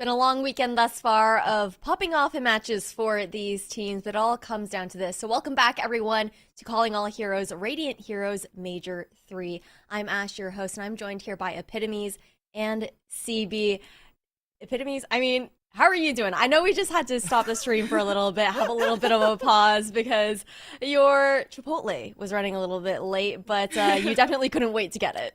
Been a long weekend thus far of popping off in matches for these teams, but it all comes down to this. So welcome back, everyone, to Calling All Heroes, Radiant Heroes Major 3. I'm Ash, your host, and I'm joined here by Epitomes and CB. Epitomes, how are you doing? I know we just had to stop the stream for a little bit, have a little bit of a pause because your Chipotle was running a little bit late, but you definitely couldn't wait to get it.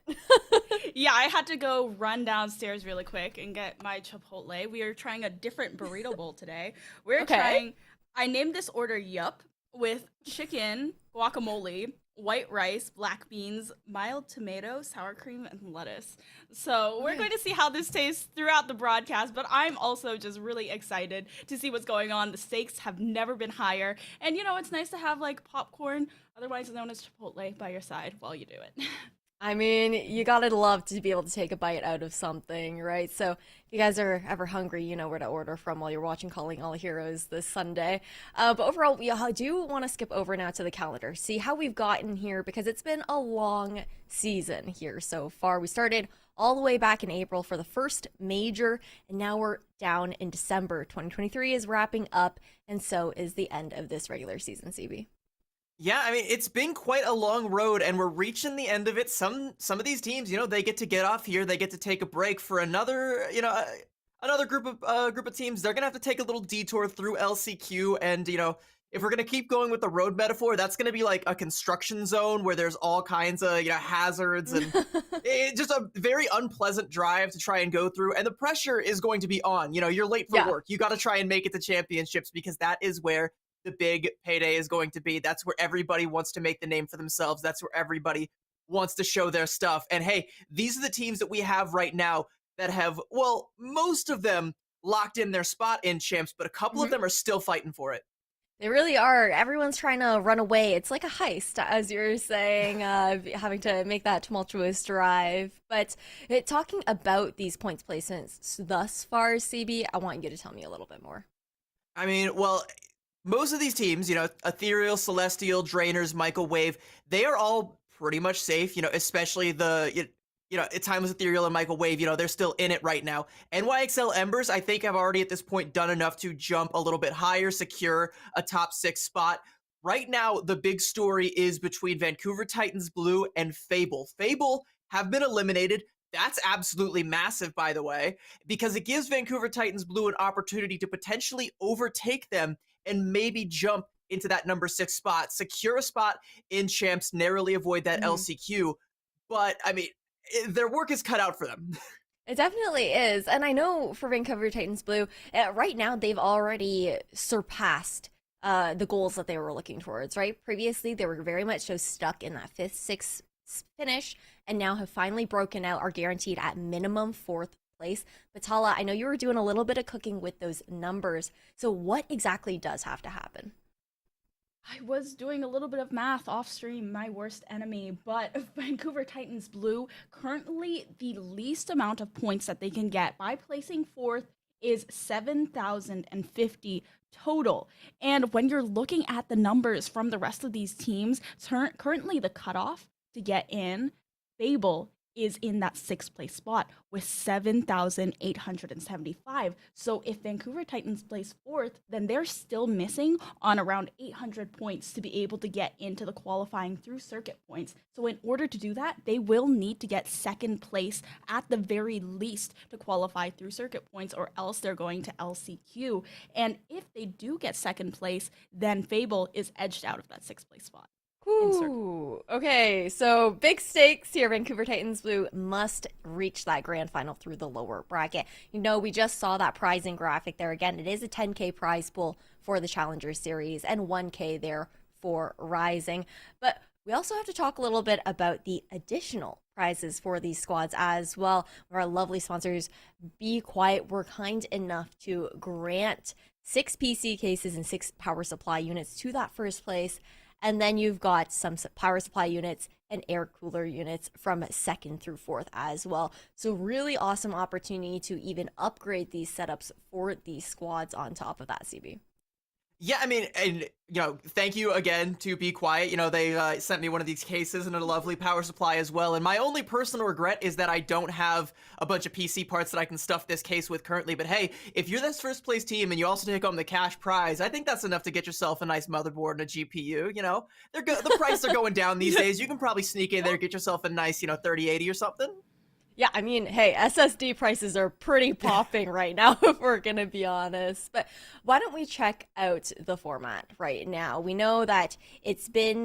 Yeah, I had to go run downstairs really quick and get my Chipotle. We are trying a different burrito bowl today. Okay. I named this order Yup, with chicken, guacamole, white rice, black beans, mild tomato, sour cream, and lettuce. So we're Okay. going to see how this tastes throughout the broadcast, but I'm also just really excited to see what's going on. The stakes have never been higher. And it's nice to have like popcorn, otherwise known as Chipotle, by your side while you do it. You gotta love to be able to take a bite out of something, right? So if you guys are ever hungry, you know where to order from while you're watching Calling All Heroes this Sunday. But overall, we do want to skip over now to the calendar, see how we've gotten here, because it's been a long season here so far. We started all the way back in April for the first major, and now we're down in December. 2023 is wrapping up, and so is the end of this regular season, CB. Yeah, it's been quite a long road, and we're reaching the end of it. Some of these teams, they get off here. They get to take a break for another, another group of teams. They're gonna have to take a little detour through LCQ, and if we're gonna keep going with the road metaphor, that's gonna be like a construction zone where there's all kinds of hazards, and it's just a very unpleasant drive to try and go through. And the pressure is going to be on. You're late for Yeah. work. You got to try and make it to championships because that is where the big payday is going to be. That's where everybody wants to make the name for themselves. That's where everybody wants to show their stuff. And hey, these are the teams that we have right now that have, well, most of them locked in their spot in champs, but a couple of Mhm. them are still fighting for it. They really are. Everyone's trying to run away. It's like a heist, as you were saying, having to make that tumultuous drive. But talking about these points placements thus far, CB, I want you to tell me a little bit more. Well, most of these teams, Ethereal, Celestial, Drainers, Michael Wave, they are all pretty much safe, especially at times Ethereal and Michael Wave, they're still in it right now. NYXL Embers, I think, have already at this point done enough to jump a little bit higher, secure a top 6 spot. Right now, the big story is between Vancouver Titans Blue and Fable. Fable have been eliminated. That's absolutely massive, by the way, because it gives Vancouver Titans Blue an opportunity to potentially overtake them and maybe jump into that number 6 spot, secure a spot in champs, narrowly avoid that Mhm. LCQ. But, their work is cut out for them. It definitely is. And I know for Vancouver Titans Blue, right now they've already surpassed the goals that they were looking towards, right? Previously, they were very much so stuck in that fifth, sixth finish, and now have finally broken out, are guaranteed at minimum fourth place. Batala, I know you were doing a little bit of cooking with those numbers. So what exactly does have to happen? I was doing a little bit of math off stream, my worst enemy, but Vancouver Titans Blue, currently the least amount of points that they can get by placing fourth is 7,050 total. And when you're looking at the numbers from the rest of these teams, currently the cutoff to get in, Fable is in that sixth place spot with 7,875. So if Vancouver Titans place fourth, then they're still missing on around 800 points to be able to get into the qualifying through circuit points. So in order to do that, they will need to get second place at the very least to qualify through circuit points, or else they're going to LCQ. And if they do get second place, then Fable is edged out of that sixth place spot in circuit. Ooh, okay, so big stakes here. Vancouver Titans Blue must reach that grand final through the lower bracket. We just saw that prizing graphic there again. It is a 10K prize pool for the Challenger Series and 1K there for Rising. But we also have to talk a little bit about the additional prizes for these squads as well. Our lovely sponsors, Be Quiet, were kind enough to grant 6 PC cases and 6 power supply units to that first place. And then you've got some power supply units and air cooler units from second through fourth as well. So really awesome opportunity to even upgrade these setups for these squads on top of that, CB. Yeah, I mean, and thank you again to Be Quiet. They sent me one of these cases and a lovely power supply as well. And my only personal regret is that I don't have a bunch of PC parts that I can stuff this case with currently. But hey, if you're this first place team and you also take home the cash prize, I think that's enough to get yourself a nice motherboard and a GPU. The prices are going down these days. You can probably sneak in there, get yourself a nice 3080 or something. Yeah, I mean, hey, SSD prices are pretty popping right now, if we're gonna be honest. But why don't we check out the format right now? We know that it's been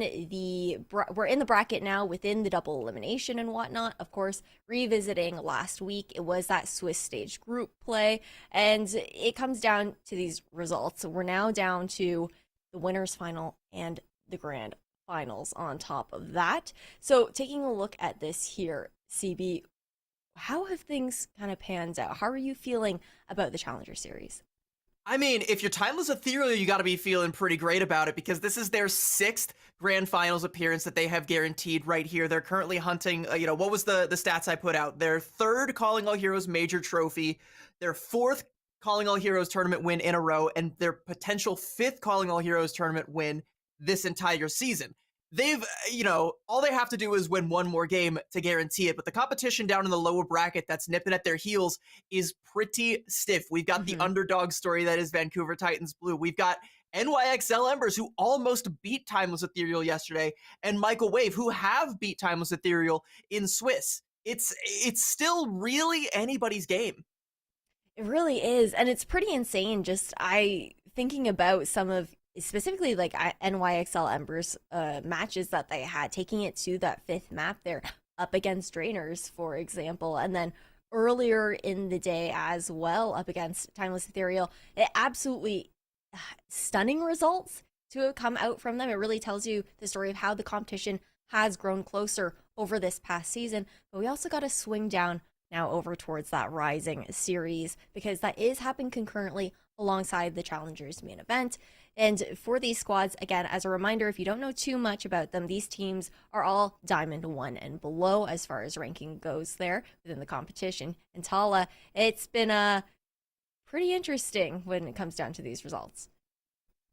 we're in the bracket now within the double elimination and whatnot. Of course, revisiting last week, it was that Swiss stage group play, and it comes down to these results. We're now down to the winners final and the grand finals on top of that. So taking a look at this here, CB, how have things kind of panned out? How are you feeling about the Challenger Series? I mean, if you're Timeless Ethereal, you got to be feeling pretty great about it because this is their 6th Grand Finals appearance that they have guaranteed right here. They're currently hunting, what was the stats I put out? Their 3rd Calling All Heroes major trophy, their 4th Calling All Heroes tournament win in a row, and their potential 5th Calling All Heroes tournament win this entire season. They've, all they have to do is win one more game to guarantee it. But the competition down in the lower bracket that's nipping at their heels is pretty stiff. We've got the underdog story that is Vancouver Titans Blue. We've got NYXL Embers, who almost beat Timeless Ethereal yesterday, and Michael Wave, who have beat Timeless Ethereal in Swiss. It's still really anybody's game. It really is, and it's pretty insane. Just I thinking about some of specifically like NYXL Embers matches that they had, taking it to that 5th map there up against Drainers, for example, and then earlier in the day as well up against Timeless Ethereal. It absolutely stunning results to have come out from them. It really tells you the story of how the competition has grown closer over this past season. But we also got to swing down now over towards that Rising series because that is happening concurrently alongside the Challengers main event. And for these squads, again, as a reminder, if you don't know too much about them, these teams are all Diamond 1 and below as far as ranking goes there within the competition. And Tala, it's been pretty interesting when it comes down to these results.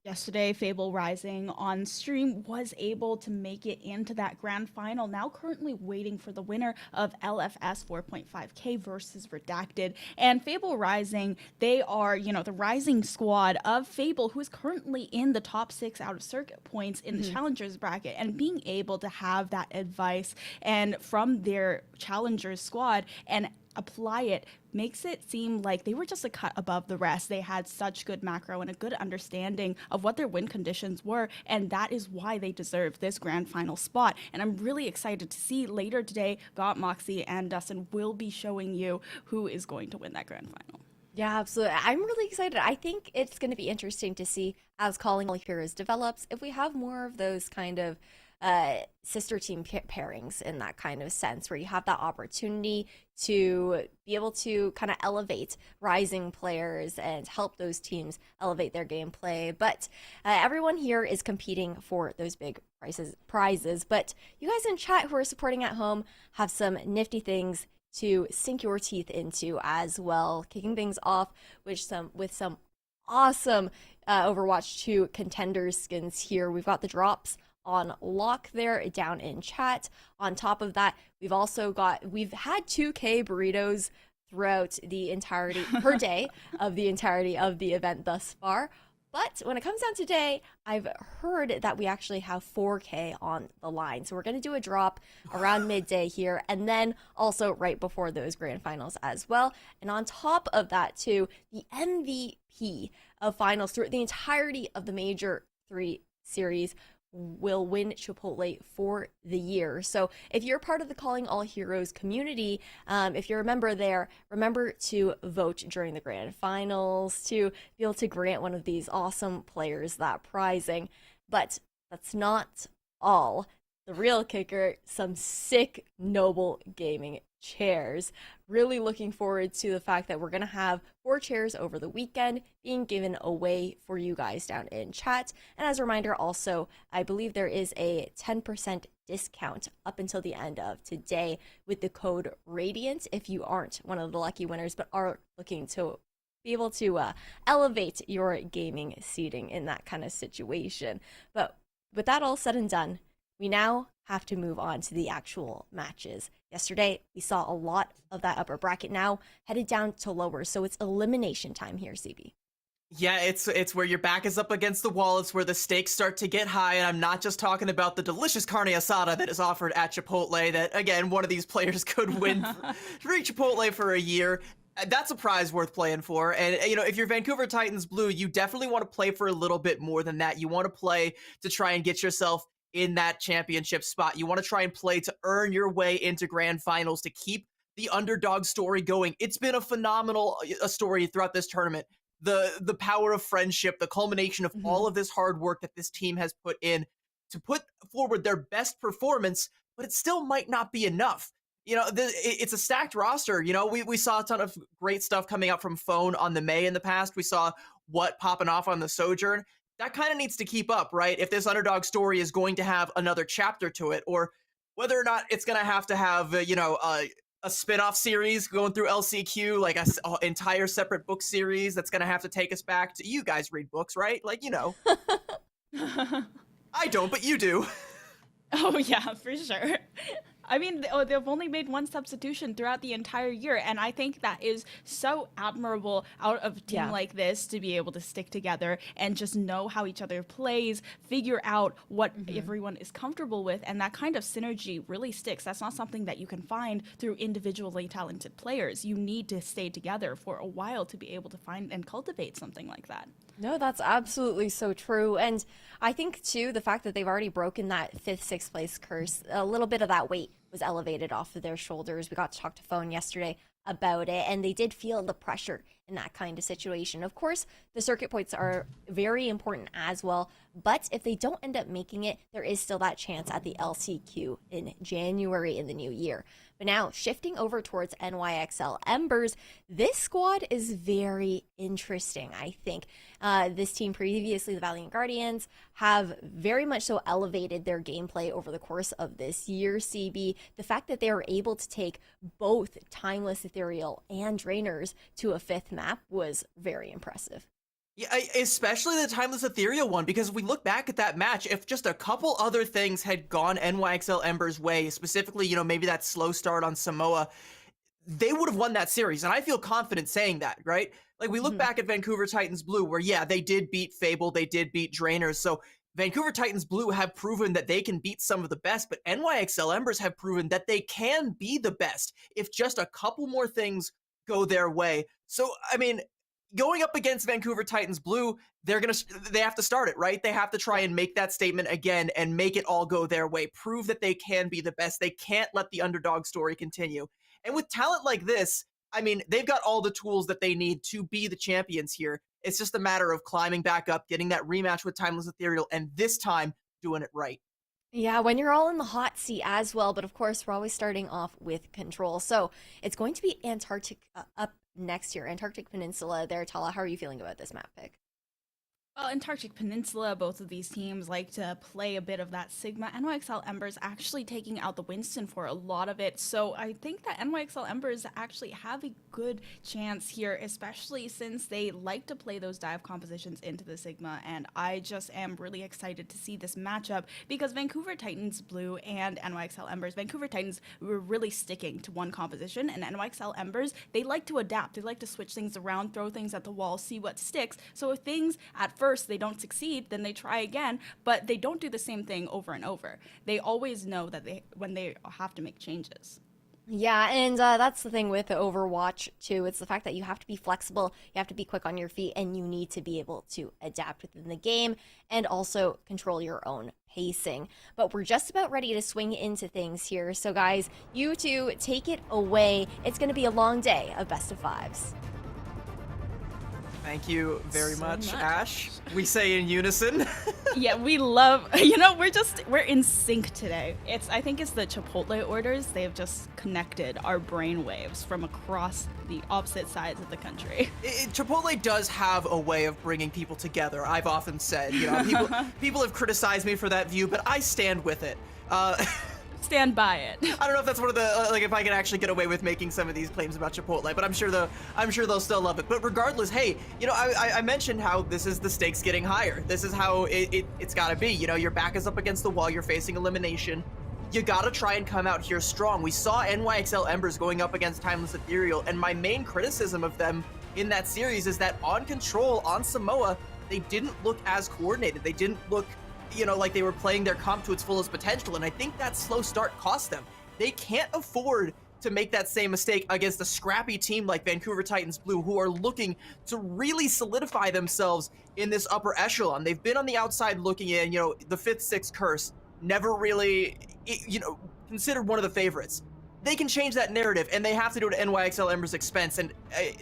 Yesterday, Fable Rising on stream was able to make it into that grand final. Now currently waiting for the winner of LFS 4.5K versus Redacted. And Fable Rising, they are, the rising squad of Fable, who is currently in the top 6 out of circuit points in the challengers bracket. And being able to have that advice and from their challengers squad and apply it makes it seem like they were just a cut above the rest. They had such good macro and a good understanding of what their win conditions were, and that is why they deserve this grand final spot. And I'm really excited to see later today, Got Moxie and Dustin will be showing you who is going to win that grand final. Yeah, absolutely. I'm really excited. I think it's going to be interesting to see as Calling All Heroes develops if we have more of those kind of sister team pairings in that kind of sense, where you have that opportunity to be able to kind of elevate rising players and help those teams elevate their gameplay. But everyone here is competing for those big prizes. But you guys in chat who are supporting at home have some nifty things to sink your teeth into as well. Kicking things off with some awesome Overwatch 2 contenders skins here. We've got the drops on lock there down in chat. On top of that, we've had 2K burritos throughout the entirety per day of the entirety of the event thus far. But when it comes down to today, I've heard that we actually have 4K on the line. So we're going to do a drop around midday here and then also right before those grand finals as well. And on top of that too, the MVP of finals through the entirety of the Major 3 series will win Chipotle for the year. So if you're part of the Calling All Heroes community, if you're a member there, remember to vote during the grand finals to be able to grant one of these awesome players that prizing. But that's not all. The real kicker, some sick Noble Gaming chairs. Really looking forward to the fact that we're going to have 4 chairs over the weekend being given away for you guys down in chat. And as a reminder, also, I believe there is a 10% discount up until the end of today with the code Radiant if you aren't one of the lucky winners but are looking to be able to elevate your gaming seating in that kind of situation. But with that all said and done, we now have to move on to the actual matches. Yesterday, we saw a lot of that upper bracket now headed down to lower, so it's elimination time here, CB. Yeah, it's where your back is up against the wall. It's where the stakes start to get high, and I'm not just talking about the delicious carne asada that is offered at Chipotle. That again, one of these players could win free Chipotle for a year. That's a prize worth playing for. And if you're Vancouver Titans Blue, you definitely want to play for a little bit more than that. You want to play to try and get yourself in that championship spot. You want to try and play to earn your way into grand finals, to keep the underdog story going. It's been a phenomenal story throughout this tournament. The power of friendship, the culmination of all of this hard work that this team has put in to put forward their best performance, but it still might not be enough. It's a stacked roster. We saw a ton of great stuff coming out from Phone on the May in the past. We saw what popping off on the Sojourn. That kind of needs to keep up, right? If this underdog story is going to have another chapter to it, or whether or not it's going to have a spin-off series going through LCQ, like an entire separate book series that's going to have to take us back to, you guys read books, right? I don't, but you do. Oh, yeah, for sure. I mean, they've only made one substitution throughout the entire year, and I think that is so admirable out of a team like this to be able to stick together and just know how each other plays, figure out what everyone is comfortable with, and that kind of synergy really sticks. That's not something that you can find through individually talented players. You need to stay together for a while to be able to find and cultivate something like that. No, that's absolutely so true. And I think, too, the fact that they've already broken that 5th, 6th place curse, a little bit of that weight was elevated off of their shoulders. We got to talk to Phone yesterday about it, and they did feel the pressure in that kind of situation. Of course, the circuit points are very important as well, but if they don't end up making it, there is still that chance at the LCQ in January in the new year. But now, shifting over towards NYXL Embers, this squad is very interesting, I think. This team previously, the Valiant Guardians, have very much so elevated their gameplay over the course of this year, CB. The fact that they are able to take both Timeless Ethereal and Drainers to a 5th map was very impressive. Yeah, especially the Timeless Ethereal one, because if we look back at that match, if just a couple other things had gone NYXL Ember's way, specifically, maybe that slow start on Samoa, they would have won that series. And I feel confident saying that, right? Like, we look back at Vancouver Titans Blue, where, yeah, they did beat Fable, they did beat Drainers. So Vancouver Titans Blue have proven that they can beat some of the best, but NYXL Embers have proven that they can be the best if just a couple more things go their way. So, I mean, going up against Vancouver Titans Blue, they have to start it, right? They have to try and make that statement again and make it all go their way. Prove that they can be the best. They can't let the underdog story continue. And with talent like this, I mean, they've got all the tools that they need to be the champions here. It's just a matter of climbing back up, getting that rematch with Timeless Ethereal, and this time doing it right. Yeah, when you're all in the hot seat as well, but of course, we're always starting off with control. So it's going to be Antarctic up next year, Antarctic Peninsula there. Tala, how are you feeling about this map pick? Well, Antarctic Peninsula, both of these teams like to play a bit of that Sigma. NYXL Embers actually taking out the Winston for a lot of it. So I think that NYXL Embers actually have a good chance here, especially since they like to play those dive compositions into the Sigma. And I just am really excited to see this matchup because Vancouver Titans Blue and NYXL Embers, Vancouver Titans were really sticking to one composition, and NYXL Embers, they like to adapt. They like to switch things around, throw things at the wall, see what sticks. So if things at first they don't succeed, then they try again, but they don't do the same thing over and over. They always know that when they have to make changes. Yeah, and that's the thing with Overwatch, too. It's the fact that you have to be flexible, you have to be quick on your feet, and you need to be able to adapt within the game and also control your own pacing. But we're just about ready to swing into things here. So, guys, you two take it away. It's going to be a long day of best of fives. Thank you very much, Ash. We say in unison. Yeah, we love, we're in sync today. I think it's the Chipotle orders. They have just connected our brain waves from across the opposite sides of the country. Chipotle does have a way of bringing people together. I've often said, people have criticized me for that view, but I stand with it. stand by it. I don't know if that's one of the like if I can actually get away with making some of these claims about Chipotle, but I'm sure they'll still love it. But regardless, hey, you know, I mentioned how this is the stakes getting higher. This is how it's got to be. You know, your back is up against the wall. You're facing elimination. You gotta try and come out here strong. We saw NYXL Embers going up against Timeless Ethereal, and my main criticism of them in that series is that on Control, on Samoa, they didn't look as coordinated. They didn't look, you know, like they were playing their comp to its fullest potential, and I think that slow start cost them. They can't afford to make that same mistake against a scrappy team like Vancouver Titans Blue, who are looking to really solidify themselves in this upper echelon. They've been on the outside looking in, you know, the 5th, 6th curse, never really, you know, considered one of the favorites. They can change that narrative, and they have to do it at NYXL Embers' expense, and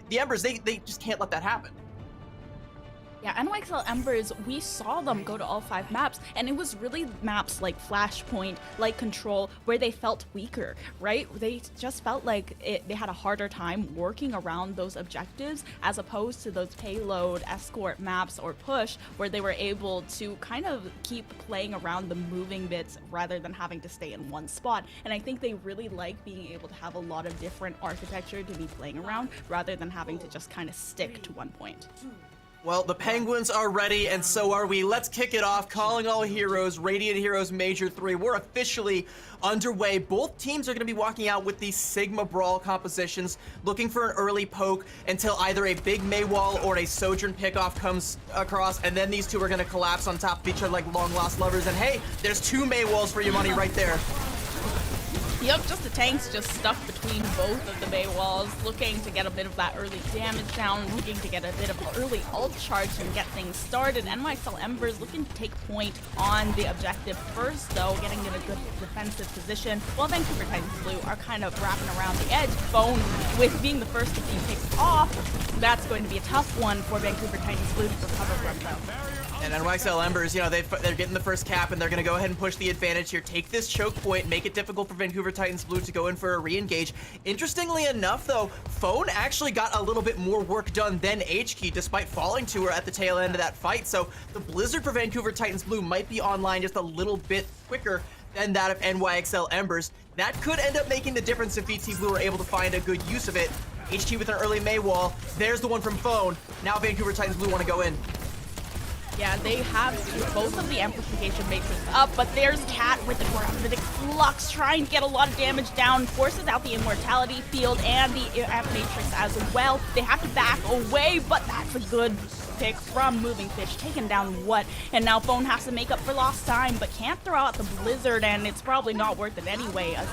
the Embers, they just can't let that happen. Yeah, NYXL Embers, we saw them go to all 5 maps, and it was really maps like Flashpoint, like Control, where they felt weaker, right? They just felt like they had a harder time working around those objectives, as opposed to those payload, escort maps, or push, where they were able to kind of keep playing around the moving bits rather than having to stay in one spot. And I think they really like being able to have a lot of different architecture to be playing around, rather than having to just kind of stick to one point. Well, the Penguins are ready, and so are we. Let's kick it off. Calling all heroes, Radiant Heroes Major 3. We're officially underway. Both teams are going to be walking out with these Sigma Brawl compositions, looking for an early poke until either a big Maywall or a Sojourn pickoff comes across, and then these two are going to collapse on top of each other like long-lost lovers. And hey, there's 2 Maywalls for your money right there. Yep, just the tanks just stuck between both of the bay walls, looking to get a bit of that early damage down, looking to get a bit of early ult charge and get things started. NYXL Embers looking to take point on the objective first, though, getting in a good defensive position, while Vancouver Titans Blue are kind of wrapping around the edge. Phone, with being the first to be picked off, that's going to be a tough one for Vancouver Titans Blue to recover from, though. And NYXL Embers, you know, they're getting the first cap, and they're going to go ahead and push the advantage here. Take this choke point, make it difficult for Vancouver Titans Blue to go in for a re-engage. Interestingly enough, though, Phone actually got a little bit more work done than HKey, despite falling to her at the tail end of that fight. So the Blizzard for Vancouver Titans Blue might be online just a little bit quicker than that of NYXL Embers. That could end up making the difference if VT Blue are able to find a good use of it. HT with an early Maywall. There's the one from Phone. Now Vancouver Titans Blue want to go in. Yeah, they have both of the amplification matrix up, but there's Cat with the Gravitic Flux trying to get a lot of damage down, forces out the Immortality Field and the amp matrix as well. They have to back away, but that's a good pick from Moving Fish, taking down what? And now Phone has to make up for lost time, but can't throw out the Blizzard, and it's probably not worth it anyway. A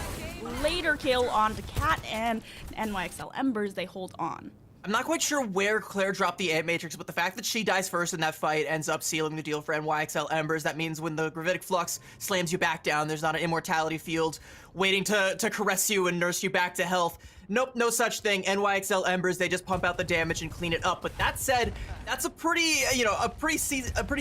later kill onto Cat, and NYXL Embers, they hold on. I'm not quite sure where Claire dropped the Ant Matrix, but the fact that she dies first in that fight ends up sealing the deal for NYXL Embers. That means when the Gravitic Flux slams you back down, there's not an Immortality Field waiting to caress you and nurse you back to health. Nope, no such thing. NYXL Embers, they just pump out the damage and clean it up. But that said, that's a pretty, you know, a pretty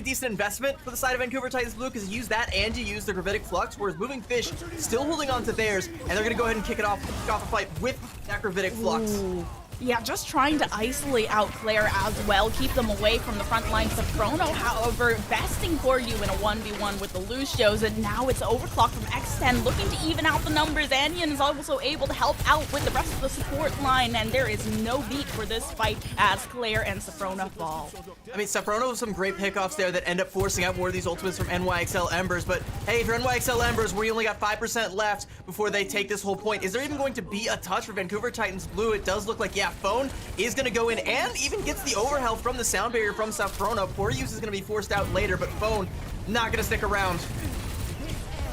decent investment for the side of Vancouver Titans Blue, because you use that and you use the Gravitic Flux, whereas Moving Fish still holding on to theirs, and they're gonna go ahead and kick off the fight with that Gravitic Flux. Ooh. Yeah, just trying to isolate out Claire as well, keep them away from the front lines of Chrono, however, investing for you in a 1v1 with the Lucios, and now it's Overclock from X10, looking to even out the numbers. Anion is also able to help out with the rest of the support line, and there is no beat for this fight as Claire and Safrona fall. I mean, Safrona with some great pickoffs there that end up forcing out more of these ultimates from NYXL Embers, but hey, if you're NYXL Embers, we only got 5% left before they take this whole point. Is there even going to be a touch for Vancouver Titans Blue? It does look like, yeah, Phone is going to go in and even gets the overhealth from the sound barrier from Safrona. Poor use is going to be forced out later, but Phone not going to stick around.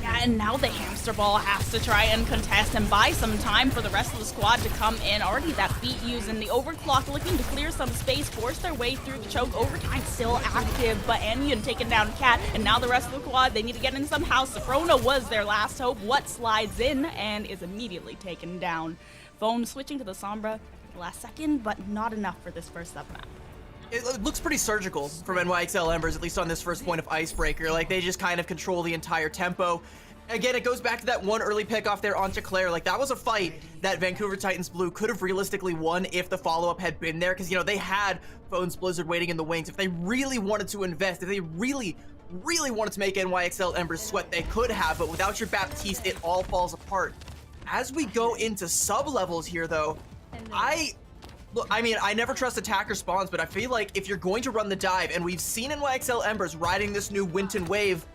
Yeah, and now the Hamster Ball has to try and contest and buy some time for the rest of the squad to come in. Already that beat used, and the Overclock looking to clear some space, force their way through the choke. Overtime still active, but Anion taking down Cat, and now the rest of the squad, they need to get in somehow. Safrona was their last hope. What slides in and is immediately taken down. Phone switching to the Sombra last second, but not enough for this first up map. It looks pretty surgical from NYXL Embers, at least on this first point of Icebreaker. Like, they just kind of control the entire tempo. Again, it goes back to that one early pick off there onto Claire. Like, that was a fight that Vancouver Titans Blue could have realistically won if the follow-up had been there, because, you know, they had Phone's Blizzard waiting in the wings. If they really wanted to invest, if they really really wanted to make NYXL Embers sweat. They could have, but without your Baptiste, it all falls apart. As we go into sub-levels here, though, Look, I mean, I never trust attacker spawns, but I feel like if you're going to run the dive, and we've seen NYXL Embers riding this new Winton wave,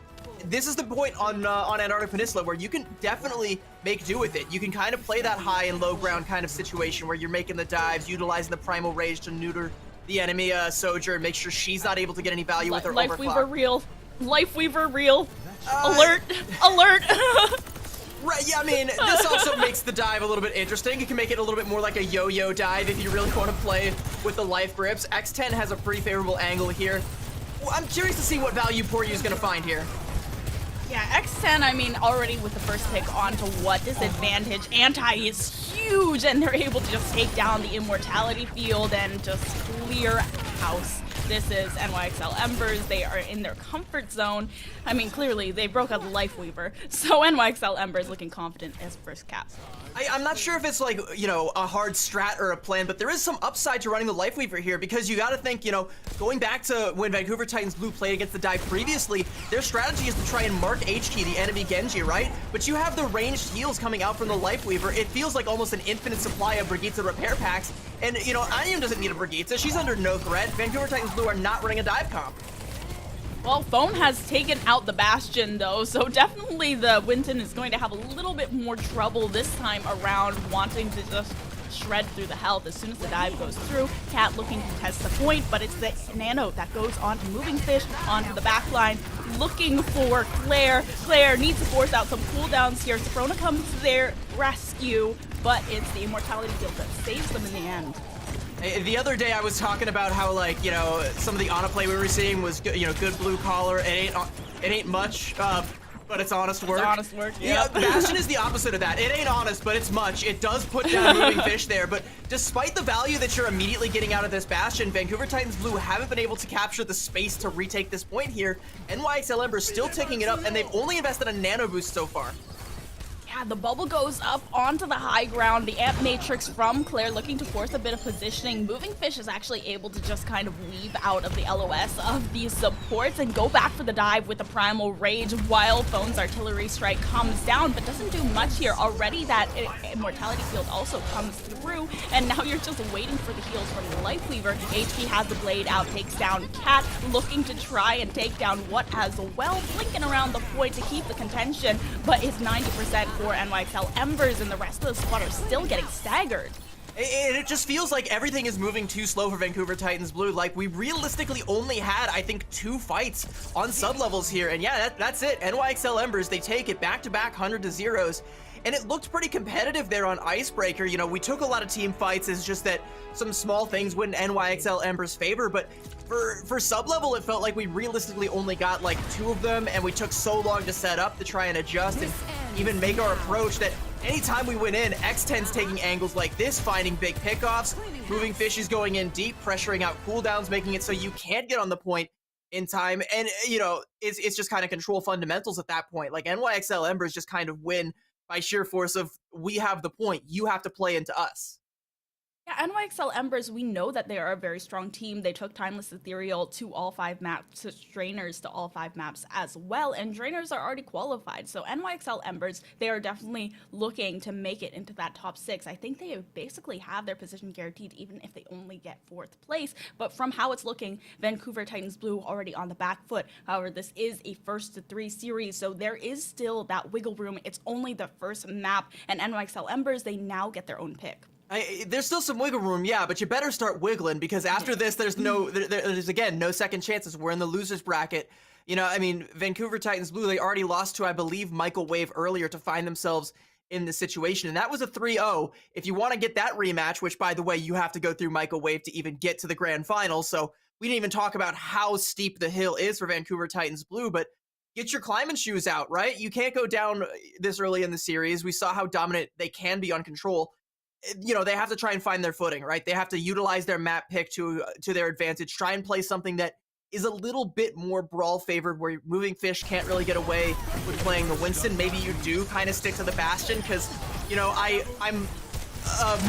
this is the point on Antarctic Peninsula where you can definitely make do with it. You can kind of play that high and low ground kind of situation where you're making the dives, utilizing the Primal Rage to neuter the enemy Sojourn, make sure she's not able to get any value with her overclock. Lifeweaver real. Lifeweaver real. Alert. Alert. Right, yeah, I mean, this also makes the dive a little bit interesting. You can make it a little bit more like a yo-yo dive if you really want to play with the life grips. X10 has a pretty favorable angle here. Well, I'm curious to see what value Poryu is going to find here. Yeah, X10, I mean, already with the first pick onto what disadvantage. Anti is huge, and they're able to just take down the Immortality field and just clear house. This is NYXL Embers. They are in their comfort zone. I mean, clearly, they broke out the Lifeweaver. So NYXL Embers looking confident as first cap. I'm not sure if it's like, you know, a hard strat or a plan, but there is some upside to running the Lifeweaver here because you got to think, you know, going back to when Vancouver Titans Blue played against the dive previously, their strategy is to try and mark H-Key, the enemy Genji, right? But you have the ranged heals coming out from the Lifeweaver. It feels like almost an infinite supply of Brigitte repair packs. And, you know, Anium doesn't need a Brigitte. She's under no threat. Vancouver Titans Blue are not running a dive comp. Well, Phone has taken out the Bastion, though, so definitely the Winton is going to have a little bit more trouble this time around, wanting to just shred through the health as soon as the dive goes through. Cat looking to test the point, but it's the Nano that goes onto Moving Fish, onto the back line, looking for Claire. Claire needs to force out some cooldowns here. Sabrona comes to their rescue, but it's the Immortality field that saves them in the end. The other day I was talking about how, like, you know, some of the Ana play we were seeing was, you know, good blue collar. It ain't much, but it's honest work. It's honest work, yeah. Bastion is the opposite of that. It ain't honest, but it's much. It does put down Moving Fish there, but despite the value that you're immediately getting out of this Bastion, Vancouver Titans Blue haven't been able to capture the space to retake this point here. NYXL Embers still ticking it up, and they've only invested a nano boost so far. Yeah, the bubble goes up onto the high ground. The Amp Matrix from Claire looking to force a bit of positioning. Moving Fish is actually able to just kind of weave out of the LOS of these supports and go back for the dive with the Primal Rage while Phone's Artillery Strike comes down, but doesn't do much here. Already that Immortality field also comes through, and now you're just waiting for the heals from the Lifeweaver. HP has the blade out, takes down Cat, looking to try and take down What as well, blinking around the point to keep the contention, but it's 90% for NYXL Embers, and the rest of the squad are still getting staggered. It just feels like everything is moving too slow for Vancouver Titans Blue. Like, we realistically only had, I think, 2 fights on sub-levels here. And yeah, that's it. NYXL Embers, they take it back-to-back 100-0s. And it looked pretty competitive there on Icebreaker. You know, we took a lot of team fights. It's just that some small things went in NYXL Embers' favor. But for sub-level, it felt like we realistically only got like 2 of them. And we took so long to set up to try and adjust and even make our approach that anytime we went in, X10's taking angles like this, finding big pickoffs. Moving Fish is going in deep, pressuring out cooldowns, making it so you can't get on the point in time. And, you know, it's just kind of control fundamentals at that point. Like, NYXL Embers just kind of win by sheer force of, we have the point, you have to play into us. Yeah, NYXL Embers, we know that they are a very strong team. They took Timeless Ethereal to all 5 maps, to Drainers to all 5 maps as well, and Drainers are already qualified. So NYXL Embers, they are definitely looking to make it into that top 6. I think they basically have their position guaranteed, even if they only get 4th place. But from how it's looking, Vancouver Titans Blue already on the back foot. However, this is a 1-3 series, so there is still that wiggle room. It's only the first map, and NYXL Embers, they now get their own pick. There's still some wiggle room, yeah, but you better start wiggling, because after this, there's again, no second chances. We're in the losers bracket. You know, I mean, Vancouver Titans Blue, they already lost to, I believe, Michael Wave earlier to find themselves in this situation, and that was a 3-0. If you want to get that rematch, which, by the way, you have to go through Michael Wave to even get to the grand final, so we didn't even talk about how steep the hill is for Vancouver Titans Blue, but get your climbing shoes out, right? You can't go down this early in the series. We saw how dominant they can be on control. You know, they have to try and find their footing, right? They have to utilize their map pick to their advantage, try and play something that is a little bit more brawl favored, where Moving Fish can't really get away with playing the Winston. Maybe you do kind of stick to the Bastion, because, you know, I'm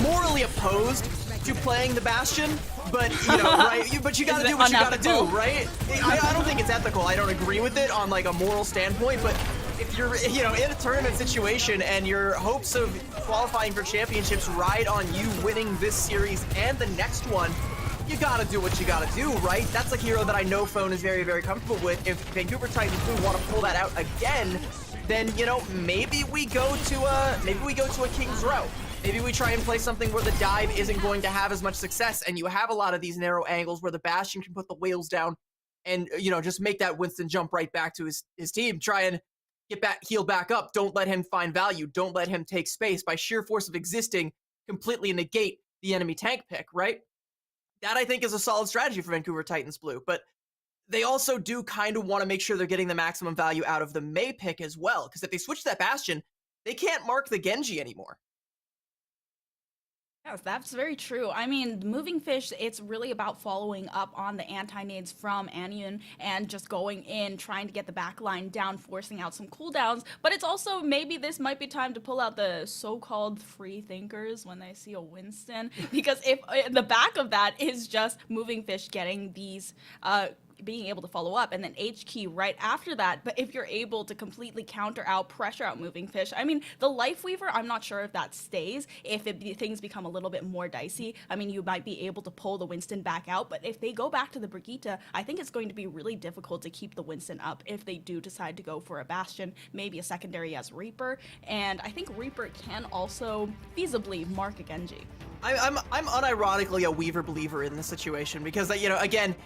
morally opposed to playing the Bastion, But, you know, right? But you gotta do what you gotta do, unethical? right? I don't think it's ethical. I don't agree with it on like a moral standpoint, but if you're, you know, in a tournament situation and your hopes of qualifying for championships ride on you winning this series and the next one, you gotta do what you gotta do, right? That's a hero that I know Phone is very, very comfortable with. If Vancouver Titans Blue want to pull that out again, then, you know, maybe we go to a King's Row. Maybe we try and play something where the dive isn't going to have as much success, and you have a lot of these narrow angles where the Bastion can put the whales down and, you know, just make that Winston jump right back to his team. Try and heal back up. Don't let him find value. Don't let him take space. By sheer force of existing, completely negate the enemy tank pick, right? That, I think, is a solid strategy for Vancouver Titans Blue, but they also do kind of want to make sure they're getting the maximum value out of the Mei pick as well, because if they switch to that Bastion, they can't mark the Genji anymore. Yes, that's very true. I mean, Moving Fish, it's really about following up on the anti-nades from Anion and just going in, trying to get the back line down, forcing out some cooldowns. But it's also, maybe this might be time to pull out the so-called free thinkers when they see a Winston. Because if the back of that is just Moving Fish getting these being able to follow up, and then H key right after that. But if you're able to completely counter out, pressure out Moving Fish, I mean, the Life Weaver, I'm not sure if that stays. If things become a little bit more dicey, I mean, you might be able to pull the Winston back out. But if they go back to the Brigitte, I think it's going to be really difficult to keep the Winston up if they do decide to go for a Bastion, maybe a secondary as Reaper. And I think Reaper can also feasibly mark a Genji. I'm unironically a Weaver believer in this situation because, you know, again,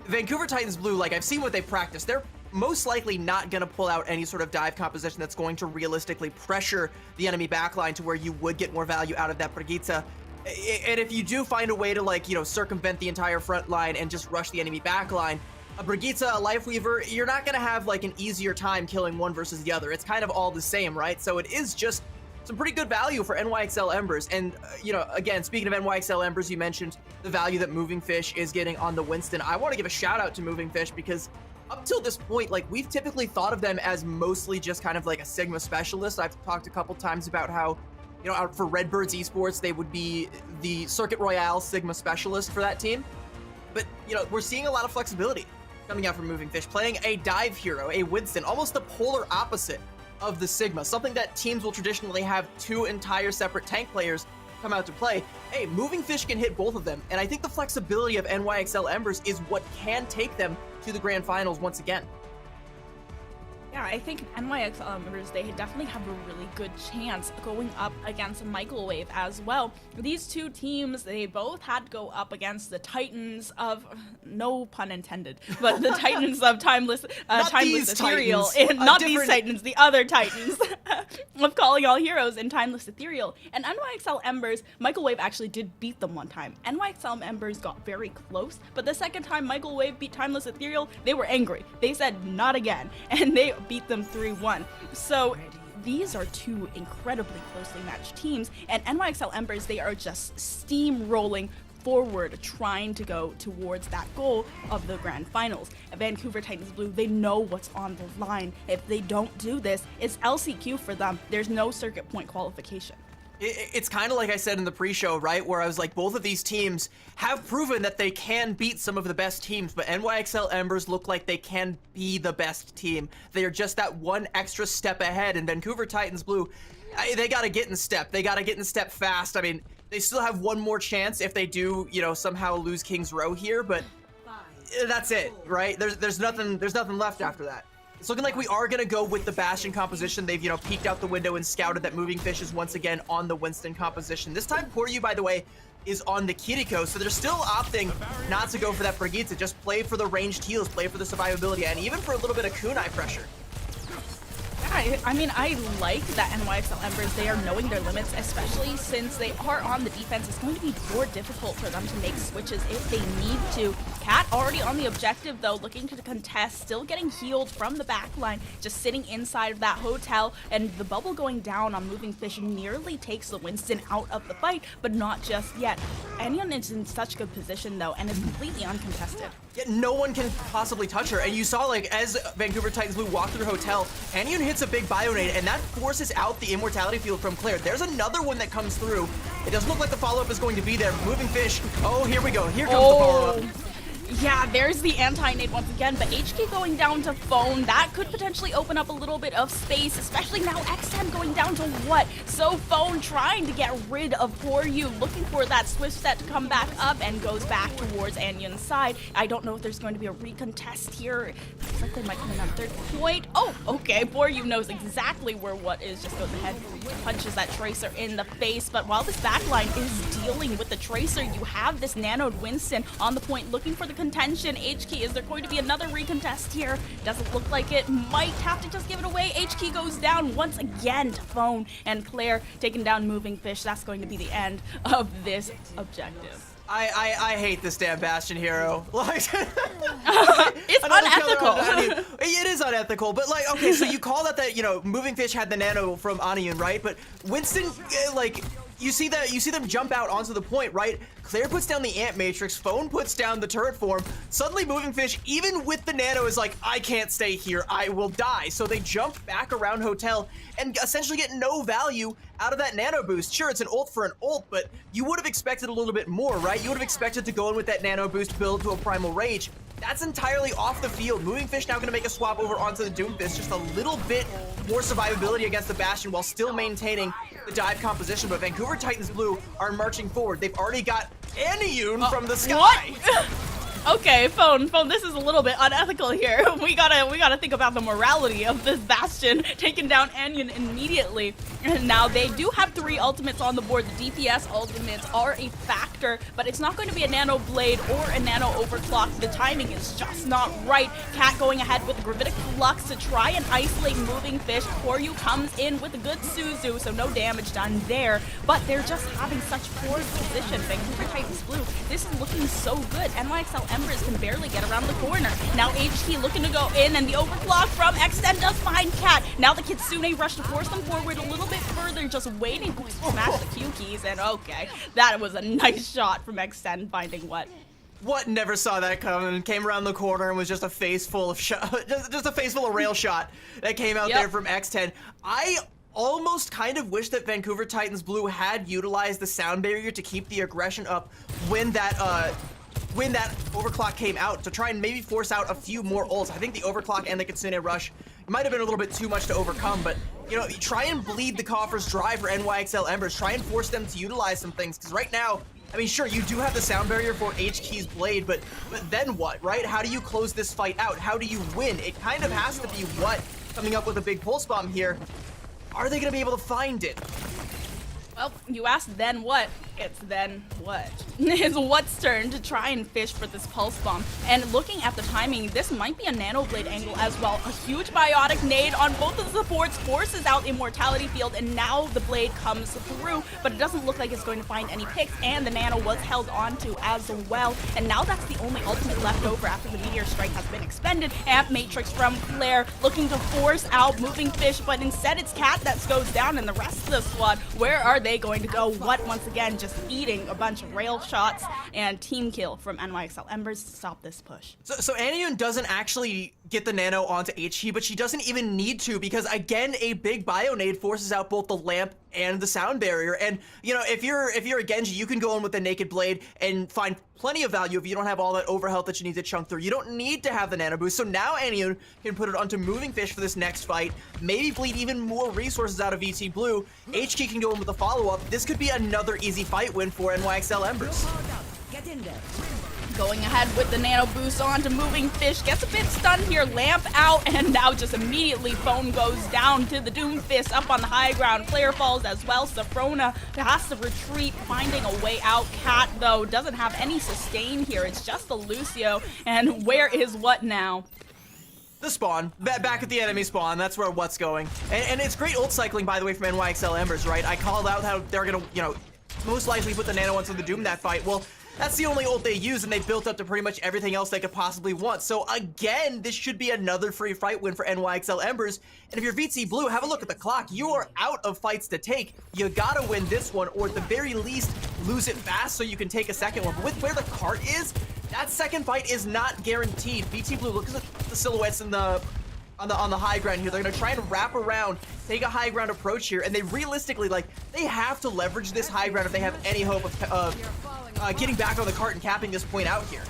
Vancouver Titans Blue, like, I've seen what they practice. They're most likely not going to pull out any sort of dive composition that's going to realistically pressure the enemy backline to where you would get more value out of that Brigitte. And if you do find a way to, like, you know, circumvent the entire front line and just rush the enemy backline, a Brigitte, a Life Weaver, you're not going to have, like, an easier time killing one versus the other. It's kind of all the same, right? So it is just some pretty good value for NYXL Embers. And, you know, again, speaking of NYXL Embers, you mentioned the value that Moving Fish is getting on the Winston. I want to give a shout out to Moving Fish because up till this point, like, we've typically thought of them as mostly just kind of like a Sigma specialist. I've talked a couple times about how, you know, for Redbirds Esports, they would be the Circuit Royale Sigma specialist for that team. But, you know, we're seeing a lot of flexibility coming out from Moving Fish, playing a dive hero, a Winston, almost the polar opposite of the Sigma, something that teams will traditionally have two entire separate tank players come out to play. Hey, Moving Fish can hit both of them, and I think the flexibility of NYXL Embers is what can take them to the grand finals once again. Yeah, I think NYXL members, they definitely have a really good chance going up against Microwave as well. These two teams, they both had to go up against the Titans of, no pun intended, but the Titans of Timeless Ethereal. And not these Titans, the other Titans of Calling All Heroes and Timeless Ethereal. And NYXL Embers, Microwave actually did beat them one time. NYXL Embers got very close, but the second time Microwave beat Timeless Ethereal, they were angry. They said, not again. And they beat them 3-1. So these are two incredibly closely matched teams, and NYXL Embers, they are just steamrolling forward, trying to go towards that goal of the grand finals. Vancouver Titans Blue, they know what's on the line. If they don't do this, it's LCQ for them. There's no circuit point qualification. It's kind of like I said in the pre-show, right? Where I was like, both of these teams have proven that they can beat some of the best teams, but NYXL Embers look like they can be the best team. They are just that one extra step ahead, and Vancouver Titans Blue, they got to get in step. They got to get in step fast. I mean, they still have one more chance if they do, you know, somehow lose King's Row here, but that's it, right? There's nothing left after that. It's looking like we are going to go with the Bastion composition. They've, you know, peeked out the window and scouted that Moving Fish is once again on the Winston composition. This time, Koryu, by the way, is on the Kiriko, so they're still opting not to go for that Brigitte. Just play for the ranged heals, play for the survivability, and even for a little bit of kunai pressure. Yeah, I mean, I like that NYXL Embers, they are knowing their limits, especially since they are on the defense. It's going to be more difficult for them to make switches if they need to. Cat already on the objective, though, looking to contest, still getting healed from the backline, just sitting inside of that hotel, and the bubble going down on Moving Fish nearly takes the Winston out of the fight, but not just yet. Anion is in such good position, though, and is completely uncontested. Yeah, no one can possibly touch her, and you saw, like, as Vancouver Titans Blue walked through the hotel, Anion hits a big Bionade, and that forces out the Immortality Field from Claire. There's another one that comes through. It doesn't look like the follow-up is going to be there. Moving Fish. Oh, here we go. Here comes the follow-up. Yeah, there's the anti-nade once again, but HK going down to Phone, that could potentially open up a little bit of space, especially now X10 going down to what? So Phone trying to get rid of Poryu, looking for that swift set to come back up and goes back towards Anyun's side. I don't know if there's going to be a recontest here. Looks like they might come in on third point. Oh, okay, Poryu knows exactly where what is, just goes ahead, punches that Tracer in the face, but while this backline is dealing with the Tracer, you have this nanoed Winston on the point looking for the contention. HK, is there going to be another recontest here? Doesn't look like it. Might have to just give it away. HK goes down once again to Phone, and Claire taking down Moving Fish. That's going to be the end of this objective. I hate this damn Bastion hero. Like, it's unethical. It is unethical, but like, okay, so you call that, you know, Moving Fish had the nano from Anyun, right? But Winston, like, you see them jump out onto the point, right? Claire puts down the Ant Matrix, Phone puts down the turret form. Suddenly Moving Fish, even with the nano, is like, I can't stay here, I will die. So they jump back around Hotel and essentially get no value out of that nano boost. Sure, it's an ult for an ult, but you would have expected a little bit more, right? You would have expected to go in with that nano boost build to a Primal Rage. That's entirely off the field. Moving Fish now going to make a swap over onto the Doomfist. Just a little bit more survivability against the Bastion while still maintaining the dive composition. But Vancouver Titans Blue are marching forward. They've already got Anyun from the sky. What? Okay, Phone, this is a little bit unethical here. We gotta think about the morality of this Bastion taking down Anyun immediately. And now they do have 3 ultimates on the board. The DPS ultimates are a factor, but it's not going to be a Nano Blade or a Nano Overclock. The timing is just not right. Cat going ahead with Gravitic Flux to try and isolate Moving Fish. Poryu comes in with a good Suzu, so no damage done there. But they're just having such poor position. Vancouver Titans Blue, this is looking so good. NYXL Embers can barely get around the corner. Now HT looking to go in, and the overclock from Extend does find Cat. Now the Kitsune rush to force them forward a little bit further, just waiting to smash the Q keys, and okay, that was a nice shot from Extend finding what? What never saw that coming? Came around the corner and was just a face full of just a face full of rail shot that came out there from X10. I almost kind of wish that Vancouver Titans Blue had utilized the sound barrier to keep the aggression up when that overclock came out, to try and maybe force out a few more ults. I think the overclock and the Kitsune rush might have been a little bit too much to overcome, but you know, try and bleed the coffers dry for NYXL Embers. Try and force them to utilize some things, because right now, I mean, sure, you do have the sound barrier for HK's Blade, but then what, right? How do you close this fight out? How do you win? It kind of has to be what coming up with a big pulse bomb here. Are they going to be able to find it? Well, you asked then what? It's then what? It's What's turn to try and fish for this pulse bomb. And looking at the timing, this might be a nano blade angle as well. A huge biotic nade on both of the supports forces out Immortality Field, and now the blade comes through, but it doesn't look like it's going to find any picks, and the nano was held onto as well. And now that's the only ultimate left over after the Meteor Strike has been expended. Amp Matrix from Claire looking to force out Moving Fish, but instead it's Cat that goes down, and the rest of the squad, where are they going to go? What, once again, just eating a bunch of rail shots, and team kill from NYXL Embers to stop this push. So Anyun doesn't actually get the nano onto HT, but she doesn't even need to, because again, a big Bionade forces out both the lamp and the sound barrier. And you know, if you're a Genji, you can go in with the Naked Blade and find plenty of value if you don't have all that overhealth that you need to chunk through. You don't need to have the nano boost. So now Anyun can put it onto Moving Fish for this next fight, maybe bleed even more resources out of VT Blue. HT can go in with a follow-up. This could be another easy fight win for NYXL Embers. Get in there. Going ahead with the nano boost on to Moving Fish, gets a bit stunned here, lamp out, and now just immediately Phone goes down to the Doomfist up on the high ground. Claire falls as well. Safrona has to retreat, finding a way out. Cat, though, doesn't have any sustain here. It's just the Lucio, and where is what now? The spawn, back at the enemy spawn, that's where what's going. And it's great ult cycling, by the way, from NYXL Embers, right? I called out how they're gonna, you know, most likely put the nano onto the Doom that fight. Well, that's the only ult they use, and they built up to pretty much everything else they could possibly want. So again, this should be another free fight win for NYXL Embers. And if you're VT Blue, have a look at the clock. You are out of fights to take. You gotta win this one, or at the very least, lose it fast so you can take a second one. But with where the cart is, that second fight is not guaranteed. VT Blue, look at the silhouettes in the on the high ground here. They're gonna try and wrap around, take a high ground approach here, and they realistically, like, they have to leverage this high ground if they have any hope of getting back on the cart and capping this point out here.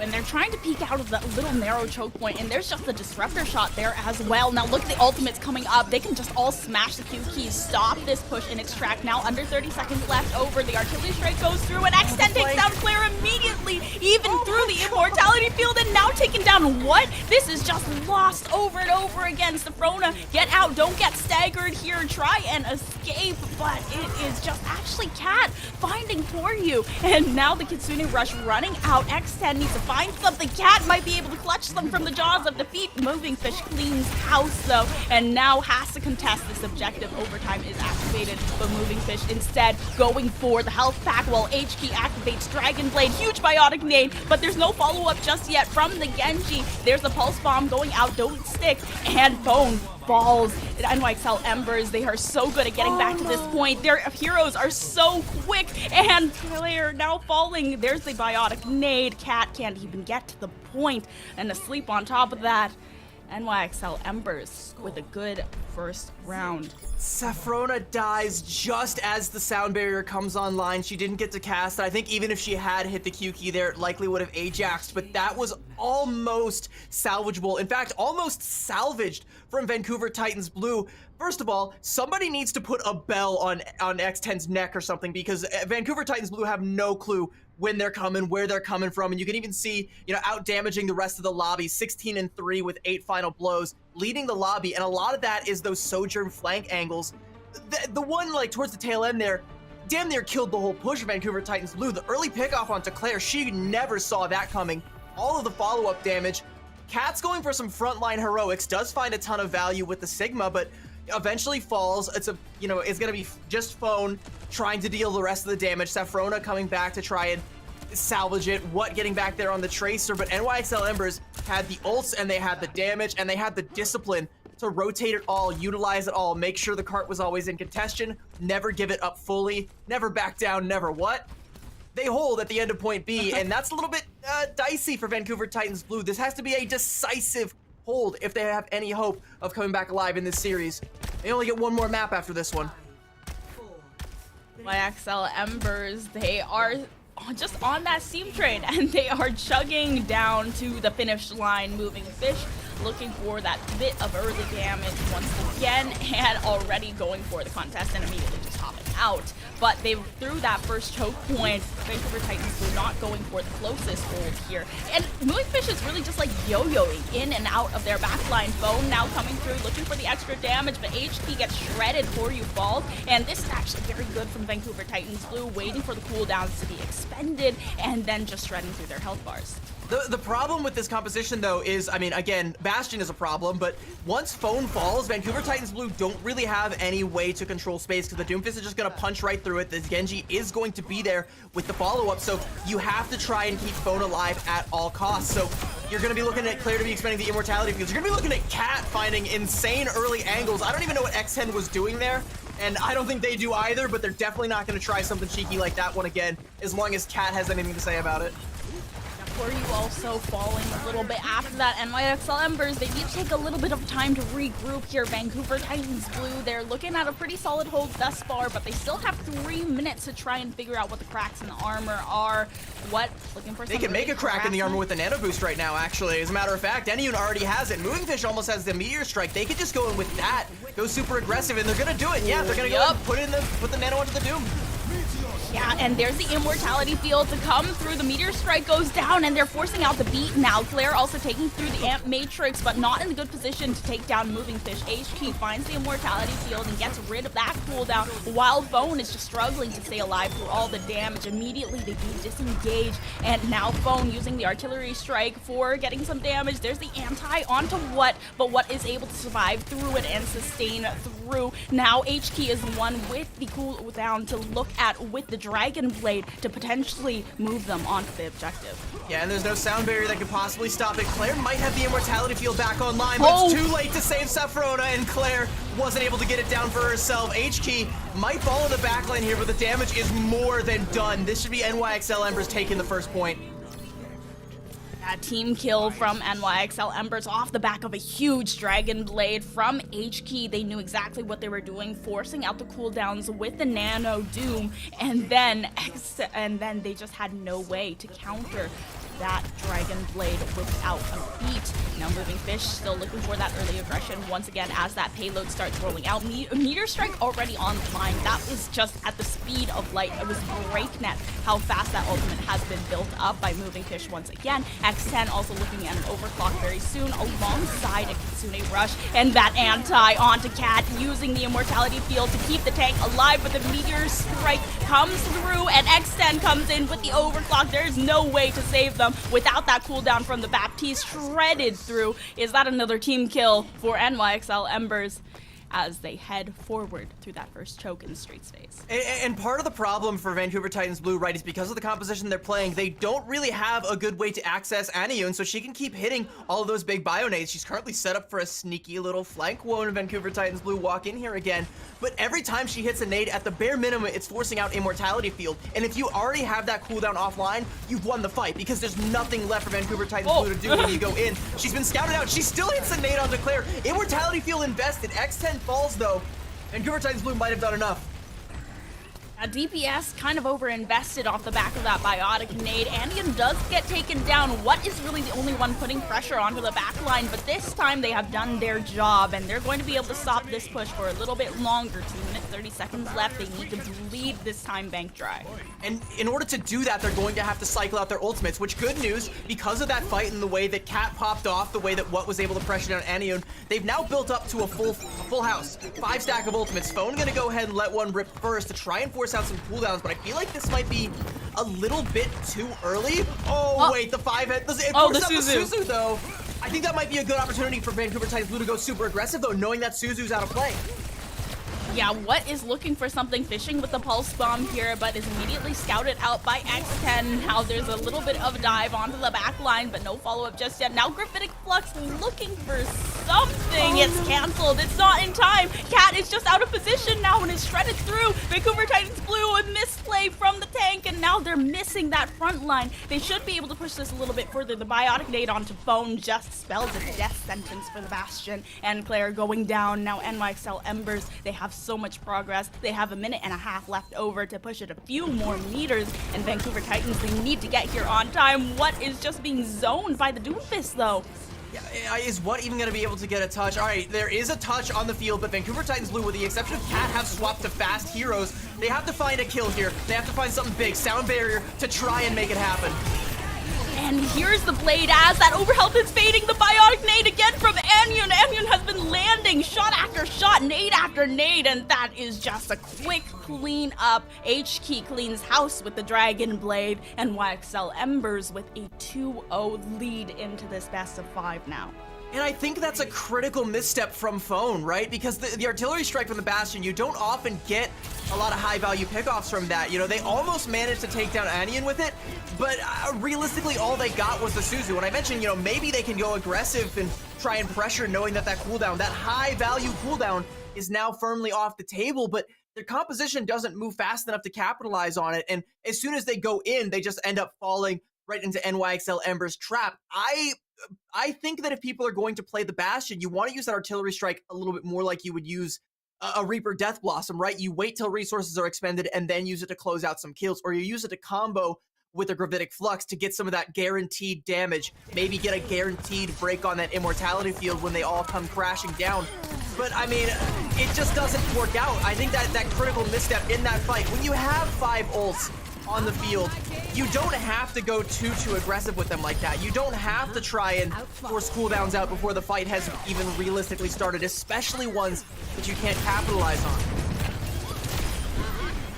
And they're trying to peek out of that little narrow choke point, and there's just the disruptor shot there as well. Now look at the ultimates coming up. They can just all smash the Q keys, stop this push and extract. Now under 30 seconds left over. The artillery strike goes through, and X10 takes down Claire immediately, even through the immortality field, and now taking down what? This is just lost over and over again. Safrona, get out, don't get staggered here, try and escape, but it is just actually Cat finding for you. And now the Kitsune Rush running out. X10 needs to find something. Cat might be able to clutch them from the jaws of defeat. Moving Fish cleans house though, and now has to contest this objective. Overtime is activated, but Moving Fish instead going for the health pack while HK activates Dragon Blade. Huge biotic nade, but there's no follow-up just yet from the Genji. There's the pulse bomb going out, don't stick, and Bone falls. NYXL Embers, they are so good at getting back to this point. Their heroes are so quick, and Claire now falling. There's the biotic nade. Cat can't even get to the point, and asleep on top of that. NYXL Embers with a good first round. Safrona dies just as the sound barrier comes online. She didn't get to cast it. I think even if she had hit the Q key there, it likely would have Ajaxed, but that was almost salvageable. In fact, almost salvaged from Vancouver Titans Blue. First of all, somebody needs to put a bell on X10's neck or something, because Vancouver Titans Blue have no clue when they're coming, where they're coming from, and you can even see, out damaging the rest of the lobby, 16-3 with 8 final blows, leading the lobby, and a lot of that is those Sojourn flank angles. The one, like, towards the tail end there, damn near killed the whole push of Vancouver Titans Blue. The early pickoff onto Claire, she never saw that coming. All of the follow-up damage. Cat's going for some frontline heroics, does find a ton of value with the Sigma, but eventually falls. It's gonna be just Phone trying to deal the rest of the damage. Safrona coming back to try and salvage it. What getting back there on the Tracer, but NYXL Embers had the ults, and they had the damage, and they had the discipline to rotate it all, utilize it all, make sure the cart was always in contention, never give it up fully, never back down, never what. They hold at the end of point B, and that's a little bit dicey for Vancouver Titans Blue. This has to be a decisive hold if they have any hope of coming back alive in this series. They only get one more map after this one. YXL Embers, they are just on that steam train, and they are chugging down to the finish line. Moving Fish looking for that bit of early damage once again, and already going for the contest and immediately just hopping out. But they threw that first choke point. Vancouver Titans were not going for the closest hold here. And Moving Fish is really just like yo-yoing in and out of their backline. Bone now coming through, looking for the extra damage, but HP gets shredded before you fall. And this is actually very good from Vancouver Titans Blue, waiting for the cooldowns to be expended and then just shredding through their health bars. The problem with this composition, though, is, I mean, again, Bastion is a problem, but once Phone falls, Vancouver Titans Blue don't really have any way to control space, because the Doomfist is just going to punch right through it. The Genji is going to be there with the follow-up, so you have to try and keep Phone alive at all costs. So you're going to be looking at Claire to be expending the immortality fields. You're going to be looking at Cat finding insane early angles. I don't even know what X10 was doing there, and I don't think they do either, but they're definitely not going to try something cheeky like that one again, as long as Cat has anything to say about it. Were you also falling a little bit after that? NYXL Embers, they each take a little bit of time to regroup here. Vancouver Titans Blue, they're looking at a pretty solid hold thus far, but they still have 3 minutes to try and figure out what the cracks in the armor are. What? Looking for They can make a crack in the armor with the nano boost right now, actually. As a matter of fact, Anyun already has it. Moving Fish almost has the meteor strike. They could just go in with that, go super aggressive, and they're gonna do it. Yeah, they're gonna go and put the nano onto the Doom. Yeah, and there's the immortality field to come through. The meteor strike goes down, and they're forcing out the beat now. Claire also taking through the amp matrix, but not in a good position to take down Moving Fish. HQ finds the immortality field and gets rid of that cooldown, while Bone is just struggling to stay alive through all the damage. Immediately, they do disengage, and now Bone using the artillery strike for getting some damage. There's the anti onto What, but What is able to survive through it and sustain through. Now HQ is one with the cooldown to look at with the Dragon Blade to potentially move them onto the objective. Yeah, and there's no sound barrier that could possibly stop it. Claire might have the immortality field back online, but it's too late to save Safrona, and Claire wasn't able to get it down for herself. H-Key might fall in the backline here, but the damage is more than done. This should be NYXL Embers taking the first point. That team kill from NYXL Embers off the back of a huge Dragon Blade from HKey. They knew exactly what they were doing, forcing out the cooldowns with the Nano Doom, and then they just had no way to counter that Dragon Blade without a beat. Now Moving Fish still looking for that early aggression once again as that payload starts rolling out. Meteor Strike already online. That was just at the speed of light. It was breakneck how fast that ultimate has been built up by Moving Fish once again. X10 also looking at an overclock very soon alongside a Kitsune Rush, and that anti onto Cat using the Immortality Field to keep the tank alive, but the Meteor Strike comes through and X10 comes in with the overclock. There's no way to save them without that cooldown from the Baptiste shredded through. Is that another team kill for NYXL Embers as they head forward through that first choke in the streets phase? And part of the problem for Vancouver Titans Blue, right, is because of the composition they're playing, they don't really have a good way to access Aniune, so she can keep hitting all of those big bio-nades. She's currently set up for a sneaky little flank when Vancouver Titans Blue walk in here again, but every time she hits a nade, at the bare minimum, it's forcing out Immortality Field, and if you already have that cooldown offline, you've won the fight, because there's nothing left for Vancouver Titans Blue to do when you go in. She's been scouted out, she still hits a nade on Declare. Immortality Field invested, X10 falls though. Vancouver Titans Blue might have done enough. DPS kind of over-invested off the back of that biotic nade. Aniune does get taken down. What is really the only one putting pressure onto the backline, but this time they have done their job, and they're going to be able to stop this push for a little bit longer. 2 minutes, 30 seconds left. They need to bleed this time bank dry. And in order to do that, they're going to have to cycle out their ultimates, which, good news, because of that fight and the way that Cat popped off, the way that What was able to pressure down Aniune, they've now built up to a full house. 5 stack of ultimates. Phone gonna go ahead and let one rip first to try and force out some cooldowns, but I feel like this might be a little bit too early. Oh, wait, the 5 hit. The Suzu, though. I think that might be a good opportunity for Vancouver Titans Blue to go super aggressive, though, knowing that Suzu's out of play. Yeah, What is looking for something, fishing with the Pulse Bomb here, but is immediately scouted out by X10. Now there's a little bit of dive onto the back line, but no follow-up just yet. Now Graphitic Flux looking for something. It's canceled. It's not in time. Cat is just out of position now and is shredded through. Vancouver Titans Blue, a misplay from the tank, and now they're missing that front line. They should be able to push this a little bit further. The Biotic Nade onto Phone just spells a death sentence for the Bastion, and Claire going down. Now NYXL Embers, they have so much progress. They have a minute and a half left over to push it a few more meters, and Vancouver Titans, they need to get here on time. What is just being zoned by the Doomfist though? Yeah, is What even going to be able to get a touch? All right, there is a touch on the field, but Vancouver Titans Blue, with the exception of Cat, have swapped to fast heroes. They have to find a kill here. They have to find something big, sound barrier, to try and make it happen. And here's the blade as that overhealth is fading. The Biotic Nade again from Aniune. Aniune has been landing shot after shot, nade after nade, and that is just a quick clean up. HKey cleans house with the Dragon Blade, and YXL Embers with a 2-0 lead into this best of 5 now. And I think that's a critical misstep from Phone, right? Because the artillery strike from the Bastion, you don't often get a lot of high-value pickoffs from that. You know, they almost managed to take down Aniune with it, but realistically, all they got was the Suzu. And I mentioned, you know, maybe they can go aggressive and try and pressure, knowing that cooldown, that high-value cooldown, is now firmly off the table, but their composition doesn't move fast enough to capitalize on it. And as soon as they go in, they just end up falling right into NYXL Ember's trap. I think that if people are going to play the Bastion, you want to use that artillery strike a little bit more like you would use a Reaper Death Blossom, right? You wait till resources are expended and then use it to close out some kills, or you use it to combo with a Gravitic Flux to get some of that guaranteed damage, maybe get a guaranteed break on that Immortality Field when they all come crashing down. But I mean, it just doesn't work out. I think that critical misstep in that fight, when you have 5 ults on the field, you don't have to go too aggressive with them like that. You don't have to try and force cooldowns out before the fight has even realistically started, especially ones that you can't capitalize on.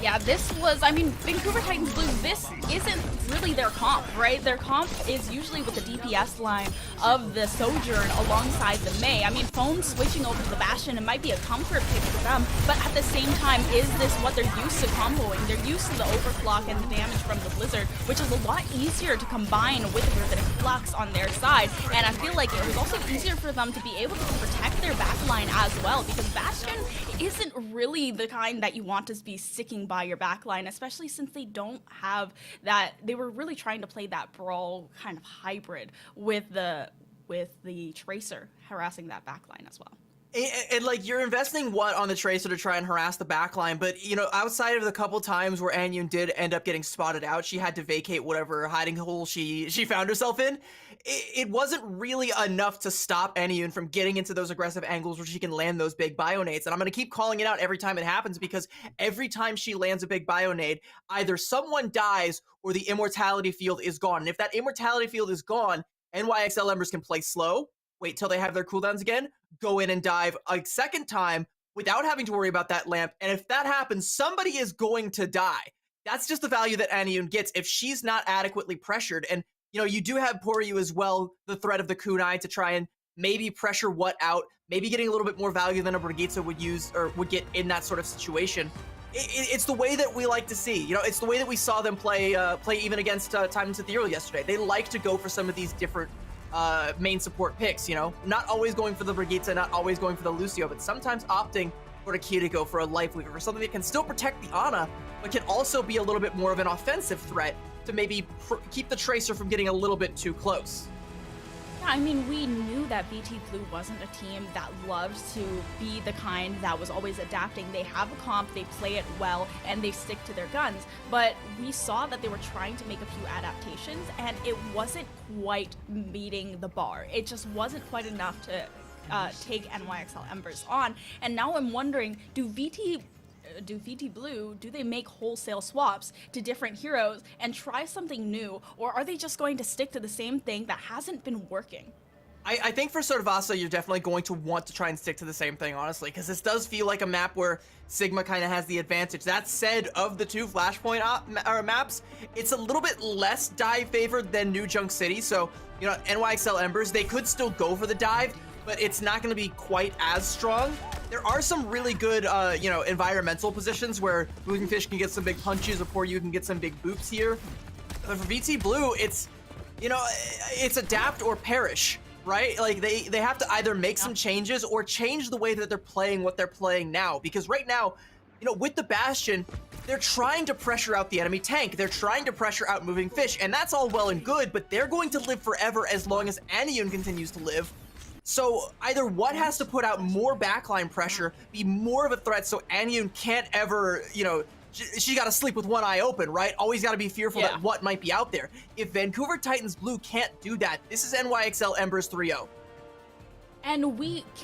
Yeah, this was, I mean, Vancouver Titans Blue, this isn't really their comp, right? Their comp is usually with the DPS line of the Sojourn alongside the Mei. I mean, Phone switching over to the Bastion, it might be a comfort pick for them, but at the same time, is this what they're used to comboing? They're used to the overclock and the damage from the Blizzard, which is a lot easier to combine with the Gravitic Flux on their side, and I feel like it was also easier for them to be able to protect their backline as well, because Bastion isn't really the kind that you want to be sticking by solidify your backline, especially since they don't have that. They were really trying to play that brawl kind of hybrid with the Tracer harassing that backline as well. And like, you're investing what on the Tracer to try and harass the backline, but you know, outside of the couple times where Anyun did end up getting spotted out, she had to vacate whatever hiding hole she found herself in. It wasn't really enough to stop Anyun from getting into those aggressive angles where she can land those big bio-nades. And I'm gonna keep calling it out every time it happens, because every time she lands a big bio-nade, either someone dies or the immortality field is gone. And if that immortality field is gone, NYXL Embers can play slow, wait till they have their cooldowns again, go in and dive a second time without having to worry about that lamp. And if that happens, somebody is going to die. That's just the value that Anyun gets if she's not adequately pressured. And, you know, you do have Poryu as well, the threat of the kunai to try and maybe pressure what out, maybe getting a little bit more value than a Brigitte would use or would get in that sort of situation. It's the way that we like to see. You know, it's the way that we saw them play even against Time and Ethereal yesterday. They like to go for some of these different main support picks, you know, not always going for the Brigitte, not always going for the Lucio, but sometimes opting for a Kiriko, for a Life Weaver, for something that can still protect the Ana, but can also be a little bit more of an offensive threat to maybe keep the Tracer from getting a little bit too close. I mean, we knew that VT Blue wasn't a team that loved to be the kind that was always adapting. They have a comp, they play it well, and they stick to their guns. But we saw that they were trying to make a few adaptations, and it wasn't quite meeting the bar. It just wasn't quite enough to take NYXL Embers on. And now I'm wondering, do VT Blue, do they make wholesale swaps to different heroes and try something new, or are they just going to stick to the same thing that hasn't been working? I think for Sordvasa, you're definitely going to want to try and stick to the same thing, honestly, because this does feel like a map where Sigma kind of has the advantage. That said, of the two Flashpoint maps, it's a little bit less dive favored than New Junk City, so, you know, NYXL Embers, they could still go for the dive, but it's not going to be quite as strong. There are some really good, you know, environmental positions where Moving Fish can get some big punches, or you can get some big boops here. But for VT Blue, it's, you know, it's adapt or perish, right? Like, they have to either make some changes or change the way that they're playing what they're playing now. Because right now, you know, with the Bastion, they're trying to pressure out the enemy tank. They're trying to pressure out Moving Fish, and that's all well and good, but they're going to live forever as long as Anyun continues to live. So either what has to put out more backline pressure, be more of a threat so Anyun can't ever, you know, she got to sleep with one eye open, right? Always got to be fearful that what might be out there. If Vancouver Titans Blue can't do that, this is NYXL Embers 3-0. And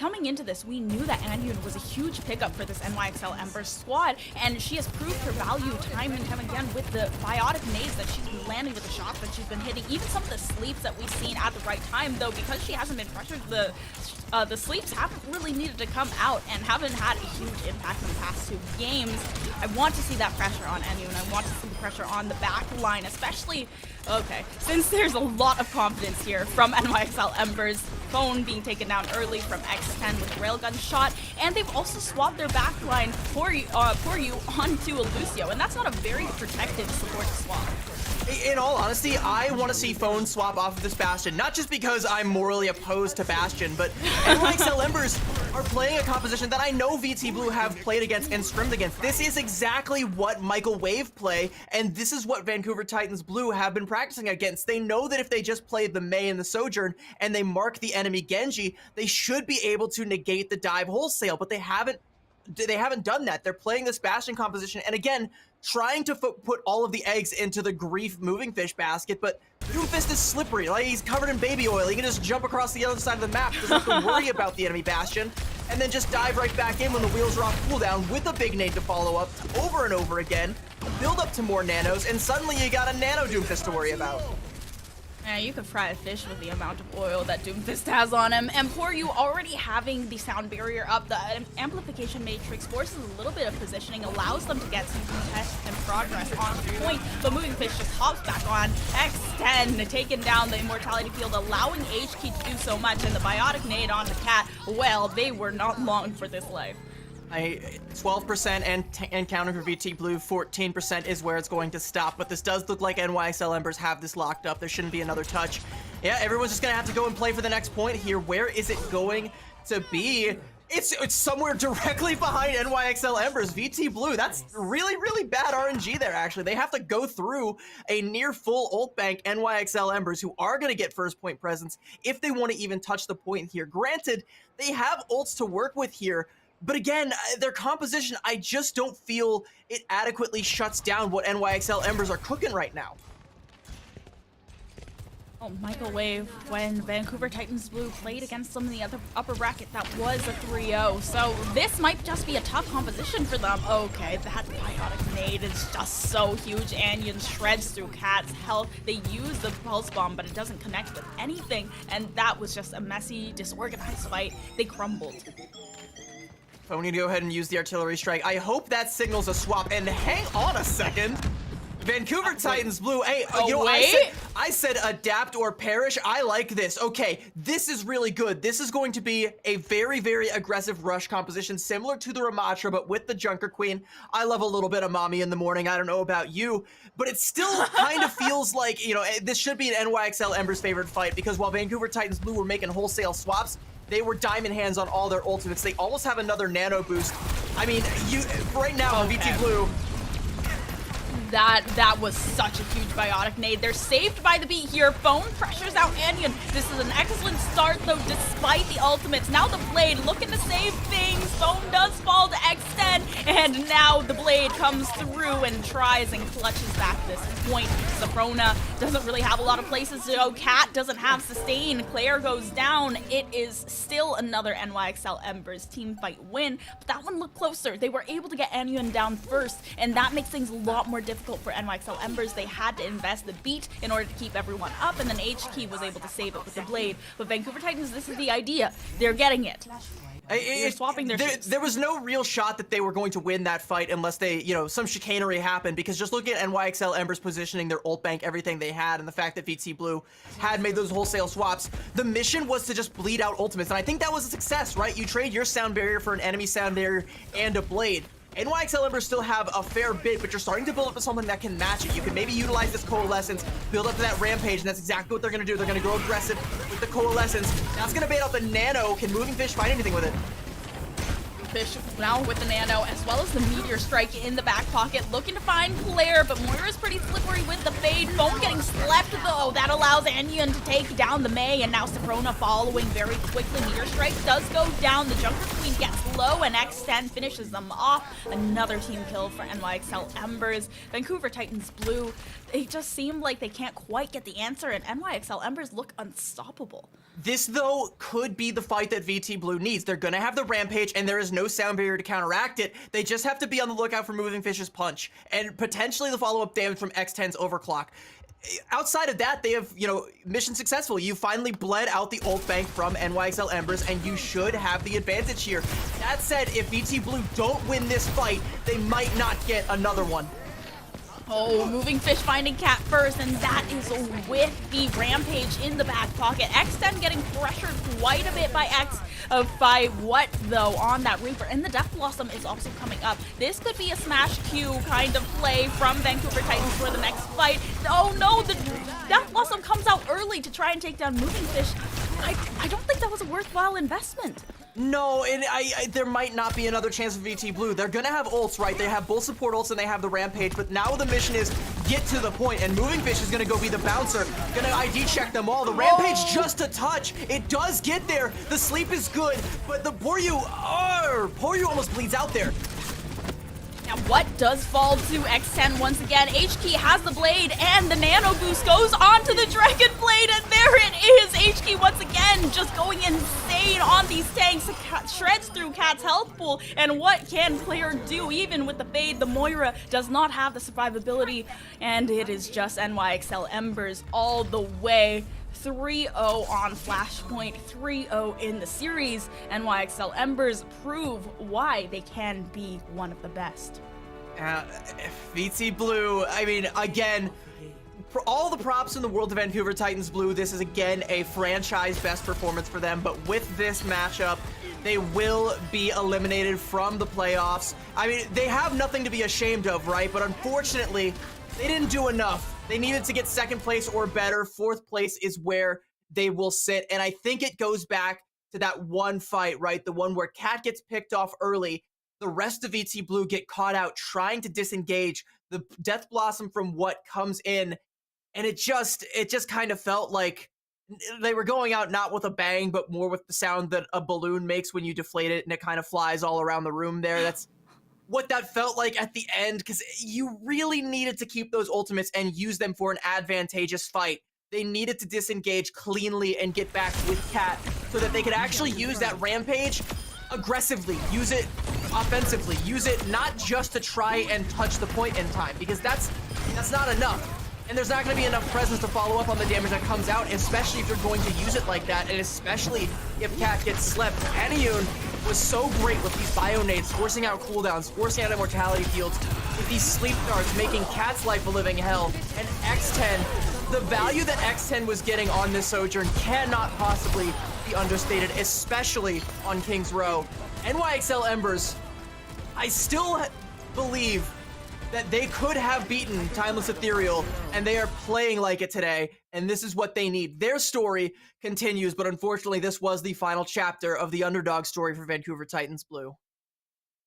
coming into this, we knew that Anyun was a huge pickup for this NYXL Ember squad, and she has proved her value time and time again with the biotic nades that she's been landing, with the shots that she's been hitting, even some of the sleeps that we've seen at the right time, though, because she hasn't been pressured, the sleeps haven't really needed to come out and haven't had a huge impact in the past two games. I want to see that pressure on Anyun. I want to see the pressure on the back line, especially, okay, since there's a lot of confidence here from NYXL Embers, phone being taken down early from X10 with a railgun shot, and they've also swapped their backline for you onto a Lucio, and that's not a very protective support swap. In all honesty, I want to see Phone swap off of this Bastion, not just because I'm morally opposed to Bastion, but NYXL Embers are playing a composition that I know VT Blue have played against and scrimmed against. This is exactly what Michael Wave play, and this is what Vancouver Titans Blue have been practicing against. They know that if they just play the Mei and the Sojourn, and they mark the enemy Genji, they should be able to negate the dive wholesale, but they haven't done that. They're playing this Bastion composition, and again, trying to put all of the eggs into the Grief Moving Fish basket, but Doomfist is slippery. Like, he's covered in baby oil. He can just jump across the other side of the map, doesn't have to worry about the enemy Bastion, and then just dive right back in when the wheels are off cooldown with a big nade to follow up over and over again, build up to more nanos, and suddenly you got a nano Doomfist to worry about. Yeah, you could fry a fish with the amount of oil that Doomfist has on him. And Poryu already having the sound barrier up, the amplification matrix forces a little bit of positioning, allows them to get some contest and progress on the point. But Moving Fish just hops back on. X10 taking down the immortality field, allowing HK to do so much. And the biotic nade on the cat, well, they were not long for this life. 12% and counting for VT Blue, 14% is where it's going to stop, but this does look like NYXL Embers have this locked up. There shouldn't be another touch. Yeah, everyone's just gonna have to go and play for the next point here. Where is it going to be? It's somewhere directly behind NYXL Embers. VT Blue, that's really, really bad RNG there, actually. They have to go through a near full ult bank NYXL Embers, who are going to get first point presence if they want to even touch the point here. Granted, they have ults to work with here, but again, their composition, I just don't feel it adequately shuts down what NYXL Embers are cooking right now. Oh, Michael Wave, when Vancouver Titans Blue played against some of the other upper bracket, that was a 3-0. So this might just be a tough composition for them. Okay, that biotic nade is just so huge. Anion shreds through Cat's health. They use the pulse bomb, but it doesn't connect with anything. And that was just a messy, disorganized fight. They crumbled. I need to go ahead and use the artillery strike. I hope that signals a swap. And hang on a second. Vancouver Titans Blue. Hey, you know, I said adapt or perish. I like this. Okay, this is really good. This is going to be a very, very aggressive rush composition, similar to the Ramatra, but with the Junker Queen. I love a little bit of mommy in the morning. I don't know about you, but it still kind of feels like, you know, this should be an NYXL Embers favorite fight, because while Vancouver Titans Blue were making wholesale swaps, they were diamond hands on all their ultimates. They almost have another nano boost. I mean, right now, okay. VT Blue. That was such a huge biotic nade. They're saved by the beat here. Phone pressures out Anion. This is an excellent start, though, despite the ultimates. Now the Blade looking to save things. Phone does fall to X10, and now the Blade comes through and tries and clutches back this point. Sabrona doesn't really have a lot of places to go. Cat doesn't have sustain. Claire goes down. It is still another NYXL Embers team fight win, but that one looked closer. They were able to get Anion down first, and that makes things a lot more difficult for NYXL Embers. They had to invest the beat in order to keep everyone up, and then HKey was able to save it with the Blade. But Vancouver Titans, this is the idea. They're getting it. They're swapping their ships. There was no real shot that they were going to win that fight unless they, you know, some chicanery happened, because just looking at NYXL Embers positioning their ult bank, everything they had, and the fact that VT Blue had made those wholesale swaps, the mission was to just bleed out ultimates, and I think that was a success, right? You trade your sound barrier for an enemy sound barrier and a blade. NYXL Embers still have a fair bit, but you're starting to build up to something that can match it. You can maybe utilize this Coalescence, build up to that Rampage, and that's exactly what they're going to do. They're going to go aggressive with the Coalescence. That's going to bait out the Nano. Can Moving Fish find anything with it? Fish now with the Nano, as well as the Meteor Strike in the back pocket, looking to find Claire, but Moira's pretty slippery with the Fade. Phone getting slept, though. That allows Anion to take down the Mei, and now Sabrona following very quickly. Meteor Strike does go down. The Junker Queen gets low, and X10 finishes them off. Another team kill for NYXL Embers. Vancouver Titans Blue, they just seem like they can't quite get the answer, and NYXL Embers look unstoppable. This, though, could be the fight that VT Blue needs. They're going to have the Rampage, and there is no sound barrier to counteract it. They just have to be on the lookout for Moving Fish's punch, and potentially the follow-up damage from X10's Overclock. Outside of that, they have, you know, mission successful. You finally bled out the ult bank from NYXL Embers, and you should have the advantage here. That said, if VT Blue don't win this fight, they might not get another one. Oh, Moving Fish finding Cat first, and that is with the Rampage in the back pocket. X10 getting pressured quite a bit by by what, though, on that Reaper. And the Death Blossom is also coming up. This could be a Smash Q kind of play from Vancouver Titans for the next fight. Oh no, the Death Blossom comes out early to try and take down Moving Fish. I don't think that was a worthwhile investment. No, and there might not be another chance for VT Blue. They're gonna have ults, right? They have both support ults and they have the Rampage, but now the mission is get to the point, and Moving Fish is gonna go be the bouncer, gonna ID check them all. The Rampage just a touch. It does get there. The sleep is good, but the Poryu almost bleeds out there. Now what does fall to X10 once again? HKey has the Blade, and the Nano Boost goes onto the Dragon Blade, and there it is! HKey once again just going insane on these tanks. Shreds through Cat's health pool, and what can Claire do? Even with the Fade, the Moira does not have the survivability, and it is just NYXL Embers all the way. 3-0 on Flashpoint, 3-0 in the series. NYXL Embers prove why they can be one of the best. VT Blue, I mean, again, for all the props in the world of Vancouver Titans Blue, this is again a franchise best performance for them, but with this matchup, they will be eliminated from the playoffs. I mean, they have nothing to be ashamed of, right? But unfortunately, they didn't do enough. They needed to get second place or better. Fourth place is where they will sit. And I think it goes back to that one fight, right? The one where Cat gets picked off early. The rest of VT Blue get caught out trying to disengage. The Death Blossom from what comes in, and it just kind of felt like they were going out not with a bang, but more with the sound that a balloon makes when you deflate it and it kind of flies all around the room there. That's what that felt like at the end, because you really needed to keep those ultimates and use them for an advantageous fight. They needed to disengage cleanly and get back with Cat so that they could actually use that Rampage aggressively, use it offensively, use it not just to try and touch the point in time, because that's not enough. And there's not going to be enough presence to follow up on the damage that comes out, especially if you're going to use it like that, and especially if Cat gets slept. Anyun was so great with these bio nades, forcing out cooldowns, forcing out immortality fields, with these sleep darts, making Cat's life a living hell. And X10, the value that X10 was getting on this Sojourn cannot possibly be understated, especially on King's Row. NYXL Embers, I still believe that they could have beaten Timeless Ethereal, and they are playing like it today, and this is what they need. Their story continues, but unfortunately this was the final chapter of the underdog story for Vancouver Titans Blue.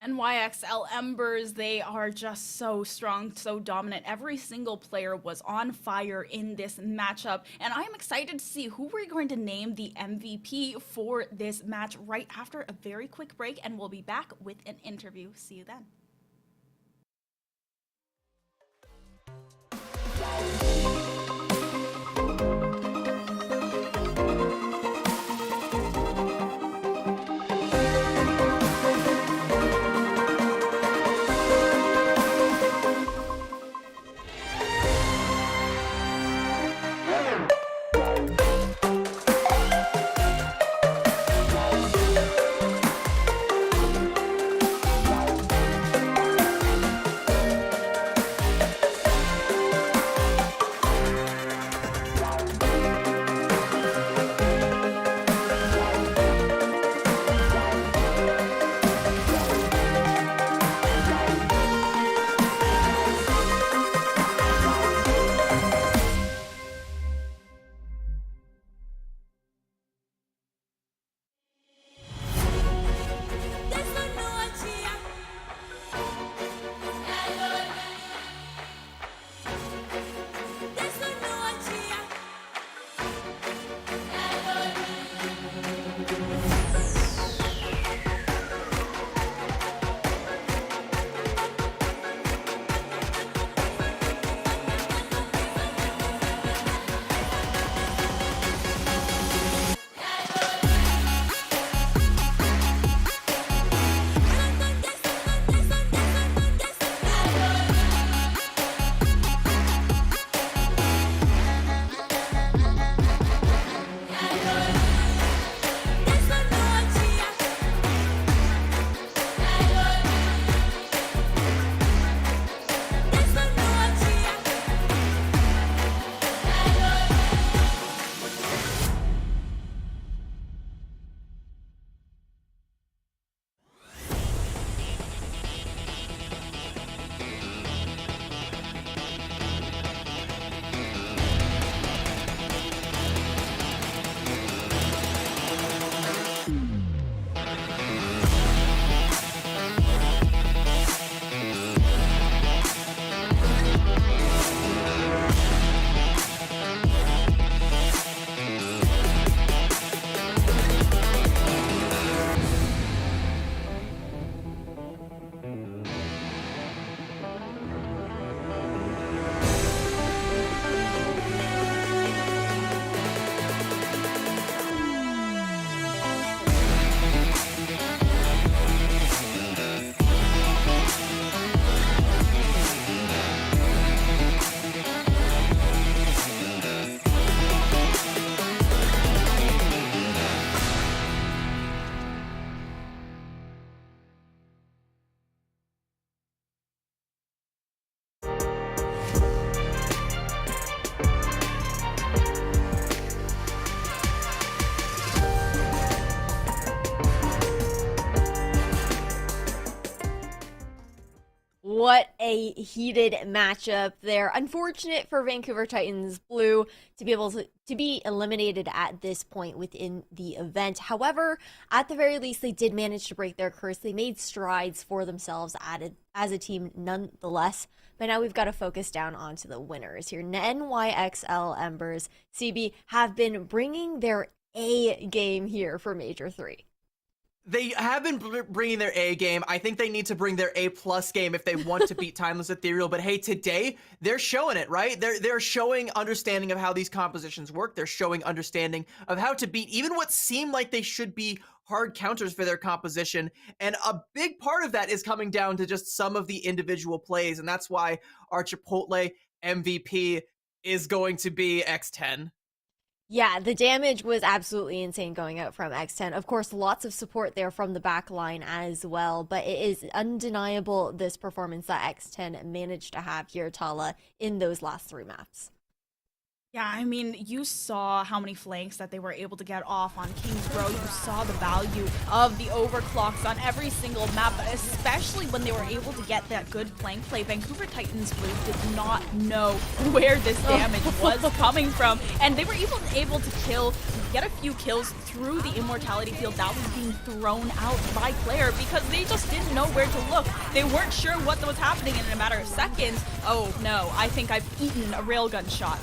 NYXL Embers, they are just so strong, so dominant. Every single player was on fire in this matchup, and I'm excited to see who we're going to name the MVP for this match right after a very quick break, and we'll be back with an interview. See you then. a heated matchup there. Unfortunate for Vancouver Titans Blue to be able to be eliminated at this point within the event. However, at the very least, they did manage to break their curse. They made strides for themselves as a team nonetheless. But now we've got to focus down onto the winners here. NYXL Embers CB have been bringing their A game here for Major 3. They have been bringing their A game. I think they need to bring their A plus game if they want to beat Timeless Ethereal. But hey, today they're showing it, right? They're showing understanding of how these compositions work. They're showing understanding of how to beat even what seem like they should be hard counters for their composition. And a big part of that is coming down to just some of the individual plays. And that's why our Chipotle MVP is going to be X10. Yeah, the damage was absolutely insane going out from X10. Of course, lots of support there from the back line as well, but it is undeniable this performance that X10 managed to have here, Tala, in those last 3 maps. Yeah, I mean, you saw how many flanks that they were able to get off on King's Row. You saw the value of the overclocks on every single map, especially when they were able to get that good flank play. Vancouver Titans Blue did not know where this damage was coming from, and they were able to get a few kills through the immortality field that was being thrown out by Claire because they just didn't know where to look. They weren't sure what was happening, and in a matter of seconds, oh no, I think I've eaten a railgun shot.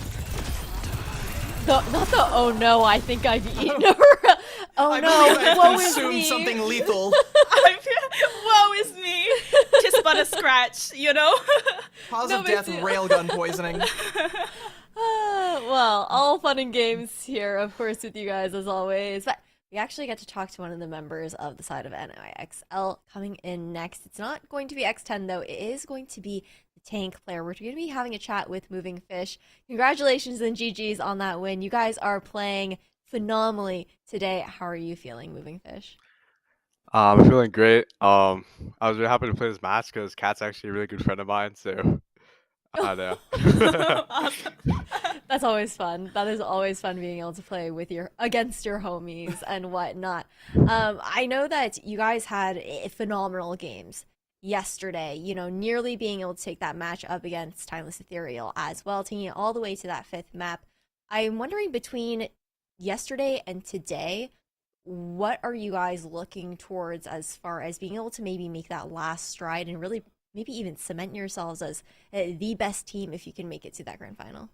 Not the oh no, I think I've eaten her. Oh I no, believe woe I've is consumed me. something lethal. Woe is me. Tis but a scratch, you know? Cause of No big death, deal. railgun poisoning. Well, all fun and games here, of course, with you guys as always. But we actually get to talk to one of the members of the side of NIXL coming in next. It's not going to be X10 though. It is going to be the tank player. We're going to be having a chat with Moving Fish. Congratulations and GG's on that win. You guys are playing phenomenally today. How are you feeling, Moving Fish? I'm feeling great. I was really happy to play this match because Kat's actually a really good friend of mine, so I know. Awesome. That's always fun. That is always fun being able to play with against your homies and whatnot. I know that you guys had phenomenal games yesterday. You know, nearly being able to take that match up against Timeless Ethereal as well, taking it all the way to that 5th map. I'm wondering between yesterday and today, what are you guys looking towards as far as being able to maybe make that last stride and really maybe even cement yourselves as the best team if you can make it to that grand final?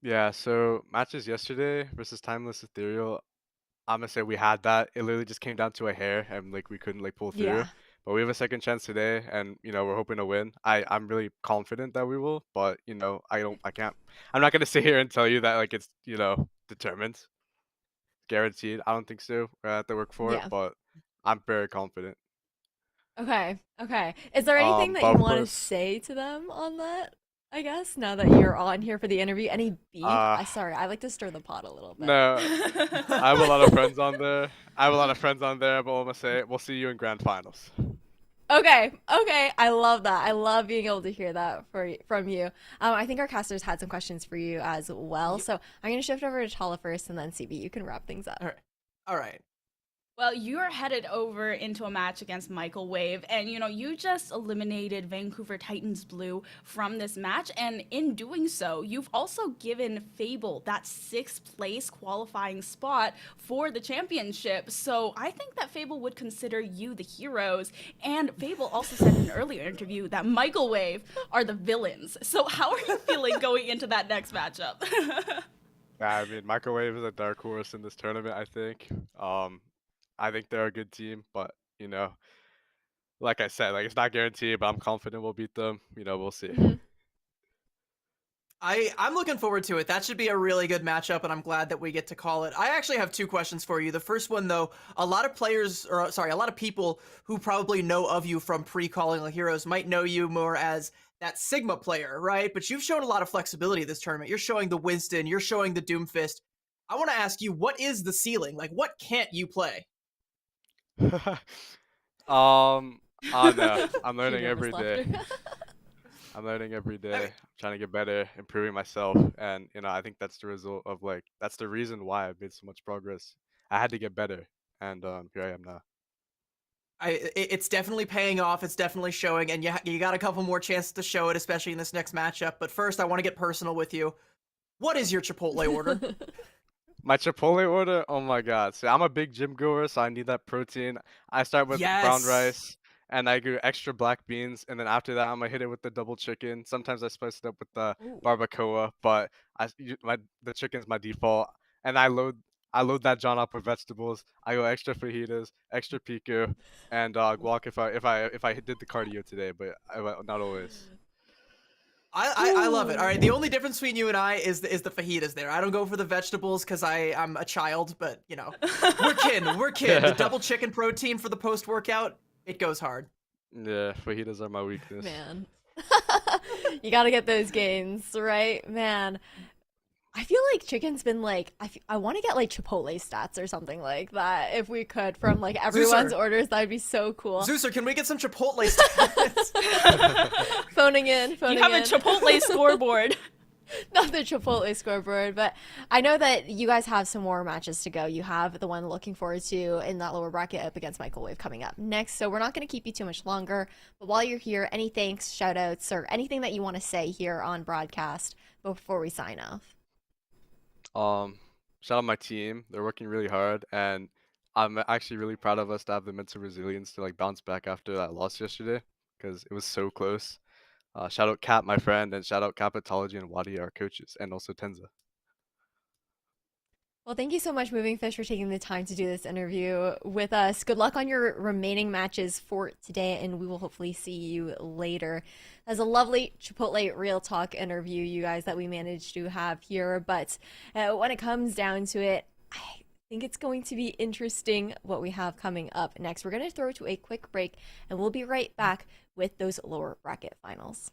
Yeah, so matches yesterday versus Timeless Ethereal, I'm gonna say we had that. It literally just came down to a hair and like we couldn't like pull through. Yeah. But we have a second chance today and we're hoping to win. I'm really confident that we will, but I can't I'm not gonna sit here and tell you that like it's, determined, guaranteed. I don't think so. We're gonna have to work for it, Yeah. but I'm very confident. Okay. Okay. Is there anything that But you of want to course, say to them on that? I guess now that you're on here for the interview, any beef? uh Sorry, I like to stir the pot a little bit. no, I have a lot of friends on there. But I'm gonna say we'll see you in grand finals. Okay, okay, I love that. I love being able to hear that from you. I think our casters had some questions for you as well, so I'm gonna shift over to Tala first, and then CB, you can wrap things up. All right. All right. Well, you are headed over into a match against Michael Wave, and you just eliminated Vancouver Titans Blue from this match, and in doing so, you've also given Fable that 6th place qualifying spot for the championship. So I think that Fable would consider you the heroes, and Fable also said in an earlier interview that Michael Wave are the villains. So how are you feeling going into that next matchup? Yeah, I mean, Microwave is a dark horse in this tournament, I think. I think they're a good team, but like I said, like it's not guaranteed, but I'm confident we'll beat them. We'll see. Mhm. I'm looking forward to it. That should be a really good matchup, and I'm glad that we get to call it. I actually have 2 questions for you. The first one, though, a lot of people who probably know of you from pre-calling the heroes might know you more as that Sigma player, right? But you've shown a lot of flexibility this tournament. You're showing the Winston, you're showing the Doomfist. I want to ask you, what is the ceiling? Like, what can't you play? I know. I'm Cue learning nervous every day. laughter. I'm learning every day. I mean, I'm trying to get better, improving myself, and I think that's the result of that's the reason why I've made so much progress. I had to get better, and here I am now. It's definitely paying off. It's definitely showing, and you got a couple more chances to show it, especially in this next matchup. But first, I want to get personal with you. What is your Chipotle order? My Chipotle order, oh my god. So I'm a big gym goer, so I need that protein. I start with brown Yes. rice and I do extra black beans, and then after that I'm gonna hit it with the double chicken. Sometimes I spice it up with the Ooh. barbacoa, but the chicken's my default. And I load that John up with vegetables. I go extra fajitas, extra pico, and guac if I did the cardio today, but not always. I love it. All right, the Ooh. only difference between you and I is the fajitas. There, I don't go for the vegetables because I'm a child, but you know, we're kin. We're kin. The double chicken protein for the post workout, it goes hard. Yeah, fajitas are my weakness. Man. You gotta get those gains, right? Man. I feel like chicken's been like, I want to get like Chipotle stats or something like that if we could from like everyone's Zeusser. orders. That'd be so cool. Zeusser, can we get some Chipotle stats? Phoning in. You have a Chipotle scoreboard. Not the Chipotle scoreboard, but I know that you guys have some more matches to go. You have the one looking forward to in that lower bracket up against Microwave coming up next. So we're not going to keep you too much longer. But while you're here, any thanks, shout outs, or anything that you want to say here on broadcast before we sign off? Shout out my team. They're working really hard, and I'm actually really proud of us to have the mental resilience to like bounce back after that loss yesterday because it was so close. Shout out Cap, my friend, and shout out Capitology and Wadi, our coaches, and also Tenza. Well, thank you so much, Moving Fish, for taking the time to do this interview with us. Good luck on your remaining matches for today, and we will hopefully see you later. That's a lovely Chipotle Real Talk interview, you guys, that we managed to have here. But when it comes down to it, I think it's going to be interesting what we have coming up next. We're going to throw to a quick break, and we'll be right back with those lower bracket finals.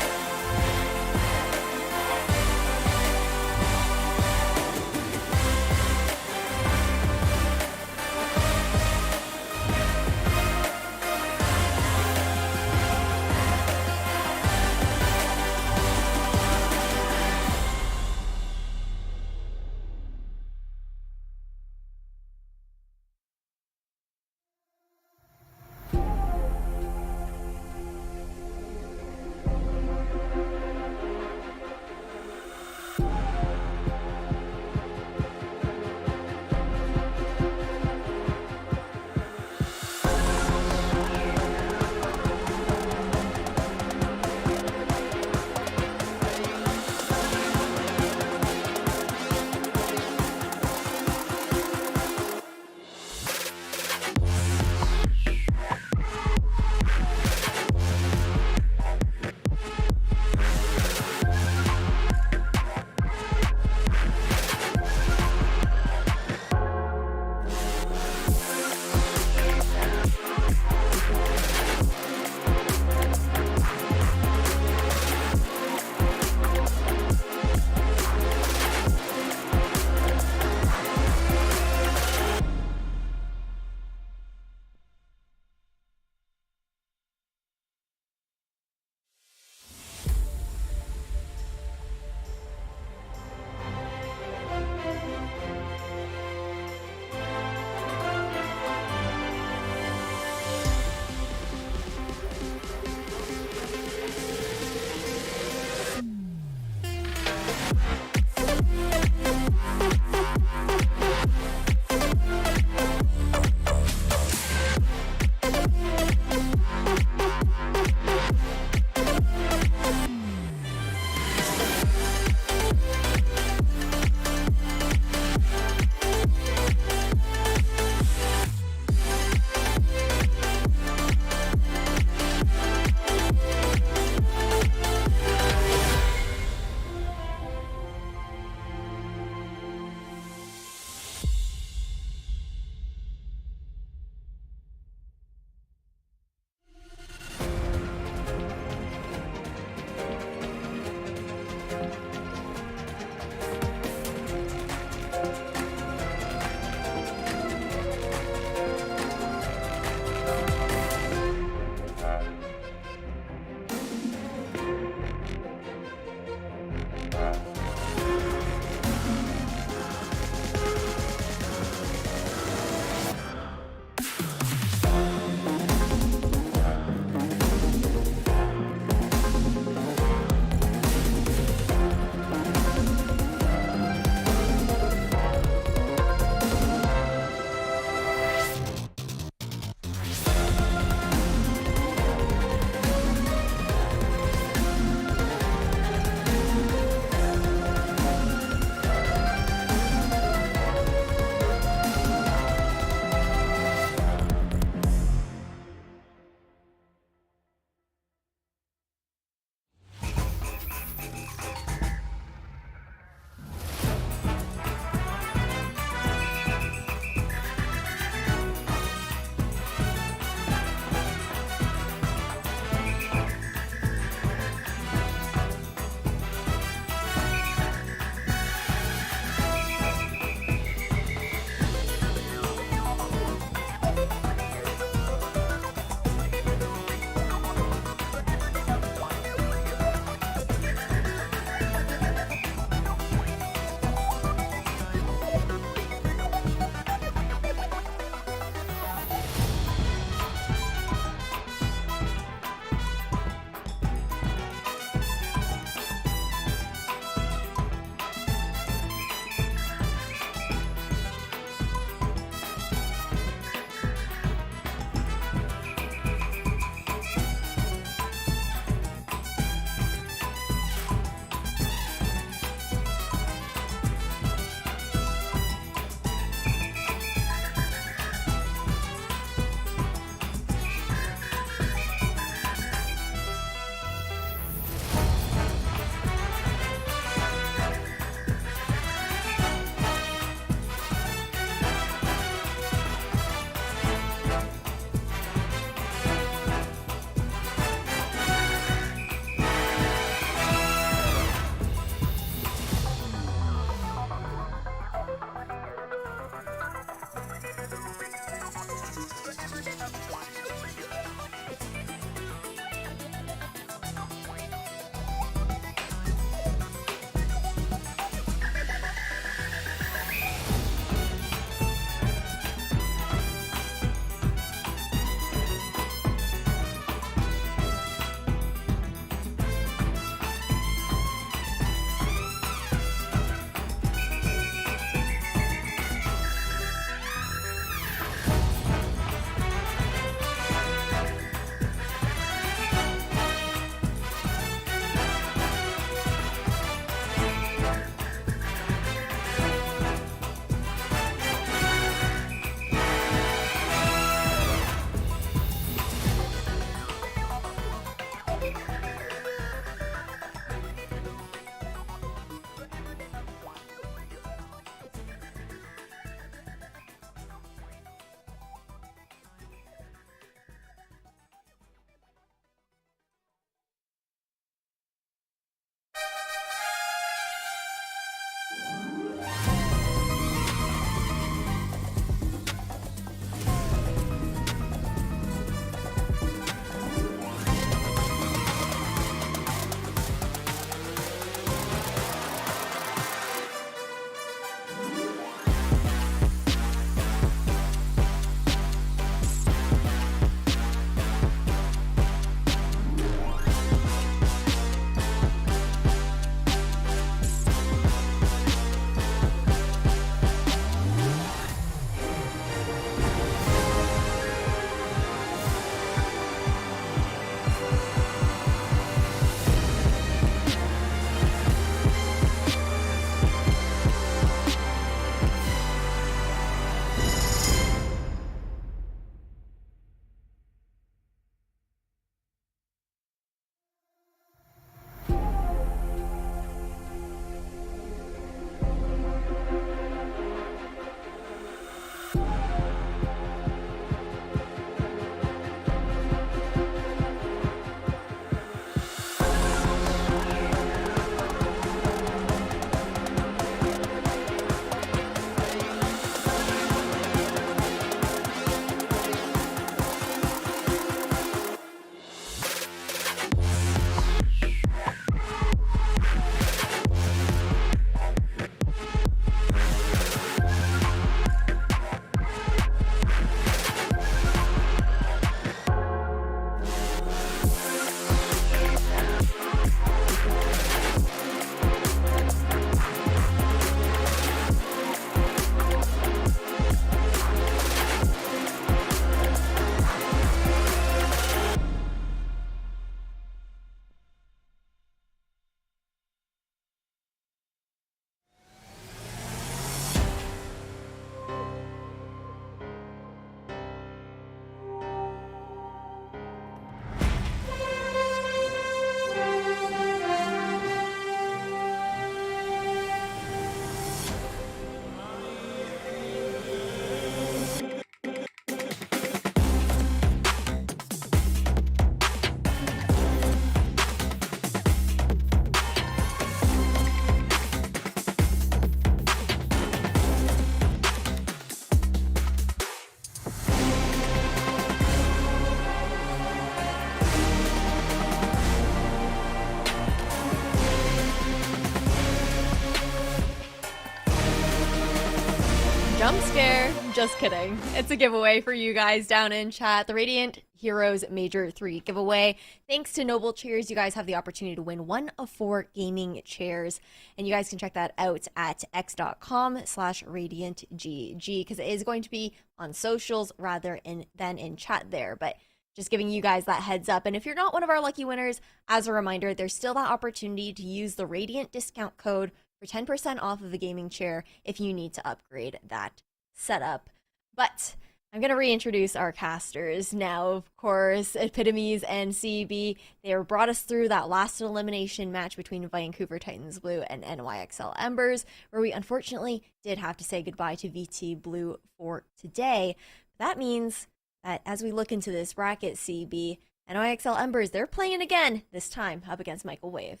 Jump scare. Just kidding. It's a giveaway for you guys down in chat. The Radiant Heroes Major 3 giveaway. Thanks to Noble Chairs, you guys have the opportunity to win 1 of 4 gaming chairs. And you guys can check that out at x.com/radiantgg because it is going to be on socials rather than in chat there. But just giving you guys that heads up. And if you're not one of our lucky winners, as a reminder, there's still that opportunity to use the Radiant discount code for 10% off of a gaming chair if you need to upgrade that setup. But I'm going to reintroduce our casters now. Of course, Epitomes and CB, they brought us through that last elimination match between Vancouver Titans Blue and NYXL Embers, where we unfortunately did have to say goodbye to VT Blue for today. That means that as we look into this bracket, CB, NYXL Embers, they're playing again, this time up against Michael Wave.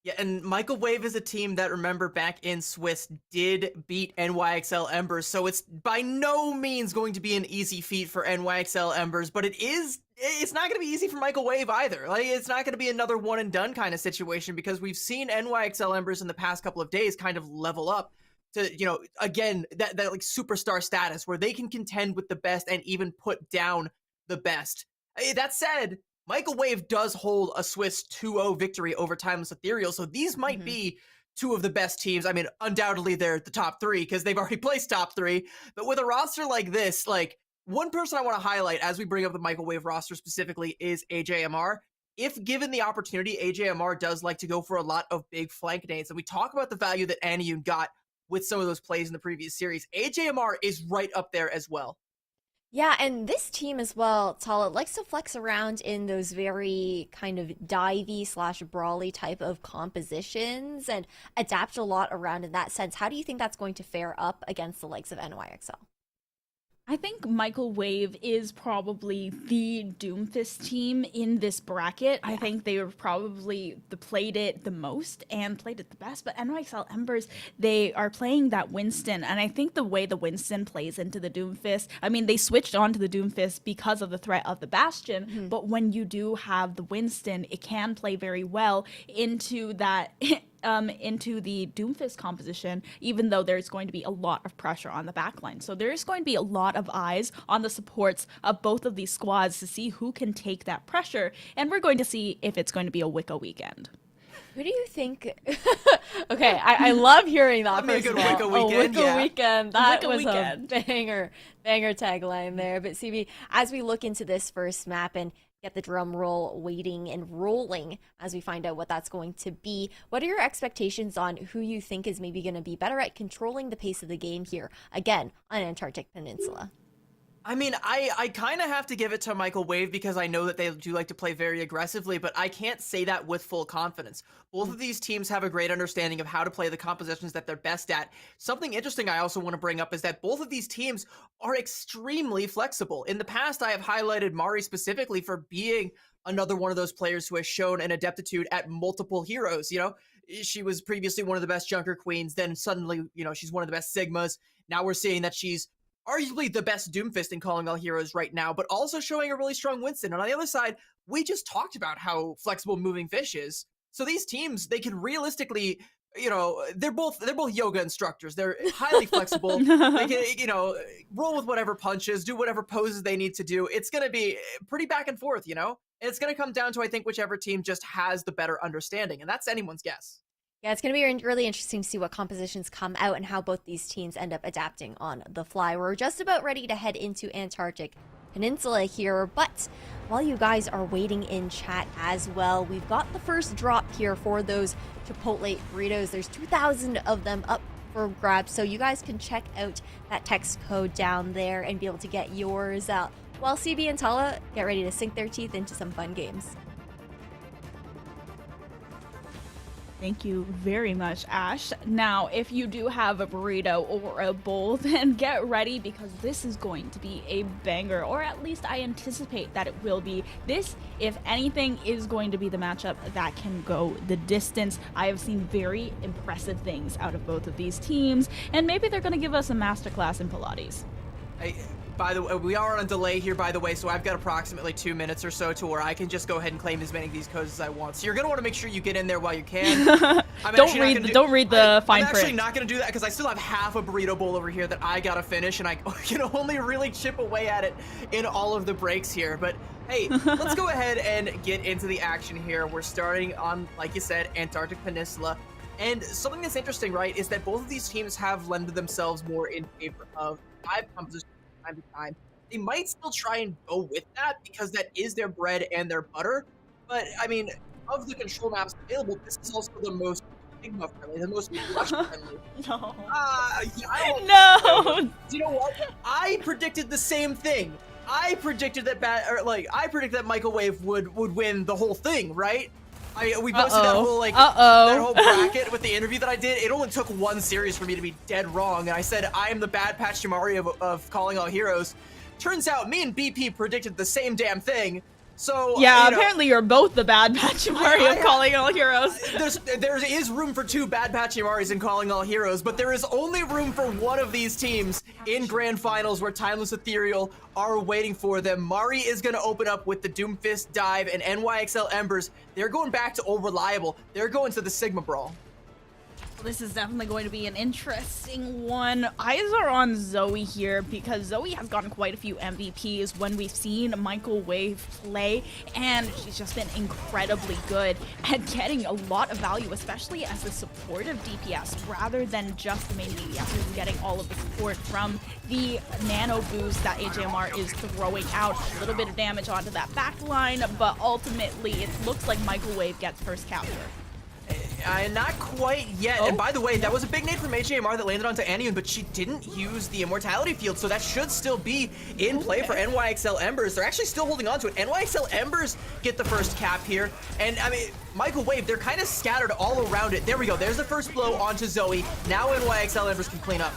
Yeah, and Michael Wave is a team that, remember, back in Swiss did beat NYXL Embers, so it's by no means going to be an easy feat for NYXL Embers, but it's not going to be easy for Michael Wave either. Like, it's not going to be another one and done kind of situation because we've seen NYXL Embers in the past couple of days kind of level up to, you know, again, that like superstar status where they can contend with the best and even put down the best. That said, Michael Wave does hold a Swiss 2-0 victory over Timeless Ethereal, so these might be two of the best teams. I mean, undoubtedly they're the top 3 because they've already placed top 3, but with a roster like this, like, one person I want to highlight as we bring up the Michael Wave roster specifically is AJMR. If given the opportunity, AJMR does like to go for a lot of big flank nades, and we talk about the value that Aniyun got with some of those plays in the previous series. AJMR is right up there as well. Yeah, and this team as well, Tala, likes to flex around in those very kind of divey/brawly type of compositions and adapt a lot around in that sense. How do you think that's going to fare up against the likes of NYXL? I think Michael Wave is probably the Doomfist team in this bracket. I think they were probably played it the most and played it the best. But NYXL Embers, they are playing that Winston. And I think the way the Winston plays into the Doomfist, I mean, they switched on to the Doomfist because of the threat of the Bastion. But when you do have the Winston, it can play very well into that into the Doomfist composition, even though there's going to be a lot of pressure on the backline. So there's going to be a lot of eyes on the supports of both of these squads to see who can take that pressure, and we're going to see if it's going to be a Wicca weekend. Who do you think? Okay, I love hearing that. That'd be a good Wicca weekend. Wicca weekend. That Wicca was weekend. a banger tagline there. But CB, as we look into this first map and get the drum roll waiting and rolling as we find out what that's going to be, what are your expectations on who you think is maybe going to be better at controlling the pace of the game here, again, on Antarctic Peninsula? I mean, I kind of have to give it to Michael Wave because I know that they do like to play very aggressively, but I can't say that with full confidence. Both of these teams have a great understanding of how to play the compositions that they're best at. Something interesting I also want to bring up is that both of these teams are extremely flexible. In the past, I have highlighted Mari specifically for being another one of those players who has shown an adeptitude at multiple heroes. You know, she was previously one of the best Junker Queens, then suddenly, you know, she's one of the best Sigmas. Now we're seeing that she's arguably the best Doomfist in Calling All Heroes right now, but also showing a really strong Winston. And on the other side, we just talked about how flexible Moving Fish is. So these teams, they can realistically, you know, they're both yoga instructors. They're highly flexible. They can, you know, roll with whatever punches, do whatever poses they need to do. It's going to be pretty back and forth, you know? And it's going to come down to, I think, whichever team just has the better understanding. And that's anyone's guess. Yeah, it's going to be really interesting to see what compositions come out and how both these teams end up adapting on the fly. We're just about ready to head into Antarctic Peninsula here, but while you guys are waiting in chat as well, we've got the first drop here for those Chipotle burritos. There's 2,000 of them up for grabs, so you guys can check out that text code down there and be able to get yours out, while CB and Tala get ready to sink their teeth into some fun games. Thank you very much, Ash. Now, if you do have a burrito or a bowl, then get ready because this is going to be a banger, or at least I anticipate that it will be. This, if anything, is going to be the matchup that can go the distance. I have seen very impressive things out of both of these teams, and maybe they're going to give us a masterclass in Pilates. by the way, we are on a delay here, by the way, so I've got approximately 2 minutes or so to where I can just go ahead and claim as many of these codes as I want. So you're gonna want to make sure you get in there while you can. Don't read the fine I'm print. actually not gonna do that because I still have half a burrito bowl over here that I gotta finish, and I can only really chip away at it in all of the breaks here. But hey, let's go ahead and get into the action here. We're starting on, like you said, Antarctic Peninsula. And something that's interesting, right, is that both of these teams have lended themselves more in favor of 5 compositions from time to time. They might still try and go with that because that is their bread and their butter. But, I mean, of the control maps available, this is also the most Sigma friendly, the most rush friendly. No. Yeah, No. you know what? I predicted the same thing. I predicted that Michael Wave would win the whole thing, right? We posted that whole that whole bracket with the interview that I did. It only took 1 series for me to be dead wrong, and I said I am the bad Pachimari of Calling All Heroes. Turns out me and BP predicted the same damn thing. So yeah, apparently you're both the bad Pachimari of Calling All Heroes. There is room for 2 bad Pachimaris in Calling All Heroes, but there is only room for one of these teams in Grand Finals where Timeless Ethereal are waiting for them. Mari is going to open up with the Doomfist Dive, and NYXL Embers, they're going back to Old Reliable. They're going to the Sigma Brawl. This is definitely going to be an interesting one. Eyes are on Zoe here because Zoe has gotten quite a few MVPs when we've seen Michael Wave play, and she's just been incredibly good at getting a lot of value, especially as a supportive DPS rather than just the main DPS, who's getting all of the support from the nano boost that AJMR is throwing out. A little bit of damage onto that back line, but ultimately it looks like Michael Wave gets first capture. Not quite yet. And by the way, that was a big nade from HAMR that landed onto Anion, but she didn't use the Immortality Field, so that should still be in play for NYXL Embers. They're actually still holding on to it. NYXL Embers get the first cap here. And, I mean, Michael Wave, they're kind of scattered all around it. There we go. There's the first blow onto Zoe. Now NYXL Embers can clean up.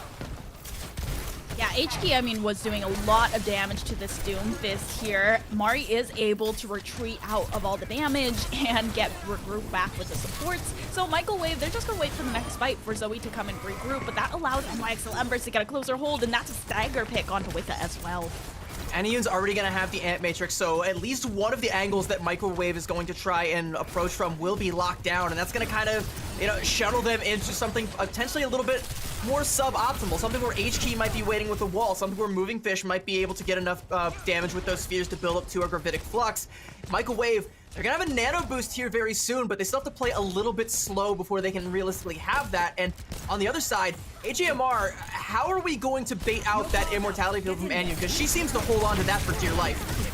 Yeah, HK, I mean, was doing a lot of damage to this Doomfist here. Mari is able to retreat out of all the damage and get regrouped back with the supports. So Michael Wave, they're just going to wait for the next fight for Zoe to come and regroup, but that allows NYXL Embers to get a closer hold, and that's a stagger pick onto Wicca as well. Anion's already going to have the Ant Matrix, so at least one of the angles that Michael Wave is going to try and approach from will be locked down, and that's going to kind of, shuttle them into something potentially a little bit more suboptimal, something where HK might be waiting with a wall, something where Moving Fish might be able to get enough damage with those spheres to build up to a Gravitic Flux. Michael Wave, they're going to have a nano boost here very soon, but they still have to play a little bit slow before they can realistically have that. And on the other side, AJMR, how are we going to bait out that Immortality Field from Anion? Because she seems to hold on to that for dear life.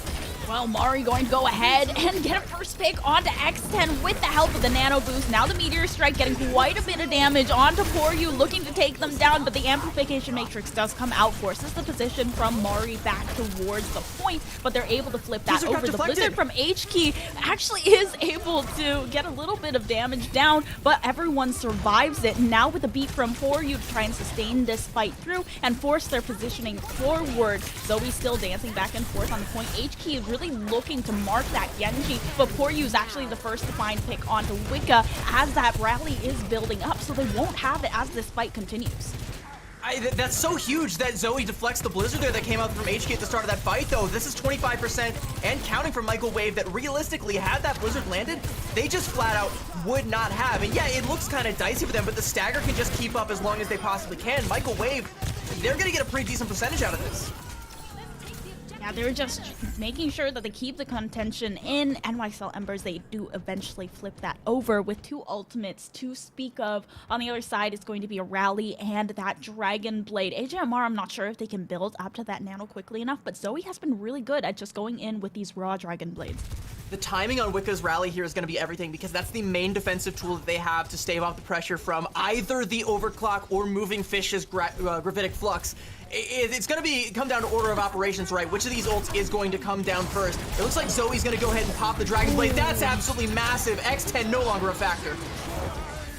Well, Mari going to go ahead and get a first pick onto X10 with the help of the nano boost. Now the Meteor Strike getting quite a bit of damage onto Poryu, looking to take them down, but the Amplification Matrix does come out, forces the position from Mari back towards the point, but they're able to flip that over. The Blizzard from H-Key actually is able to get a little bit of damage down, but everyone survives it. Now with a beat from Poryu to try and sustain this fight through and force their positioning forward. Zoe still dancing back and forth on the point. H-Key is really looking to mark that Genji, but Poryu is actually the first to find pick onto Wicca as that rally is building up, so they won't have it as this fight continues. That's so huge that Zoe deflects the Blizzard there that came out from HK at the start of that fight, though. This is 25% and counting from Michael Wave that realistically, had that Blizzard landed, they just flat out would not have. And yeah, it looks kind of dicey for them, but the stagger can just keep up as long as they possibly can. Michael Wave, they're going to get a pretty decent percentage out of this. Yeah, they're just making sure that they keep the contention in. NYXL Embers, they do eventually flip that over with 2 ultimates to speak of. On the other side, it's going to be a rally and that Dragon Blade. AJMR, I'm not sure if they can build up to that nano quickly enough, but Zoe has been really good at just going in with these raw Dragon Blades. The timing on Wicca's rally here is going to be everything, because that's the main defensive tool that they have to stave off the pressure from either the Overclock or Moving Fish's Gravitic Flux. It's going to come down to order of operations, right? Which of these ults is going to come down first? It looks like Zoe's going to go ahead and pop the Dragon Blade. That's absolutely massive. X10 no longer a factor.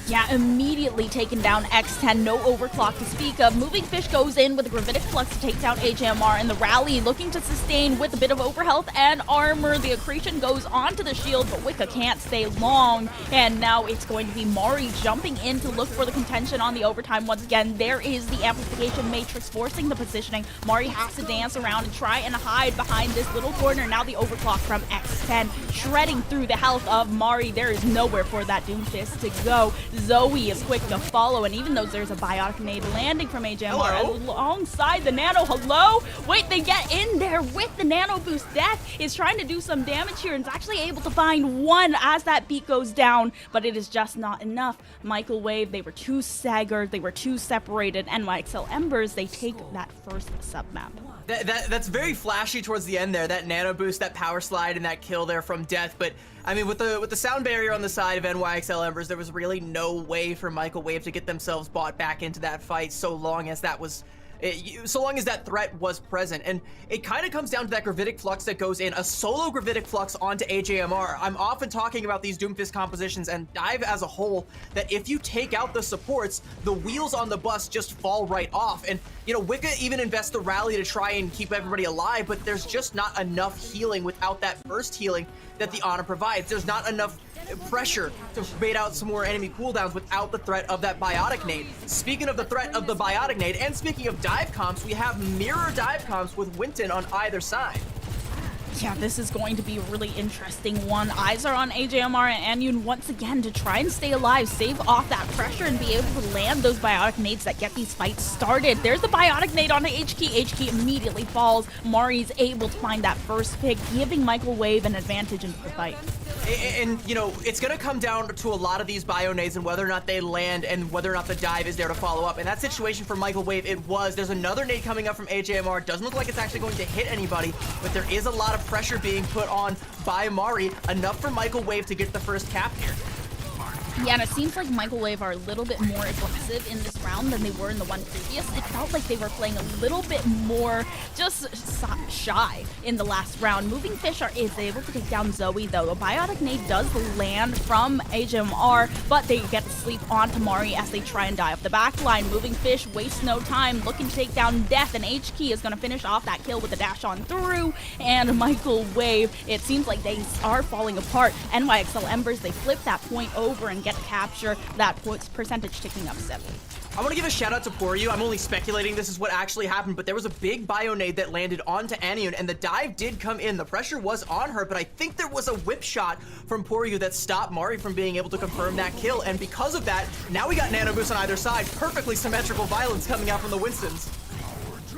Yeah, immediately taken down X10, no overclock to speak of. Moving Fish goes in with a Gravitic Flux to take down HMR, and the rally looking to sustain with a bit of overhealth and armor. The accretion goes onto the shield, but Wicca can't stay long, and now it's going to be Mari jumping in to look for the contention on the overtime. Once again, there is the amplification matrix forcing the positioning. Mari has to dance around and try and hide behind this little corner. Now the overclock from X10 shredding through the health of Mari. There is nowhere for that Doomfist to go. Zoe is quick to follow, and even though there's a biotic nade landing from AJMR alongside the nano, wait, they get in there with the nano boost. Death is trying to do some damage here and is actually able to find one as that beat goes down, but it is just not enough. Michael Wave, they were too staggered, they were too separated. NYXL Embers, they take that first sub-map. That's very flashy towards the end there, that nano boost, that power slide, and that kill there from Death, but I mean, with the sound barrier on the side of NYXL Embers, there was really no way for Michael Wave to get themselves bought back into that fight so long as that threat was present. And it kind of comes down to that Gravitic Flux that goes in, a solo Gravitic Flux onto AJMR. I'm often talking about these Doomfist compositions and Dive as a whole, that if you take out the supports, the wheels on the bus just fall right off. And, you know, Wicca even invests the rally to try and keep everybody alive, but there's just not enough healing without that burst healing that the Honor provides. There's not enough pressure to bait out some more enemy cooldowns without the threat of that biotic nade. Speaking of the threat of the biotic nade, and speaking of dive comps, we have mirror dive comps with Winton on either side. Yeah, this is going to be a really interesting one. Eyes are on AJMR and Anyun once again to try and stay alive, save off that pressure, and be able to land those biotic nades that get these fights started. There's the biotic nade on the HK. HK immediately falls. Mari's able to find that first pick, giving Michael Wave an advantage into the fight. And, you know, it's going to come down to a lot of these bio nades and whether or not they land and whether or not the dive is there to follow up. In that situation for Michael Wave, it was. There's another nade coming up from AJMR. Doesn't look like it's actually going to hit anybody, but there is a lot of pressure being put on by Mari. Enough for Michael Wave to get the first cap here. Yeah, and it seems like Michael Wave are a little bit more aggressive in this round than they were in the one previous. It felt like they were playing a little bit more just shy in the last round. Moving Fish is able to take down Zoe, though. A biotic nade does land from HMR, but they get to sleep onto Mari as they try and die off the back line. Moving Fish wastes no time, looking to take down Death, and HK is going to finish off that kill with a dash on through. And Michael Wave, it seems like they are falling apart. NYXL Embers, they flip that point over and get to capture that percentage ticking up 7. I want to give a shout out to Poryu. I'm only speculating this is what actually happened, but there was a big bio nade that landed onto Anyun, and the dive did come in. The pressure was on her, but I think there was a whip shot from Poryu that stopped Mari from being able to confirm that kill, and because of that, now we got nano boosts on either side. Perfectly symmetrical violence coming out from the Winstons.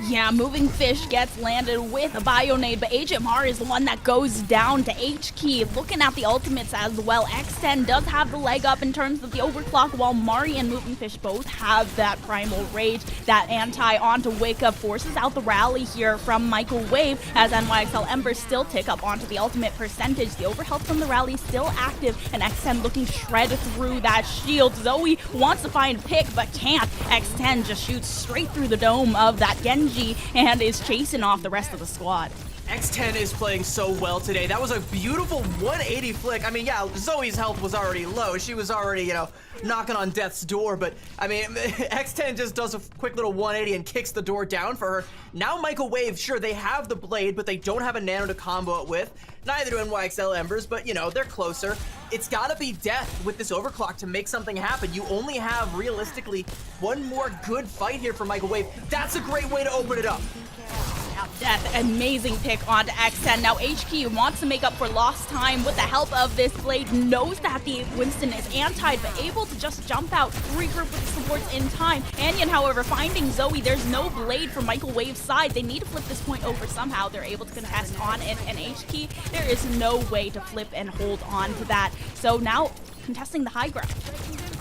Yeah, Moving Fish gets landed with a bio nade, but HMR is the one that goes down to HK. Looking at the ultimates as well, X10 does have the leg up in terms of the overclock, while Mari and Moving Fish both have that primal rage. That anti onto Wicca forces out the rally here from Michael Wave as NYXL Embers still tick up onto the ultimate percentage. The overhealth from the rally still active, and X10 looking to shred through that shield. Zoe wants to find pick, but can't. X10 just shoots straight through the dome of that Genji and is chasing off the rest of the squad. X10 is playing so well today. That was a beautiful 180 flick. I mean, yeah, Zoe's health was already low. She was already, you know, knocking on death's door. But, I mean, X10 just does a quick little 180 and kicks the door down for her. Now Michael Wave, sure, they have the blade, but they don't have a nano to combo it with. Neither do NYXL Embers, but, you know, they're closer. It's got to be Death with this overclock to make something happen. You only have, realistically, one more good fight here for Michael Wave. That's a great way to open it up. Death, amazing pick onto X10. Now HQ wants to make up for lost time with the help of this blade, knows that the Winston is antied, but able to just jump out, regroup with the supports in time. Anyun, however, finding Zoe, there's no blade from Michael Wave's side. They need to flip this point over somehow. They're able to contest on it, and HQ, there is no way to flip and hold on to that. So now contesting the high ground.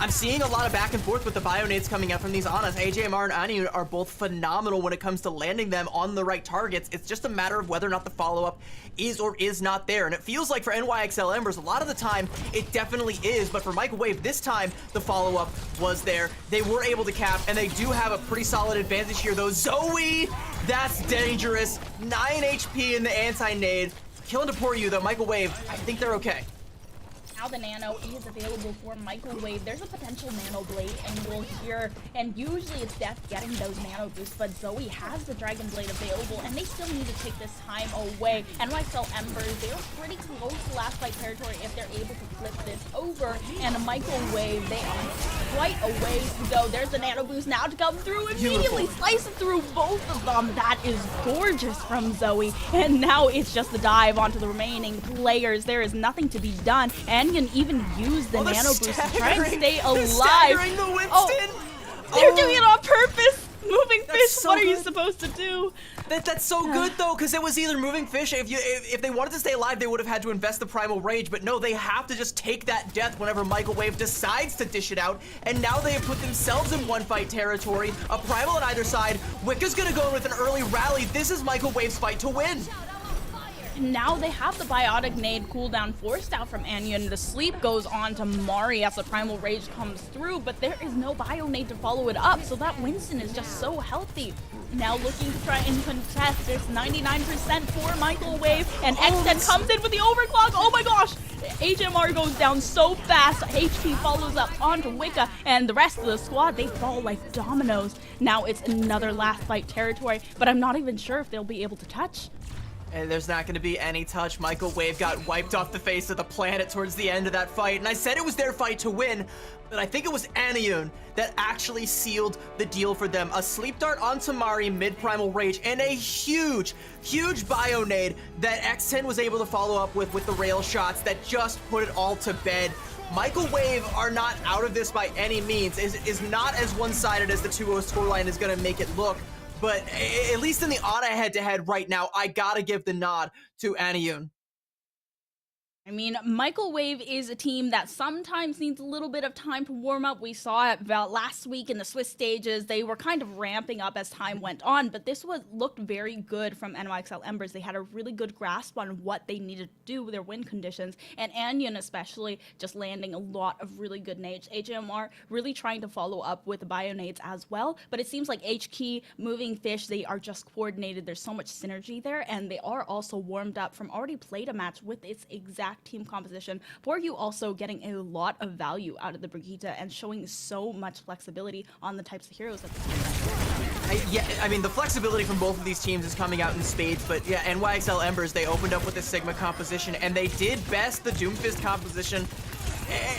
I'm seeing a lot of back and forth with the bio nades coming out from these Anas. AJMR and Anyun are both phenomenal when it comes to landing them on the right targets. It's just a matter of whether or not the follow-up is or is not there. And it feels like for NYXL Embers, a lot of the time, it definitely is. But for Michael Wave, this time, the follow-up was there. They were able to cap, and they do have a pretty solid advantage here, though. Zoe, that's dangerous. 9 HP in the anti-nade. Killing to Poryu, though. Michael Wave, I think they're okay. now the Nano is available for Microwave. There's a potential Nano Blade angle here, and usually it's Death getting those Nano boosts, but Zoe has the Dragon Blade available, and they still need to take this time away. NYXL Embers, they are pretty close to last fight territory if they're able to flip this over, and a Microwave, they are quite a ways to go. There's the Nano boost now to come through, immediately slicing through both of them. That is gorgeous from Zoe, and now it's just the dive onto the remaining players. There is nothing to be done, and can even use the Nano boost to try and stay alive. Staggering the Winston. They're doing it on purpose. Moving Fish, so what are you good. supposed to do? That's so good though, because it was either Moving Fish. If they wanted to stay alive, they would have had to invest the Primal Rage, but no, they have to just take that death whenever Microwave decides to dish it out, and now they have put themselves in one fight territory, a Primal on either side. Wicca's gonna go in with an early rally. This is Microwave's fight to win. And now they have the Biotic Nade cooldown forced out from Anion. The sleep goes on to Mari as the Primal Rage comes through, but there is no Bio Nade to follow it up, so that Winston is just so healthy. Now looking to try and contest. There's 99% for Microwave, and X10 comes in with the overclock. Oh my gosh! HMR goes down so fast. HP follows up onto Wicca, and the rest of the squad, they fall like dominoes. Now it's another last fight territory, but I'm not even sure if they'll be able to touch. And there's not going to be any touch. Microwave got wiped off the face of the planet towards the end of that fight. And I said it was their fight to win, but I think it was Anion that actually sealed the deal for them. A sleep dart on Tamari mid-Primal Rage and a huge, huge Bio Nade that X10 was able to follow up with the rail shots that just put it all to bed. Microwave are not out of this by any means. Is not as one-sided as the 2-0 scoreline is going to make it look. But at least in the Ana head-to-head right now, I gotta give the nod to Anion. I mean, Microwave is a team that sometimes needs a little bit of time to warm up. We saw it about last week in the Swiss stages. They were kind of ramping up as time went on, but this looked very good from NYXL Embers. They had a really good grasp on what they needed to do with their win conditions, and Anion especially just landing a lot of really good nades. HMR really trying to follow up with the bio nades as well, but it seems like HKey, Moving Fish, they are just coordinated. There's so much synergy there, and they are also warmed up from already played a match with its exact team composition. For you also getting a lot of value out of the Brigitte and showing so much flexibility on the types of heroes that they Yeah, I mean, the flexibility from both of these teams is coming out in spades, but yeah, NYXL Embers, they opened up with the Sigma composition, and they did best the Doomfist composition.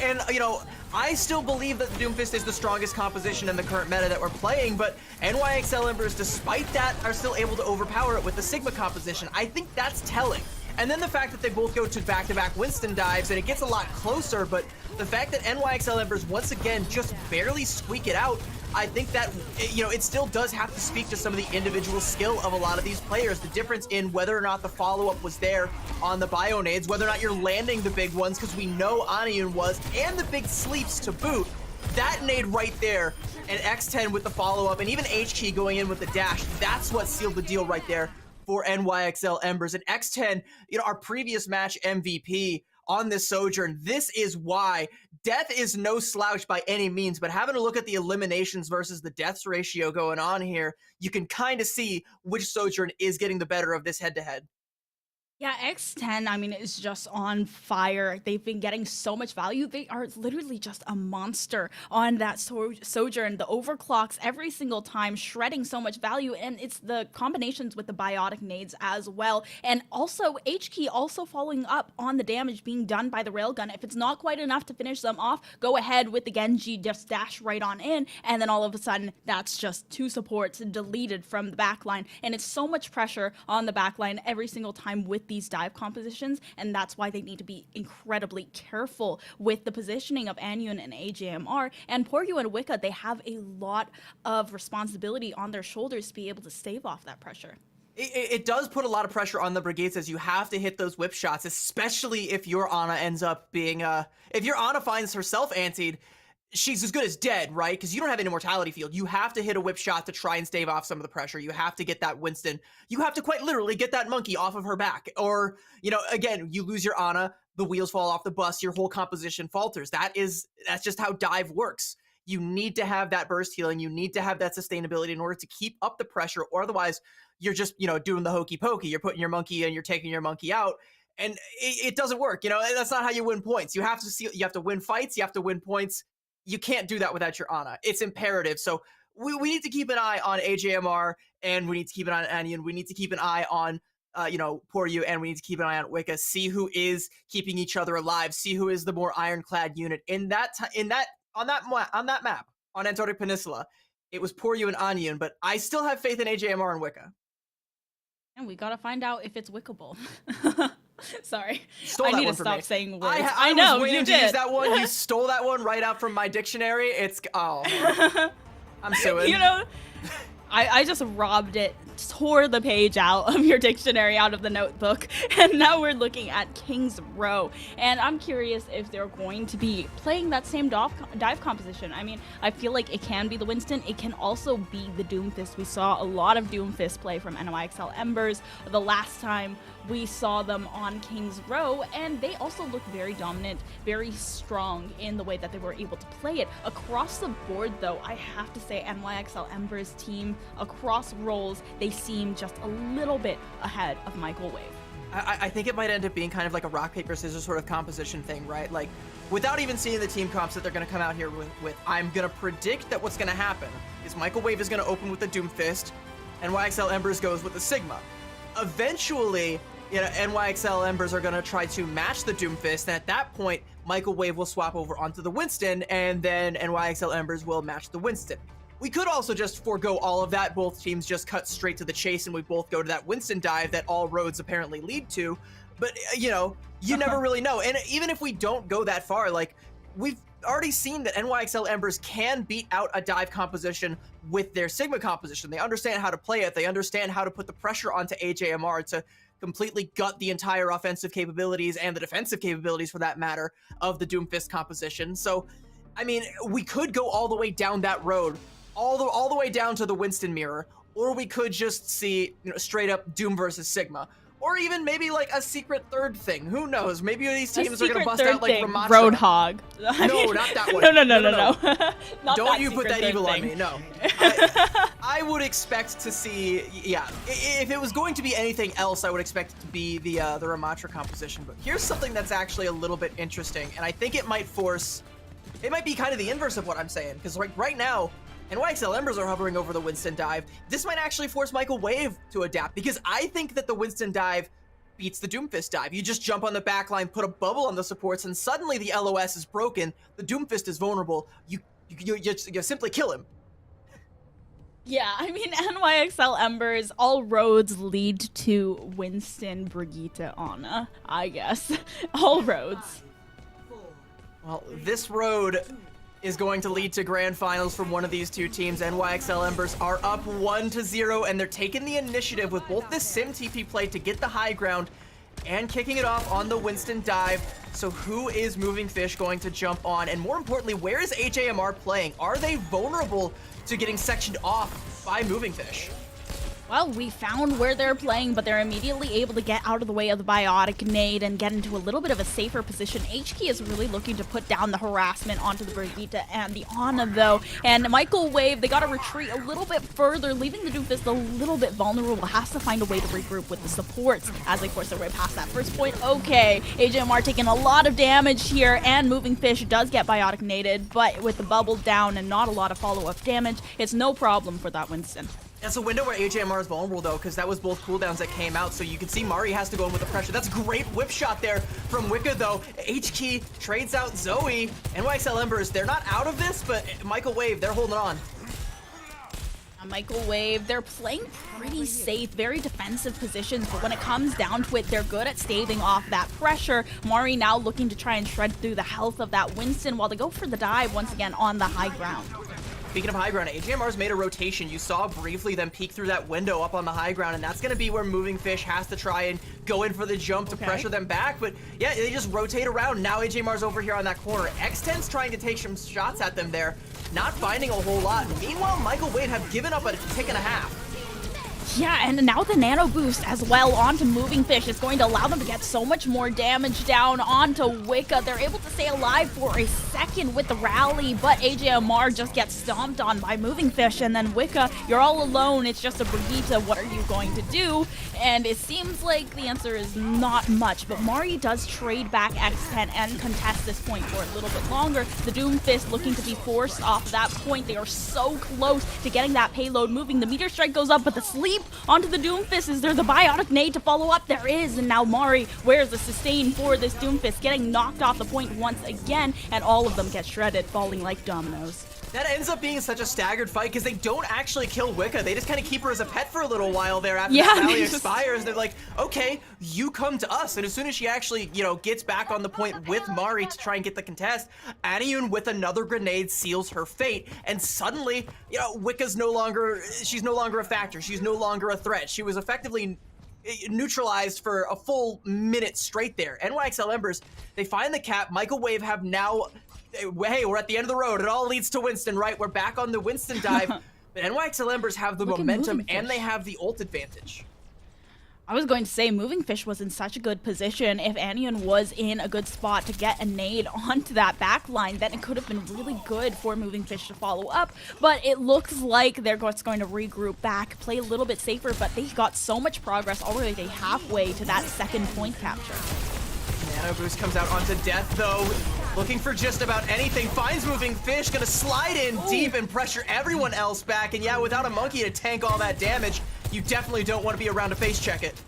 And, you know, I still believe that the Doomfist is the strongest composition in the current meta that we're playing, but NYXL Embers, despite that, are still able to overpower it with the Sigma composition. I think that's telling. And then the fact that they both go to back-to-back Winston dives, and it gets a lot closer, but the fact that NYXL Embers once again just barely squeak it out, I think that, you know, it still does have to speak to some of the individual skill of a lot of these players. The difference in whether or not the follow-up was there on the bio nades, whether or not you're landing the big ones, because we know Anion was, and the big sleeps to boot. That nade right there, and X10 with the follow-up, and even H-Key going in with the dash, that's what sealed the deal right there for NYXL Embers. And X10, you know, our previous match MVP on this Sojourn, this is why Death is no slouch by any means, but having a look at the eliminations versus the deaths ratio going on here, you can kind of see which Sojourn is getting the better of this head-to-head. Yeah, X10, I mean, is just on fire. They've been getting so much value. They are literally just a monster on that Sojourn. The overclocks every single time, shredding so much value, and it's the combinations with the biotic nades as well. And also, H-Key also following up on the damage being done by the railgun. If it's not quite enough to finish them off, go ahead with the Genji, just dash right on in, and then all of a sudden, that's just two supports deleted from the backline. And it's so much pressure on the backline every single time with these dive compositions, and that's why they need to be incredibly careful with the positioning of Anion and AJMR. And Poryu and Wicca, they have a lot of responsibility on their shoulders to be able to stave off that pressure. It does put a lot of pressure on the Brigades, as you have to hit those whip shots, especially if your Ana ends up being, if your Ana finds herself antied, she's as good as dead, right? Because you don't have an immortality field. You have to hit a whip shot to try and stave off some of the pressure. You have to get that Winston. You have to quite literally get that monkey off of her back. Or, you know, again, you lose your Ana, the wheels fall off the bus, your whole composition falters. That's just how dive works. You need to have that burst healing. You need to have that sustainability in order to keep up the pressure, or otherwise you're just, you know, doing the hokey pokey. You're putting your monkey and you're taking your monkey out. And it doesn't work. That's not how you win points. You have to win fights. You have to win points. You can't do that without your Ana. It's imperative. So we need to keep an eye on AJMR, and we need to keep an eye on Anion. We need to keep an eye on Poryu, and we need to keep an eye on Wicca. See who is keeping each other alive. See who is the more ironclad unit on that map on Antarctic Peninsula. It was Poryu and Anion, but I still have faith in AJMR and Wicca. And we gotta find out if it's wickable. Sorry, Stole I that need one to from stop me. saying words. I know was waiting you to did. use that one. You stole that one right out from my dictionary. I'm suing. I just robbed it, tore the page out of your dictionary out of the notebook, and now we're looking at King's Row. And I'm curious if they're going to be playing that same dive composition. I mean, I feel like it can be the Winston. It can also be the Doomfist. We saw a lot of Doomfist play from NYXL Embers the last time we saw them on King's Row, and they also look very dominant, very strong in the way that they were able to play it. Across the board, though, I have to say NYXL Ember's team, across roles, they seem just a little bit ahead of Michael Wave. I think it might end up being kind of like a rock, paper, scissors sort of composition thing, right? Like, without even seeing the team comps that they're going to come out here with, I'm going to predict that what's going to happen is Michael Wave is going to open with the Doomfist, and NYXL Embers goes with the Sigma. Eventually, NYXL Embers are going to try to match the Doomfist, and at that point, Michael Wave will swap over onto the Winston, and then NYXL Embers will match the Winston. We could also just forego all of that. Both teams just cut straight to the chase, and we both go to that Winston dive that all roads apparently lead to. But, you never really know. And even if we don't go that far, like, we've already seen that NYXL Embers can beat out a dive composition with their Sigma composition. They understand how to play it. They understand how to put the pressure onto AJMR to completely gut the entire offensive capabilities and the defensive capabilities, for that matter, of the Doomfist composition. So, I mean, we could go all the way down that road, all the way down to the Winston mirror, or we could just see straight up Doom versus Sigma, or even maybe like a secret third thing. Who knows? Maybe these teams are gonna bust out like Ramattra. Roadhog. No, not that one. No. Not Don't that you put that secret evil third on thing. me? No. I would expect to see, if it was going to be anything else, I would expect it to be the Ramattra composition. But here's something that's actually a little bit interesting, and I think it might be kind of the inverse of what I'm saying, because like right now, NYXL Embers are hovering over the Winston dive. This might actually force Michael Wave to adapt, because I think that the Winston dive beats the Doomfist dive. You just jump on the backline, put a bubble on the supports, and suddenly the LOS is broken. The Doomfist is vulnerable. You simply kill him. Yeah, I mean, NYXL Embers, all roads lead to Winston, Brigitte, Ana, I guess. All roads. Well, this road is going to lead to grand finals from one of these two teams. NYXL Embers are up 1-0, and they're taking the initiative with both this Sim TP play to get the high ground and kicking it off on the Winston dive. So who is Moving Fish going to jump on? And more importantly, where is AJMR playing? Are they vulnerable to getting sectioned off by Moving Fish? Well, we found where they're playing, but they're immediately able to get out of the way of the biotic nade and get into a little bit of a safer position. HK is really looking to put down the harassment onto the Brigitte and the Ana, though. And Michael Wave, they got to retreat a little bit further, leaving the Doomfist a little bit vulnerable. Has to find a way to regroup with the supports as they force their way past that first point. Okay, AJMR taking a lot of damage here, and Moving Fish does get biotic naded, but with the bubble down and not a lot of follow-up damage, it's no problem for that Winston. That's a window where AJMR is vulnerable, though, because that was both cooldowns that came out, so you can see Mari has to go in with the pressure. That's a great whip shot there from Wicca, though. HK trades out Zoe. NYXL Embers, they're not out of this, but Michael Wave, they're holding on. Michael Wave, they're playing pretty safe, very defensive positions, but when it comes down to it, they're good at staving off that pressure. Mari now looking to try and shred through the health of that Winston while they go for the dive once again on the high ground. Speaking of high ground, AJMR's made a rotation. You saw briefly them peek through that window up on the high ground, and that's going to be where Moving Fish has to try and go in for the jump to pressure them back. But yeah, they just rotate around. Now AJMR's over here on that corner. X10's trying to take some shots at them there, not finding a whole lot. Meanwhile, Michael Wade have given up a tick and a half. Yeah, and now the nano boost as well onto Moving Fish is going to allow them to get so much more damage down onto Wicca. They're able to stay alive for a second with the rally, but AJMR just gets stomped on by Moving Fish, and then Wicca, you're all alone. It's just a Brigitte. What are you going to do? And it seems like the answer is not much, but Mari does trade back X10 and contest this point for a little bit longer. The Doomfist looking to be forced off that point. They are so close to getting that payload moving. The Meteor Strike goes up, but the sleep onto the Doomfist. Is there the Biotic Nade to follow up? There is, and now Mari wears the sustain for this Doomfist, getting knocked off the point once again, and all of them get shredded, falling like dominoes. That ends up being such a staggered fight because they don't actually kill Wicca. They just kind of keep her as a pet for a little while there after the rally expires. They're like, okay, you come to us. And as soon as she actually, gets back on the point with Mari to try and get the contest, Aniyun with another grenade seals her fate. And suddenly, Wicca's she's no longer a factor. She's no longer a threat. She was effectively neutralized for a full minute straight there. NYXL Embers, they find the cap. Michael Wave have now... Hey, we're at the end of the road. It all leads to Winston, right? We're back on the Winston dive. But NYXL Embers have the momentum and they have the ult advantage. I was going to say Moving Fish was in such a good position. If Aniyun was in a good spot to get a nade onto that back line, then it could have been really good for Moving Fish to follow up. But it looks like they're just going to regroup back, play a little bit safer, but they got so much progress already halfway to that second point capture. Nano Boost comes out onto Death, though. Looking for just about anything. Finds Moving Fish, gonna slide in deep and pressure everyone else back. And yeah, without a monkey to tank all that damage, you definitely don't want to be around to face check it.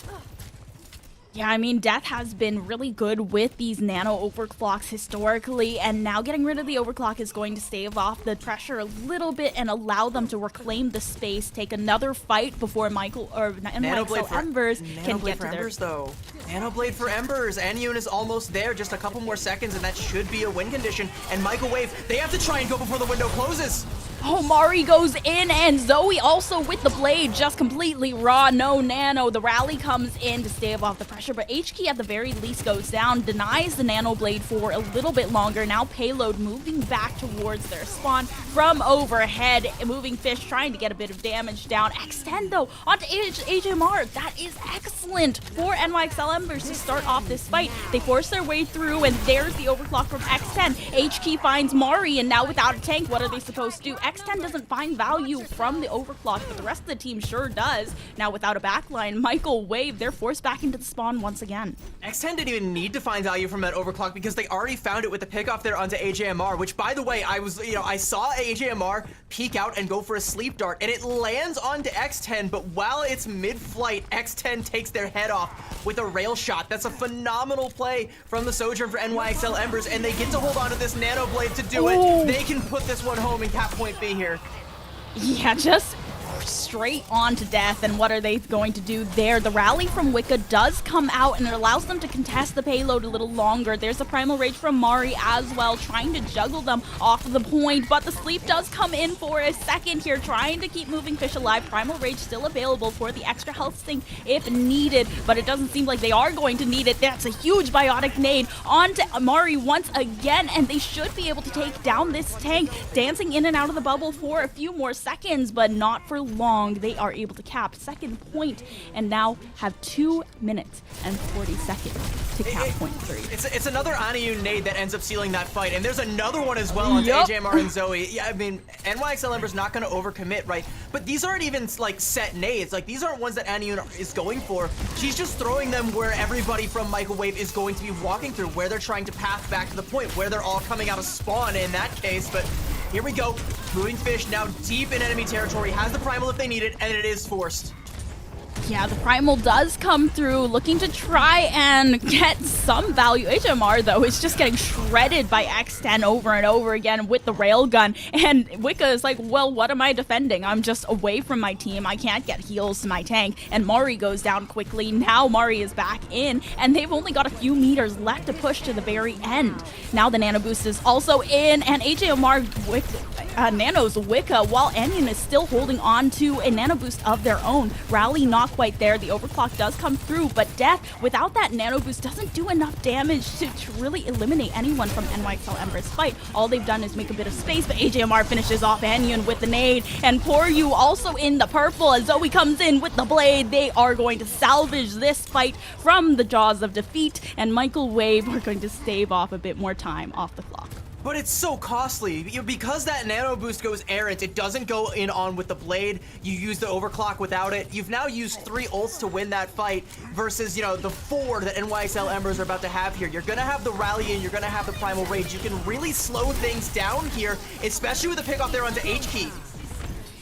Yeah, I mean, Death has been really good with these nano overclocks historically, and now getting rid of the overclock is going to stave off the pressure a little bit and allow them to reclaim the space, take another fight before Michael or NYXL Embers can get to their... Embers, though. Nanoblade for Embers. Aniyun is almost there, just a couple more seconds, and that should be a win condition. And Michael Wave, they have to try and go before the window closes. Oh, Mari goes in, and Zoe also with the blade, just completely raw, no nano. The rally comes in to stave off the pressure, but HK at the very least goes down, denies the nano blade for a little bit longer. Now Payload moving back towards their spawn from overhead. Moving Fish trying to get a bit of damage down. X10 though, onto HMR. That is excellent for NYXL Embers to start off this fight. They force their way through, and there's the overclock from X10. HK finds Mari, and now without a tank, what are they supposed to do? X10 doesn't find value from the overclock, but the rest of the team sure does. Now without a backline, Michael Wave, they're forced back into the spawn once again. X10 didn't even need to find value from that overclock because they already found it with the pickoff there onto AJMR, which by the way, I saw AJMR peek out and go for a sleep dart, and it lands onto X10, but while it's mid-flight, X10 takes their head off with a rail shot. That's a phenomenal play from the Sojourn for NYXL Embers, and they get to hold on to this nano blade to do it. They can put this one home in cap point B here. Yeah, just straight on to Death, and what are they going to do there? The rally from Wicca does come out, and it allows them to contest the payload a little longer. There's a Primal Rage from Mari as well, trying to juggle them off of the point, but the sleep does come in for a second here, trying to keep Moving Fish alive. Primal Rage still available for the extra health sink if needed, but it doesn't seem like they are going to need it. That's a huge Biotic Nade onto Mari once again, and they should be able to take down this tank, dancing in and out of the bubble for a few more seconds, but not for long. They are able to cap second point and now have 2 minutes and 40 seconds to cap point 3. It's another Aniyun nade that ends up sealing that fight, and there's another one as well on AJMR and Zoe. Yeah, I mean, NYXL Ember's not going to overcommit, right? But these aren't even like set nades. Like, these aren't ones that Aniyun is going for. She's just throwing them where everybody from Michael Wave is going to be walking through, where they're trying to path back to the point, where they're all coming out of spawn in that case. But here we go. Moving Fish now deep in enemy territory, has the primal if they need it, and it is forced. Yeah, the Primal does come through, looking to try and get some value. HMR, though, is just getting shredded by X10 over and over again with the railgun. And Wicca is like, well, what am I defending? I'm just away from my team. I can't get heals to my tank. And Mari goes down quickly. Now Mari is back in, and they've only got a few meters left to push to the very end. Now the Nano Boost is also in, and HMR Nano's Wicca, while Anion is still holding on to a Nano Boost of their own. Rally not quite there. The overclock does come through, but Death, without that Nano Boost, doesn't do enough damage to really eliminate anyone from NYXL Ember's fight. All they've done is make a bit of space, but AJMR finishes off Anion with the nade, and Poryu also in the purple as Zoe comes in with the blade. They are going to salvage this fight from the jaws of defeat, and Michael Wave are going to stave off a bit more time off the clock. But it's so costly. Because that Nano Boost goes errant, it doesn't go in on with the blade. You use the overclock without it. You've now used 3 ults to win that fight versus, the 4 that NYXL Embers are about to have here. You're gonna have the rally and you're gonna have the primal rage. You can really slow things down here, especially with the pick off there onto H-Key.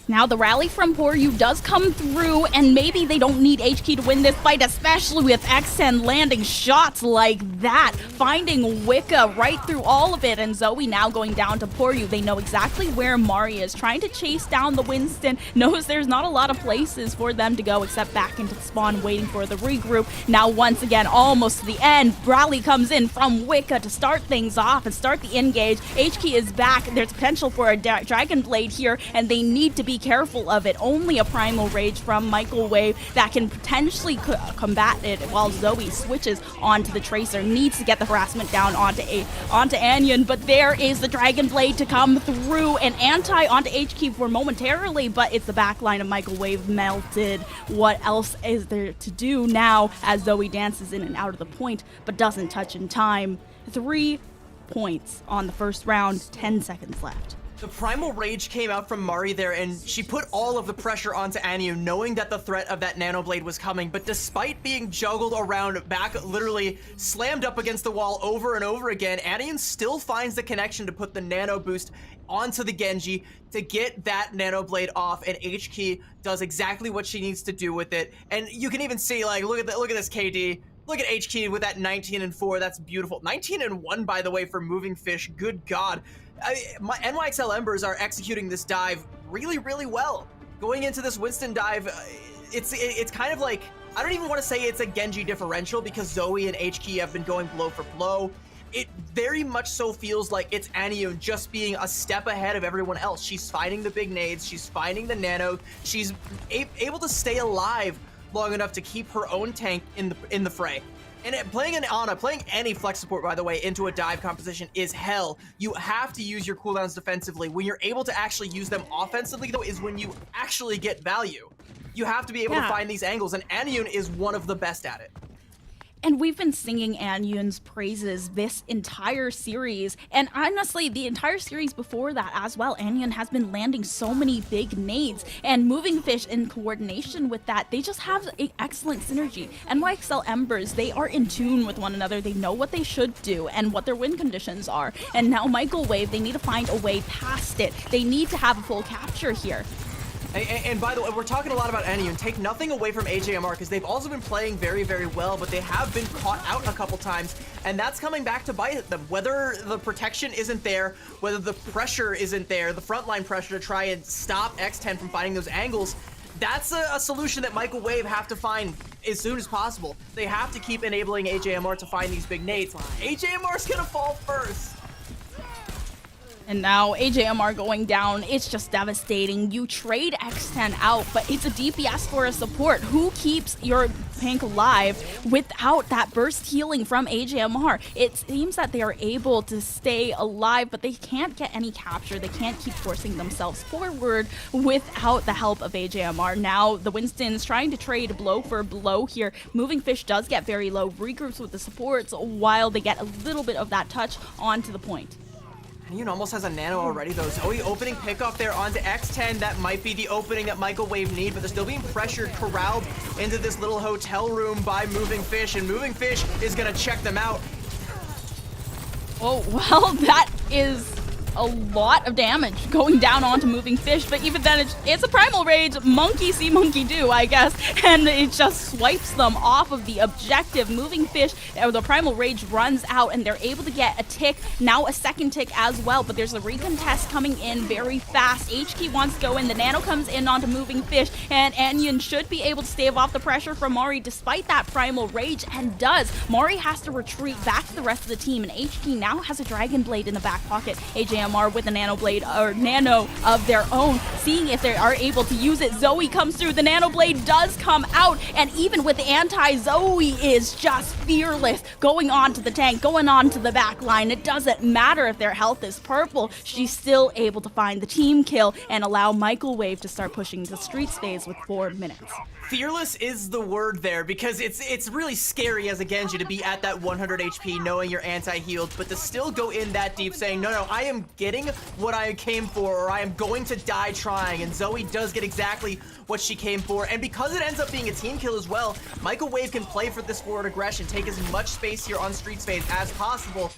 Now the rally from Poryu does come through, and maybe they don't need H-Key to win this fight, especially with X10 landing shots like that, finding Wicca right through all of it, and Zoe now going down to Poryu. They know exactly where Mari is, trying to chase down the Winston, knows there's not a lot of places for them to go except back into the spawn, waiting for the regroup. Now once again, almost to the end, rally comes in from Wicca to start things off and start the engage. H-Key is back. There's potential for a Dragon Blade here, and they need to be careful of it. Only a primal rage from Michael Wave that can potentially combat it, while Zoe switches onto the Tracer, needs to get the harassment down onto Anion, but there is the Dragon Blade to come through, and anti onto H-Key for momentarily, but it's the backline of Michael Wave melted. What else is there to do now as Zoe dances in and out of the point, but doesn't touch in time? 3 points on the first round, 10 seconds left. The primal rage came out from Mari there, and she put all of the pressure onto Anion, knowing that the threat of that Nano Blade was coming. But despite being juggled around, back literally slammed up against the wall over and over again, Anion still finds the connection to put the Nano Boost onto the Genji to get that Nano Blade off, and H-Key does exactly what she needs to do with it. And you can even see, like, look at this KD. Look at H-Key with that 19-4. That's beautiful. 19-1, by the way, for Moving Fish. Good God. My NYXL Embers are executing this dive really, really well. Going into this Winston dive, it's kind of like, I don't even want to say it's a Genji differential because Zoe and H-Key have been going blow for blow. It very much so feels like it's Anion just being a step ahead of everyone else. She's finding the big nades, she's finding the nano, she's able to stay alive long enough to keep her own tank in the fray. And playing an Ana, playing any flex support, by the way, into a dive composition is hell. You have to use your cooldowns defensively. When you're able to actually use them offensively, though, is when you actually get value. You have to be able to find these angles, and Anion is one of the best at it. And we've been singing Anion's praises this entire series, and honestly, the entire series before that as well. Anion has been landing so many big nades, and Moving Fish in coordination with that, they just have an excellent synergy. NYXL Embers, they are in tune with one another. They know what they should do and what their win conditions are. And now Michael Wave, they need to find a way past it. They need to have a full capture here. And by the way, we're talking a lot about Anion. Take nothing away from AJMR because they've also been playing very, very well, but they have been caught out a couple times, and that's coming back to bite them. Whether the protection isn't there, whether the pressure isn't there, the frontline pressure to try and stop X10 from finding those angles, that's a solution that Michael Wave have to find as soon as possible. They have to keep enabling AJMR to find these big nades. AJMR's gonna fall first. And now AJMR going down, it's just devastating. You trade X10 out, but it's a DPS for a support. Who keeps your tank alive without that burst healing from AJMR? It seems that they are able to stay alive, but they can't get any capture. They can't keep forcing themselves forward without the help of AJMR. Now the Winston's trying to trade blow for blow here. Moving Fish does get very low, regroups with the supports while they get a little bit of that touch onto the point. Anion almost has a nano already, though. Zoe opening pickoff there onto X10. That might be the opening that Michael Wave need, but they're still being pressured, corralled into this little hotel room by Moving Fish, and Moving Fish is going to check them out. Oh, well, that is a lot of damage going down onto Moving Fish, but even then it's a primal rage. Monkey see monkey do, I guess, and it just swipes them off of the objective. Moving Fish, the primal rage runs out, and they're able to get a tick, now a second tick as well, but there's a recontest coming in very fast. H-Key wants to go in, the nano comes in onto Moving Fish, and Anion should be able to stave off the pressure from Mari despite that primal rage, and does. Mari has to retreat back to the rest of the team, and H-Key now has a Dragon Blade in the back pocket. AJM AJMR with a Nano Blade or Nano of their own, seeing if they are able to use it. Zoe comes through, the Nano Blade does come out, and even with the anti, Zoe is just fearless, going on to the tank, going on to the back line. It doesn't matter if their health is purple, she's still able to find the team kill and allow Michael Wave to start pushing the streets phase with 4 minutes. Fearless is the word there, because it's really scary as a Genji to be at that 100 HP knowing you're anti-healed, but to still go in that deep saying, no, I am getting what I came for, or I am going to die trying, and Zoe does get exactly what she came for, and because it ends up being a team kill as well, Michael Wave can play for this forward aggression, take as much space here on street space as possible,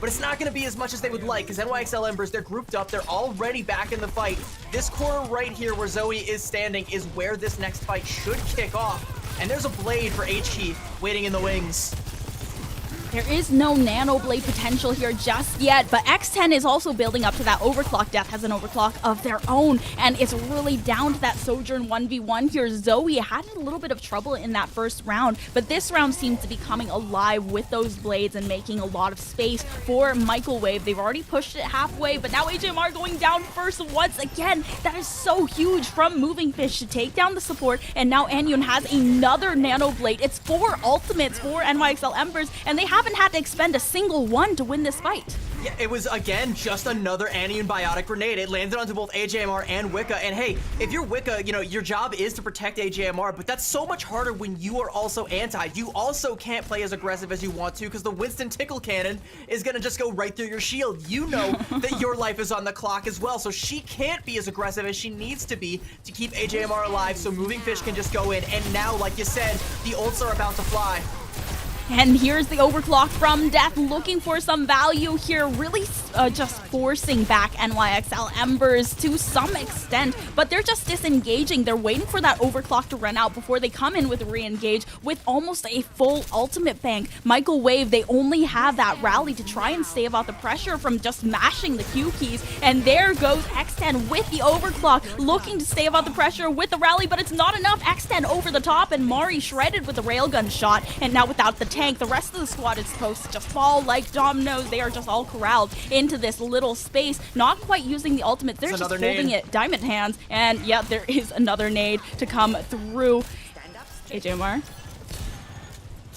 but it's not going to be as much as they would like, because NYXL Embers, they're grouped up, they're already back in the fight. This corner right here where Zoe is standing is where this next fight should kick off, and there's a blade for HK waiting in the wings. There is no Nano Blade potential here just yet, but X10 is also building up to that overclock. Death has an overclock of their own, and it's really down to that Sojourn 1v1 here. Zoe had a little bit of trouble in that first round, but this round seems to be coming alive with those blades and making a lot of space for Michael Wave. They've already pushed it halfway, but now HMR going down first once again. That is so huge from Moving Fish to take down the support, and now Anyun has another Nano Blade. It's 4 ultimates for NYXL Embers, and they haven't had to expend a single one to win this fight. Yeah, it was, again, just another Anion Biotic Grenade. It landed onto both AJMR and Wicca. And hey, if you're Wicca, you know, your job is to protect AJMR, but that's so much harder when you are also anti. You also can't play as aggressive as you want to because the Winston Tickle Cannon is going to just go right through your shield. You know that your life is on the clock as well, so she can't be as aggressive as she needs to be to keep AJMR alive so Moving Fish can just go in. And now, like you said, the ults are about to fly. And here's the overclock from Death, looking for some value here, really just forcing back NYXL Embers to some extent, but they're just disengaging. They're waiting for that overclock to run out before they come in with a re-engage with almost a full ultimate bank. Michael Wave, they only have that rally to try and stave out the pressure from just mashing the Q keys, and there goes X10 with the overclock, looking to stave out the pressure with the rally, but it's not enough. X10 over the top, and Mari shredded with a railgun shot, and now without the tank, the rest of the squad is supposed to just fall like dominoes. They are just all corralled into this little space, not quite using the ultimate. They're just holding it diamond hands, and yeah, there is another nade to come through. AJMR.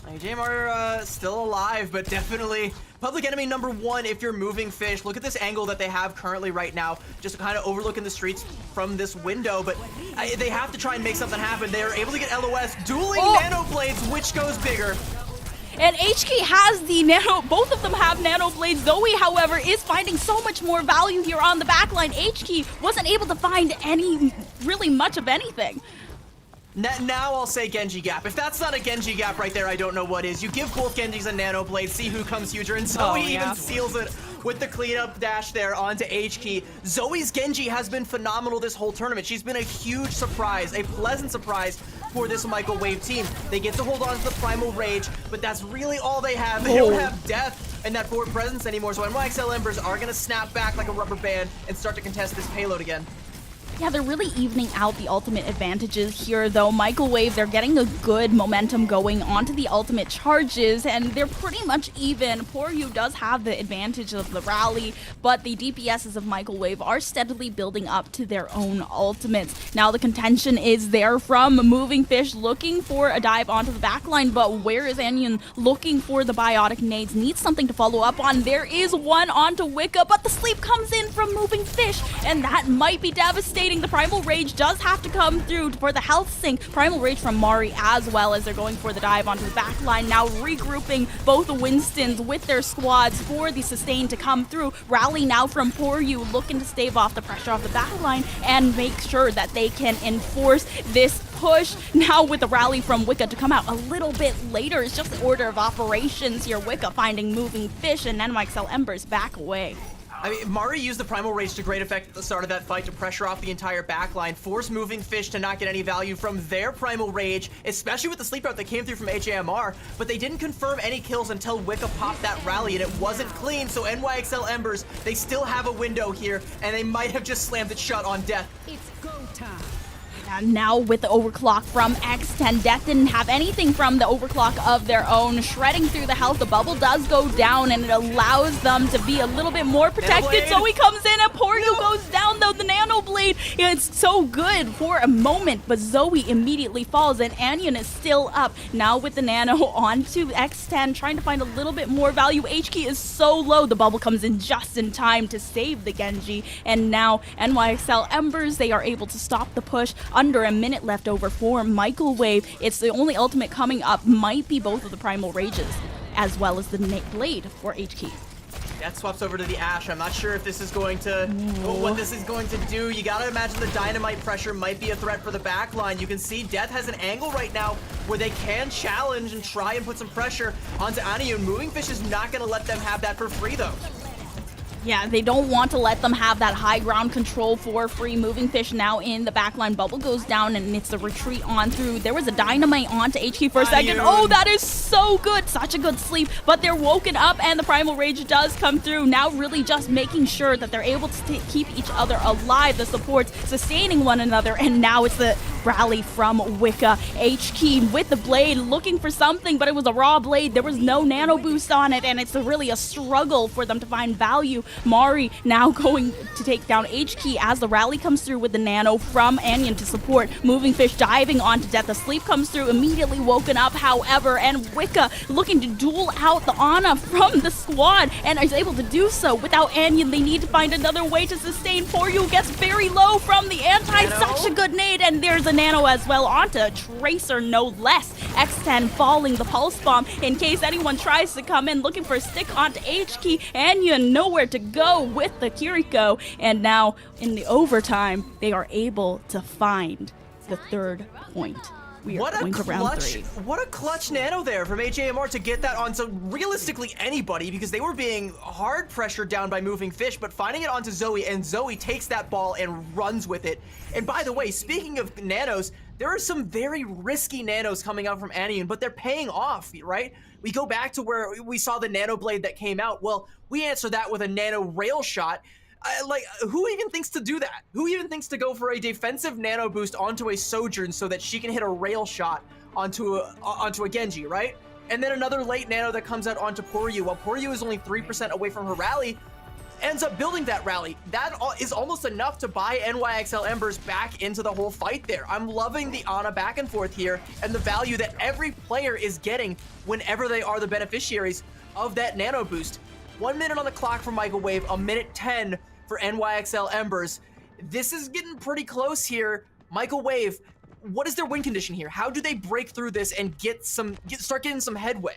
AJMR still alive, but definitely public enemy number 1 if you're Moving Fish. Look at this angle that they have currently right now, just kind of overlooking the streets from this window, but they have to try and make something happen. They are able to get LOS, dueling Nano Blades, which goes bigger. And HK has the Nano, both of them have Nano Blades. Zoe, however, is finding so much more value here on the backline. HK wasn't able to find really much of anything. Now I'll say Genji Gap. If that's not a Genji Gap right there, I don't know what is. You give both Genjis a Nano Blade, see who comes huger, and Zoe even seals it with the cleanup dash there onto HK. Zoe's Genji has been phenomenal this whole tournament. She's been a huge surprise, a pleasant surprise for this Michael Wave team. They get to hold on to the Primal Rage, but that's really all they have. They don't have Death and that forward presence anymore, so NYXL Embers are going to snap back like a rubber band and start to contest this payload again. Yeah, they're really evening out the ultimate advantages here, though. Michael Wave, they're getting a good momentum going onto the ultimate charges, and they're pretty much even. Poryu does have the advantage of the rally, but the DPSs of Michael Wave are steadily building up to their own ultimates. Now the contention is there from Moving Fish, looking for a dive onto the backline, but where is Anyun looking for the biotic nades? Needs something to follow up on. There is one onto Wicca, but the sleep comes in from Moving Fish, and that might be devastating. The Primal Rage does have to come through for the health sink. Primal Rage from Mari as well, as they're going for the dive onto the back line. Now regrouping both the Winstons with their squads for the sustain to come through. Rally now from Poryu, looking to stave off the pressure off the back line and make sure that they can enforce this push. Now with the rally from Wicca to come out a little bit later. It's just the order of operations here. Wicca finding Moving Fish, and NYXL Embers back away. I mean, Mari used the Primal Rage to great effect at the start of that fight to pressure off the entire backline, force Moving Fish to not get any value from their Primal Rage, especially with the sleep out that came through from HAMR, but they didn't confirm any kills until Wicca popped that rally, and it wasn't clean, so NYXL Embers, they still have a window here, and they might have just slammed it shut on Death. It's go time. And now with the overclock from X10, Death didn't have anything from the overclock of their own. Shredding through the health, the bubble does go down, and it allows them to be a little bit more protected. Zoe comes in, and Poryu goes down, though. The Nano Blade, it's so good for a moment, but Zoe immediately falls, and Anion is still up. Now with the Nano onto X10, trying to find a little bit more value. H-Key is so low. The bubble comes in just in time to save the Genji, and now NYXL Embers, they are able to stop the push. Under a minute left over for Microwave. It's the only ultimate coming up might be both of the Primal Rages, as well as the Blade for H-Key. That swaps over to the Ashe. I'm not sure if this is going to, what this is going to do. You gotta imagine the dynamite pressure might be a threat for the backline. You can see Death has an angle right now where they can challenge and try and put some pressure onto Anion. Moving Fish is not gonna let them have that for free though. Yeah, they don't want to let them have that high ground control for free. Moving Fish now in the backline. Bubble goes down, and it's the retreat on through. There was a dynamite onto HQ for a second. Oh, that is so good. Such a good sleep. But they're woken up, and the Primal Rage does come through. Now really just making sure that they're able to keep each other alive. The supports sustaining one another, and now it's the rally from Wicca. HQ with the blade looking for something, but it was a raw blade. There was no nano boost on it, and it's really a struggle for them to find value. Mari now going to take down H-Key as the rally comes through with the nano from Anion to support. Moving Fish diving onto Death. The sleep comes through, immediately woken up, however, and Wicca looking to duel out the Ana from the squad and is able to do so. Without Anion, they need to find another way to sustain. Poryu gets very low from the anti. Such a good nade, and there's a nano as well onto Tracer, no less. X10 falling the pulse bomb in case anyone tries to come in looking for a stick onto H-Key. Anion nowhere to go with the Kiriko, and now in the overtime they are able to find the third point. We are going to round 3. What a clutch nano there from HAMR to get that onto realistically anybody, because they were being hard pressured down by Moving Fish, but finding it onto Zoe, and Zoe takes that ball and runs with it. And by the way, speaking of nanos, there are some very risky nanos coming out from Anion, but they're paying off, right? We go back to where we saw the nano blade that came out. Well, we answer that with a nano rail shot. Like, who even thinks to do that? Who even thinks to go for a defensive nano boost onto a Sojourn so that she can hit a rail shot onto a Genji, right? And then another late nano that comes out onto Poryu. While Poryu is only 3% away from her rally, ends up building that rally. That is almost enough to buy NYXL Embers back into the whole fight there. I'm loving the Ana back and forth here and the value that every player is getting whenever they are the beneficiaries of that nano boost. 1 minute on the clock for Microwave, a minute 10 for NYXL Embers. This is getting pretty close here. Microwave, what is their win condition here? How do they break through this and start getting some headway?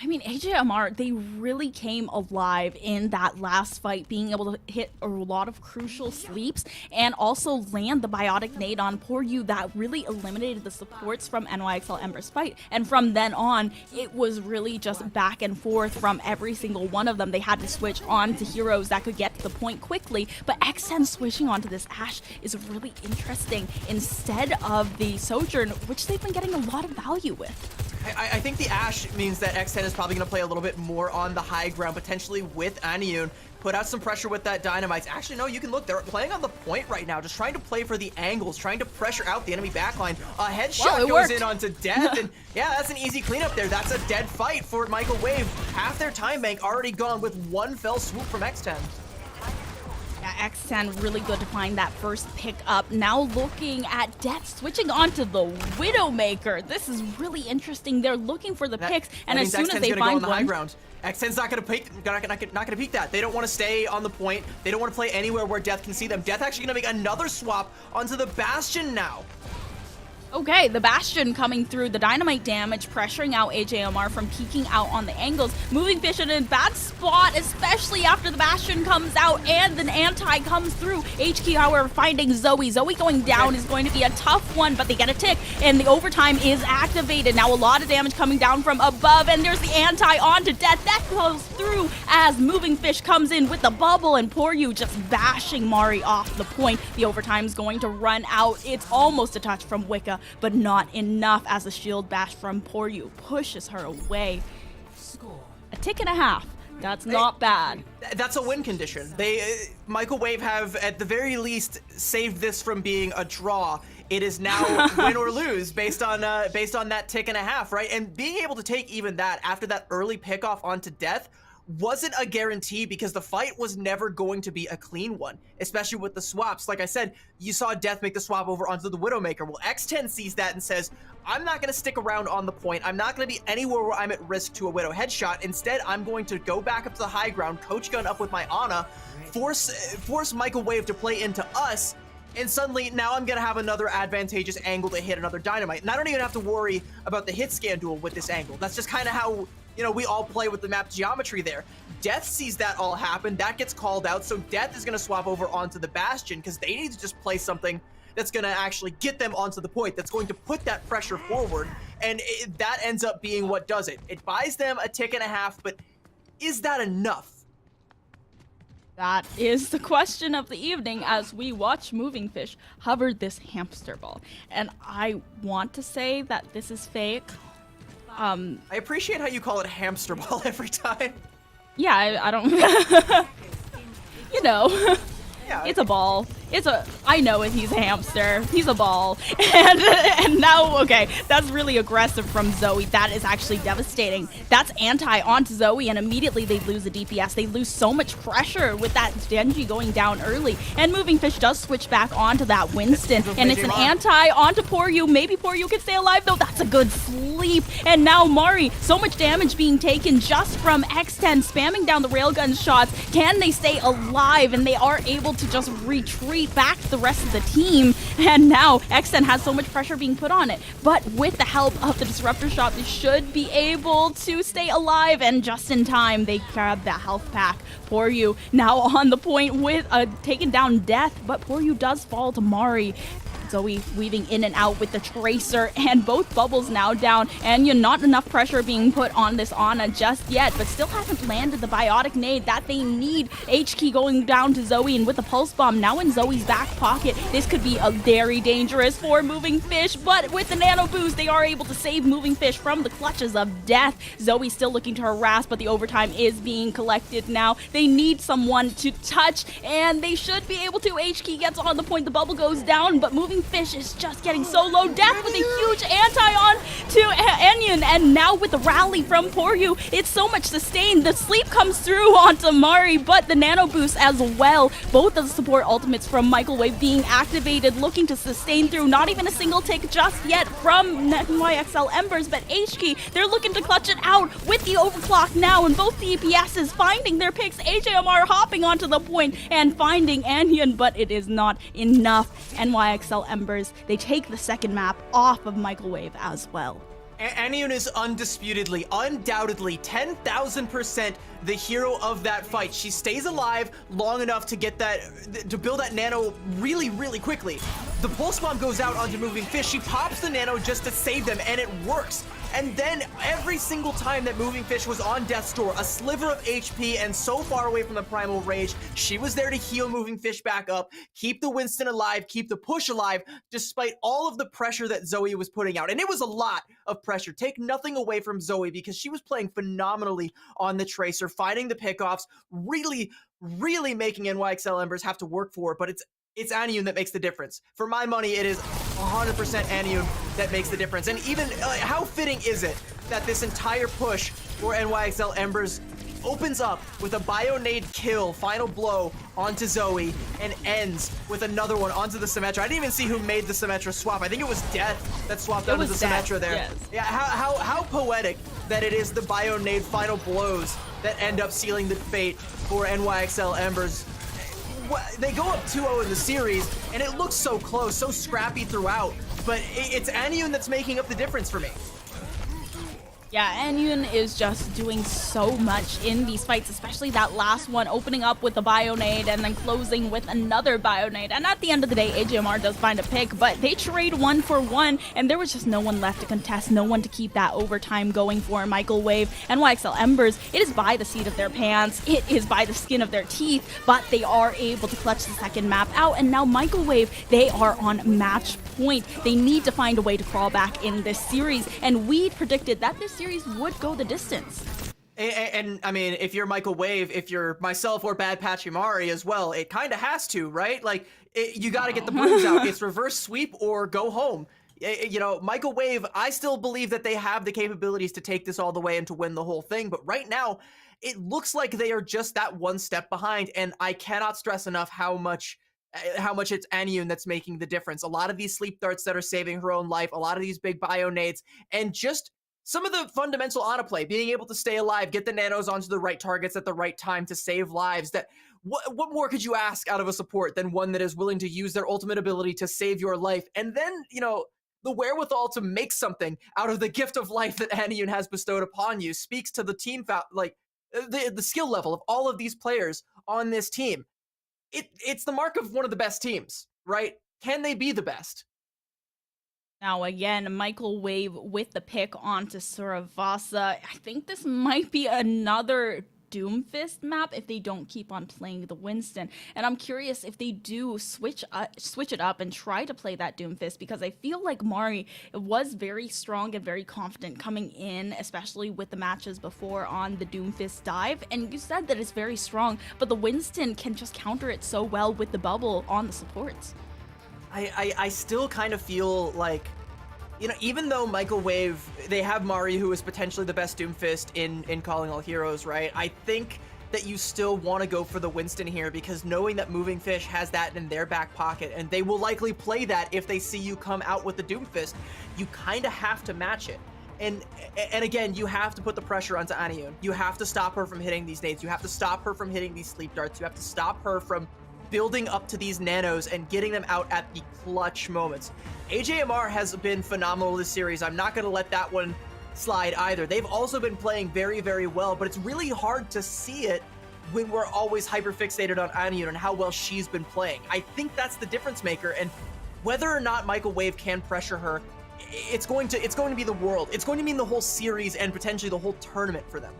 I mean, HAMR, they really came alive in that last fight, being able to hit a lot of crucial sleeps and also land the biotic nade on Poryu that really eliminated the supports from NYXL Ember's fight. And from then on, it was really just back and forth from every single one of them. They had to switch on to heroes that could get to the point quickly, but X10 switching onto this Ashe is really interesting instead of the Sojourn, which they've been getting a lot of value with. I think the Ashe means that X10 is probably going to play a little bit more on the high ground, potentially with Anion. Put out some pressure with that Dynamite. Actually, no, you can look. They're playing on the point right now, just trying to play for the angles, trying to pressure out the enemy backline. A headshot goes in onto Death, and yeah, that's an easy cleanup there. That's a dead fight for Microwave. Half their time bank already gone with one fell swoop from X10. Yeah, X10 really good to find that first pick up. Now looking at Death switching onto the Widowmaker. This is really interesting. They're looking for the picks, and as soon as they find one, X10's not gonna peek that. They don't want to stay on the point. They don't want to play anywhere where Death can see them. Death actually gonna make another swap onto the Bastion now. Okay, the Bastion coming through, the dynamite damage, pressuring out HAMR from peeking out on the angles. Moving Fish in a bad spot, especially after the Bastion comes out and an anti comes through. HQ, however, finding Zoe. Zoe going down is going to be a tough one, but they get a tick, and the overtime is activated. Now a lot of damage coming down from above, and there's the anti onto Death. That goes through as Moving Fish comes in with the bubble, and Poryu just bashing Mari off the point. The overtime's going to run out. It's almost a touch from Wicca, but not enough as the shield bash from Poryu pushes her away. A tick and a half That's not bad. That's a win condition. Michael Wave have at the very least saved this from being a draw. It is now win or lose based on that tick and a half, right? And being able to take even that after that early pickoff onto Death wasn't a guarantee because the fight was never going to be a clean one, especially with the swaps. Like I said, you saw Death make the swap over onto the Widowmaker. Well, X10 sees that and says, I'm not going to stick around on the point. I'm not going to be anywhere where I'm at risk to a Widow headshot. Instead, I'm going to go back up to the high ground, coach gun up with my Ana, force Michael Wave to play into us, and suddenly now I'm going to have another advantageous angle to hit another Dynamite. And I don't even have to worry about the hit scan duel with this angle. That's just kind of how, you know, we all play with the map geometry there. Death sees that all happen. That gets called out. So Death is going to swap over onto the Bastion because they need to just play something that's going to actually get them onto the point, that's going to put that pressure forward. And that ends up being what does it. It buys them a tick and a half, but is that enough? That is the question of the evening as we watch Moving Fish hover this hamster ball. And I want to say that this is fake. I appreciate how you call it hamster ball every time. Yeah, I don't... you know. Yeah. It's a ball. I know it. He's a hamster. He's a ball. And now, okay, that's really aggressive from Zoe. That is actually devastating. That's anti onto Zoe, and immediately they lose the DPS. They lose so much pressure with that Genji going down early. And Moving Fish does switch back onto that Winston, and it's an anti onto Poryu. Maybe Poryu can stay alive, though. That's a good sleep. And now Mari, so much damage being taken just from X10 spamming down the railgun shots. Can they stay alive? And they are able to just retreat back to the rest of the team, and now X10 has so much pressure being put on it, but with the help of the Disruptor Shot, they should be able to stay alive, and just in time, they grab that health pack. Poryu now on the point with a taken down Death, but Poryu does fall to Mari. Zoe weaving in and out with the Tracer, and both bubbles now down, and not enough pressure being put on this Ana just yet, but still hasn't landed the biotic nade that they need. H-Key going down to Zoe, and with the Pulse Bomb now in Zoe's back pocket, this could be a very dangerous for Moving Fish, but with the Nano Boost, they are able to save Moving Fish from the clutches of Death. Zoe still looking to harass, but the overtime is being collected now. They need someone to touch, and they should be able to. H-Key gets on the point, the bubble goes down, but Moving Fish is just getting so low. Death with a huge anti-on to Enion, and now with the rally from Poryu, it's so much sustain. The sleep comes through onto Mari, but the nano boost as well. Both of the support ultimates from Michael Wave being activated, looking to sustain through. Not even a single tick just yet from NYXL Embers, but HK, they're looking to clutch it out with the overclock now, and both the EPSs finding their picks. AJMR hopping onto the point and finding Anion, but it is not enough. NYXL Embers, they take the second map off of Michael Wave as well. Anion is undisputedly, undoubtedly, 10,000% the hero of that fight. She stays alive long enough to get that, to build that nano really, really quickly. The pulse bomb goes out onto Moving Fish. She pops the nano just to save them, and it works. And then every single time that Moving Fish was on Death's Door, a sliver of HP and so far away from the Primal Rage, she was there to heal Moving Fish back up, keep the Winston alive, keep the push alive, despite all of the pressure that Zoe was putting out. And it was a lot of pressure. Take nothing away from Zoe because she was playing phenomenally on the Tracer, finding the pickoffs, really, really making NYXL Embers have to work for it, but it's Anion that makes the difference. For my money, it is 100% Anion that makes the difference. And even, how fitting is it that this entire push for NYXL Embers opens up with a Bionade kill, final blow onto Zoe, and ends with another one onto the Symmetra. I didn't even see who made the Symmetra swap. I think it was Death that swapped onto the Symmetra there. Yes. Yeah, how poetic that it is the Bionade final blows that end up sealing the fate for NYXL Embers. They go up 2-0 in the series, and it looks so close, so scrappy throughout, but it's Anion that's making up the difference for me. Yeah, Anion is just doing so much in these fights, especially that last one, opening up with a Bionade and then closing with another Bionade. And at the end of the day, AJMR does find a pick, but they trade 1 for 1, and there was just no one left to contest, no one to keep that overtime going for Michael Wave. NYXL Embers, it is by the seat of their pants, it is by the skin of their teeth, but they are able to clutch the second map out, and now Michael Wave, they are on match point. They need to find a way to crawl back in this series, and we predicted that this series would go the distance. And I mean, if you're Michael Wave, if you're myself or Bad Pachimari as well, it kind of has to, right? Like, you got to get the brooms out. It's reverse sweep or go home. You know, Michael Wave, I still believe that they have the capabilities to take this all the way and to win the whole thing. But right now, it looks like they are just that one step behind. And I cannot stress enough how much it's Anyun that's making the difference. A lot of these sleep darts that are saving her own life, a lot of these big bio nades, and just some of the fundamental auto play, being able to stay alive, get the nanos onto the right targets at the right time to save lives. That what more could you ask out of a support than one that is willing to use their ultimate ability to save your life, and then, you know, the wherewithal to make something out of the gift of life that Anyun has bestowed upon you speaks to the team, like the skill level of all of these players on this team. It's the mark of one of the best teams, right? Can they be the best? Now, again, Michael Wave with the pick onto Suravasa. I think this might be another Doomfist map if they don't keep on playing the Winston. And I'm curious if they do switch it up and try to play that Doomfist, because I feel like Mari was very strong and very confident coming in, especially with the matches before on the Doomfist dive. And you said that it's very strong, but the Winston can just counter it so well with the bubble on the supports. I still kind of feel like, you know, even though Michael Wave, they have Mari, who is potentially the best Doomfist in Calling All Heroes, right? I think that you still want to go for the Winston here, because knowing that Moving Fish has that in their back pocket, and they will likely play that if they see you come out with the Doomfist, you kind of have to match it. And again, you have to put the pressure onto Anyun. You have to stop her from hitting these nades. You have to stop her from hitting these sleep darts. You have to stop her from building up to these nanos and getting them out at the clutch moments. AJMR has been phenomenal this series. I'm not going to let that one slide either. They've also been playing very, very well, but it's really hard to see it when we're always hyper-fixated on Anyun and how well she's been playing. I think that's the difference maker, and whether or not Michael Wave can pressure her, it's going to be the world. It's going to mean the whole series and potentially the whole tournament for them.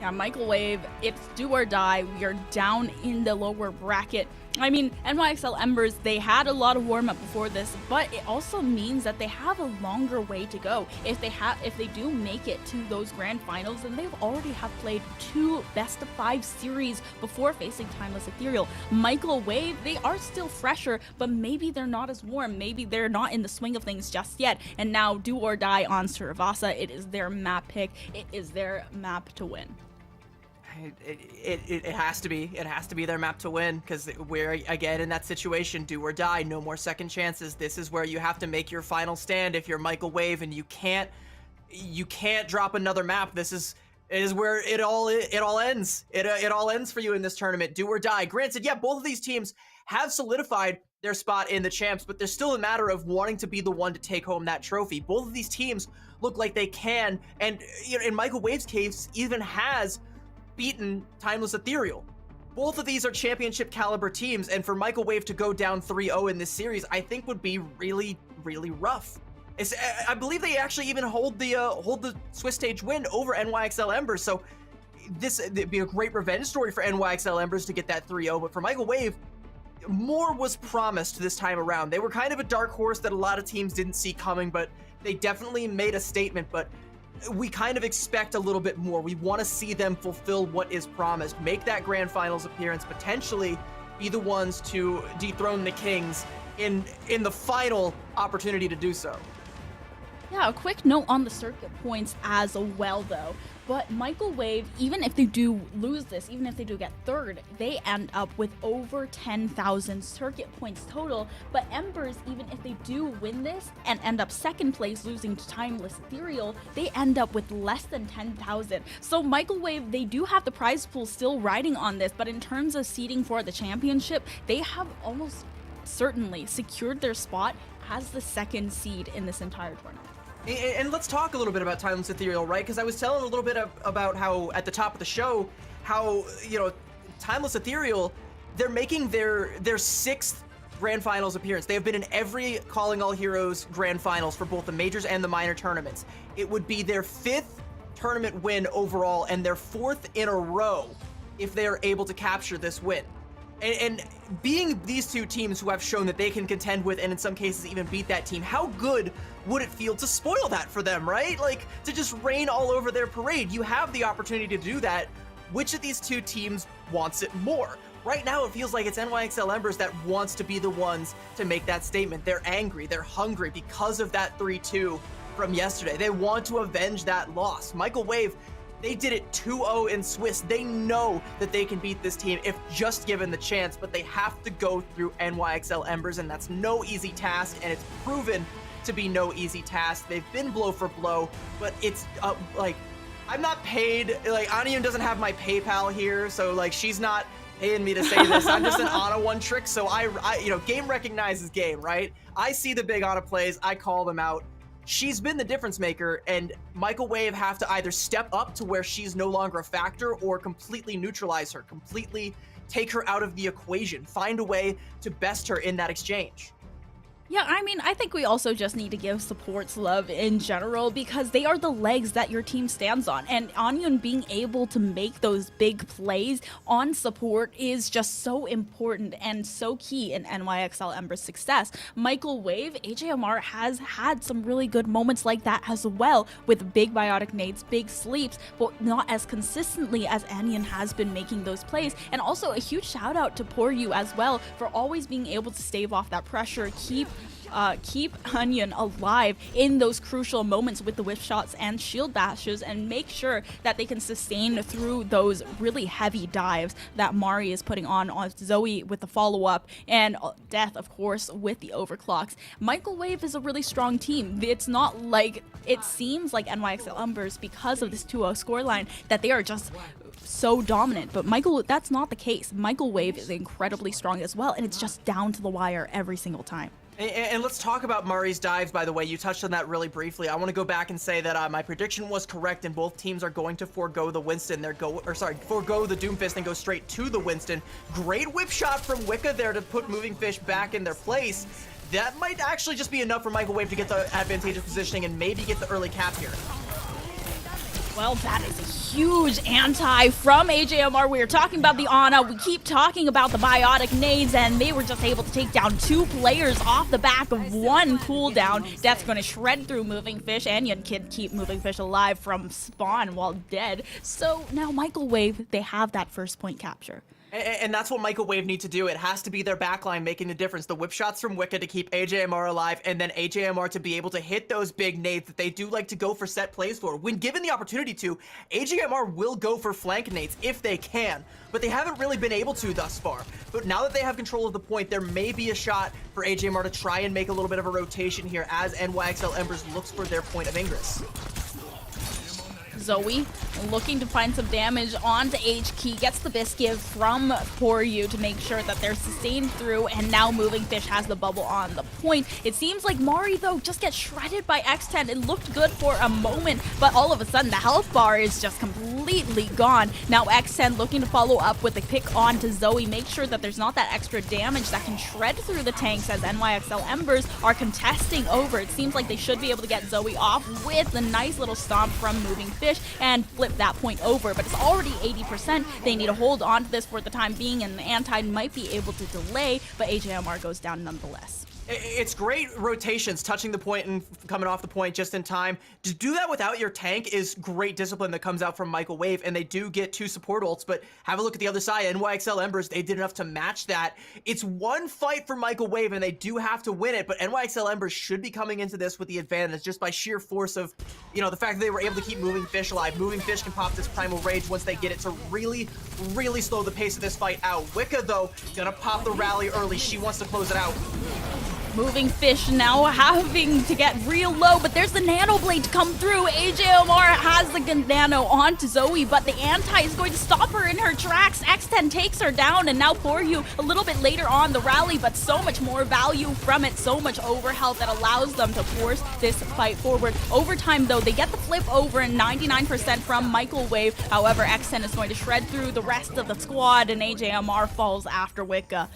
Yeah, Michael Wave, it's do or die. We are down in the lower bracket. I mean, NYXL Embers, they had a lot of warm-up before this, but it also means that they have a longer way to go. If they do make it to those grand finals, then they've already have played 2 best-of-5 series before facing Timeless Ethereal. Michael Wave, they are still fresher, but maybe they're not as warm. Maybe they're not in the swing of things just yet. And now do or die on Suravasa. It is their map pick. It is their map to win. It has to be. It has to be their map to win, because we're again in that situation, do or die, no more second chances. This is where you have to make your final stand if you're Michael Wave, and you can't drop another map. It is where it all ends. It all ends for you in this tournament. Do or die. Granted, yeah, both of these teams have solidified their spot in the champs, but there's still a matter of wanting to be the one to take home that trophy. Both of these teams look like they can, and you know, in Michael Wave's case, even has beaten Timeless Ethereal. Both of these are championship caliber teams, and for Michael Wave to go down 3-0 in this series, I think would be really, really rough. I believe they actually even hold the Swiss stage win over NYXL Embers, so it'd be a great revenge story for NYXL Embers to get that 3-0, but for Michael Wave, more was promised this time around. They were kind of a dark horse that a lot of teams didn't see coming, but they definitely made a statement, but we kind of expect a little bit more. We want to see them fulfill what is promised, make that grand finals appearance, potentially be the ones to dethrone the Kings in the final opportunity to do so. Yeah, a quick note on the circuit points as well, though. But Michael Wave, even if they do lose this, even if they do get third, they end up with over 10,000 circuit points total. But Embers, even if they do win this and end up second place, losing to Timeless Ethereal, they end up with less than 10,000. So Michael Wave, they do have the prize pool still riding on this, but in terms of seeding for the championship, they have almost certainly secured their spot as the second seed in this entire tournament. And let's talk a little bit about Timeless Ethereal, right? Because I was telling a little bit about how, at the top of the show, how, you know, Timeless Ethereal, they're making their 6th Grand Finals appearance. They have been in every Calling All Heroes Grand Finals for both the majors and the minor tournaments. It would be their 5th tournament win overall and their 4th in a row if they are able to capture this win. And being these two teams who have shown that they can contend with and in some cases even beat that team, how good would it feel to spoil that for them, right? Like, to just rain all over their parade. You have the opportunity to do that. Which of these two teams wants it more? Right now, it feels like it's NYXL Embers that wants to be the ones to make that statement. They're angry, they're hungry because of that 3-2 from yesterday. They want to avenge that loss. Michael Wave, they did it 2-0 in Swiss. They know that they can beat this team if just given the chance, but they have to go through NYXL Embers, and that's no easy task, and it's proven to be no easy task. They've been blow for blow, but it's like, I'm not paid. Like, Onion doesn't have my PayPal here, so like, she's not paying me to say this. I'm just an Ana one trick, so I you know, game recognizes game, right? I see the big Ana plays, I call them out. She's been the difference maker, and Michael Wave have to either step up to where she's no longer a factor or completely neutralize her, completely take her out of the equation, find a way to best her in that exchange. Yeah, I mean, I think we also just need to give supports love in general because they are the legs that your team stands on. And Onion being able to make those big plays on support is just so important and so key in NYXL Ember's success. Michael Wave, AJMR has had some really good moments like that as well with big biotic nades, big sleeps, but not as consistently as Onion has been making those plays. And also a huge shout out to Poor You as well for always being able to stave off that pressure, keep Onion alive in those crucial moments with the whip shots and shield bashes, and make sure that they can sustain through those really heavy dives that Mari is putting on Zoe with the follow-up, and Death, of course, with the overclocks. Michael Wave is a really strong team. It's not like it seems like NYXL Embers, because of this 2-0 scoreline, that they are just so dominant, but that's not the case. Michael Wave is incredibly strong as well, and it's just down to the wire every single time. And let's talk about Murray's dives, by the way. You touched on that really briefly. I want to go back and say that my prediction was correct, and both teams are going to forego the Winston. Forego the Doomfist and go straight to the Winston. Great whip shot from Wicca there to put Moving Fish back in their place. That might actually just be enough for Michael Wave to get the advantageous positioning and maybe get the early cap here. Well, that is a huge anti from AJMR. We were talking about the Ana. We keep talking about the biotic nades, and they were just able to take down 2 players off the back of 1 cooldown. That's going to shred through Moving Fish, and you can keep Moving Fish alive from spawn while dead. So now Michael Wave, they have that first point capture. And that's what Michael Wave need to do. It has to be their backline making the difference. The whip shots from Wicca to keep AJMR alive, and then AJMR to be able to hit those big nades that they do like to go for set plays for. When given the opportunity to, AJMR will go for flank nades if they can, but they haven't really been able to thus far. But now that they have control of the point, there may be a shot for AJMR to try and make a little bit of a rotation here as NYXL Embers looks for their point of ingress. Zoe looking to find some damage onto H-Key, gets the biscuit from Poor You to make sure that they're sustained through, and now Moving Fish has the bubble on the point. It seems like Mari, though, just gets shredded by X10. It looked good for a moment, but all of a sudden the health bar is just completely gone. Now X10 looking to follow up with a pick onto Zoe, make sure that there's not that extra damage that can shred through the tanks as NYXL Embers are contesting over. It seems like they should be able to get Zoe off with the nice little stomp from Moving Fish and flip that point over, but it's already 80%. They need to hold on to this for the time being, and the anti might be able to delay, but AJMR goes down nonetheless. It's great rotations, touching the point and coming off the point just in time. To do that without your tank is great discipline that comes out from Michael Wave, and they do get 2 support ults, but have a look at the other side. NYXL Embers, they did enough to match that. It's one fight for Michael Wave, and they do have to win it, but NYXL Embers should be coming into this with the advantage just by sheer force of, you know, the fact that they were able to keep Moving Fish alive. Moving Fish can pop this Primal Rage once they get it to really, really slow the pace of this fight out. Wicca, though, gonna pop the rally early. She wants to close it out. Moving Fish now having to get real low, but there's the Nano Blade to come through. AJMR has the Nano onto Zoe, but the anti is going to stop her in her tracks. X10 takes her down, and now Poor You a little bit later on the rally, but so much more value from it, so much overhealth that allows them to force this fight forward. Overtime, though, they get the flip over and 99% from Michael Wave. However, X10 is going to shred through the rest of the squad, and AJMR falls after Wicca.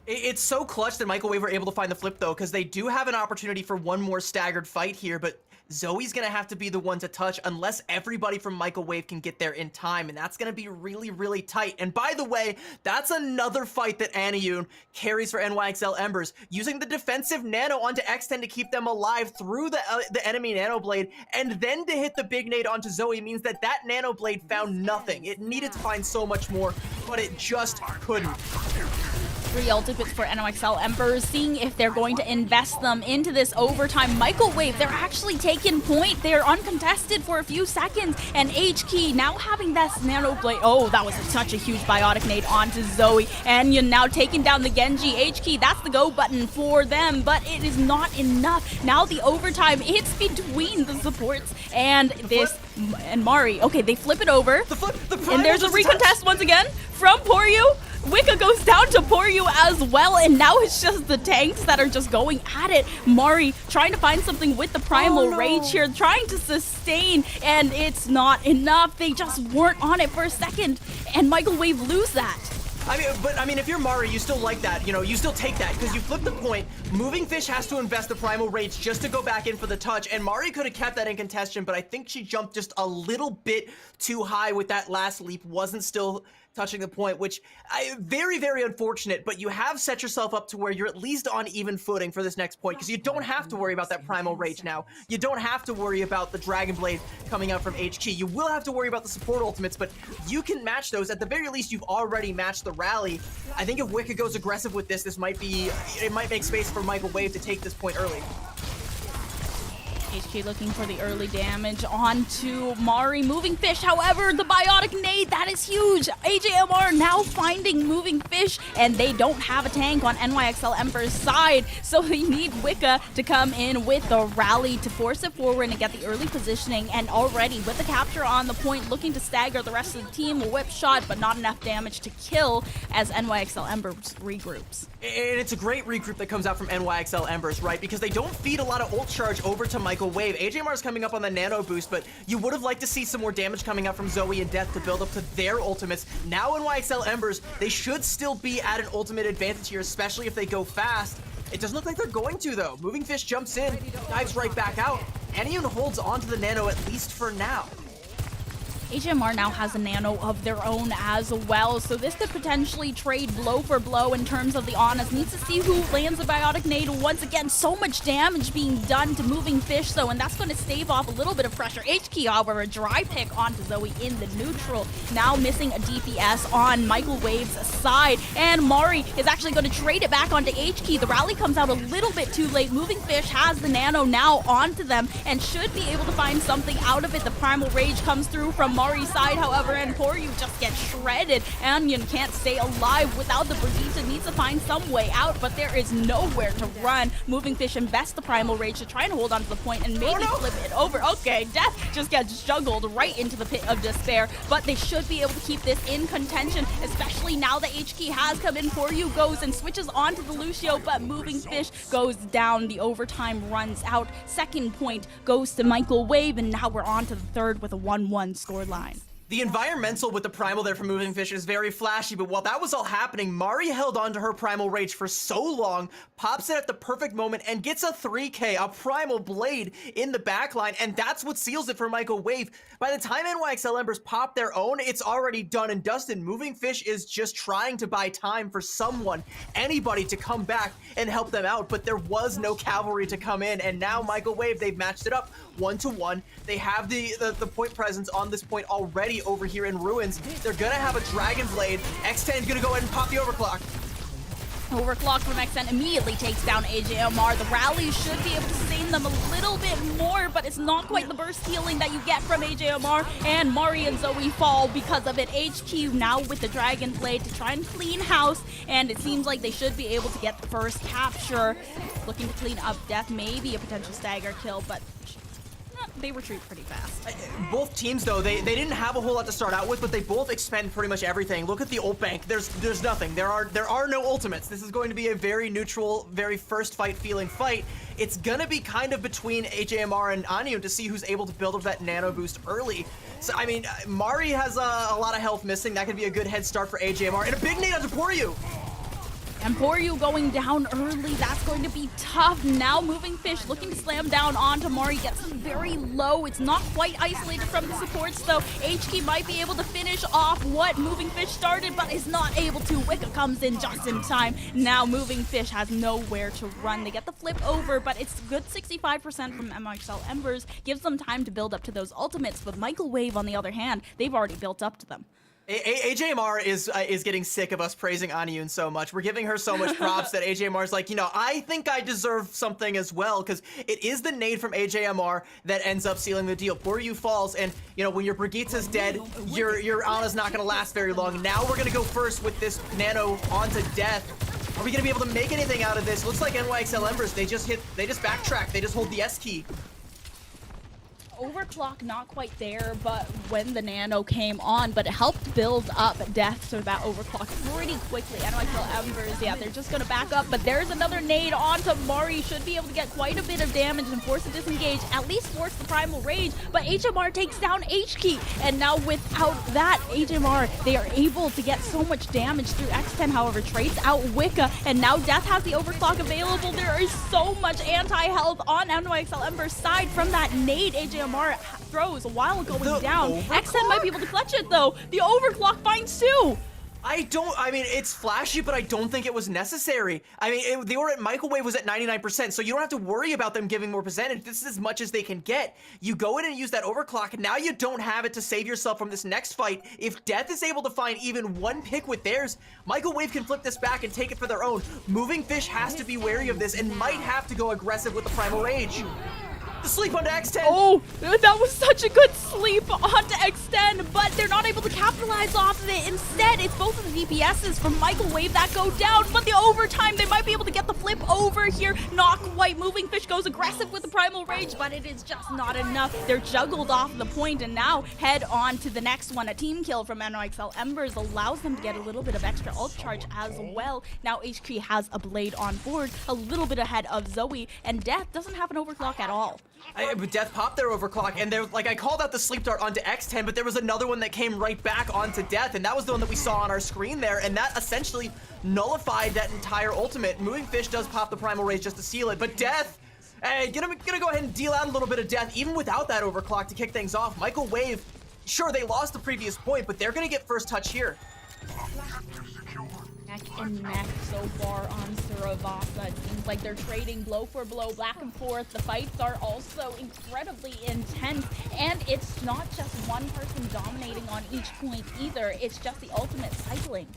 It's so clutch that Michael Wave were able to find the flip, though, because they do have an opportunity for one more staggered fight here, but Zoe's gonna have to be the one to touch unless everybody from Michael Wave can get there in time, and that's gonna be really, really tight. And by the way, that's another fight that Aniyun carries for NYXL Embers, using the defensive nano onto X10 to keep them alive through the enemy nano blade, and then to hit the big nade onto Zoe means that that nano blade found nothing. It needed to find so much more, but it just couldn't. 3 ultimates for NOXL Embers, seeing if they're going to invest them into this overtime. Michael Wave, they're actually taking point. They're uncontested for a few seconds, and H-Key now having that nano blade. Oh, that was such a huge biotic nade onto Zoe, and you're now taking down the Genji. H-Key, that's the go button for them, but it is not enough. Now the overtime hits between the supports and this, and Mari. Okay, they flip it over, and there's a recontest once again from Poryu. Wicca goes down to Poryu as well, and now it's just the tanks that are just going at it. Mari trying to find something with the Primal Rage here, trying to sustain, and it's not enough. They just weren't on it for a second, and Michael Wave lose that. I mean, if you're Mari, you still like that, you still take that, because you flip the point. Moving Fish has to invest the Primal Rage just to go back in for the touch, and Mari could have kept that in contention, but I think she jumped just a little bit too high with that last leap, wasn't still touching the point, which very, very unfortunate, but you have set yourself up to where you're at least on even footing for this next point, because you don't have to worry about that Primal Rage now. You don't have to worry about the Dragon Blade coming out from HQ. You will have to worry about the support ultimates, but you can match those. At the very least, you've already matched the rally. I think if Wicca goes aggressive with this, it might make space for Michael Wave to take this point early. HK looking for the early damage onto Mari. Moving Fish, however, the biotic nade, that is huge. AJMR now finding Moving Fish, and they don't have a tank on NYXL Ember's side, so they need Wicca to come in with the rally to force it forward and get the early positioning, and already with the capture on the point, looking to stagger the rest of the team. Whip shot, but not enough damage to kill as NYXL Embers regroups. And it's a great regroup that comes out from NYXL Embers, right? Because they don't feed a lot of ult charge over to Michael Wave. AJMR is coming up on the nano boost, but you would have liked to see some more damage coming out from Zoe and Death to build up to their ultimates. Now NYXL Embers, they should still be at an ultimate advantage here, especially if they go fast. It doesn't look like they're going to, though. Moving Fish jumps in, dives right back out. Aniyun holds onto the nano, at least for now. HMR now has a nano of their own as well, so this could potentially trade blow for blow in terms of the honest. Needs to see who lands a biotic nade. Once again, so much damage being done to Moving Fish, though, and that's going to stave off a little bit of pressure. HK, however, a dry pick onto Zoe in the neutral. Now missing a DPS on Michael Wave's side, and Mari is actually going to trade it back onto HK. The rally comes out a little bit too late. Moving Fish has the nano now onto them and should be able to find something out of it. The Primal Rage comes through from Mari's side, however, and Poryu just gets shredded. Aniyun can't stay alive without the Brigitte, needs to find some way out, but there is nowhere to run. Moving Fish invests the Primal Rage to try and hold on to the point and maybe flip it over. Okay, Death just gets juggled right into the pit of despair, but they should be able to keep this in contention, especially now that HK has come in. Poryu goes and switches onto the Lucio, but Moving Fish goes down. The overtime runs out. Second point goes to Michael Wave, and now we're on to the third with a 1-1 scoreline. The environmental with the Primal there from Moving Fish is very flashy, but while that was all happening, Mari held on to her Primal Rage for so long, pops it at the perfect moment, and gets a 3K, a Primal Blade in the backline, and that's what seals it for Michael Wave. By the time NYXL Embers pop their own, it's already done and dusted. Moving Fish is just trying to buy time for someone, anybody to come back and help them out, but there was no cavalry to come in, and now Michael Wave, they've matched it up 1-1. They have the point presence on this point already over here in Ruins. They're gonna have a Dragon Blade. X10 is gonna go ahead and pop the overclock. Overclock from X10 immediately takes down AJMR. The rally should be able to sustain them a little bit more, but it's not quite the burst healing that you get from AJMR, and Mari and Zoe fall because of it. HQ now with the Dragon Blade to try and clean house, and it seems like they should be able to get the first capture. Looking to clean up Death, maybe a potential stagger kill, but they retreat pretty fast. Both teams, though, they didn't have a whole lot to start out with, but they both expend pretty much everything. Look at the ult bank. There's nothing. There are no ultimates. This is going to be a very neutral, very first fight feeling fight. It's gonna be kind of between HAMR and Aniyun to see who's able to build up that nano boost early. So, I mean, Mari has a lot of health missing. That could be a good head start for AJMR. And a big nade onto Poryu. And Poryu going down early, that's going to be tough. Now Moving Fish looking to slam down onto Mari, gets him very low. It's not quite isolated from the supports though. HK might be able to finish off what Moving Fish started, but is not able to. Wicca comes in just in time. Now Moving Fish has nowhere to run. They get the flip over, but it's good 65% from MXL Embers. Gives them time to build up to those ultimates, but Michael Wave on the other hand, they've already built up to them. AJMR is getting sick of us praising Anyun so much. We're giving her so much props that AJMR's like, you know, I think I deserve something as well, because it is the nade from AJMR that ends up sealing the deal. Poryu falls, and you know, when your Brigitte's dead, your Ana's not gonna last very long. Now we're gonna go first with this nano onto death. Are we gonna be able to make anything out of this? Looks like NYXL Embers, they just backtrack, they just hold the S key. Overclock not quite there, but when the nano came on, but it helped build up death to that overclock pretty quickly. NYXL Embers, yeah, they're just gonna back up, but there's another nade onto Mari. Should be able to get quite a bit of damage and force a disengage, at least force the primal rage, but HMR takes down HK, and now without that, HMR, they are able to get so much damage through X10, however, trades out Wicca, and now Death has the overclock available. There is so much anti-health on NYXL Embers' side from that nade HMR throws while going down. X10 might be able to clutch it though. The overclock finds two. I mean, it's flashy, but I don't think it was necessary. I mean, they were at Microwave was at 99%, so you don't have to worry about them giving more percentage. This is as much as they can get. You go in and use that overclock, and now you don't have it to save yourself from this next fight. If Death is able to find even one pick with theirs, Microwave can flip this back and take it for their own. Moving Fish has to be wary of this and might have to go aggressive with the Primal Rage. The sleep onto X10. Oh, that was such a good sleep onto X10, but they're not able to capitalize off of it. Instead, it's both of the DPSs from Michael Wave that go down, but the overtime, they might be able to get the flip over here. Not quite. Moving Fish goes aggressive with the Primal Rage, but it is just not enough. They're juggled off the point and now head on to the next one. A team kill from NYXL Embers allows them to get a little bit of extra ult charge as well. Now HK has a blade on board, a little bit ahead of Zoe, and Death doesn't have an overclock at all. But Death popped their overclock, and they're like, I called out the sleep dart onto X10, but there was another one that came right back onto Death, and that was the one that we saw on our screen there, and that essentially nullified that entire ultimate. Moving Fish does pop the Primal Rage just to seal it, but Death, gonna go ahead and deal out a little bit of Death, even without that overclock to kick things off. Michael Wave, sure, they lost the previous point, but they're gonna get first touch here. Neck and neck so far on Suravasa. It seems like they're trading blow for blow, back and forth. The fights are also incredibly intense, and it's not just one person dominating on each point either. It's just the ultimate cycling.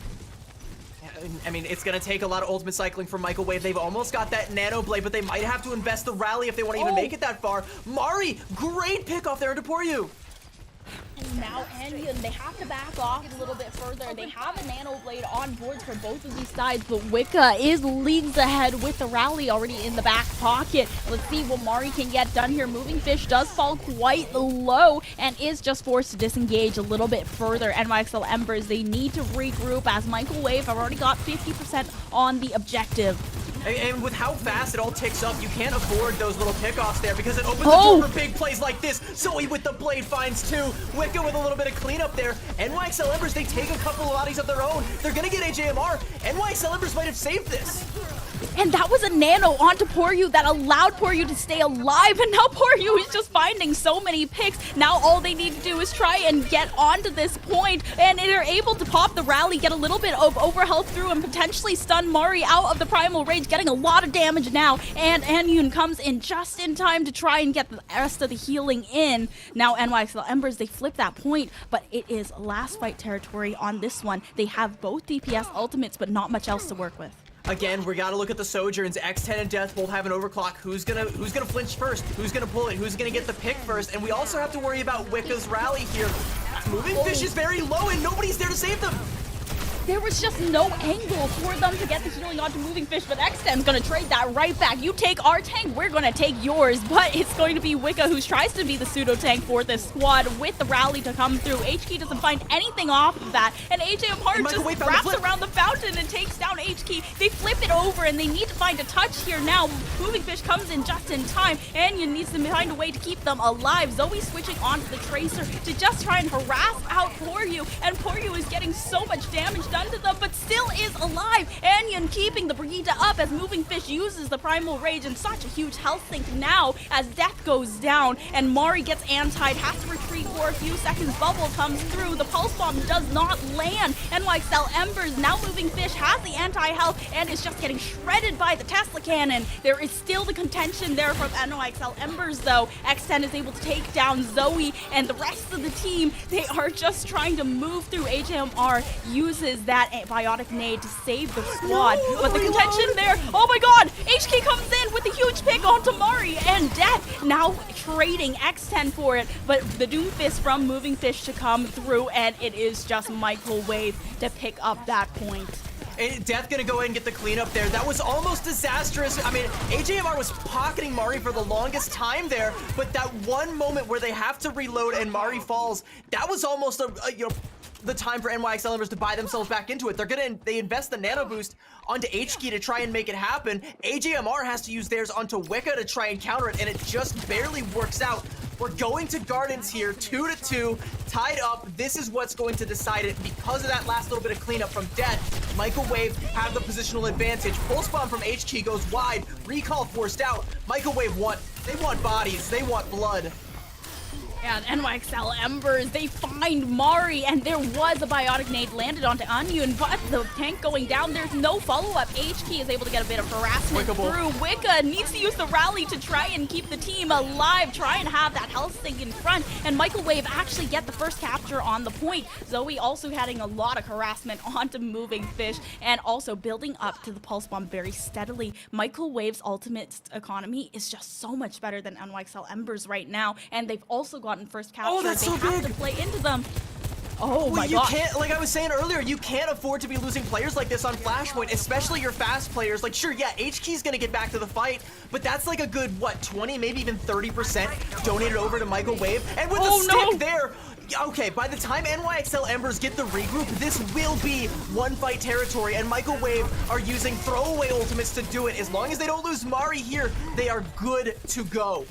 I mean, it's gonna take a lot of ultimate cycling from Michael Wave. They've almost got that nano blade, but they might have to invest the rally if they want to even make it that far. Mari, great pick off there into Poryu. And now Anyun, they have to back off a little bit further. They have a nano blade on board for both of these sides, but Wicca is leagues ahead with the rally already in the back pocket. Let's see what Mari can get done here. Moving Fish does fall quite low and is just forced to disengage a little bit further. NYXL Embers, they need to regroup as Michael Wave have already got 50% on the objective. And with how fast it all ticks up, you can't afford those little pickoffs there because it opens the door for big plays like this. Zoe with the blade finds two. Wicca with a little bit of cleanup there. NYXL Embers, they take a couple of bodies of their own. They're gonna get AJMR. NYXL Embers might have saved this. And that was a nano onto Poryu that allowed Poryu to stay alive, and now Poryu is just finding so many picks. Now all they need to do is try and get onto this point, and they're able to pop the rally, get a little bit of overhealth through, and potentially stun Mari out of the Primal Rage, getting a lot of damage now. And Anyun comes in just in time to try and get the rest of the healing in. Now NYXL Embers, they flip that point, but it is last fight territory on this one. They have both DPS ultimates, but not much else to work with. Again, we gotta look at the Sojourns. X10 and Death both have an overclock. Who's gonna flinch first? Who's gonna pull it? Who's gonna get the pick first? And we also have to worry about Wicca's rally here. Moving Fish is very low and nobody's there to save them. There was just no angle for them to get the healing onto Moving Fish, but X10's gonna trade that right back. You take our tank, we're gonna take yours, but it's going to be Wicca who tries to be the pseudo tank for this squad with the rally to come through. HK doesn't find anything off of that, and AJMR just wraps around the fountain and takes down HK. They flip it over, and they need to find a touch here now. Moving Fish comes in just in time, and you need to find a way to keep them alive. Zoe switching onto the Tracer to just try and harass out Poryu, and Poryu is getting so much damage done. done to them, but still is alive. Anion keeping the Brigitte up as Moving Fish uses the Primal Rage, and such a huge health sink now as Death goes down, and Mari gets antied, has to retreat for a few seconds. Bubble comes through, the Pulse Bomb does not land. NYXL Embers, now Moving Fish has the anti-health and is just getting shredded by the Tesla Cannon. There is still the contention there from NYXL Embers though. X10 is able to take down Zoe, and the rest of the team, they are just trying to move through. HMR uses that biotic nade to save the squad, but the contention there, oh my god, HK comes in with a huge pick onto Mari, and Death now trading X10 for it, but the Doomfist from Moving Fish to come through, and it is just Microwave to pick up that point. Death gonna go ahead and get the cleanup there. That was almost disastrous. I mean, AJMR was pocketing Mari for the longest time there, but that one moment where they have to reload and Mari falls, that was almost the time for NYXL Embers to buy themselves back into it. They invest the nano boost onto HK to try and make it happen. AJMR has to use theirs onto Wicca to try and counter it, and it just barely works out. We're going to Gardens here, 2-2, tied up. This is what's going to decide it because of that last little bit of cleanup from Death. Microwave have the positional advantage. Pulse Bomb from HK goes wide. Recall forced out. Microwave they want bodies. They want blood. And NYXL Embers, they find Mari, and there was a biotic nade landed onto Onion, but the tank going down, there's no follow-up. HK is able to get a bit of harassment through. Wicca needs to use the rally to try and keep the team alive, try and have that health sink in front, and Microwave actually get the first capture on the point. Zoe also having a lot of harassment onto Moving Fish, and also building up to the Pulse Bomb very steadily. Microwave's ultimate economy is just so much better than NYXL Embers right now, and they've also gotten first capture. Oh, that's they so have big. to play into them. Oh my you god. can't, like I was saying earlier, you can't afford to be losing players like this on Flashpoint, especially your fast players. Like, sure, yeah, HK's gonna get back to the fight, but that's like a good, what, 20, maybe even 30% donated over to Microwave. And with the stick there, okay, by the time NYXL Embers get the regroup, this will be one fight territory, and Microwave are using throwaway ultimates to do it. As long as they don't lose Mari here, they are good to go.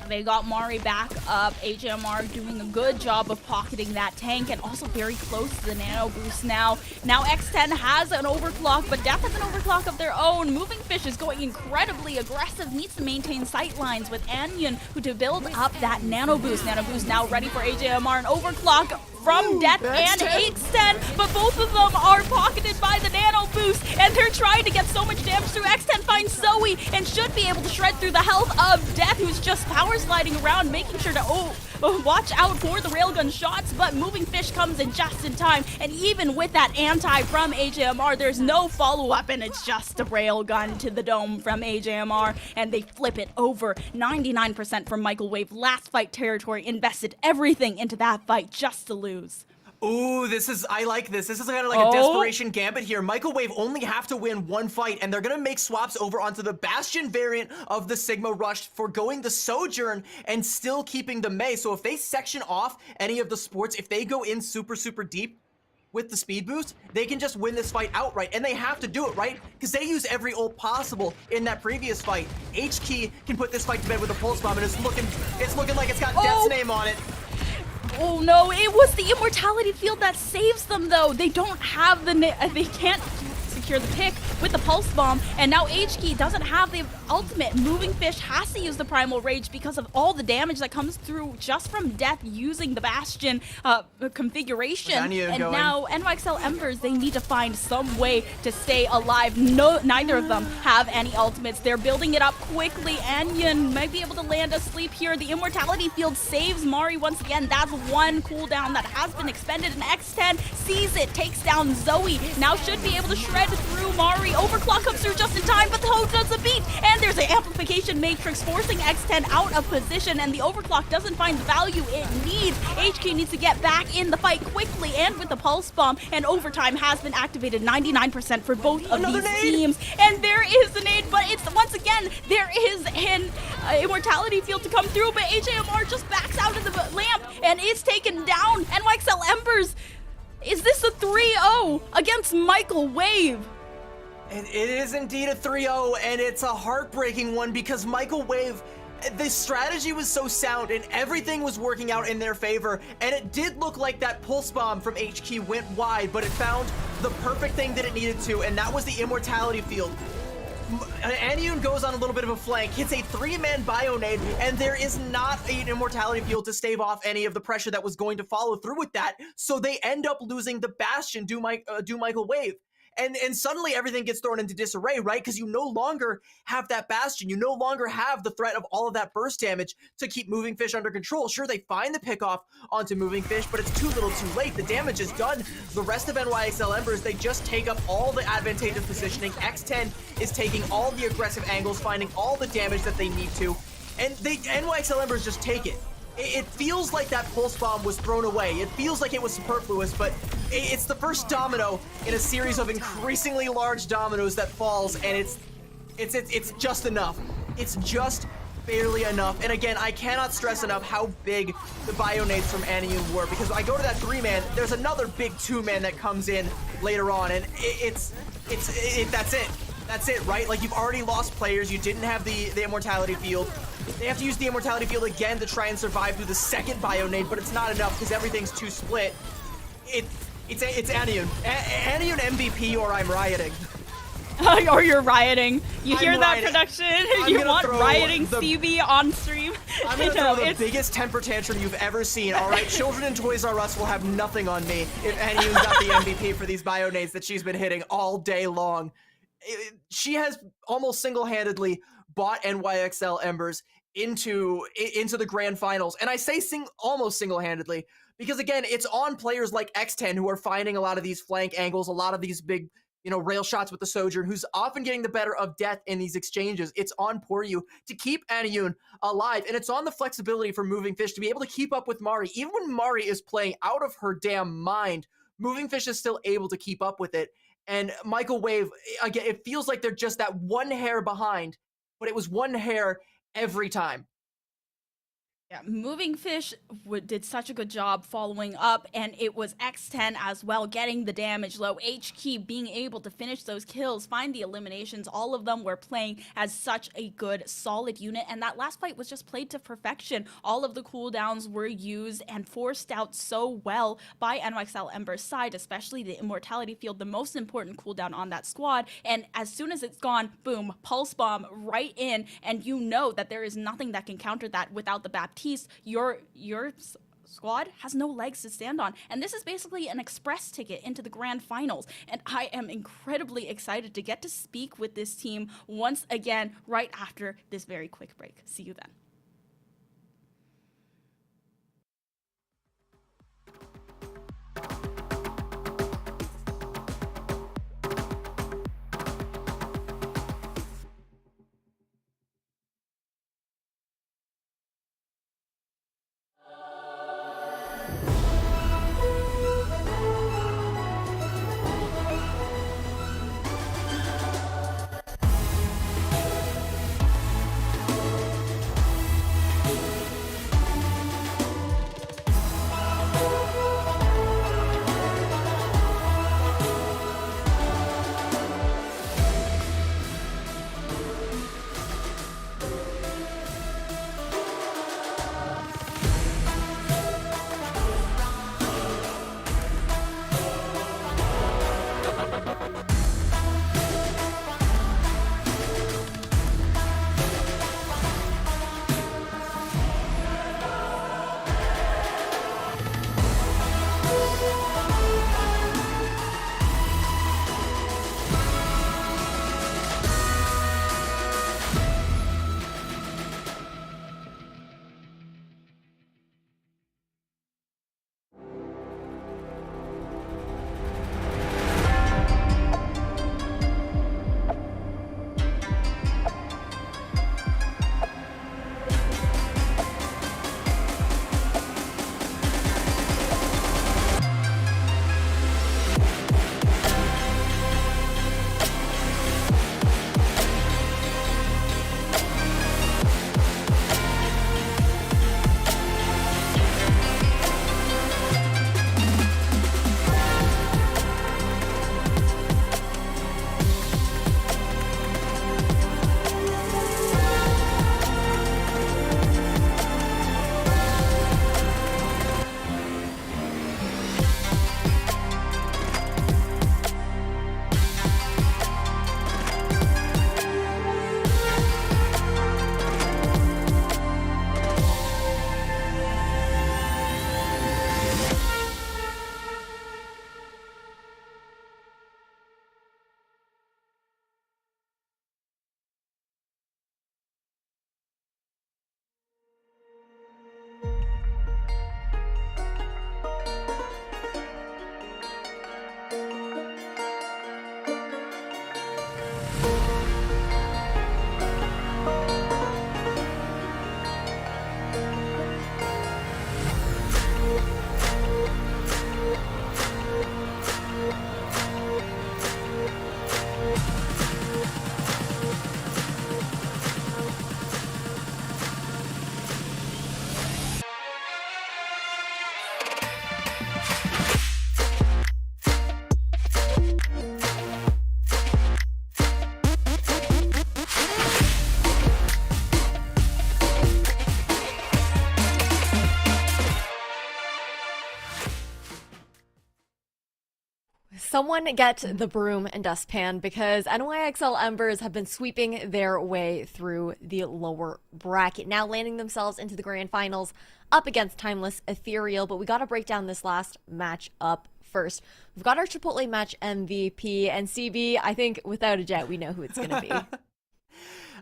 They got Mari back up. HMR doing a good job of pocketing that tank, and also very close to the nano boost now. Now X10 has an overclock, but Death has an overclock of their own. Moving Fish is going incredibly aggressive, needs to maintain sight lines with Anion, who to build up that nano boost. Nano boost now ready for HMR, an overclock from Death and X10, but both of them are pocketed by the nano boost, and they're trying to get so much damage through. X10 finds Zoe and should be able to shred through the health of Death, who's just power sliding around, making sure to watch out for the railgun shots, but Moving Fish comes in just in time, and even with that anti from AJMR, there's no follow-up, and it's just a railgun to the dome from AJMR, and they flip it over. 99% from Microwave. Last fight territory, invested everything into that fight just to lose. Ooh, I like this. This is kind of like a desperation gambit here. Microwave only have to win one fight, and they're gonna make swaps over onto the Bastion variant of the Sigma Rush, forgoing the Sojourn and still keeping the Mei. So if they section off any of the sports, if they go in super, super deep with the speed boost, they can just win this fight outright, and they have to do it, right? Because they use every ult possible in that previous fight. HK can put this fight to bed with a Pulse Bomb, and it's looking like it's got Death's name on it. Oh no, it was the Immortality Field that saves them though. They don't have they can't secure the pick with the Pulse Bomb, and now HK doesn't have the ultimate. Moving Fish has to use the Primal Rage because of all the damage that comes through just from Death using the Bastion configuration. And now NYXL Embers, they need to find some way to stay alive. Neither of them have any ultimates. They're building it up quickly. Anion might be able to land a sleep here. The Immortality Field saves Mari once again. That's one cooldown that has been expended, and X10 sees it, takes down Zoe. Now should be able to shred through Mari. Overclock comes through just in time, but the Ho does a beat, and there's an amplification matrix forcing X10 out of position, and the overclock doesn't find the value it needs. HK needs to get back in the fight quickly, and with the Pulse Bomb, and overtime has been activated 99% for both of these teams. And there is a nade, but it's once again, there is an Immortality Field to come through, but HMR just backs out of the lamp, and it's taken down. NYXL Embers, is this a 3-0 against Microwave? It is indeed a 3-0, and it's a heartbreaking one because Microwave, the strategy was so sound and everything was working out in their favor, and it did look like that pulse bomb from HQ went wide, but it found the perfect thing that it needed to, and that was the immortality field. Anyun goes on a little bit of a flank, hits a 3-man Bionade, and there is not an immortality field to stave off any of the pressure that was going to follow through with that, so they end up losing the Bastion, do Michael Wave. And suddenly everything gets thrown into disarray, right? Because you no longer have that Bastion. You no longer have the threat of all of that burst damage to keep Moving Fish under control. Sure, they find the pickoff onto Moving Fish, but it's too little too late. The damage is done. The rest of NYXL Embers, they just take up all the advantageous positioning. X10 is taking all the aggressive angles, finding all the damage that they need to. And NYXL Embers just take it. It feels like that pulse bomb was thrown away. It feels like it was superfluous, but it's the first domino in a series of increasingly large dominoes that falls, and it's just enough. It's just barely enough. And again, I cannot stress enough how big the Bionades from Anyun were, because I go to that 3-man, there's another big 2-man that comes in later on, and that's it. That's it, right? Like, you've already lost players. You didn't have the immortality field. They have to use the immortality field again to try and survive through the second Bionade, but it's not enough because everything's too split. It's Anyun. Anyun MVP, or I'm rioting. Or you're rioting. You hear that, rioting. production? You want rioting CB on stream? I'm gonna throw the biggest temper tantrum you've ever seen, alright? Children in Toys R Us will have nothing on me if Anyun got the MVP for these Bionades that she's been hitting all day long. She has almost single-handedly bought NYXL Embers into the grand finals, and I say almost single-handedly because, again, it's on players like X10 who are finding a lot of these flank angles, a lot of these big, rail shots with the Sojourn, who's often getting the better of death in these exchanges. It's on Poryu to keep Anyun alive, and it's on the flexibility for Moving Fish to be able to keep up with Mari. Even when Mari is playing out of her damn mind, Moving Fish is still able to keep up with it. And Michael Wave, again, it feels like they're just that one hair behind, but it was one hair every time. Yeah, Moving Fish did such a good job following up, and it was X10 as well, getting the damage low. HQ being able to finish those kills, find the eliminations. All of them were playing as such a good, solid unit, and that last fight was just played to perfection. All of the cooldowns were used and forced out so well by NYXL Ember's side, especially the Immortality Field, the most important cooldown on that squad. And as soon as it's gone, boom, Pulse Bomb right in, and you know that there is nothing that can counter that without the Baptiste. Your squad has no legs to stand on, and this is basically an express ticket into the grand finals, and I am incredibly excited to get to speak with this team once again right after this very quick break. See you then. Someone get the broom and dustpan because NYXL Embers have been sweeping their way through the lower bracket, now landing themselves into the grand finals up against Timeless Ethereal. But we got to break down this last match up first. We've got our Chipotle match MVP, and CB, I think without a jet, we know who it's going to be.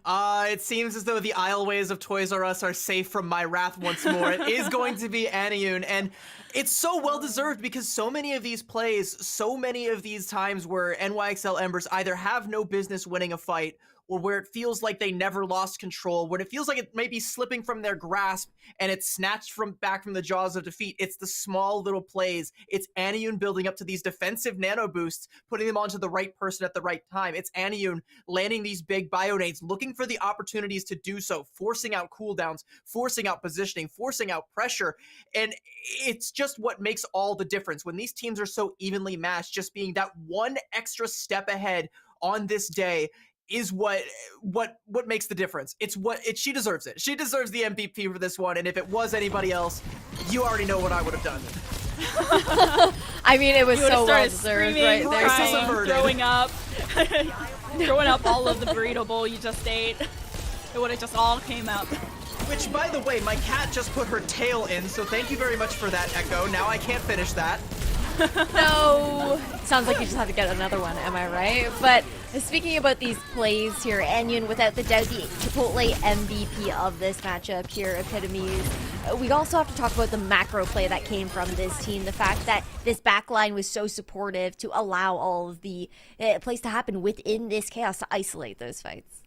It seems as though the aisleways of Toys R Us are safe from my wrath once more. It is going to be Aniyun, and it's so well-deserved because so many of these plays, so many of these times where NYXL Embers either have no business winning a fight or where it feels like they never lost control, when it feels like it may be slipping from their grasp and it's snatched back from the jaws of defeat. It's the small little plays. It's Aniyun building up to these defensive nano boosts, putting them onto the right person at the right time. It's Aniyun landing these big bionades, looking for the opportunities to do so, forcing out cooldowns, forcing out positioning, forcing out pressure. And it's just what makes all the difference. When these teams are so evenly matched, just being that one extra step ahead on this day is what makes the difference. She deserves it. She deserves the MVP for this one, and if it was anybody else, you already know what I would have done. I mean, it was You so well started deserved screaming, right there. crying, throwing up all of the burrito bowl you just ate. It would have just all came out. Which, by the way, my cat just put her tail in, so thank you very much for that, Echo. Now I can't finish that. No. Sounds like you just have to get another one, am I right? But speaking about these plays here, Aniyun, without the doubt, the Chipotle MVP of this matchup here, epitomes. We also have to talk about the macro play that came from this team. The fact that this backline was so supportive to allow all of the plays to happen within this chaos to isolate those fights.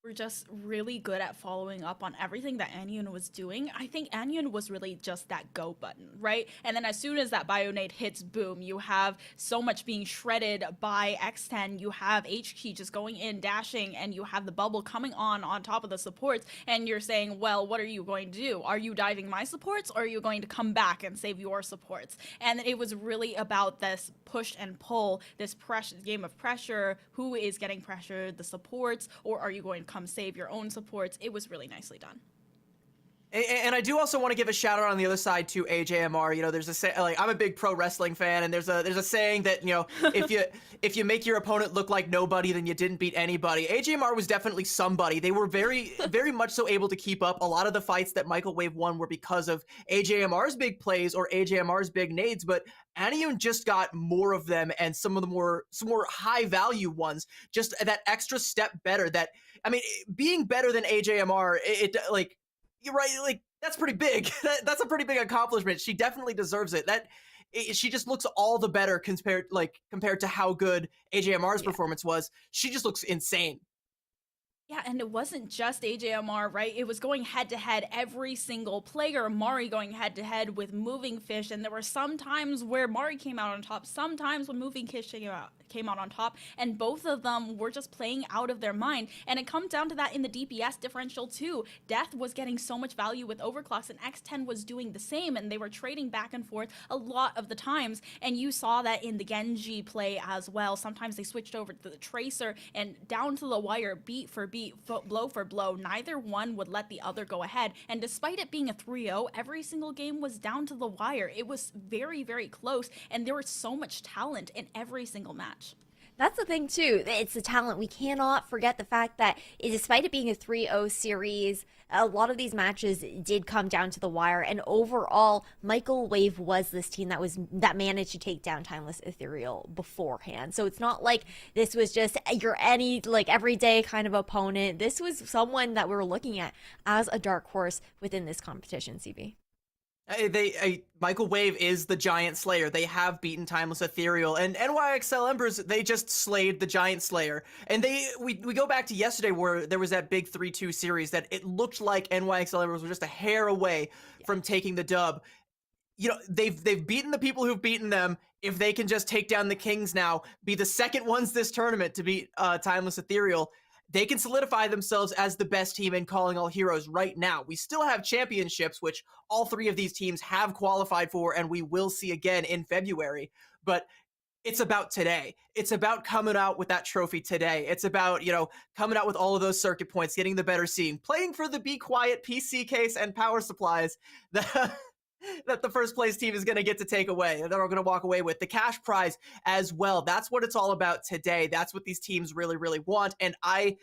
We're just really good at following up on everything that Aniyun was doing. I think Aniyun was really just that go button, right? And then as soon as that Bionade hits, boom, you have so much being shredded by X10. You have HK just going in, dashing, and you have the bubble coming on top of the supports. And you're saying, well, what are you going to do? Are you diving my supports, or are you going to come back and save your supports? And it was really about this push and pull, this game of pressure. Who is getting pressured, the supports, or are you going to come save your own supports? It was really nicely done. And I do also want to give a shout out on the other side to AJMR. You know, there's I'm a big pro wrestling fan, and there's a saying that, you know, if you make your opponent look like nobody, then you didn't beat anybody. AJMR was definitely somebody. They were very much so able to keep up. A lot of the fights that Michael Wave won were because of AJMR's big plays or AJMR's big nades, but Aniyun just got more of them, and some more high value ones. Just that extra step better. That, I mean, being better than AJMR, you're right, like, that's pretty big. That's a pretty big accomplishment. She definitely deserves it. She just looks all the better compared to how good AJMR's performance was. She just looks insane. Yeah, and it wasn't just AJMR, right? It was going head-to-head, every single player. Mari going head-to-head with Moving Fish, and there were some times where Mari came out on top, sometimes when Moving Fish came out on top, and both of them were just playing out of their mind. And it comes down to that in the DPS differential too. Death was getting so much value with overclocks, and X10 was doing the same, and they were trading back and forth a lot of the times. And you saw that in the Genji play as well. Sometimes they switched over to the Tracer, and down to the wire, beat for beat, blow for blow, neither one would let the other go ahead. And despite it being a 3-0, every single game was down to the wire. It was very, very close, and there was so much talent in every single match. That's the thing, too. It's the talent. We cannot forget the fact that despite it being a 3-0 series, a lot of these matches did come down to the wire. And overall, Michael Wave was this team that managed to take down Timeless Ethereal beforehand. So it's not like this was just your everyday kind of opponent. This was someone that we were looking at as a dark horse within this competition, CB. Michael Wave is the Giant Slayer. They have beaten Timeless Ethereal, and NYXL Embers, they just slayed the Giant Slayer. And we go back to yesterday where there was that big 3-2 series that it looked like NYXL Embers were just a hair away from taking the dub. You know, they've beaten the people who've beaten them. If they can just take down the Kings now, be the second ones this tournament to beat Timeless Ethereal, they can solidify themselves as the best team in Calling All Heroes right now. We still have championships, which all three of these teams have qualified for, and we will see again in February. But it's about today. It's about coming out with that trophy today. It's about, you know, coming out with all of those circuit points, getting the better seeing, playing for the Be Quiet PC case and power supplies. that the first place team is going to get to take away, that are going to walk away with the cash prize as well. That's what it's all about today. That's what these teams really, really want. And I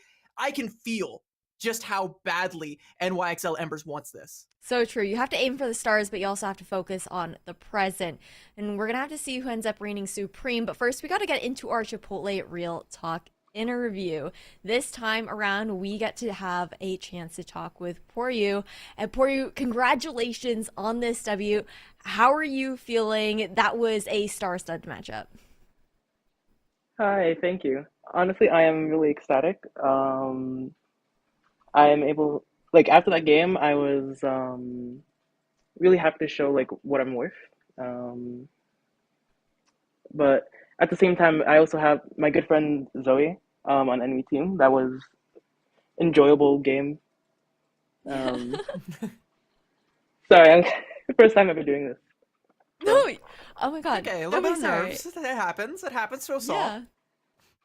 can feel just how badly NYXL Embers wants this. So true. You have to aim for the stars, but you also have to focus on the present. And we're going to have to see who ends up reigning supreme. But first, we got to get into our Chipotle Real Talk interview. This time around, we get to have a chance to talk with Poryu. And Poryu, congratulations on this W. How are you feeling? That was a star-studded matchup. Hi, thank you. Honestly, I am really ecstatic. I am able, like, after that game, I was really happy to show like what I'm worth. Um, but at the same time, I also have my good friend Zoe on enemy team. That was enjoyable game. Um, sorry, I'm first time ever doing this. No, oh my God. Okay, a Don't little be bit of sorry. nerves. It happens. It happens to us all. Yeah.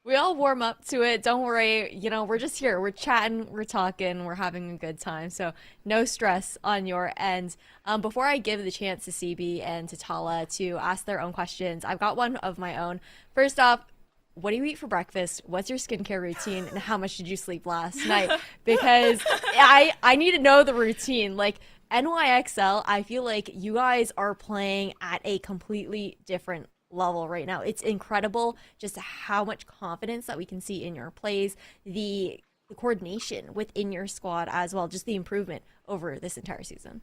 We all warm up to it. Don't worry. We're just here. We're chatting, we're talking, we're having a good time. So no stress on your end. Before I give the chance to CB and to Tala to ask their own questions, I've got one of my own. First off, what do you eat for breakfast? What's your skincare routine? And how much did you sleep last night? Because I need to know the routine. Like NYXL, I feel like you guys are playing at a completely different level right now. It's incredible just how much confidence that we can see in your plays, the coordination within your squad as well, just the improvement over this entire season.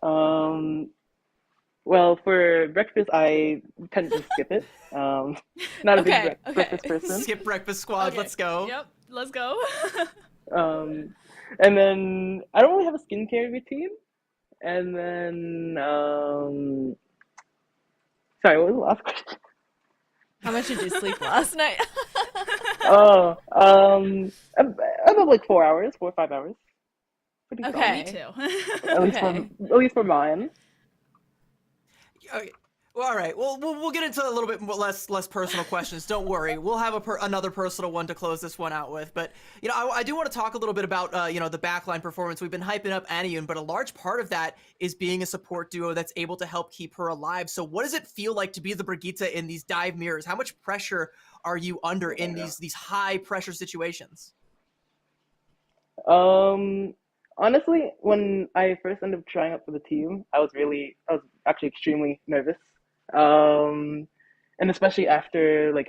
Um, well, for breakfast, I tend to skip it. Not a big Okay, okay. breakfast person. Skip breakfast squad. Okay. Let's go. Yep, let's go. Um, and then I don't really have a skincare routine. And then, sorry, what was the last question? How much did you sleep last night? Oh, about like 4 hours, 4 or 5 hours. Pretty solid. Okay. Me too. Okay. At least for mine. Okay. Well, all right. Well, we'll get into a little bit more, less personal questions. Don't worry. We'll have another personal one to close this one out with. But I do want to talk a little bit about the backline performance. We've been hyping up Aniyun, but a large part of that is being a support duo that's able to help keep her alive. So, what does it feel like to be the Brigitte in these dive mirrors? How much pressure are you under in these high pressure situations? Um, Honestly, when I first ended up trying out for the team, I was actually extremely nervous. Um, and especially after like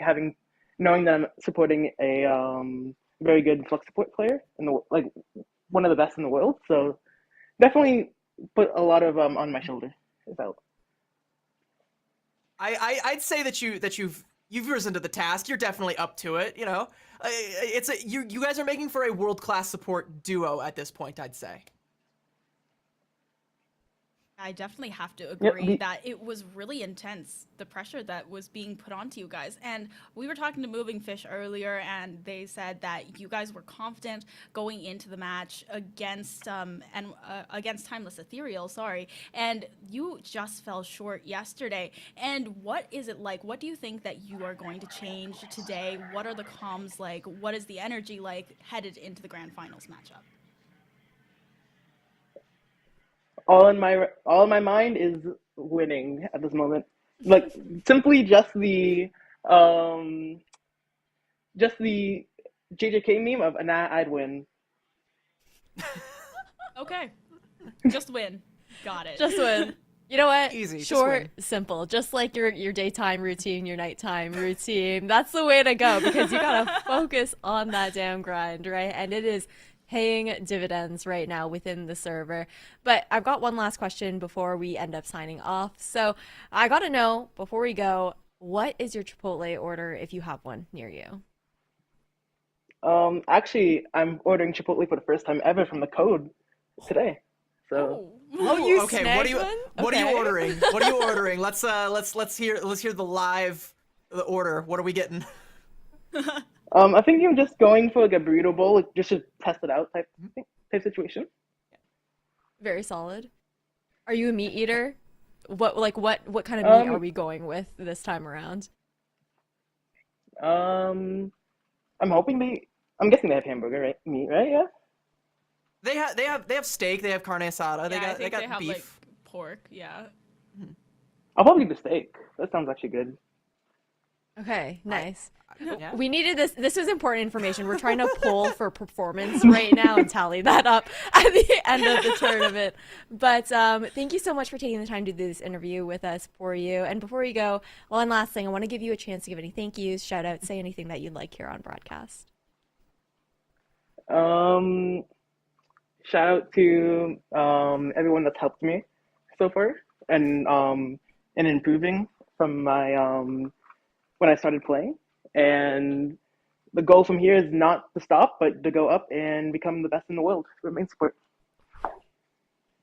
knowing that I'm supporting a very good flex support player in the like one of the best in the world. So definitely put a lot of on my shoulder. If I, I'd say you've risen to the task. You're definitely up to it. You guys are making for a world class support duo at this point. I'd say. I definitely have to Yep, agree that it was really intense, the pressure that was being put onto you guys. And we were talking to Moving Fish earlier, and they said that you guys were confident going into the match against against Timeless Ethereal, sorry, and you just fell short yesterday. And what is it like? What do you think that you are going to change today? What are the comms like? What is the energy like headed into the grand finals matchup? all in my mind is winning at this moment. Like simply um just the JJK meme of nah, I'd win. Okay, just win. Got it. Just win. You know what? Easy, just Short, win. simple. Just like your daytime routine, your nighttime routine. That's the way to go because you gotta focus on that damn grind, right? And it is paying dividends right now within the server. But I've got one last question before we end up signing off. So I gotta know before we go, what is your Chipotle order if you have one near you? Actually, I'm ordering Chipotle for the first time ever from the code today. So Oh. Oh, you Okay, snagged one? what are you Okay. ordering? What are you ordering? Let's hear the order. What are we getting? I think I'm just going for like a burrito bowl, like just to test it out type situation. Very solid. Are you a meat eater? What kind of meat are Um, we going with this time around? um, I'm hoping I'm guessing they have hamburger, right? Meat, right? Yeah. They have steak. They have carne asada. Yeah, I They think got they have beef. like pork. Yeah. I'll probably do steak. That sounds actually good. Okay, nice. Yeah. We needed this. This was important information. We're trying to pull for performance right now and tally that up at the end of the tournament. But thank you so much for taking the time to do this interview with us for you. And before you go, one last thing. I want to give you a chance to give any thank yous, shout outs, say anything that you'd like here on broadcast. Shout out to everyone that's helped me so far and improving from my when I started playing. And the goal from here is not to stop, but to go up and become the best in the world for main support.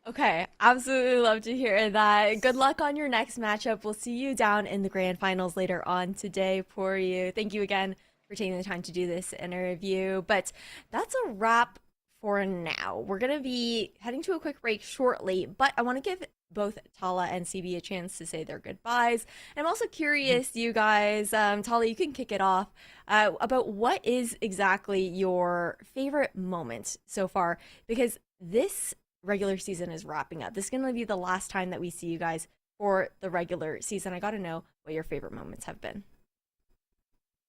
Okay, absolutely love to hear that. Good luck on your next matchup. We'll see you down in the grand finals later on today for you. Thank you again for taking the time to do this interview. But that's a wrap for now. We're going to be heading to a quick break shortly, but I want to give both Tala and CB a chance to say their goodbyes. And I'm also curious, you guys, Tala, you can kick it off, about what is exactly your favorite moment so far, because this regular season is wrapping up. This is going to be the last time that we see you guys for the regular season. I got to know what your favorite moments have been.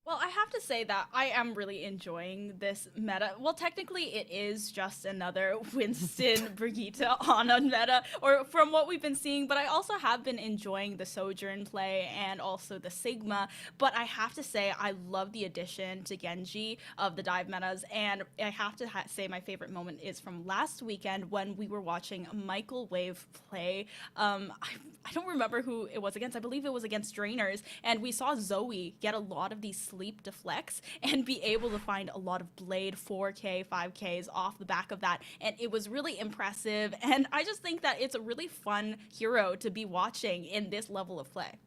Well, I have to say that I am really enjoying this meta. Well, technically, it is just another Winston Brigitte Ana meta, or from what we've been seeing, but I also have been enjoying the Sojourn play and also the Sigma. But I have to say, I love the addition to Genji of the dive metas, and I have to say my favorite moment is from last weekend when we were watching Michael Wave play. I don't remember who it was against. I believe it was against Drainers, and we saw Zoe get a lot of these sleep deflects and be able to find a lot of Blade 4K, 5Ks off the back of that, and it was really impressive, and I just think that it's a really fun hero to be watching in this level of play.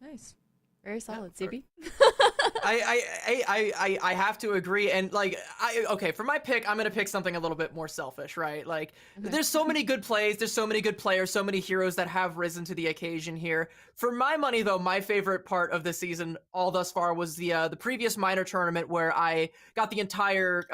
Nice. Very solid, CB. I have to agree, and like okay, for my pick, I'm gonna pick something a little bit more selfish, right? Like there's so many good plays, there's so many good players, so many heroes that have risen to the occasion here. For my money though, my favorite part of the season all thus far was the previous minor tournament where I got the entire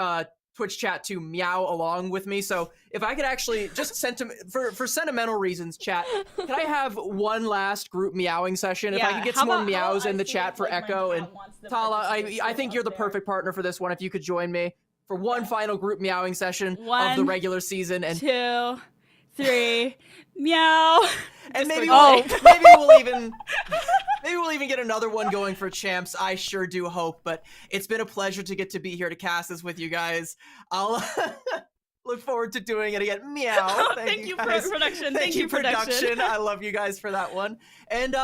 Twitch chat to meow along with me. So if I could actually just for sentimental reasons, chat, can I have one last group meowing session? If I could get some more meows in the chat for Echo and Tala, I think you're the perfect partner for this one. If you could join me for one final group meowing session of the regular season. And 2, 3, meow. And maybe we'll even get another one going for champs. I sure do hope, but it's been a pleasure to get to be here to cast this with you guys. I'll look forward to doing it again. Meow. Thank you, guys. production. Thank you, production. I love you guys for that one. And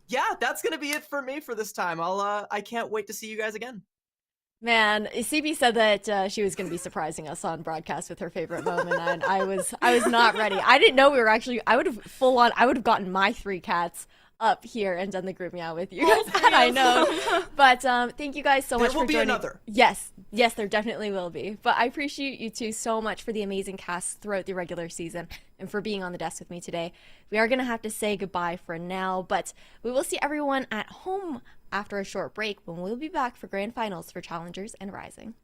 yeah, that's gonna be it for me for this time. I can't wait to see you guys again. Man, CB said that she was going to be surprising us on broadcast with her favorite moment, and I was not ready. I didn't know we were actually. I would have gotten my 3 cats up here and done the group meow with you guys. I know, but thank you guys so much for joining. There will be another. Yes, there definitely will be. But I appreciate you two so much for the amazing cast throughout the regular season and for being on the desk with me today. We are going to have to say goodbye for now, but we will see everyone at home after a short break when we'll be back for grand finals for Challengers and Rising.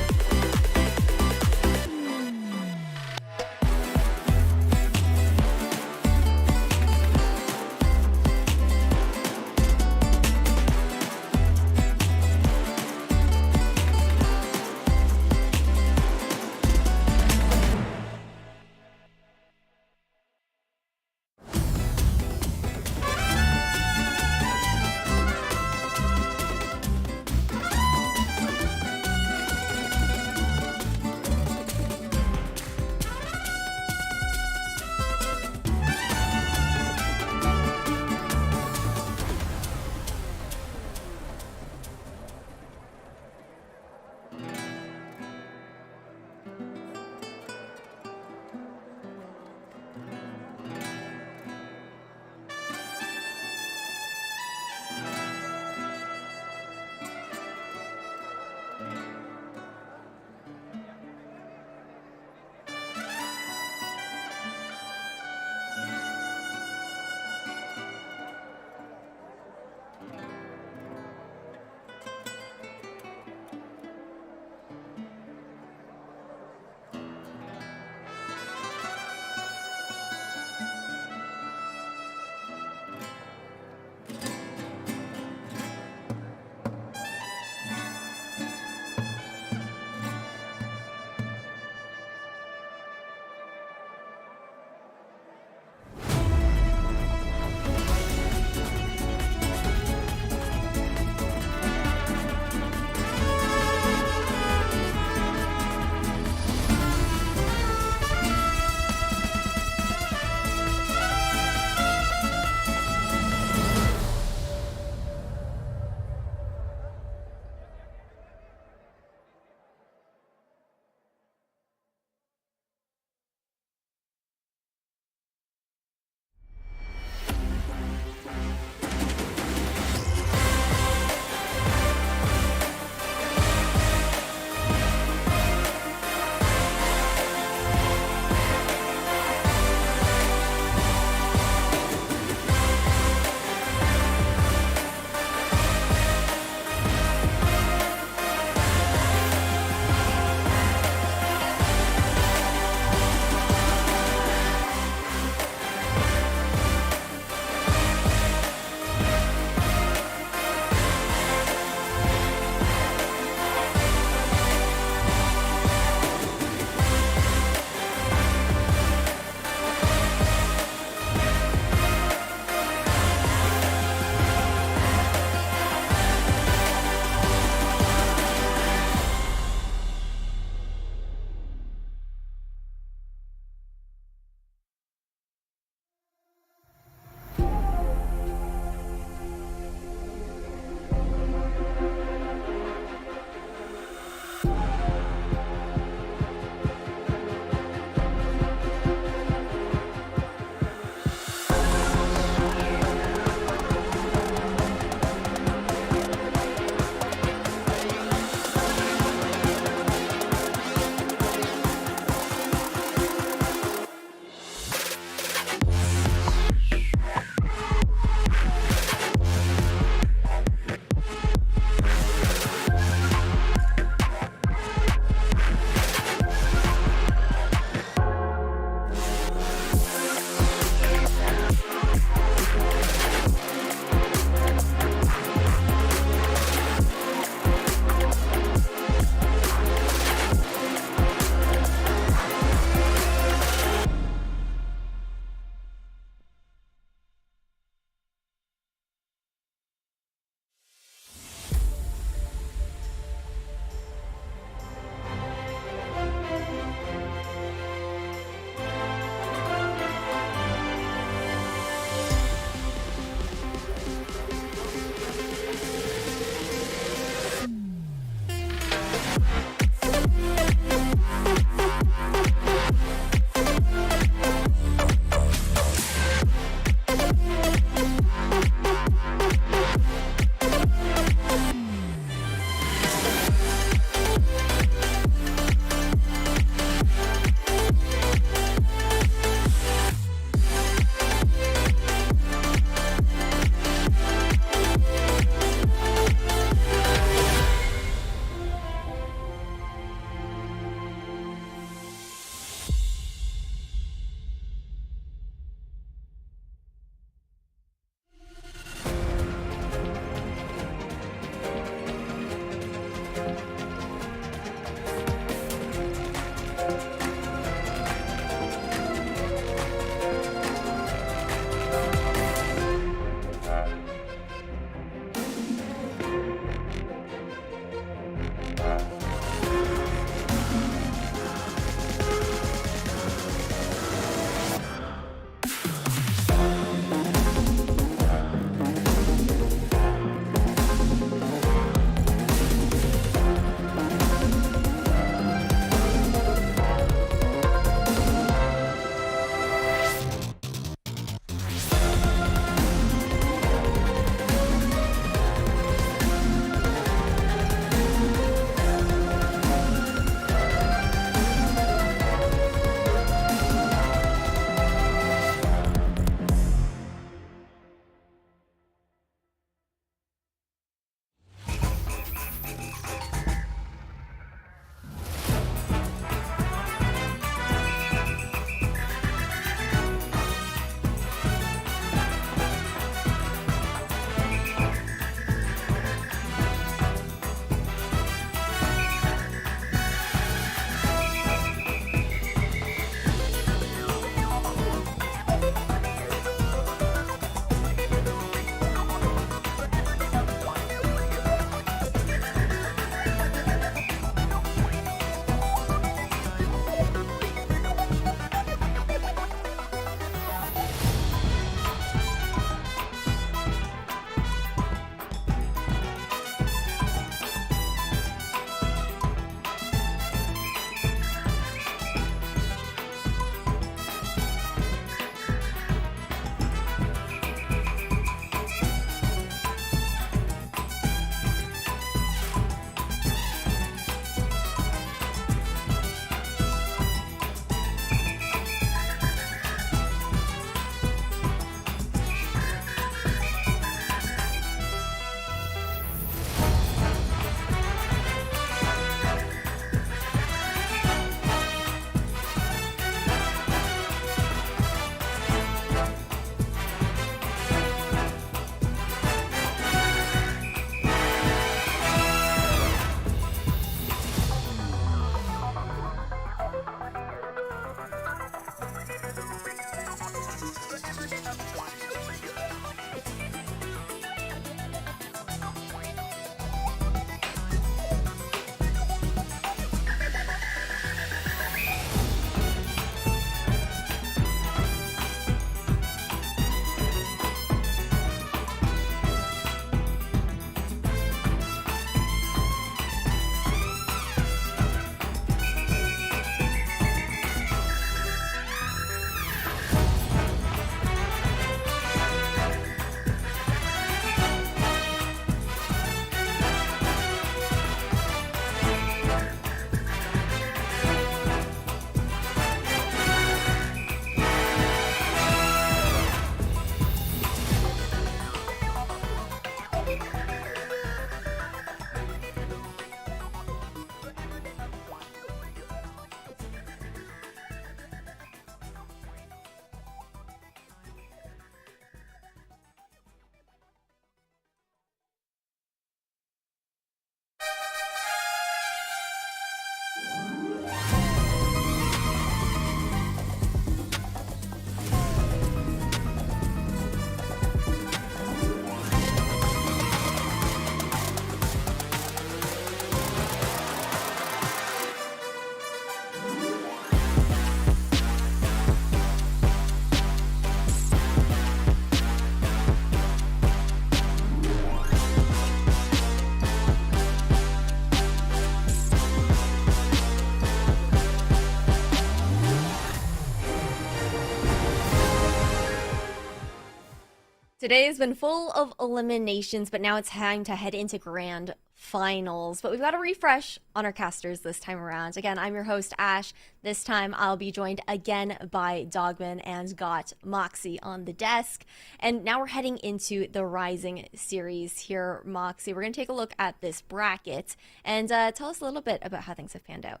Today has been full of eliminations, but now it's time to head into grand finals. But we've got a refresh on our casters this time around. Again, I'm your host, Ash. This time I'll be joined again by Dogman and got Moxie on the desk. And now we're heading into the Rising series here, Moxie. We're going to take a look at this bracket and tell us a little bit about how things have panned out.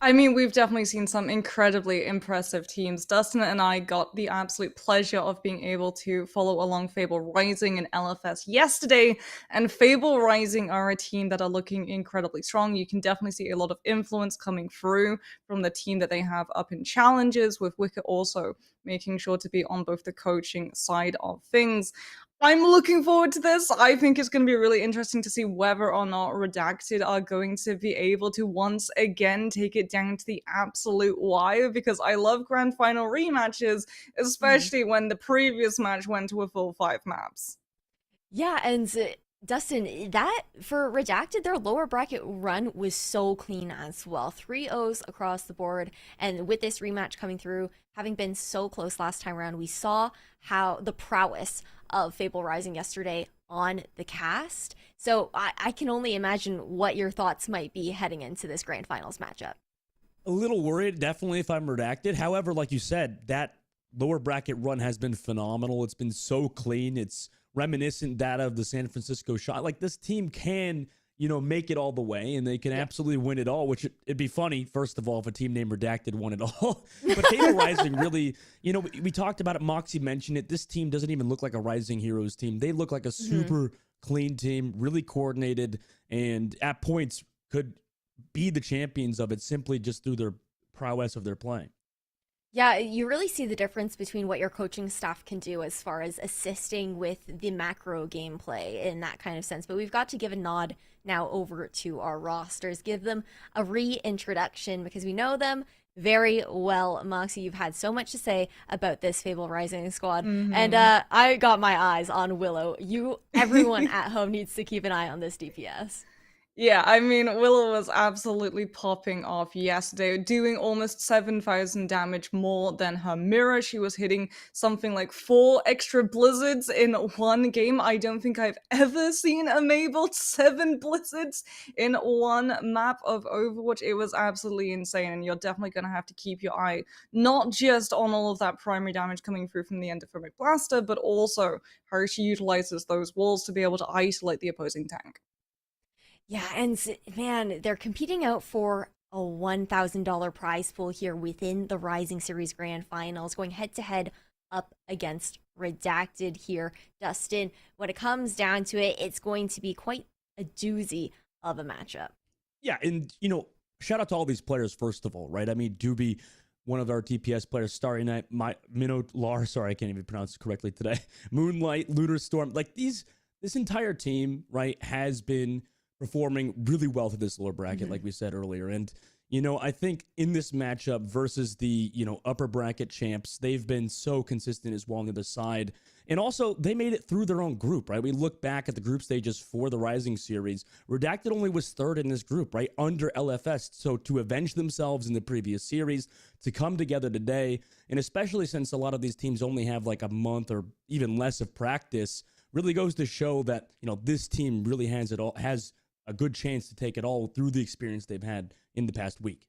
I mean, we've definitely seen some incredibly impressive teams. Dustin and I got the absolute pleasure of being able to follow along Fable Rising and LFS yesterday, and Fable Rising are a team that are looking incredibly strong. You can definitely see a lot of influence coming through from the team that they have up in challenges, with Wicked also making sure to be on both the coaching side of things. I'm looking forward to this. I think it's going to be really interesting to see whether or not Redacted are going to be able to once again take it down to the absolute wire, because I love grand final rematches, especially when the previous match went to a full 5 maps. Yeah, and Dustin, that for Redacted, their lower bracket run was so clean as well. 3 O's across the board. And with this rematch coming through, having been so close last time around, we saw how the prowess of Fable Rising yesterday on the cast. So I can only imagine what your thoughts might be heading into this grand finals matchup. A little worried, definitely, if I'm Redacted. However, like you said, that lower bracket run has been phenomenal. It's been so clean. It's reminiscent that of the San Francisco shot. Like, this team can, make it all the way, and they can absolutely win it all, which it'd be funny, first of all, if a team named Redacted won it all. But Fable Rising really, we talked about it, Moxie mentioned it, this team doesn't even look like a Rising Heroes team. They look like a super clean team, really coordinated, and at points could be the champions of it simply just through their prowess of their play. Yeah, you really see the difference between what your coaching staff can do as far as assisting with the macro gameplay in that kind of sense. But we've got to give a nod now over to our rosters, give them a reintroduction because we know them very well. Moxie, you've had so much to say about this Fable Rising squad. And I got my eyes on Willow. Everyone at home needs to keep an eye on this DPS. Yeah, I mean, Willow was absolutely popping off yesterday, doing almost 7,000 damage more than her mirror. She was hitting something like 4 extra blizzards in one game. I don't think I've ever seen a Mabel 7 blizzards in one map of Overwatch. It was absolutely insane, and you're definitely going to have to keep your eye not just on all of that primary damage coming through from the Endophobic Blaster, but also how she utilizes those walls to be able to isolate the opposing tank. Yeah, and man, they're competing out for a $1,000 prize pool here within the Rising Series Grand Finals, going head-to-head up against Redacted here. Dustin, when it comes down to it, it's going to be quite a doozy of a matchup. Yeah, and, shout out to all these players, first of all, right? I mean, Doobie, one of our TPS players, Starry Night, Minnow Lar, sorry, I can't even pronounce it correctly today, Moonlight, Lunar Storm, like this entire team, right, has been performing really well to this lower bracket, like we said earlier. And, I think in this matchup versus the, upper bracket champs, they've been so consistent as well on the other side. And also, they made it through their own group, right? We look back at the group stages for the Rising series. Redacted only was third in this group, right? Under LFS. So to avenge themselves in the previous series, to come together today, and especially since a lot of these teams only have like a month or even less of practice, really goes to show that, this team really has a good chance to take it all through the experience they've had in the past week.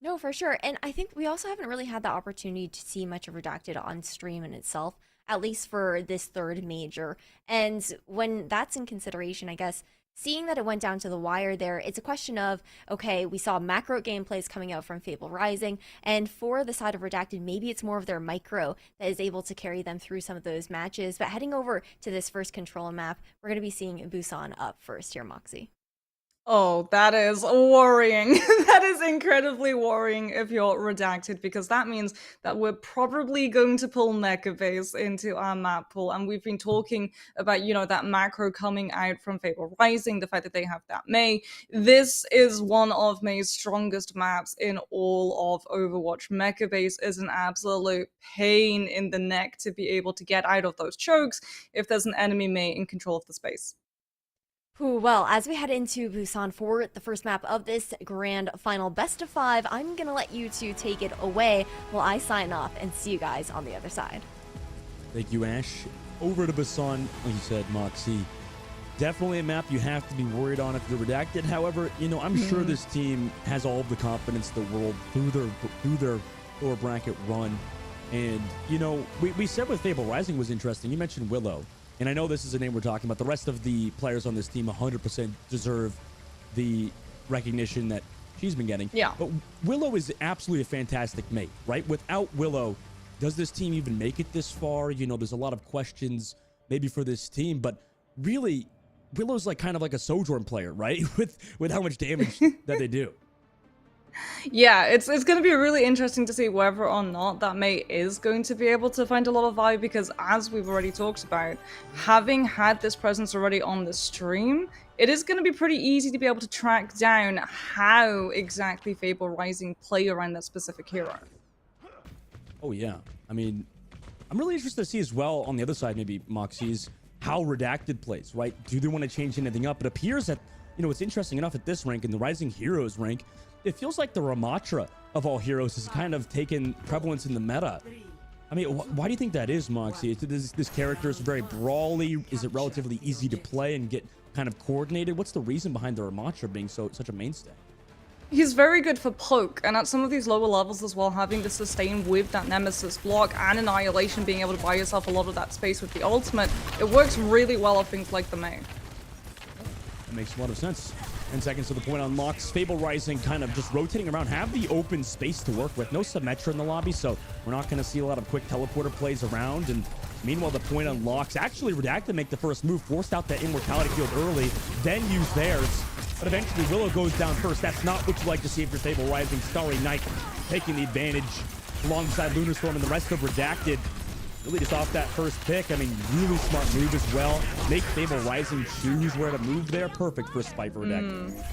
No, for sure. And I think we also haven't really had the opportunity to see much of Redacted on stream in itself, at least for this third major. And when that's in consideration, I guess, seeing that it went down to the wire there, it's a question of, okay, we saw macro gameplays coming out from Fable Rising, and for the side of Redacted, maybe it's more of their micro that is able to carry them through some of those matches. But heading over to this first control map, we're going to be seeing Busan up first here, Moxie. Oh, that is worrying. That is incredibly worrying if you're Redacted, because that means that we're probably going to pull Mecha Base into our map pool. And we've been talking about, that macro coming out from Fable Rising, the fact that they have that Mei. This is one of Mei's strongest maps in all of Overwatch. Mecha Base is an absolute pain in the neck to be able to get out of those chokes if there's an enemy Mei in control of the space. Well, as we head into Busan for the first map of this grand final best of 5, I'm going to let you two take it away while I sign off and see you guys on the other side. Thank you, Ash. over to Basan, like you said, Moxie. Definitely a map you have to be worried on if you're redacted. However, I'm sure this team has all of the confidence in the world through their lower bracket run. And, we said with Fable Rising was interesting. You mentioned Willow. And I know this is a name we're talking about. The rest of the players on this team 100% deserve the recognition that she's been getting. Yeah. But Willow is absolutely a fantastic mate, right? Without Willow, does this team even make it this far? There's a lot of questions maybe for this team, but really, Willow's kind of like a Sojourn player, right? with how much damage that they do. Yeah, it's going to be really interesting to see whether or not that mate is going to be able to find a lot of value, because as we've already talked about, having had this presence already on the stream, it is going to be pretty easy to be able to track down how exactly Fable Rising play around that specific hero. Oh, yeah. I mean, I'm really interested to see as well on the other side, maybe Moxie's, how Redacted plays, right? Do they want to change anything up? It appears that, it's interesting enough at this rank, in the Rising Heroes rank, it feels like the Ramatra of all heroes has kind of taken prevalence in the meta. I mean, why do you think that is, Moxie? This character is very brawly. Is it relatively easy to play and get kind of coordinated? What's the reason behind the Ramatra being such a mainstay? He's very good for poke, and at some of these lower levels as well, having to sustain with that Nemesis block and Annihilation, being able to buy yourself a lot of that space with the ultimate, it works really well on things like the main. That makes a lot of sense. 10 seconds to the point unlocks. Fable Rising kind of just rotating around, have the open space to work with. No Symmetra in the lobby, so we're not going to see a lot of quick teleporter plays around. And meanwhile, the point unlocks. Actually, Redacted make the first move, forced out that Immortality field early, then use theirs. But eventually, Willow goes down first. That's not what you like to see if you're Fable Rising. Starry Night taking the advantage alongside Lunarstorm and the rest of Redacted. Really just off that first pick. I mean, really smart move as well. Make Fable Rising choose where to move there. Perfect for a spike for Redacted.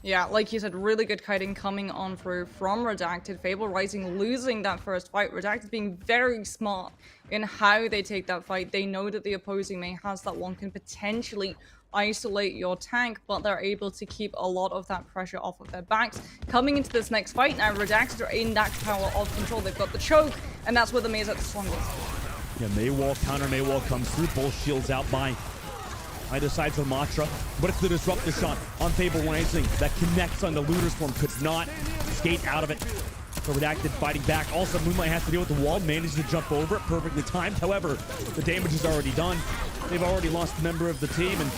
Yeah, like you said, really good kiting coming on through from Redacted. Fable Rising losing that first fight. Redacted being very smart in how they take that fight. They know that the opposing main has that one, can potentially isolate your tank, but they're able to keep a lot of that pressure off of their backs. Coming into this next fight now, Redacted are in that power of control. They've got the choke, and that's where the Maze at the strongest. Yeah, Maywall, counter Maywall comes through. Both shields out by either side's of Matra. But it's the disruptor shot on Fable Rising that connects on the Lunarstorm. Could not skate out of it. So Redacted fighting back. Also, Moonlight has to deal with the wall. Manages to jump over it. Perfectly timed. However, the damage is already done. They've already lost a member of the team, and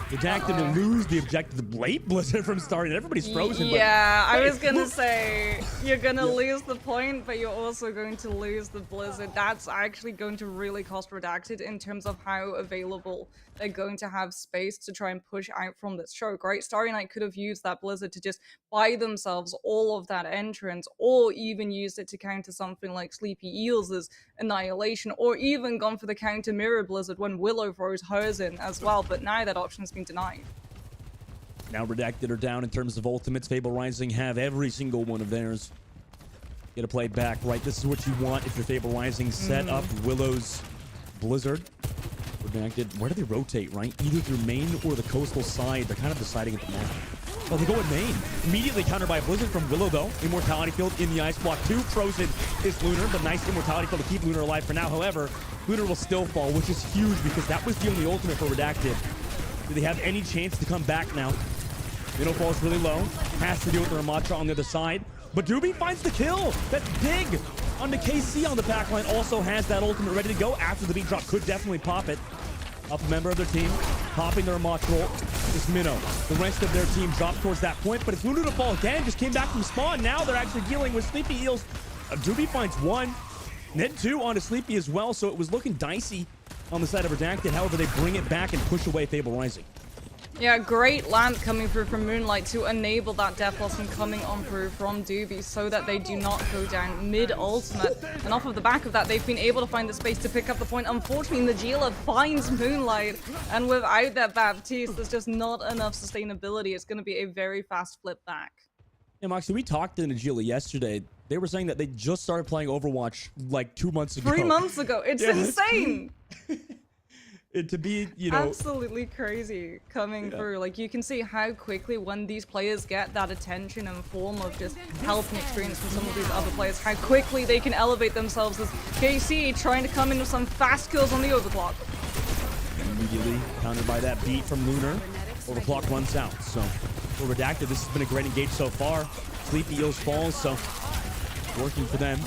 Redacted will lose the objective. The Blade Blizzard from starting. Everybody's frozen. Yeah, but, I was gonna say, you're gonna lose the point, but you're also going to lose the Blizzard. That's actually going to really cost Redacted in terms of how available they're going to have space to try and push out from this choke, right? Starry Night could have used that Blizzard to just buy themselves all of that entrance, or even used it to counter something like Sleepy Eels' Annihilation, or even gone for the counter Mirror Blizzard when Willow throws hers in as well, but now that option's been denied. Now Redacted are down in terms of ultimates. Fable Rising have every single one of theirs. Get to play back, right? This is what you want if you're Fable Rising. Set up Willow's Blizzard. Redacted, where do they rotate, right? Either through main or the coastal side. They're kind of deciding at the moment. Well, they go with main. Immediately countered by a Blizzard from Willow, though. Immortality field in the ice block. 2 frozen is Lunar, but nice Immortality field to keep Lunar alive for now. However, Lunar will still fall, which is huge because that was the only ultimate for Redacted. Do they have any chance to come back now? Middle falls really low. Has to deal with the Ramatra on the other side. But Doobie finds the kill. That's big. On the KC on the backline also has that ultimate ready to go after the beat drop. Could definitely pop it. Up a member of their team. Popping their Ramatra ult is Minnow. The rest of their team drops towards that point, but it's Luna to fall again. Just came back from spawn. Now they're actually dealing with Sleepy Eels. Doobie finds 1. Then 2 onto Sleepy as well, so it was looking dicey on the side of Redacted. However, they bring it back and push away Fable Rising. Yeah, great land coming through from Moonlight to enable that Death Blossom coming on through from Doobie so that they do not go down mid-ultimate. And off of the back of that, they've been able to find the space to pick up the point. Unfortunately, Najila finds Moonlight, and without that Baptiste, there's just not enough sustainability. It's going to be a very fast flip back. Yeah, Moxie, we talked to Najila yesterday. They were saying that they just started playing Overwatch like 2 months ago. 3 months ago. It's insane. To be, absolutely crazy coming through. Like, you can see how quickly when these players get that attention and form of just help and experience from some of these other players, how quickly they can elevate themselves as KC trying to come in with some fast kills on the overclock. Immediately countered by that beat from Lunar. Overclock runs out. So for Redacted, this has been a great engage so far. Sleepy Eels falls, so working for them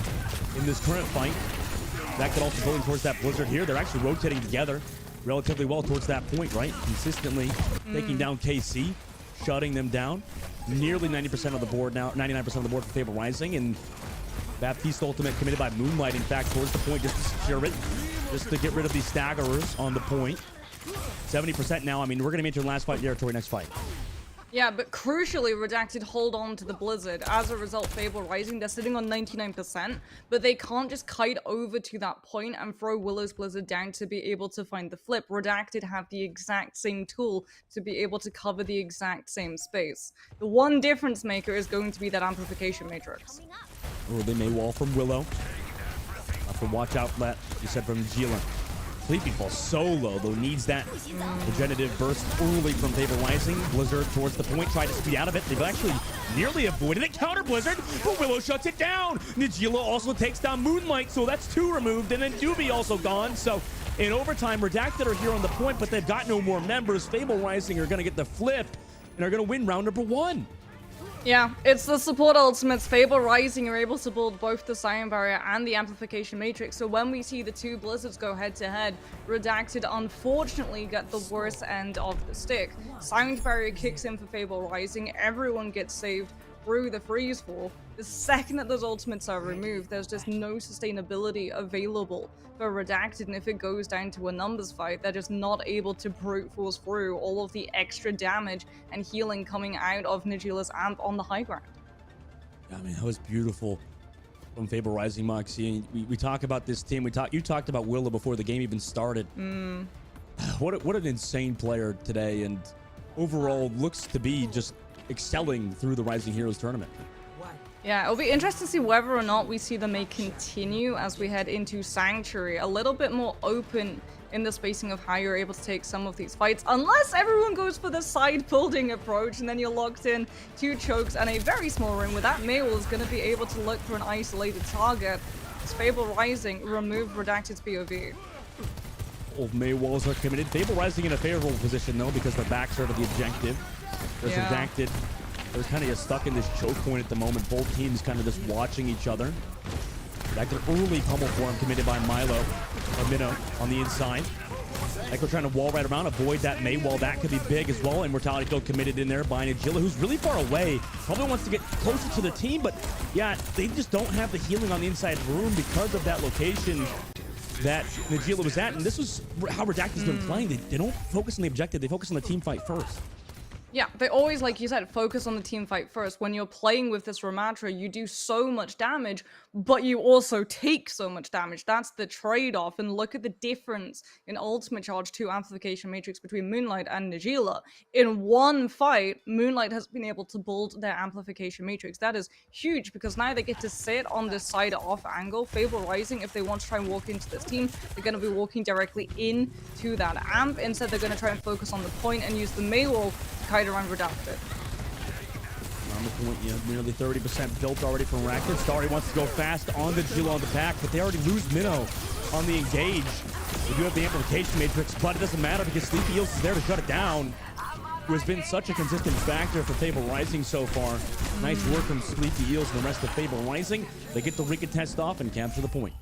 in this current fight. That could also building towards that Blizzard here. They're actually rotating together relatively well towards that point, right? Consistently taking down KC, shutting them down. Nearly 90% of the board now, 99% of the board for Fable Rising, and Baptiste ultimate committed by Moonlight, in fact, towards the point just to secure it, just to get rid of these staggerers on the point. 70% now. I mean, we're going to be entering last fight territory next fight. Yeah, but crucially, Redacted hold on to the Blizzard. As a result, Fable Rising, they're sitting on 99%, but they can't just kite over to that point and throw Willow's Blizzard down to be able to find the flip. Redacted have the exact same tool to be able to cover the exact same space. The one difference maker is going to be that amplification matrix. Oh, they may wall from Willow. From watch outlet, you said from Gila. Sleepy falls so low, though, needs that regenerative burst early from Fable Rising. Blizzard towards the point, tried to speed out of it. They've actually nearly avoided it. Counter Blizzard, but Willow shuts it down. Najila also takes down Moonlight, so that's 2 removed, and then Doobie also gone. So in overtime, Redacted are here on the point, but they've got no more members. Fable Rising are going to get the flip and are going to win round number 1. Yeah, it's the support ultimates. Fable Rising are able to build both the Scion Barrier and the Amplification Matrix, so when we see the two Blizzards go head-to-head, Redacted unfortunately get the worst end of the stick. Scion Barrier kicks in for Fable Rising, everyone gets saved through the freeze fall. The second that those ultimates are removed, there's just no sustainability available for Redacted, and if it goes down to a numbers fight, they're just not able to brute force through all of the extra damage and healing coming out of Najila's amp on the high ground. I mean, that was beautiful from Fable Rising, Moxie. We talk about this team. You talked about Willow before the game even started. What an insane player today, and overall looks to be just excelling through the Rising Heroes tournament. Yeah, it'll be interesting to see whether or not we see them may continue as we head into Sanctuary. A little bit more open in the spacing of how you're able to take some of these fights, unless everyone goes for the side building approach and then you're locked in 2 chokes and a very small room where that Maywell is going to be able to look for an isolated target. As Fable Rising remove Redacted's POV. All Maywalls are committed. Fable Rising in a favorable position though, because their backs are to the objective. There's Redacted. They're kind of just stuck in this choke point at the moment. Both teams kind of just watching each other. Redacted early pummel form committed by Milo or Minnow on the inside. Echo trying to wall right around, avoid that May wall. That could be big as well. Immortality Field committed in there by Najila, who's really far away. Probably wants to get closer to the team, but yeah, they just don't have the healing on the inside room because of that location that Najila was at. And this was how Redacted's been playing. They don't focus on the objective. They focus on the team fight first. Yeah, they always, like you said, focus on the team fight first. When you're playing with this Ramatra, you do so much damage, but you also take so much damage. That's the trade-off. And look at the difference in Ultimate Charge 2 Amplification Matrix between Moonlight and Najila. In one fight, Moonlight has been able to build their Amplification Matrix. That is huge, because now they get to sit on this side-off angle. Fable Rising, if they want to try and walk into this team, they're going to be walking directly into that amp. Instead, they're going to try and focus on the point and use the Maywell kite around Redacted. On the point, nearly 30% built already from Redacted. Starry wants to go fast on the Jill on the back, but they already lose Minnow on the engage. They do have the amplification matrix, but it doesn't matter because Sleepy Eels is there to shut it down, who has been such a consistent factor for Fable Rising so far. Nice work from Sleepy Eels and the rest of Fable Rising. They get the recontest off and capture the point.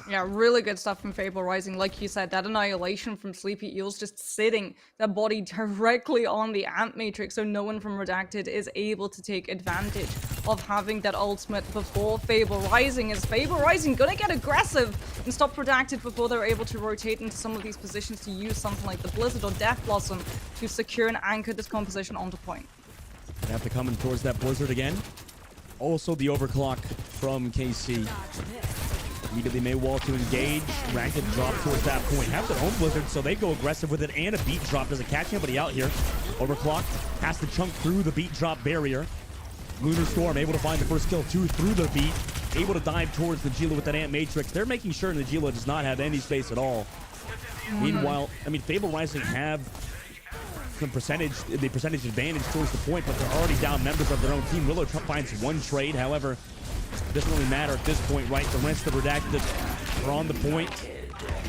Yeah, really good stuff from Fable Rising. Like you said, that annihilation from Sleepy Eels just sitting their body directly on the amp matrix, so no one from Redacted is able to take advantage of having that ultimate before Fable Rising. Is Fable Rising gonna get aggressive and stop Redacted before they're able to rotate into some of these positions to use something like the Blizzard or Death Blossom to secure and anchor this composition onto point? They have to come in towards that Blizzard again. Also the overclock from KC. Immediately Maywall to engage. Ranked drop towards that point. Have their own Blizzard, so they go aggressive with it, and a beat drop. Doesn't catch anybody out here. Overclock has to chunk through the beat drop barrier. Lunar Storm able to find the first kill, 2 through the beat. Able to dive towards Najila with that Ant Matrix. They're making sure Najila does not have any space at all. Meanwhile, I mean, Fable Rising have the percentage advantage towards the point, but they're already down members of their own team. Willow finds one trade, however, it doesn't really matter at this point, right? The rest of Redacted are on the point.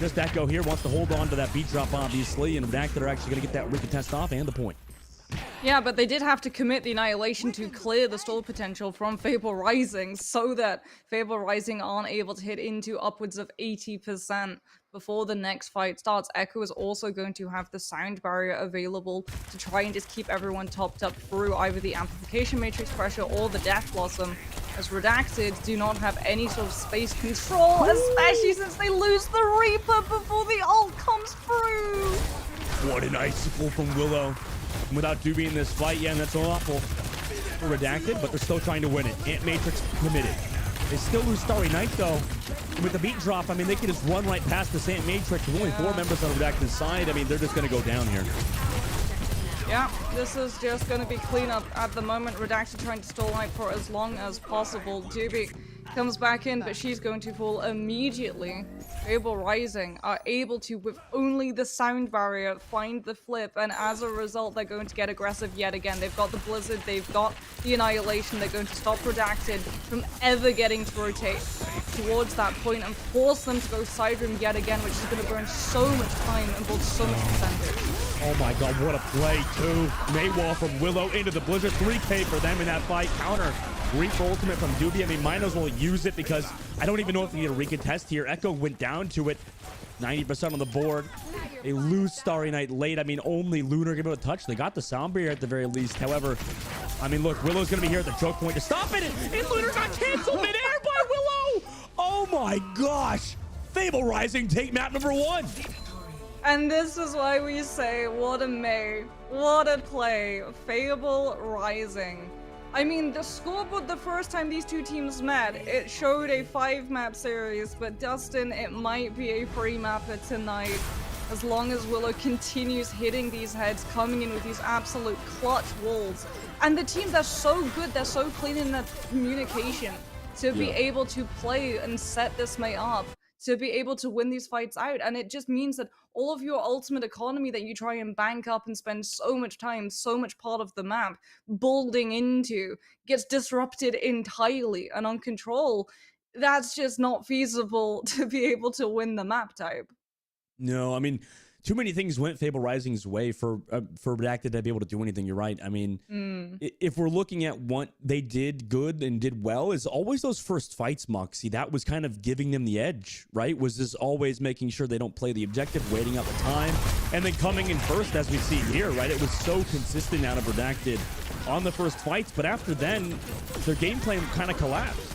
Just Echo here wants to hold on to that beat drop, obviously, and Redacted are actually going to get that recontest off and the point. Yeah, but they did have to commit the Annihilation to clear the stall potential from Fable Rising so that Fable Rising aren't able to hit into upwards of 80% before the next fight starts. Echo is also going to have the sound barrier available to try and just keep everyone topped up through either the Amplification Matrix pressure or the Death Blossom, as Redacted do not have any sort of space control, especially since they lose the Reaper before the ult comes through. What an icicle from Willow. Without Doobie in this fight, yeah, and that's awful for Redacted, but they're still trying to win it. Ant Matrix committed. They still lose Starry Night, though. With the beat drop, I mean, they can just run right past the Ant Matrix. With only 4 members on Redacted's side, I mean, they're just going to go down here. Yeah, this is just going to be cleanup at the moment. Redacted trying to stall out for as long as possible. Doobie comes back in, but she's going to fall immediately. Fable Rising are able to, with only the sound barrier, find the flip, and as a result, they're going to get aggressive yet again. They've got the Blizzard, they've got the Annihilation, they're going to stop Redacted from ever getting to rotate towards that point and force them to go side room yet again, which is going to burn so much time and build so much percentage. Oh my god, what a play, too. Maywall from Willow into the Blizzard. 3K for them in that fight. Counter. Reaper ultimate from Doobie. I mean, might as well use it because I don't even know if we get a recontest here. Echo went down to it. 90% on the board. They lose Starry Night late. I mean, only Lunar gave it a touch. They got the sound barrier at the very least. However, I mean, look, Willow's going to be here at the choke point to stop it. And Lunar got canceled midair by Willow. Oh my gosh. Fable Rising take map number 1. And this is why we say, what a May, what a play, Fable Rising. I mean, the scoreboard the first time these two teams met, it showed a 5-map series, but Dustin, it might be a 3-mapper tonight. As long as Willow continues hitting these heads, coming in with these absolute clutch walls. And the teams are so good, they're so clean in their communication to be able to play and set this May up, to be able to win these fights out. And it just means that all of your ultimate economy that you try and bank up and spend so much time, so much part of the map building into gets disrupted entirely. And on control, that's just not feasible to be able to win the map type. No, I mean, too many things went Fable Rising's way for Redacted to be able to do anything. You're right. I mean, if we're looking at what they did good and did well, is always those first fights, Moxie. That was kind of giving them the edge, right? Was this always making sure they don't play the objective, waiting out the time, and then coming in first, as we see here, right? It was so consistent out of Redacted on the first fights, but after then, their gameplay kind of collapsed.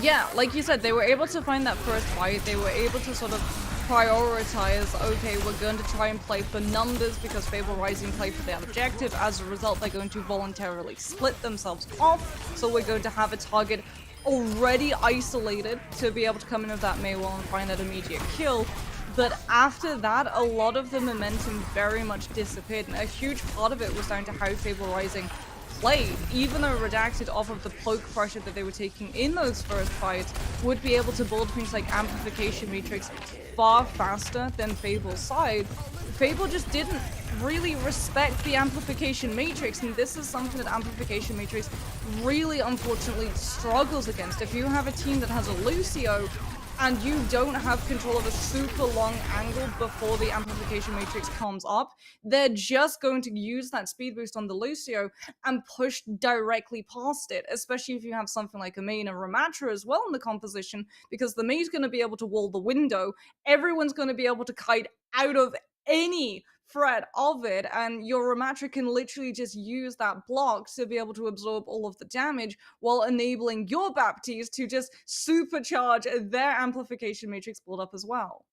Yeah, like you said, they were able to find that first fight. They were able to sort of prioritize, okay, we're going to try and play for numbers because Fable Rising play for their objective. As a result, they're going to voluntarily split themselves off. So we're going to have a target already isolated to be able to come in with that Maywall and find that immediate kill. But after that, a lot of the momentum very much disappeared. And a huge part of it was down to how Fable Rising played. Even though Redacted, off of the poke pressure that they were taking in those first fights, would be able to build things like Amplification Matrix far faster than Fable's side, Fable just didn't really respect the Amplification Matrix, and this is something that Amplification Matrix really unfortunately struggles against. If you have a team that has a Lucio, and you don't have control of a super long angle before the Amplification Matrix comes up, they're just going to use that speed boost on the Lucio and push directly past it, especially if you have something like a Mei and a Ramatra as well in the composition, because the Mei's going to be able to wall the window, everyone's going to be able to kite out of any threat of it, and your Ramatra can literally just use that block to be able to absorb all of the damage while enabling your Baptiste to just supercharge their Amplification Matrix build up as well.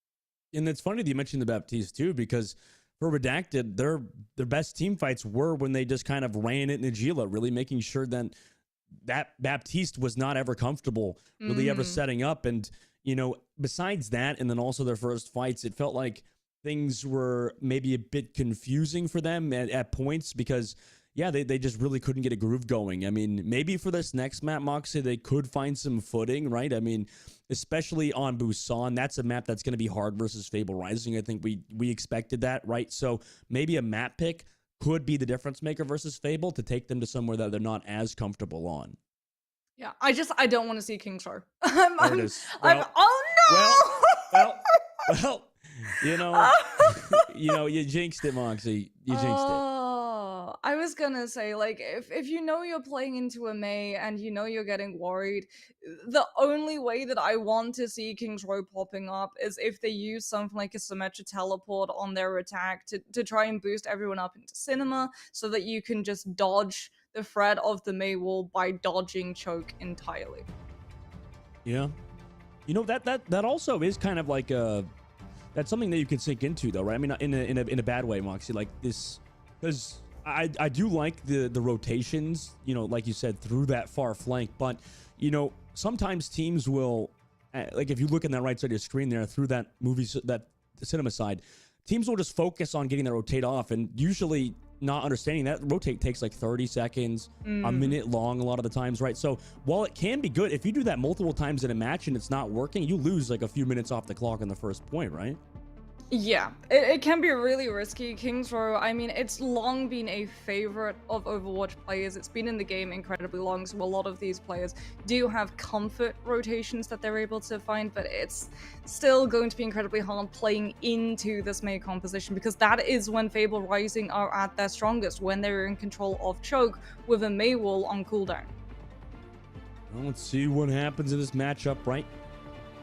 And it's funny that you mentioned the Baptiste too, because for Redacted, their best team fights were when they just kind of ran it in Najila, really making sure that Baptiste was not ever comfortable, really ever setting up. And, you know, besides that, and then also their first fights, it felt like things were maybe a bit confusing for them at points because, yeah, they just really couldn't get a groove going. I mean, maybe for this next map, Moxie, they could find some footing, right? I mean, especially on Busan, that's a map that's going to be hard versus Fable Rising. I think we expected that, right? So maybe a map pick could be the difference maker versus Fable to take them to somewhere that they're not as comfortable on. Yeah, I don't want to see Kingstar. There it is. Oh no! Well, Well, you know, you jinxed it, Moxie. You jinxed it. Oh, I was gonna say, like, if you know you're playing into a Mei and you know you're getting worried, the only way that I want to see King's Row popping up is if they use something like a Symmetra teleport on their attack to try and boost everyone up into Cinema so that you can just dodge the threat of the Mei wall by dodging choke entirely. Yeah. You know, that also is kind of like that's something that you can sink into, though, right? I mean, in a bad way, Moxie, like this, because I do like the rotations, you know, like you said, through that far flank, but you know, sometimes teams will, like if you look in that right side of your screen there, through that that Cinema side, teams will just focus on getting the rotate off, and usually not understanding that rotate takes like 30 seconds, a minute long a lot of the times, right? So while it can be good, if you do that multiple times in a match and it's not working, you lose like a few minutes off the clock on the first point, right? Yeah, it can be really risky. King's Row, I mean, it's long been a favorite of Overwatch players. It's been in the game incredibly long, so a lot of these players do have comfort rotations that they're able to find, but it's still going to be incredibly hard playing into this Mei composition, because that is when Fable Rising are at their strongest, when they're in control of choke with a Mei wall on cooldown. Well, let's see what happens in this matchup, right?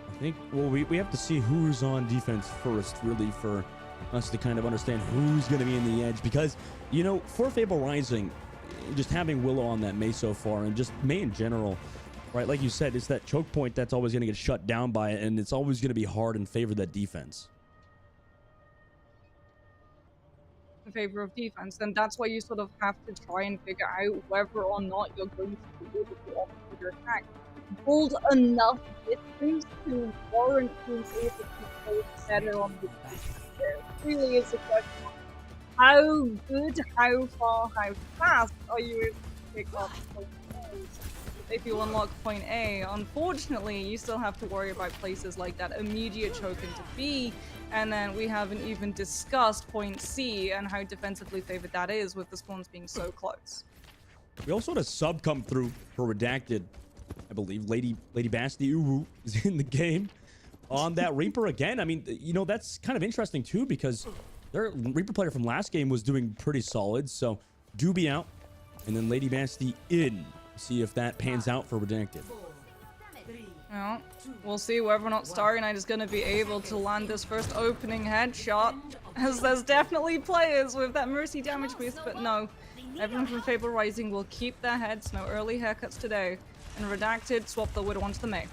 I think, well, we have to see who's on defense first, really, for us to kind of understand who's going to be in the edge. Because, you know, for Fable Rising, just having Willow on that Mei so far, and just Mei in general, right, like you said, it's that choke point that's always going to get shut down by it, and it's always going to be hard in favor of that defense. In favor of defense, then that's why you sort of have to try and figure out whether or not you're going to be able to offer your attack hold enough distance to warrant being able to play better on the defense. There really is a question of how good, how far, how fast are you able to pick up point A if you unlock point A. Unfortunately, you still have to worry about places like that immediate choke into B, and then we haven't even discussed point C and how defensively favored that is with the spawns being so close. We also had a sub come through for Redacted. I believe Lady Basti Uwu is in the game on that Reaper again. I mean, you know, that's kind of interesting too, because their Reaper player from last game was doing pretty solid. So Doobie out, and then Lady Basti in. See if that pans out for Redacted. Well, we'll see whether or not Starry Night is going to be able to land this first opening headshot, as there's definitely players with that Mercy damage boost, but no. Everyone from Fable Rising will keep their heads, no early haircuts today. And Redacted swap the Widow onto the Mei.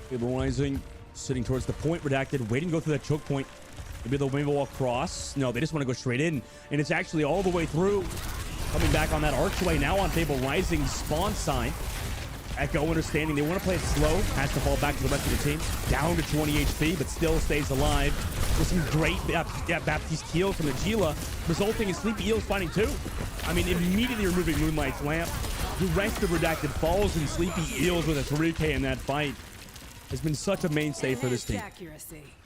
Fable Rising sitting towards the point. Redacted waiting to go through that choke point. Maybe they'll walk across. No, they just want to go straight in. And it's actually all the way through. Coming back on that archway now on Fable Rising's spawn sign. Echo understanding they want to play it slow. Has to fall back to the rest of the team. Down to 20 HP, but still stays alive. With some great Baptiste heals from the Gila, resulting in Sleepy Eels finding two. I mean, immediately removing Moonlight's lamp. The rest of Redacted falls, and Sleepy Eels with a 3K in that fight has been such a mainstay for this team.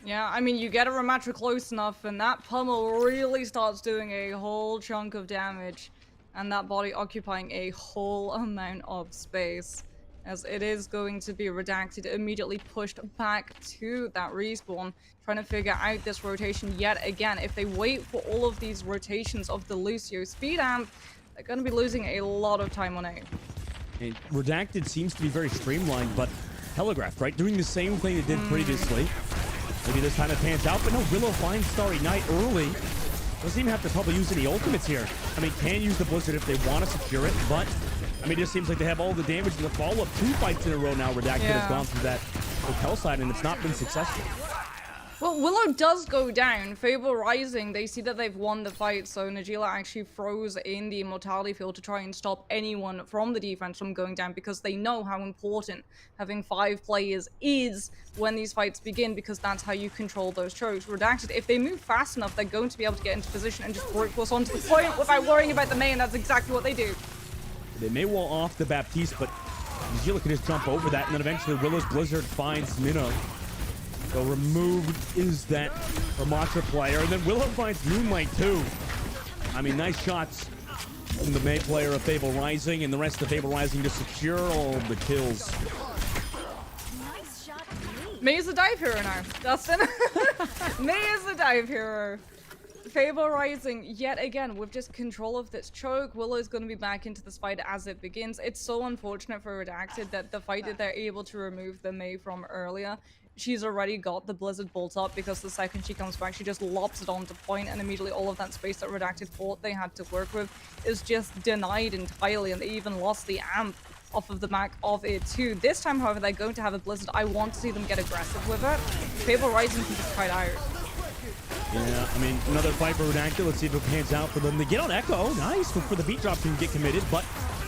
Yeah, I mean, you get a Ramatra close enough, and that pummel really starts doing a whole chunk of damage, and that body occupying a whole amount of space, as it is going to be Redacted immediately pushed back to that respawn, trying to figure out this rotation yet again. If they wait for all of these rotations of the Lucio speed amp, they're going to be losing a lot of time on A. And Redacted seems to be very streamlined, but telegraphed, right? Doing the same thing they did previously. Maybe this time it pans out, but no, Willow finds Starry Night early. Doesn't even have to probably use any ultimates here. I mean, can use the Blizzard if they want to secure it, but I mean, it just seems like they have all the damage in the follow-up. 2 fights in a row now. Redacted has gone through that hotel side, and it's not been successful. Well, Willow does go down. Fable Rising, they see that they've won the fight, so Najila actually throws in the Immortality Field to try and stop anyone from the defense from going down, because they know how important having 5 players is when these fights begin, because that's how you control those chokes. Redacted, if they move fast enough, they're going to be able to get into position and just brute force onto the point without worrying about the Mei, and that's exactly what they do. They may wall off the Baptiste, but Najila can just jump over that, and then eventually Willow's Blizzard finds Minnow. So removed is that Ramatra player, and then Willow finds Moonlight too. I mean, nice shots from the Mei player of Fable Rising, and the rest of Fable Rising to secure all the kills. Nice shot, me. May is a dive hero now, Dustin. May is a dive hero. Fable Rising, yet again, with just control of this choke, Willow's going to be back into this fight as it begins. It's so unfortunate for Redacted that the fight that they're able to remove the Mei from earlier, she's already got the Blizzard Bolt up, because the second she comes back, she just lobs it onto point, and immediately all of that space that Redacted thought they had to work with is just denied entirely, and they even lost the amp off of the back of it too. This time, however, they're going to have a Blizzard. I want to see them get aggressive with it. Fable Rising can just try it out. Yeah, I mean, another fight for Redacted. Let's see if it pans out for them. They get on Echo. Nice for the beat drop to get committed, but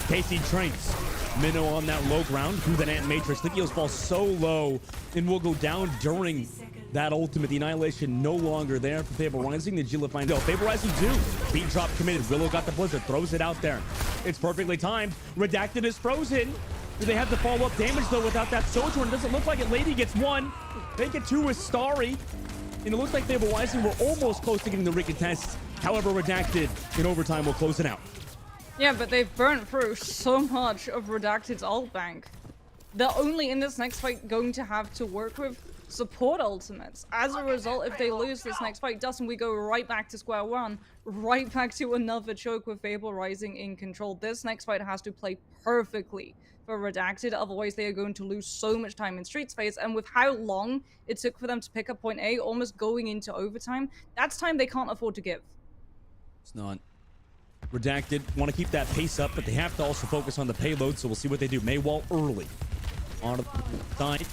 KC trains. Minnow on that low ground through that Ant Matrix. The Eagles fall so low and will go down during that ultimate. The Annihilation no longer there for Fable Rising. The Gila find out. Fable Rising 2. Beat drop committed. Willow got the Blizzard. Throws it out there. It's perfectly timed. Redacted is frozen. Do they have the follow-up damage, though, without that Sojourn? It doesn't look like it. Lady gets 1. They get 2 with Starry. And it looks like Fable Rising were almost close to getting the recontest. However, Redacted in overtime will close it out. Yeah, but they've burnt through so much of Redacted's ult bank. They're only in this next fight going to have to work with support ultimates. As a result, if they lose this next fight, Dustin, we go right back to square one, right back to another choke with Fable Rising in control. This next fight has to play perfectly for Redacted, otherwise they are going to lose so much time in street space, and with how long it took for them to pick up point A, almost going into overtime, that's time they can't afford to give. It's not. Redacted want to keep that pace up, but they have to also focus on the payload, so we'll see what they do. Maywall early on the side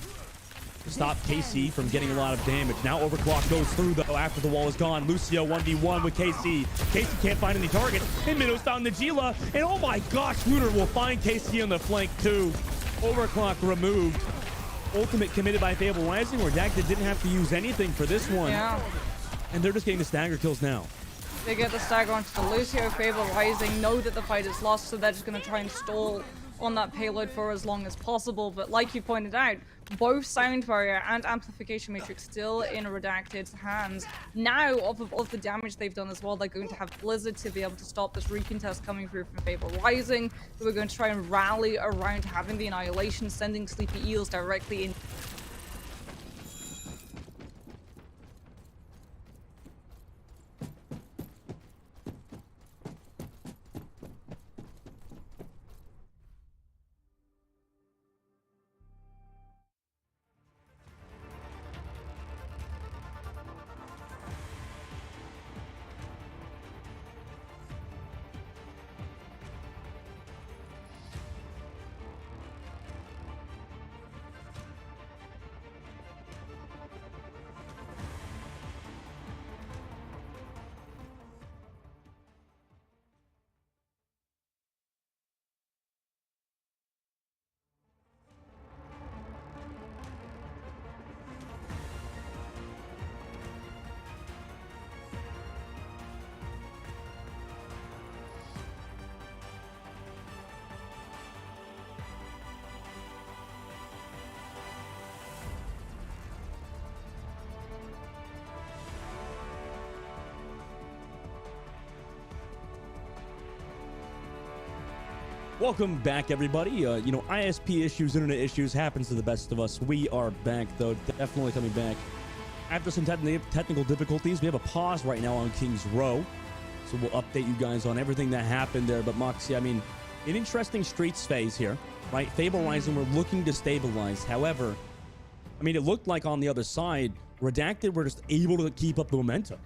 to stop KC from getting a lot of damage. Now Overclock goes through, though, after the wall is gone. Lucio 1v1 with KC. KC can't find any target, and Minnow's found the Gila, and oh my gosh, Looter will find KC on the flank, too. Overclock removed. Ultimate committed by Fable Rising, where Redacted didn't have to use anything for this one. Yeah. And they're just getting the stagger kills now. They get the stagger onto the Lucio. Fable Rising know that the fight is lost, so they're just going to try and stall on that payload for as long as possible. But like you pointed out, both Silent Barrier and Amplification Matrix still in Redacted's hands. Now, off of all the damage they've done as well, they're going to have Blizzard to be able to stop this recontest coming through from Fable Rising. We're going to try and rally around having the Annihilation, sending Sleepy Eels directly in. Welcome back, everybody. ISP issues, internet issues, happens to the best of us. We are back, though, definitely coming back. After some technical difficulties, we have a pause right now on King's Row. So we'll update you guys on everything that happened there. But Moxie, I mean, an interesting streets phase here, right? Fable Rising, we're looking to stabilize. However, I mean, it looked like on the other side, Redacted were just able to keep up the momentum.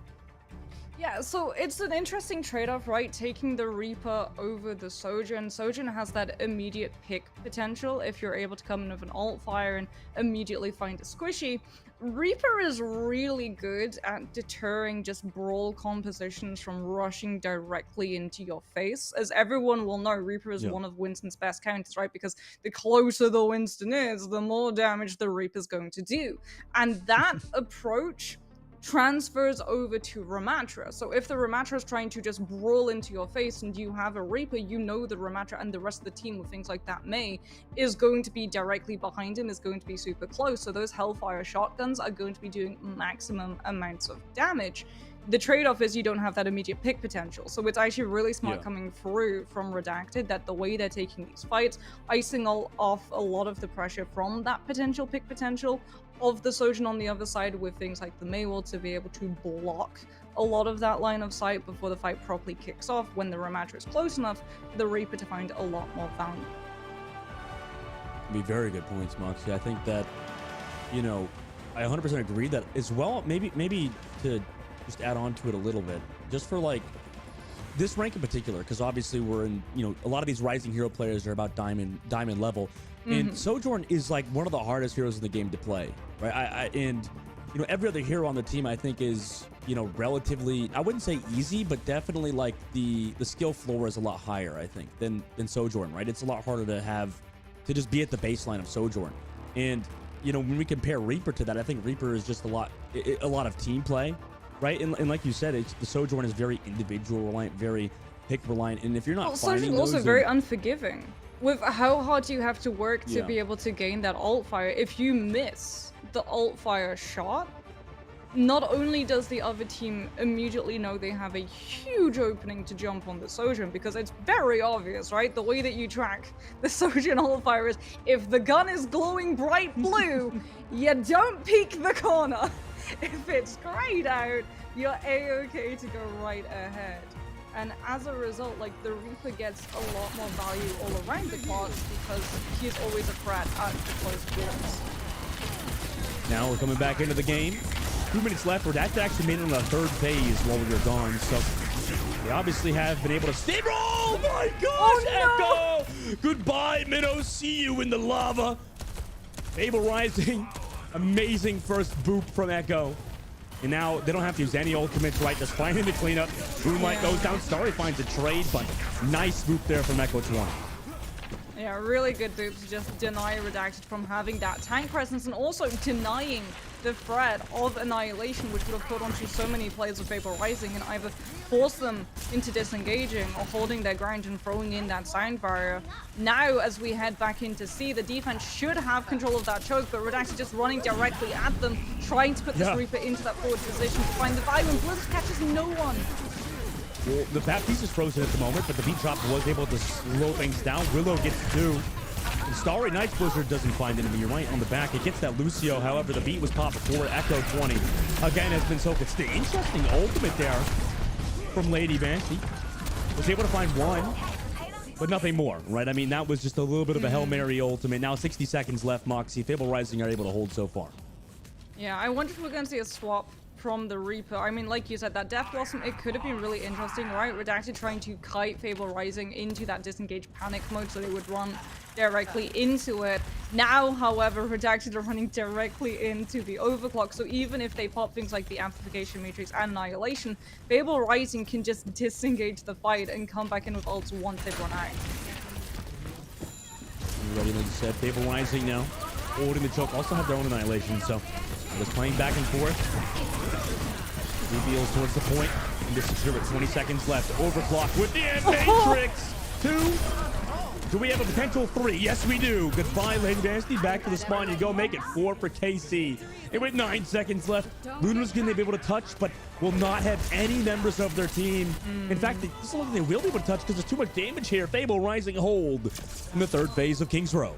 Yeah, so it's an interesting trade-off, right? Taking the Reaper over the Sojourn. Sojourn has that immediate pick potential if you're able to come in with an alt fire and immediately find a squishy. Reaper is really good at deterring just brawl compositions from rushing directly into your face. As everyone will know, Reaper is one of Winston's best counters, right? Because the closer the Winston is, the more damage the Reaper's going to do. And that approach transfers over to Ramatra. So if the Ramatra is trying to just brawl into your face and you have a Reaper, you know the Ramatra and the rest of the team with things like that Mei is going to be directly behind him, is going to be super close. So those Hellfire shotguns are going to be doing maximum amounts of damage. The trade-off is you don't have that immediate pick potential. So it's actually really smart coming through from Redacted that the way they're taking these fights, icing off a lot of the pressure from that potential pick potential of the Sojourn on the other side with things like the Maywall to be able to block a lot of that line of sight before the fight properly kicks off when the Ramattra is close enough for the Reaper to find a lot more value. Be very good points, Moxie. I think that, you know, I 100% agree that as well. Maybe to just add on to it a little bit, just for like this rank in particular, because obviously we're in, you know, a lot of these rising hero players are about diamond level, and Sojourn is like one of the hardest heroes in the game to play, right? And you know, every other hero on the team I think is, you know, relatively, I wouldn't say easy, but definitely like the skill floor is a lot higher, I think, than Sojourn, right? It's a lot harder to just be at the baseline of Sojourn. And you know, when we compare Reaper to that, I think Reaper is just a lot of team play, right? And like you said, the Sojourn is very individual reliant, very pick reliant, and if you're not finding Sojourn's also those, very unforgiving with how hard you have to work to be able to gain that alt fire. If you miss the alt fire shot, not only does the other team immediately know they have a huge opening to jump on the Sojourn, because it's very obvious, right? The way that you track the Sojourn alt fire is if the gun is glowing bright blue, you don't peek the corner. If it's grayed out, you're a-okay to go right ahead. And as a result, like, the Reaper gets a lot more value all around the clock because he's always a threat at the close quarters. now we're coming back into the game. 2 minutes left. That's actually made it on the third phase while we were gone. So they obviously have been able to stay. Oh my gosh, Oh, Echo! Goodbye, Minnow. See you in the lava. Fable Rising. Amazing first boop from Echo. And now they don't have to use any ultimates, right? Just finding the cleanup. Moonlight goes down. Starry finds a trade, but nice boop there from Echo 20. Yeah, really good boop to just deny Redacted from having that tank presence and also denying the threat of Annihilation, which would have put onto so many players with Vapor Rising and either force them into disengaging or holding their ground and throwing in that sound barrier. Now, as we head back into C, the defense should have control of that choke, but Redacted just running directly at them, trying to put this Reaper into that forward position to find the value, and Blizzard catches no one. Well, the Baptiste is frozen at the moment, but the beat drop was able to slow things down. Willow gets 2. And Starry Night Blizzard doesn't find enemy. You're right on the back. It gets that Lucio. However, the beat was popped before Echo 20. Again, has been so consistent. Interesting ultimate there from Lady Banshee. Was able to find 1, but nothing more, right? I mean, that was just a little bit of a Hail Mary ultimate. Now 60 seconds left. Moxie, Fable Rising are able to hold so far. Yeah, I wonder if we're going to see a swap from the Reaper. I mean, like you said, that Death Blossom, it could have been really interesting, right? Redacted trying to kite Fable Rising into that disengage panic mode so they would run directly into it. Now, however, Redacted are running directly into the overclock, so even if they pop things like the Amplification Matrix and Annihilation, Fable Rising can just disengage the fight and come back in with ults once they've run out. Ready, like you said, Fable Rising now holding the choke. Also have their own Annihilation, so just playing back and forth. Reveals towards the point. And this is with 20 seconds left. Overclock with the end Matrix. 2. Do we have a potential 3? Yes, we do. Goodbye, Lady Dynasty. Back to the spawn you go. Make it 4 for KC. And with 9 seconds left, Luna's going to be able to touch, but will not have any members of their team. In fact, this is something they will be able to touch because there's too much damage here. Fable Rising hold in the third phase of King's Row.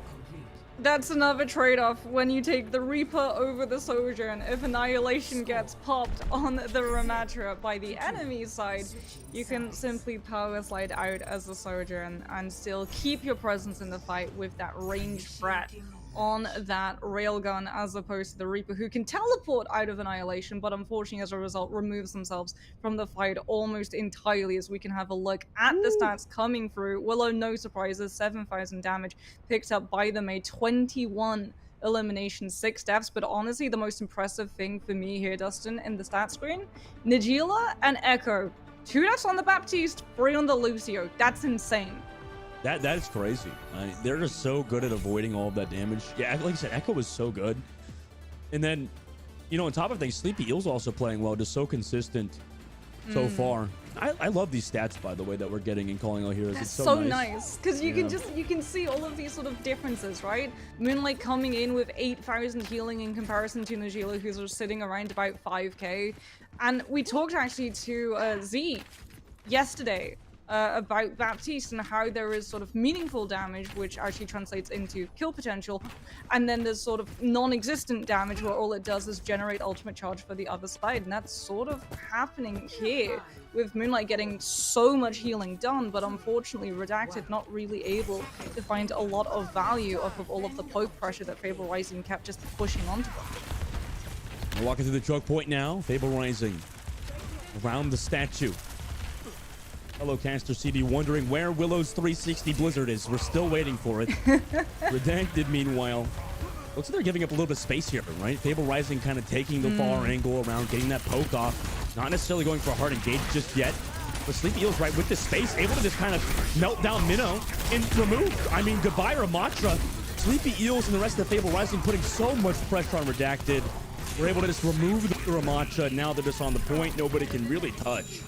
That's another trade-off when you take the Reaper over the Sojourn. If Annihilation gets popped on the Ramattra by the enemy side, you can simply power slide out as the Sojourn and still keep your presence in the fight with that ranged threat on that railgun, as opposed to the Reaper, who can teleport out of Annihilation, but unfortunately as a result removes themselves from the fight almost entirely. As we can have a look at the stats coming through. Willow, no surprises, 7,000 damage picked up by the May, 21 eliminations, 6 deaths, but honestly the most impressive thing for me here, Dustin, in the stat screen, Najila and Echo, 2 deaths on the Baptiste, 3 on the Lucio. That's insane. That is crazy. They're just so good at avoiding all of that damage. Yeah, like I said, Echo was so good. And then, you know, on top of things, Sleepy Eel's also playing well, just so consistent so far. I love these stats, by the way, that we're getting in calling out heroes. That's it's so nice because you can see all of these sort of differences, right? Moonlight coming in with 8,000 healing in comparison to Najila, who's sitting around about 5k. And we talked actually to Z yesterday about Baptiste and how there is sort of meaningful damage, which actually translates into kill potential, and then there's sort of non-existent damage where all it does is generate ultimate charge for the other side, and that's sort of happening here with Moonlight getting so much healing done, but unfortunately Redacted not really able to find a lot of value off of all of the poke pressure that Fable Rising kept just pushing onto them. We're walking through the choke point now. Fable Rising around the statue. Hello, Caster CD, wondering where Willow's 360 Blizzard is. We're still waiting for it. Redacted, meanwhile, looks like they're giving up a little bit of space here, right? Fable Rising kind of taking the far angle around, getting that poke off. Not necessarily going for a hard engage just yet. But Sleepy Eels right with the space, able to just kind of melt down Minnow and remove. I mean, goodbye Ramatra. Sleepy Eels and the rest of Fable Rising putting so much pressure on Redacted. We're able to just remove the Ramatra. Now they're just on the point. Nobody can really touch.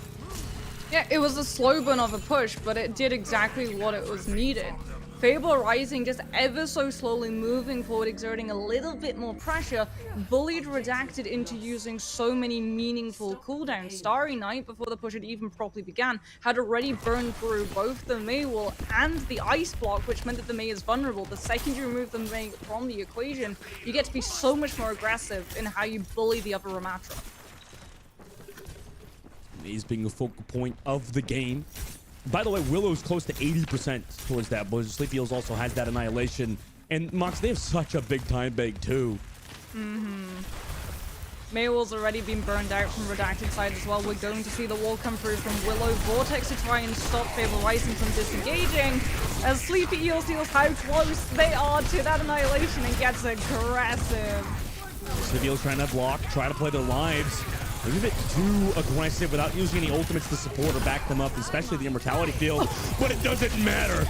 Yeah, it was a slow burn of a push, but it did exactly what it was needed. Fable Rising just ever so slowly moving forward, exerting a little bit more pressure, bullied Redacted into using so many meaningful cooldowns. Starry Night, before the push had even properly began, had already burned through both the Mei wall and the ice block, which meant that the Mei is vulnerable. The second you remove the Mei from the equation, you get to be so much more aggressive in how you bully the other Ramatra. He's being a focal point of the game. By the way, Willow's close to 80% towards that. But Sleepy Eels also has that Annihilation. And Mox, they have such a big time bank too. Maywall's already been burned out from Redacted side as well. We're going to see the wall come through from Willow. Vortex to try and stop Fable Rising from disengaging. As Sleepy Eels feels how close they are to that Annihilation and gets aggressive. Sleepy Eels trying to block, try to play their lives. They're a bit too aggressive without using any ultimates to support or back them up, especially the Immortality field. But it doesn't matter.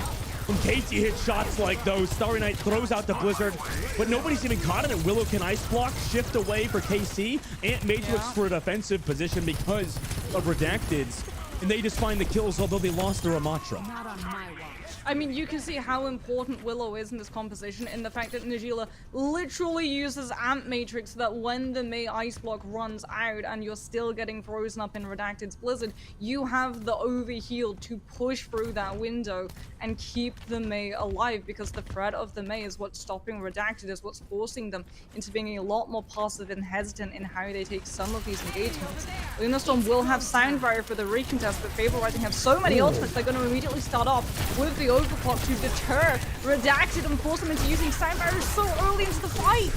When Casey hits shots like those, Starry Night throws out the Blizzard, but nobody's even caught in it. Willow can ice block, shift away for KC. Ant Mage looks for a defensive position because of Redacted's, and they just find the kills, although they lost their Ramatra. Not on my watch. I mean, you can see how important Willow is in this composition in the fact that Najila literally uses Amp Matrix so that when the Mei Ice Block runs out and you're still getting frozen up in Redacted's Blizzard, you have the overheal to push through that window and keep the Mei alive, because the threat of the Mei is what's stopping Redacted, is what's forcing them into being a lot more passive and hesitant in how they take some of these engagements. Lunastorm will have Sound Barrier for the recontest, but Fable Rising have so many ultimates, they're going to immediately start off with the overclock to deter Redacted and force them into using Sound Barrier so early into the fight.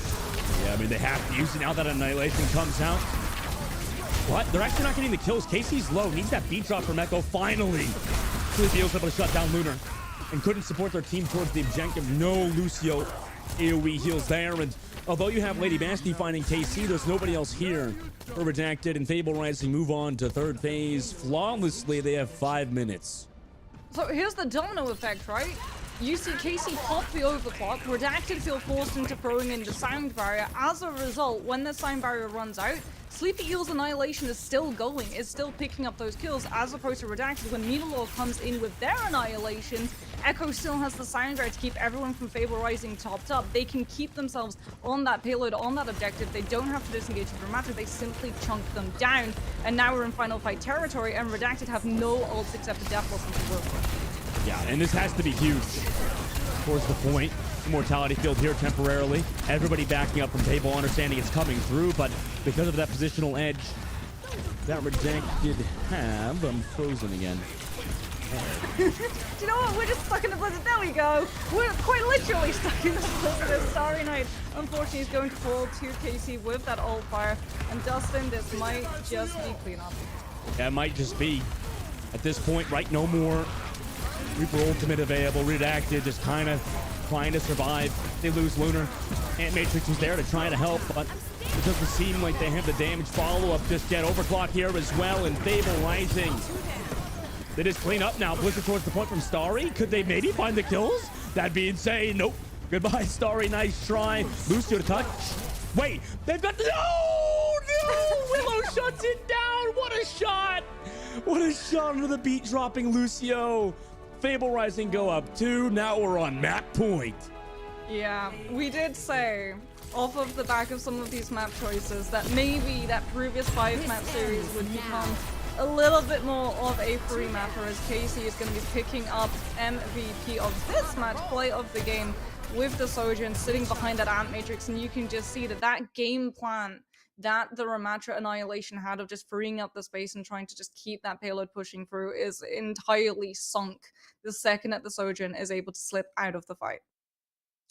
Yeah, I mean, they have to use it now that Annihilation comes out. What? They're actually not getting the kills. Casey's low. Needs that beat drop from Echo. Finally. Sleepy Eels able to shut down Lunar and couldn't support their team towards the objective. No Lucio AoE heals there. And although you have Lady Basti finding KC, there's nobody else here for Redacted. And Fable Rising move on to third phase flawlessly. They have 5 minutes. So here's the domino effect, right? You see Casey pop the overclock, Redacted feel forced into throwing in the Sound Barrier. As a result, when the Sound Barrier runs out, Sleepy Eel's Annihilation is still going, is still picking up those kills, as opposed to Redacted. When Needlelore comes in with their Annihilation, Echo still has the Sound Barrier to keep everyone from Fable Rising topped up. They can keep themselves on that payload, on that objective. They don't have to disengage with Ramatra, they simply chunk them down. And now we're in final fight territory, and Redacted have no ults except a Death Loss into work with. Yeah, and this has to be huge. Towards the point. Immortality field here temporarily. Everybody backing up from Fable, understanding it's coming through, but because of that positional edge that Redacted have, I'm frozen again. Do you know what? We're just stuck in the Blizzard. There we go. We're quite literally stuck in the Blizzard. As Starry Night, unfortunately, is going to fall to KC with that ult fire. And Dustin, this might just be cleanup. Yeah, it might just be. At this point, right, no more Reaper ultimate available. Redacted just kind of trying to survive. They lose Lunar. Ant Matrix was there to try to help, but it doesn't seem like they have the damage follow-up just yet. Overclock here as well, and Fable Rising. They just clean up now. Blizzard towards the point from Starry. Could they maybe find the kills? That'd be insane. Nope. Goodbye, Starry. Nice try. Lucio to touch. Wait, they've got the... No! Willow shuts it down. What a shot. What a shot into the beat dropping Lucio. Fable Rising go up 2. Now we're on map point. Yeah, we did say, off of the back of some of these map choices, that maybe that previous 5 map series would become a little bit more of a free mapper, as Casey is going to be picking up MVP of this match, play of the game, with the Sojourn sitting behind that Ant Matrix, and you can just see that that game plan that the Ramatra Annihilation had of just freeing up the space and trying to just keep that payload pushing through is entirely sunk the second that the Sojourn is able to slip out of the fight.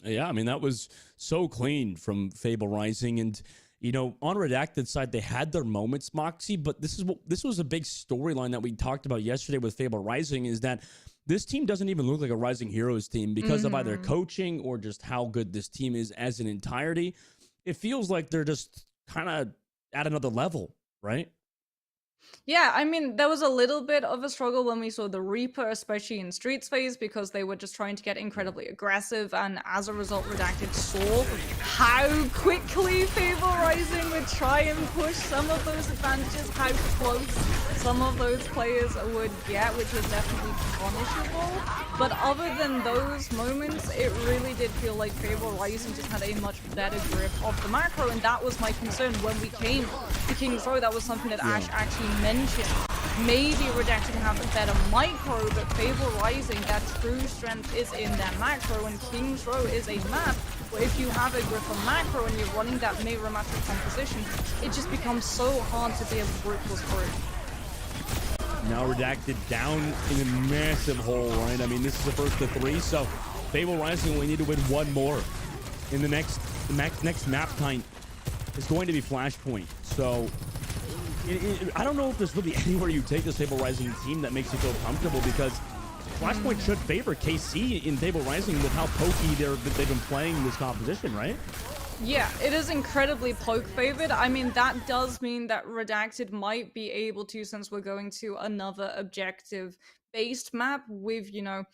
Yeah, I mean, that was so clean from Fable Rising. And, you know, on Redacted side, they had their moments, Moxie, but this was a big storyline that we talked about yesterday with Fable Rising, is that this team doesn't even look like a Rising Heroes team because of either coaching or just how good this team is as an entirety. It feels like they're just kind of at another level, right? Yeah, I mean, there was a little bit of a struggle when we saw the Reaper, especially in Streets phase, because they were just trying to get incredibly aggressive, and as a result, Redacted saw how quickly Fable Rising would try and push some of those advantages, how close some of those players would get, which was definitely punishable. But other than those moments, it really did feel like Fable Rising just had a much better grip of the macro, and that was my concern when we came to King's Row. That was something that Ash actually mentioned. Maybe Redacted have a better micro, but Fable Rising, that true strength is in their macro, and King's Row is a map where if you have a grip on macro and you're running that mirror macro composition, it just becomes so hard to be able to work those through. Now Redacted down in a massive hole, right? I mean, this is the first of 3, so Fable Rising only need to win one more. In the next map time is going to be Flashpoint. So I don't know if there's really anywhere you take this Fable Rising team that makes you feel comfortable, because Flashpoint should favor KC in Fable Rising with how pokey they've been playing this composition, right? Yeah, it is incredibly poke favored. I mean, that does mean that Redacted might be able to, since we're going to another objective based map with, you know,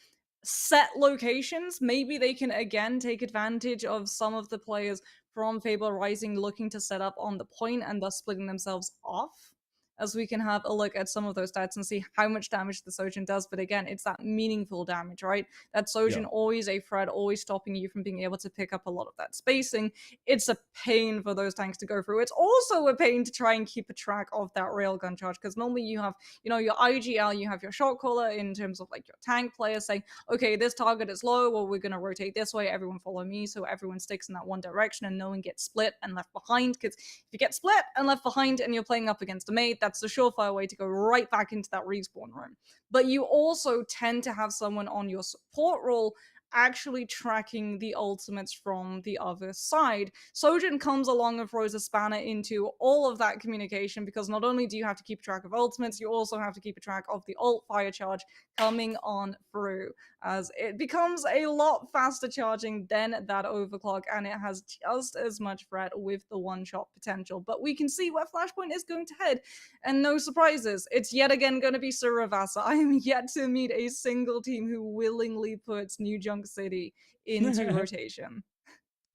set locations, maybe they can again take advantage of some of the players from Fable Rising looking to set up on the point and thus splitting themselves off, as we can have a look at some of those stats and see how much damage the Sojourn does. But again, it's that meaningful damage, right? That Sojourn always a threat, always stopping you from being able to pick up a lot of that spacing. It's a pain for those tanks to go through. It's also a pain to try and keep a track of that railgun charge, because normally you have, you know, your IGL, you have your shot caller in terms of like your tank player saying, okay, this target is low, well, we're going to rotate this way, everyone follow me, so everyone sticks in that one direction and no one gets split and left behind. Because if you get split and left behind and you're playing up against a mate, that's the surefire way to go right back into that respawn room. But you also tend to have someone on your support role actually tracking the ultimates from the other side. Sojourn comes along and throws a spanner into all of that communication, because not only do you have to keep track of ultimates, you also have to keep a track of the ult fire charge coming on through, as it becomes a lot faster charging than that overclock, and it has just as much threat with the one-shot potential. But we can see where Flashpoint is going to head, and no surprises, it's yet again going to be Suravasa. I am yet to meet a single team who willingly puts New Junk City into rotation.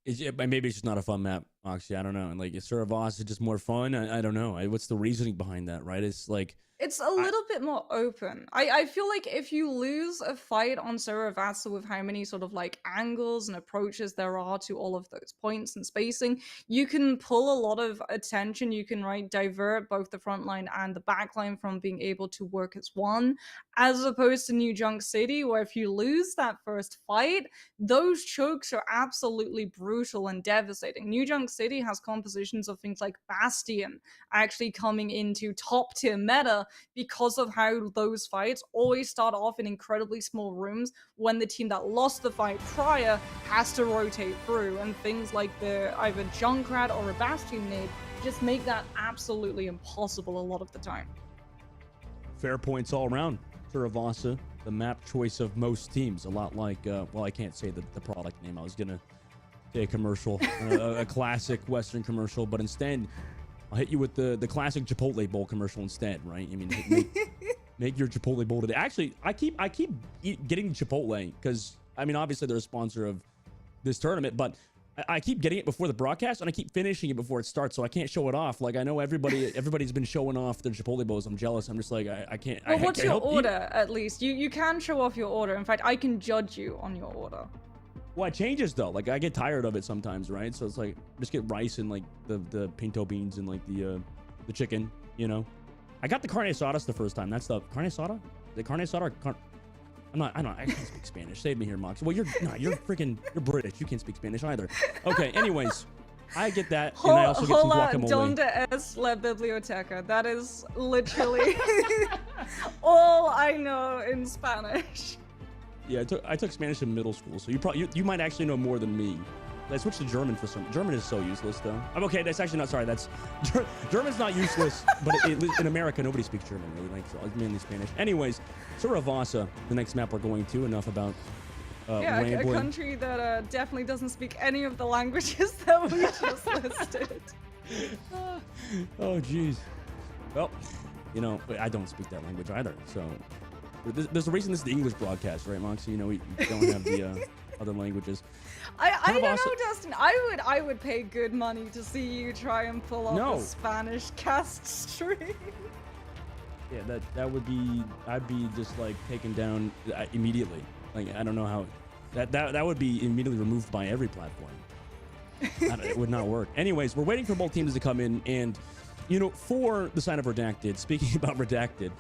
Maybe it's just not a fun map, Oxy. I don't know. And like, is Suravasa just more fun? I don't know. What's the reasoning behind that, right? It's like, it's a little bit more open. I feel like if you lose a fight on Suravasa with how many sort of like angles and approaches there are to all of those points and spacing, you can pull a lot of attention. You can divert both the front line and the back line from being able to work as one, as opposed to New Junk City, where if you lose that first fight, those chokes are absolutely brutal and devastating. New Junk City has compositions of things like Bastion actually coming into top tier meta, because of how those fights always start off in incredibly small rooms when the team that lost the fight prior has to rotate through, and things like the either Junkrat or a Bastion nade just make that absolutely impossible a lot of the time. fair points all around. Suravasa, the map choice of most teams, a lot like, well, I can't say the product name. I was going to say a commercial, a classic Western commercial, but instead, I'll hit you with the classic Chipotle Bowl commercial instead, right? I mean, make your Chipotle Bowl today. Actually, I keep getting Chipotle because, I mean, obviously they're a sponsor of this tournament, but I keep getting it before the broadcast and I keep finishing it before it starts, so I can't show it off. Like, I know everybody's been showing off their Chipotle Bowls. I'm jealous. I'm just like, I can't. Well, what's your order, at least? You can show off your order. In fact, I can judge you on your order. Well, it changes though. Like, I get tired of it sometimes, right? So it's like, just get rice and like the pinto beans and like the chicken, you know? I got the carne asadas the first time. That's the carne asada? The carne asada? I can't speak Spanish. Save me here, Mox. Well, you're British. You can't speak Spanish either. Okay, anyways. I get that, and I also get some guacamole. Donde es la biblioteca? That is literally all I know in Spanish. Yeah, I took Spanish in middle school, so you might actually know more than me. I switched to German for some. German is so useless, though. I'm okay. That's actually not. Sorry, that's German's not useless, but in America, nobody speaks German really. Like, so it's mainly Spanish. Anyways, Suravasa, the next map we're going to. Enough about. Yeah, a country that definitely doesn't speak any of the languages that we just listed. Oh, jeez. Well, you know, I don't speak that language either. So there's a reason this is the English broadcast, right, Moxie? You know, we don't have the other languages. I don't know, Dustin. I would pay good money to see you try and pull off a Spanish cast stream. Yeah, that would be. I'd be just like taken down immediately. Like, I don't know how that would be immediately removed by every platform. It would not work. Anyways, we're waiting for both teams to come in, and you know, for the sign of Redacted. Speaking about Redacted,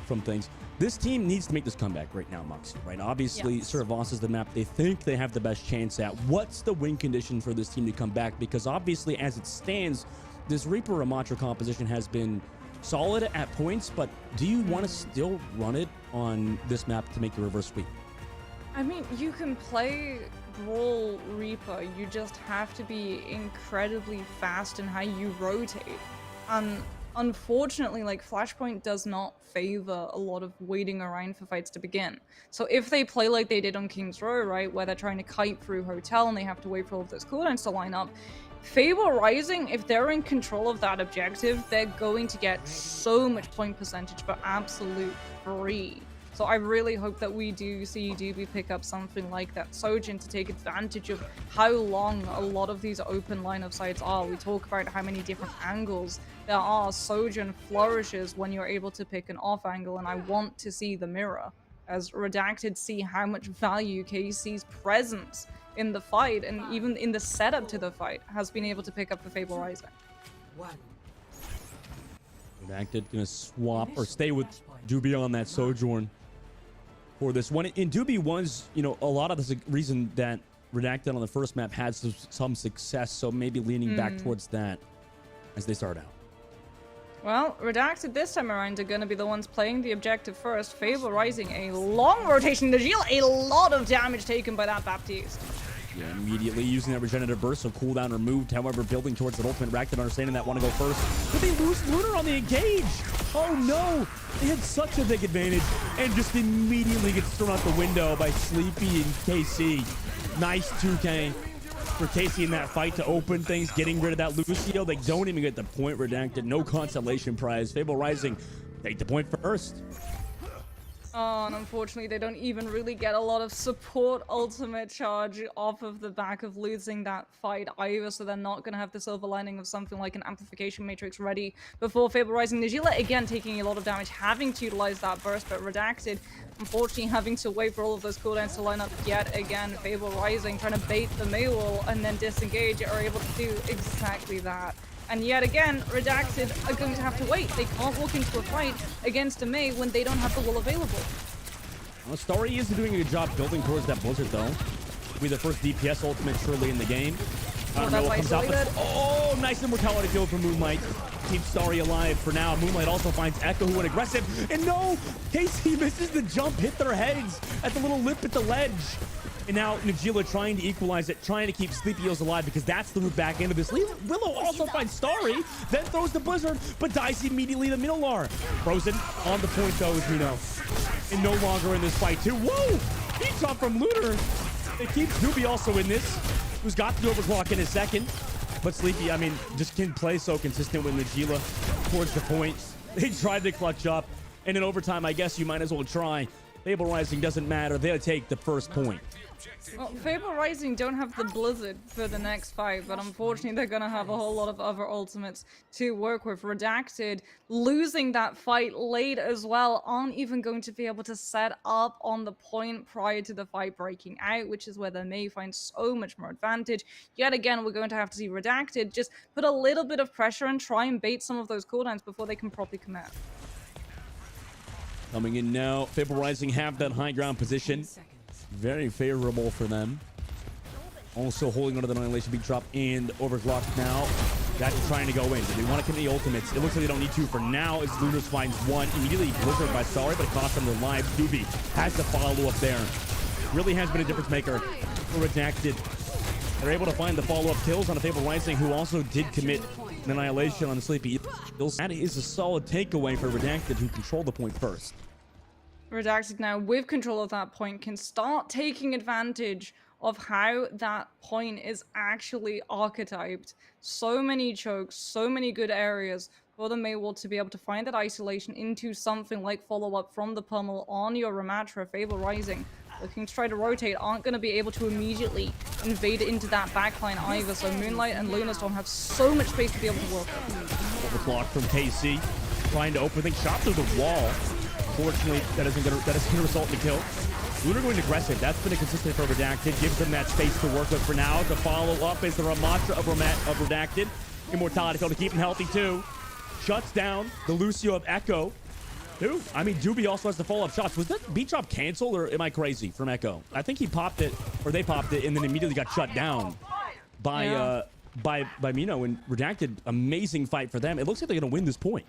from things, this team needs to make this comeback right now, Moxie. Right? Obviously, Suravasa is the map they think they have the best chance at. What's the win condition for this team to come back? Because obviously, as it stands, this Reaper Ramatra composition has been solid at points, but do you want to still run it on this map to make the reverse sweep? I mean, you can play Brawl Reaper, you just have to be incredibly fast in how you rotate. And unfortunately, like, Flashpoint does not favor a lot of waiting around for fights to begin. So if they play like they did on King's Row, right, where they're trying to kite through Hotel and they have to wait for all of those cooldowns to line up, Fable Rising, if they're in control of that objective, they're going to get so much point percentage for absolute free. So I really hope that we do see Doobie pick up something like that Sojin to take advantage of how long a lot of these open line of sights are. We talk about how many different angles there are. Sojin flourishes when you're able to pick an off angle, and I want to see the mirror. As Redacted see how much value KC's presence in the fight, and even in the setup to the fight, has been able to pick up for Fable Rising. Redacted gonna swap or stay with Doobie on that Sojourn for this one. And Doobie was, you know, a lot of the reason that Redacted on the first map had some success, so maybe leaning back towards that as they start out. Well, Redacted this time around are going to be the ones playing the objective first. Fable Rising, a long rotation. Najil, a lot of damage taken by that Baptiste. Yeah, immediately using that regenerative burst, so cooldown removed. However, building towards that ultimate rack, and understanding that want to go first. But they lose Lunar on the engage. Oh no! They had such a big advantage and just immediately gets thrown out the window by Sleepy and KC. Nice 2K for KC in that fight to open things, getting rid of that Lucio. They don't even get the point. Redacted, no consolation prize. Fable Rising take the point first. Oh, and unfortunately, they don't even really get a lot of support ultimate charge off of the back of losing that fight either, so they're not going to have the silver lining of something like an amplification matrix ready before Fable Rising. Najila, again, taking a lot of damage, having to utilize that burst, but Redacted, unfortunately, having to wait for all of those cooldowns to line up yet again. Fable Rising trying to bait the Maywall and then disengage, are able to do exactly that. And yet again, Redacted are going to have to wait. They can't walk into a fight against a Mei when they don't have the wall available. Well, Starry is doing a good job building towards that Blizzard, though. Will be the first DPS ultimate surely in the game. I don't know what comes out, but oh, nice immortality field for Moonlight. Keeps Starry alive for now. Moonlight also finds Echo, who went aggressive. And no, KC misses the jump, hit their heads at the little lip at the ledge. And now Najila trying to equalize it, trying to keep Sleepy Eels alive, because that's the route back into this. Willow also finds Starry, then throws the Blizzard, but dies immediately to Minolar. Frozen on the point though, as we know. And no longer in this fight too. Whoa! Heat shot from Lunar. It keeps Doobie also in this, who's got the overclock in a second. But Sleepy, I mean, just can play so consistent with Najila towards the point. They tried to clutch up, and in overtime, I guess you might as well try. Fable Rising doesn't matter. They'll take the first point. Well, Fable Rising don't have the Blizzard for the next fight, but unfortunately they're gonna have a whole lot of other ultimates to work with. Redacted losing that fight late as well, aren't even going to be able to set up on the point prior to the fight breaking out, which is where they may find so much more advantage. Yet again, we're going to have to see Redacted just put a little bit of pressure and try and bait some of those cooldowns before they can properly come out. Coming in now, Fable Rising have that high ground position. Very favorable for them. Also holding onto the Annihilation Beat Drop and Overclock now. That's trying to go in. Do they want to commit the ultimates? It looks like they don't need to for now as Lunars finds one. Immediately Blizzard by Sorry, but it costs them their lives. Doobie has the follow-up there. Really has been a difference maker for Redacted. They're able to find the follow-up kills on a Fable Rising, who also did commit an Annihilation on the Sleepy Eagles. That is a solid takeaway for Redacted, who controlled the point first. Redacted now, with control of that point, can start taking advantage of how that point is actually archetyped. So many chokes, so many good areas for the Maywall to be able to find that isolation into something like follow-up from the pummel on your Ramatra. Fable Rising looking to try to rotate, aren't going to be able to immediately invade into that backline either, so Moonlight and Lunarstorm have so much space to be able to work with. Overclock from KC, trying to open things, shot through the wall. Unfortunately, that isn't going to result in a kill. Lunar going aggressive. That's been a consistent for Redacted. Gives them that space to work with for now. The follow-up is the Ramatra of Redacted. Immortality to keep him healthy, too. Shuts down the Lucio of Echo. Dude, I mean, Doobie also has the follow-up shots. Was that beat drop canceled, or am I crazy from Echo? I think he popped it, or they popped it, and then immediately got shut down by Mino. And Redacted, amazing fight for them. It looks like they're going to win this point.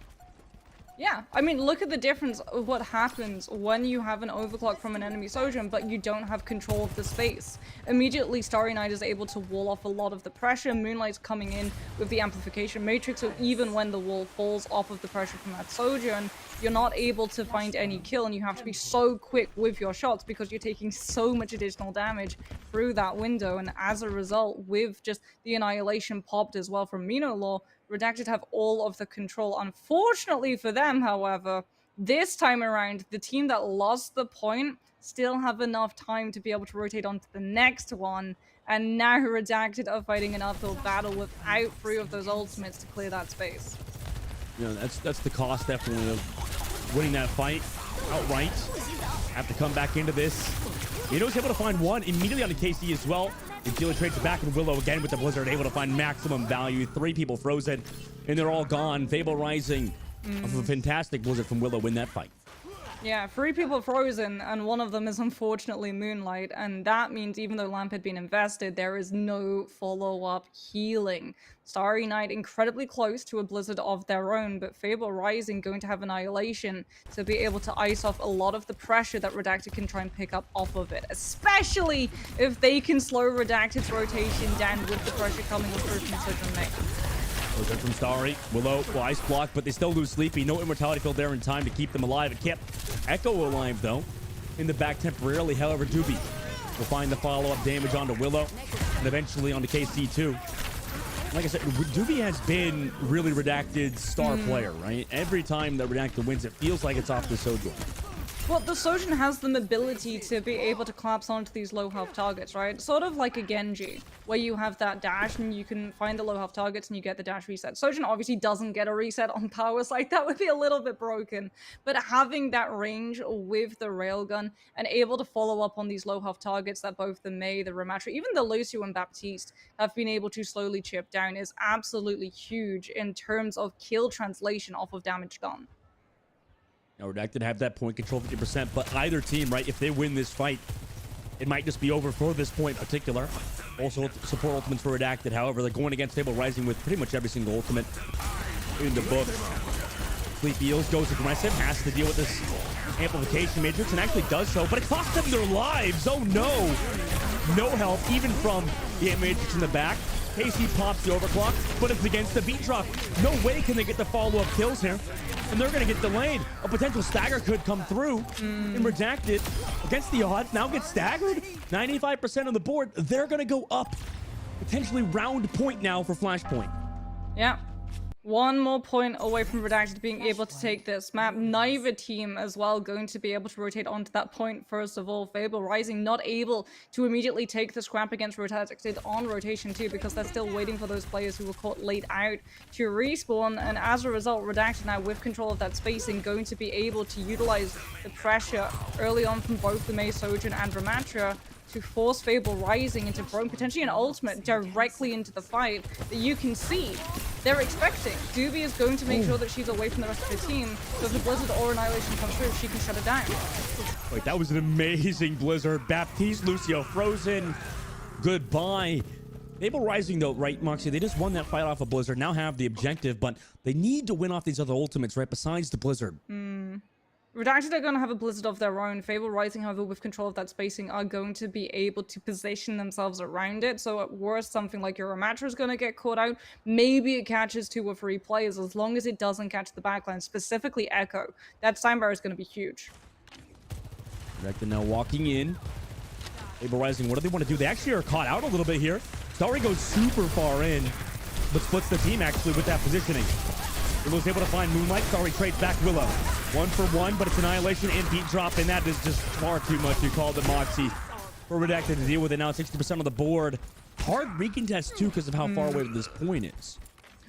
Yeah, I mean, look at the difference of what happens when you have an overclock from an enemy Sojourn, but you don't have control of the space. Immediately, Starry Night is able to wall off a lot of the pressure. Moonlight's coming in with the amplification matrix, so even when the wall falls off of the pressure from that Sojourn, you're not able to find any kill, and you have to be so quick with your shots because you're taking so much additional damage through that window. And as a result, with just the Annihilation popped as well from Minolaw, Redacted have all of the control. Unfortunately for them, however, this time around, the team that lost the point still have enough time to be able to rotate on to the next one. And now Redacted are fighting an uphill battle without 3 of those ultimates to clear that space. You know, that's the cost definitely of winning that fight outright. Have to come back into this. Mino's able to find one immediately on the KC as well. And Dealer trades it back, and Willow again with the Blizzard, able to find maximum value. 3 people frozen, and they're all gone. Fable Rising off of a fantastic Blizzard from Willow win that fight. Yeah, 3 people frozen, and one of them is unfortunately Moonlight, and that means even though Lamp had been invested, there is no follow-up healing. Starry Night incredibly close to a Blizzard of their own, but Fable Rising going to have Annihilation to be able to ice off a lot of the pressure that Redacted can try and pick up off of it, especially if they can slow Redacted's rotation down with the pressure coming through from Sojourn Mech. From Starry, Willow, ice block, but they still lose Sleepy. No immortality field there in time to keep them alive. It kept Echo alive, though, in the back temporarily. However, Doobie will find the follow-up damage onto Willow and eventually onto KC, too. Like I said, Doobie has been really Redacted's star player, right? Every time that Redacted wins, it feels like it's off the Sojourn. Well, the Sojourn has the ability to be able to collapse onto these low health targets, right? Sort of like a Genji, where you have that dash and you can find the low health targets and you get the dash reset. Sojourn obviously doesn't get a reset on power site. That would be a little bit broken. But having that range with the railgun and able to follow up on these low health targets that both the Mei, the Ramatra, even the Lucio and Baptiste have been able to slowly chip down is absolutely huge in terms of kill translation off of damage done. Now, Redacted have that point control 50%, but either team, right, if they win this fight, it might just be over for this point in particular. Also, support ultimates for Redacted. However, they're going against Fable Rising with pretty much every single ultimate in the book. Sleepy Eagles goes aggressive, has to deal with this amplification matrix, and actually does so, but it costs them their lives. Oh, no. No help, even from the matrix in the back. KC pops the overclock, but it's against the beat drop. No way can they get the follow-up kills here. And they're going to get delayed. A potential stagger could come through. And Redacted, against the odds, now gets staggered. 95% on the board. They're going to go up. Potentially round point now for Flashpoint. Yeah. One more point away from Redacted being able to take this map. Neither team as well going to be able to rotate onto that point. First of all, Fable Rising not able to immediately take the scrap against Redacted on rotation too, because they're still waiting for those players who were caught late out to respawn. And as a result, Redacted now with control of that spacing going to be able to utilize the pressure early on from both the Mei Sojourn and Ramatra to force Fable Rising into throwing potentially an ultimate directly into the fight that you can see they're expecting. Doobie is going to make sure that she's away from the rest of the team, so if the Blizzard or Annihilation comes through, she can shut it down. Wait, that was an amazing Blizzard. Baptiste, Lucio frozen. Goodbye. Fable Rising, though, right, Moxie? They just won that fight off of Blizzard, now have the objective, but they need to win off these other ultimates, right, besides the Blizzard. Redacted are going to have a Blizzard of their own. Fable Rising, however, with control of that spacing, are going to be able to position themselves around it. So at worst, something like your Ramatra is going to get caught out. Maybe it catches 2 or 3 players, as long as it doesn't catch the backline, specifically Echo. That time bar is going to be huge. Redacted now walking in. Fable Rising, what do they want to do? They actually are caught out a little bit here. Starry goes super far in, but splits the team actually with that positioning. Willow's able to find Moonlight. Starry trades back Willow. 1 for 1, but it's Annihilation and beat drop, and that is just far too much. You called it, Moxie. For Redacted to deal with it now, 60% of the board. Hard recontest, too, because of how far away this point is.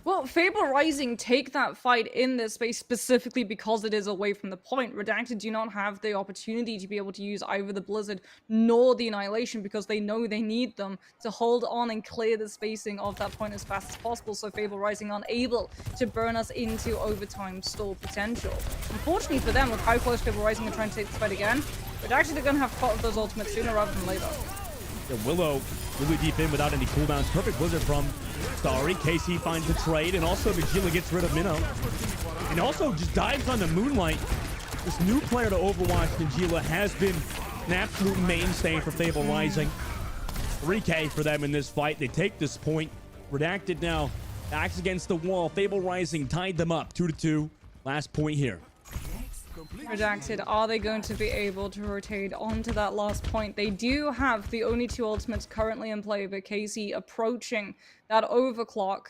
Well, Fable Rising take that fight in this space specifically because it is away from the point. Redacted do not have the opportunity to be able to use either the Blizzard nor the Annihilation because they know they need them to hold on and clear the spacing of that point as fast as possible, so Fable Rising unable to burn us into overtime stall potential. Unfortunately for them, with how close Fable Rising are trying to take this fight again, Redacted are going to have caught those ultimates sooner rather than later. Yeah, Willow really deep in without any cooldowns. Perfect Blizzard from Starry. KC finds the trade, and also Vigila gets rid of Minnow. And also just dives on the Moonlight. This new player to Overwatch, Vigila, has been an absolute mainstay for Fable Rising. 3K for them in this fight. They take this point. Redacted now. Backs against the wall. Fable Rising tied them up 2-2. Last point here. Redacted, are they going to be able to rotate onto that last point? They do have the only 2 ultimates currently in play, but KC approaching that overclock.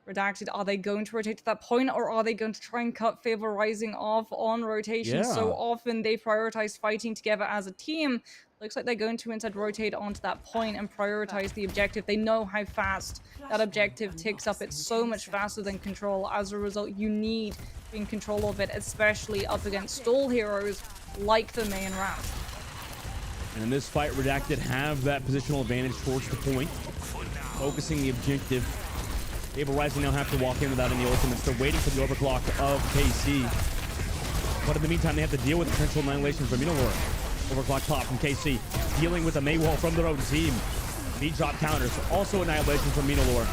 Redacted, are they going to rotate to that point, or are they going to try and cut Fable Rising off on rotation? Yeah. So often they prioritize fighting together as a team. Looks like they're going to instead rotate onto that point and prioritize the objective. They know how fast that objective ticks up. It's so much faster than control. As a result, you need to be in control of it, especially up against stall heroes like the main round. And in this fight, Redacted have that positional advantage towards the point. Focusing the objective. Fable Rising now have to walk in without any ultimates. They're waiting for the overclock of KC. But in the meantime, they have to deal with potential annihilation from Minolor. Overclock pop from KC. Dealing with a Maywall from their own team. V-drop counters. Also annihilation from Minolor.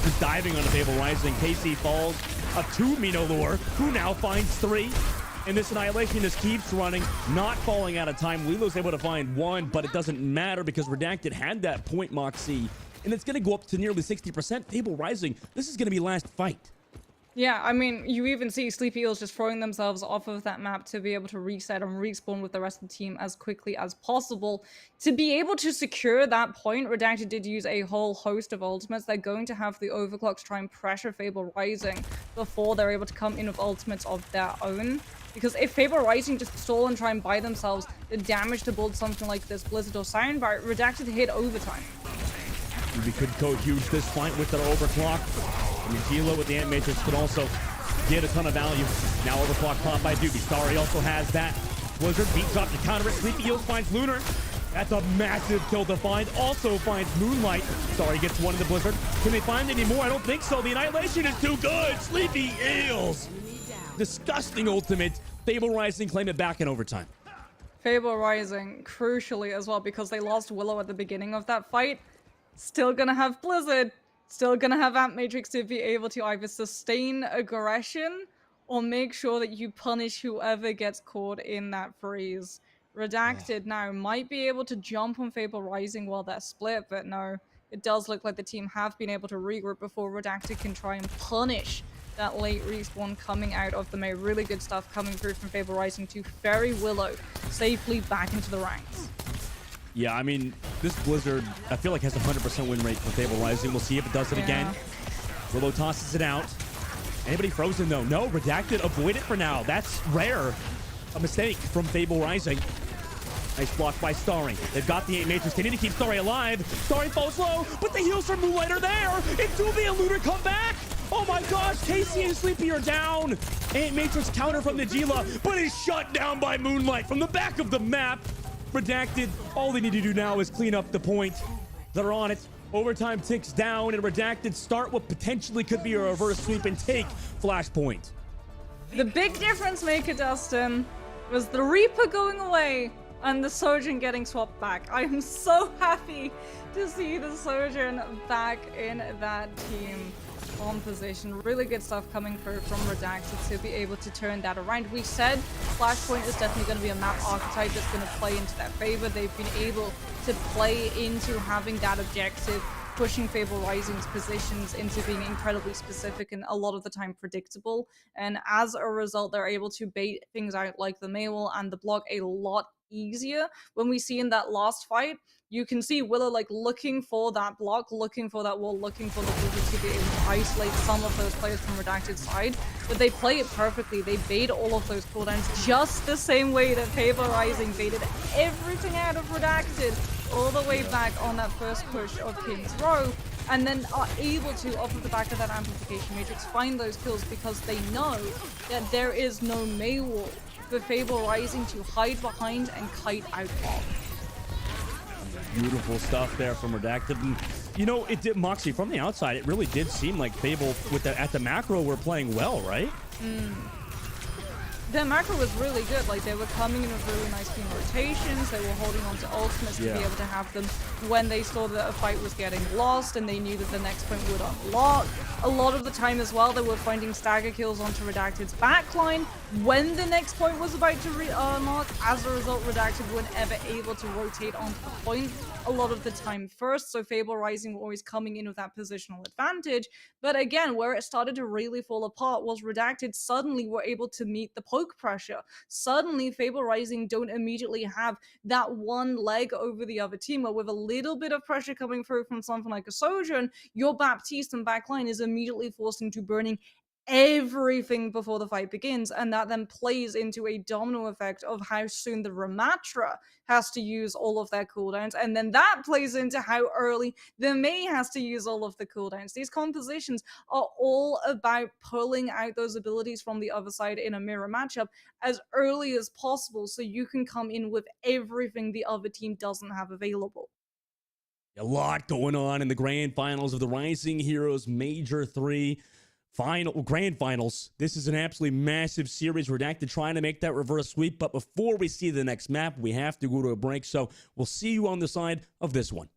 Just diving on the Fable Rising. KC falls up to Minolor, who now finds 3. And this annihilation just keeps running, not falling out of time. Lilo's able to find 1, but it doesn't matter because Redacted had that point, Moxie. And it's going to go up to nearly 60%. Fable Rising, this is going to be last fight. Yeah, I mean, you even see Sleepy Eels just throwing themselves off of that map to be able to reset and respawn with the rest of the team as quickly as possible. To be able to secure that point, Redacted did use a whole host of ultimates. They're going to have the overclocks try and pressure Fable Rising before they're able to come in with ultimates of their own. Because if Fable Rising just stall and try and buy themselves the damage to build something like this Blizzard or Soundbite, Redacted hit overtime. We could go huge this fight with their overclock. I mean, Gilo with the Ant Matrix could also get a ton of value. Now overclock pop by Doobie. Starry also has that. Blizzard beat drop to counter it. Sleepy Eels finds Lunar. That's a massive kill to find. Also finds Moonlight. Starry gets one in the Blizzard. Can they find any more? I don't think so. The annihilation is too good. Sleepy Eels. Disgusting ultimate. Fable Rising claim it back in overtime. Fable Rising, crucially as well, because they lost Willow at the beginning of that fight. Still gonna have Blizzard. Still gonna have Ant Matrix to be able to either sustain aggression or make sure that you punish whoever gets caught in that freeze. Redacted now might be able to jump on Fable Rising while they're split, but no. It does look like the team have been able to regroup before Redacted can try and punish that late respawn coming out of the May. Really good stuff coming through from Fable Rising to ferry Willow safely back into the ranks. Yeah, I mean, this Blizzard, I feel like has a 100% win rate for Fable Rising. We'll see if it does it again. Willow tosses it out. Anybody frozen though? No, Redacted, avoid it for now. That's rare. A mistake from Fable Rising. Nice block by Starry. They've got the 8 Matrix. They need to keep Starry alive. Starry falls low, but the heals from Moonlight are there. And Doobie and Looter come back. Oh my gosh, Casey and Sleepy are down. 8 Matrix counter from Najila, but is shut down by Moonlight from the back of the map. Redacted, all they need to do now is clean up the point. They're on it. Overtime ticks down, and Redacted start what potentially could be a reverse sweep and take Flashpoint. The big difference maker, Dustin, was the Reaper going away and the Sojourn getting swapped back. I am so happy to see the Sojourn back in that team on position. Really good stuff coming through from Redacted to be able to turn that around. We said Flashpoint is definitely going to be a map archetype that's going to play into their favor. They've been able to play into having that objective, pushing Fable Rising's positions into being incredibly specific and a lot of the time predictable. And as a result, they're able to bait things out like the Maywall and the block a lot easier. When we see in that last fight, you can see Willow like looking for that block, looking for that wall, looking for the movement to be able to isolate some of those players from Redacted's side. But they play it perfectly. They bait all of those cooldowns just the same way that Fable Rising baited everything out of Redacted all the way back on that first push of King's Row, and then are able to, off of the back of that amplification matrix, find those kills because they know that there is no Maywall for Fable Rising to hide behind and kite out of. Beautiful stuff there from Redacted. And, you know, it did, Moxie, from the outside, it really did seem like Fable, with the, at the macro, were playing well, right? Their macro was really good. Like, they were coming in with really nice team rotations. They were holding on to ultimates to be able to have them when they saw that a fight was getting lost and they knew that the next point would unlock. A lot of the time as well, they were finding stagger kills onto Redacted's backline when the next point was about to unlock. As a result, Redacted weren't ever able to rotate onto the point a lot of the time first, so Fable Rising were always coming in with that positional advantage. But again, where it started to really fall apart was Redacted suddenly were able to meet the poke pressure. Suddenly, Fable Rising don't immediately have that one leg over the other team, where with a little bit of pressure coming through from something like a Sojourn, your Baptiste and backline is immediately forced into burning everything before the fight begins, and that then plays into a domino effect of how soon the Ramatra has to use all of their cooldowns, and then that plays into how early the Mei has to use all of the cooldowns. These compositions are all about pulling out those abilities from the other side in a mirror matchup as early as possible so you can come in with everything the other team doesn't have available. A lot going on in the grand finals of the Rising Heroes Major 3 grand finals. This is an absolutely massive series. Redacted trying to make that reverse sweep, but before we see the next map, we have to go to a break, so we'll see you on the side of this one.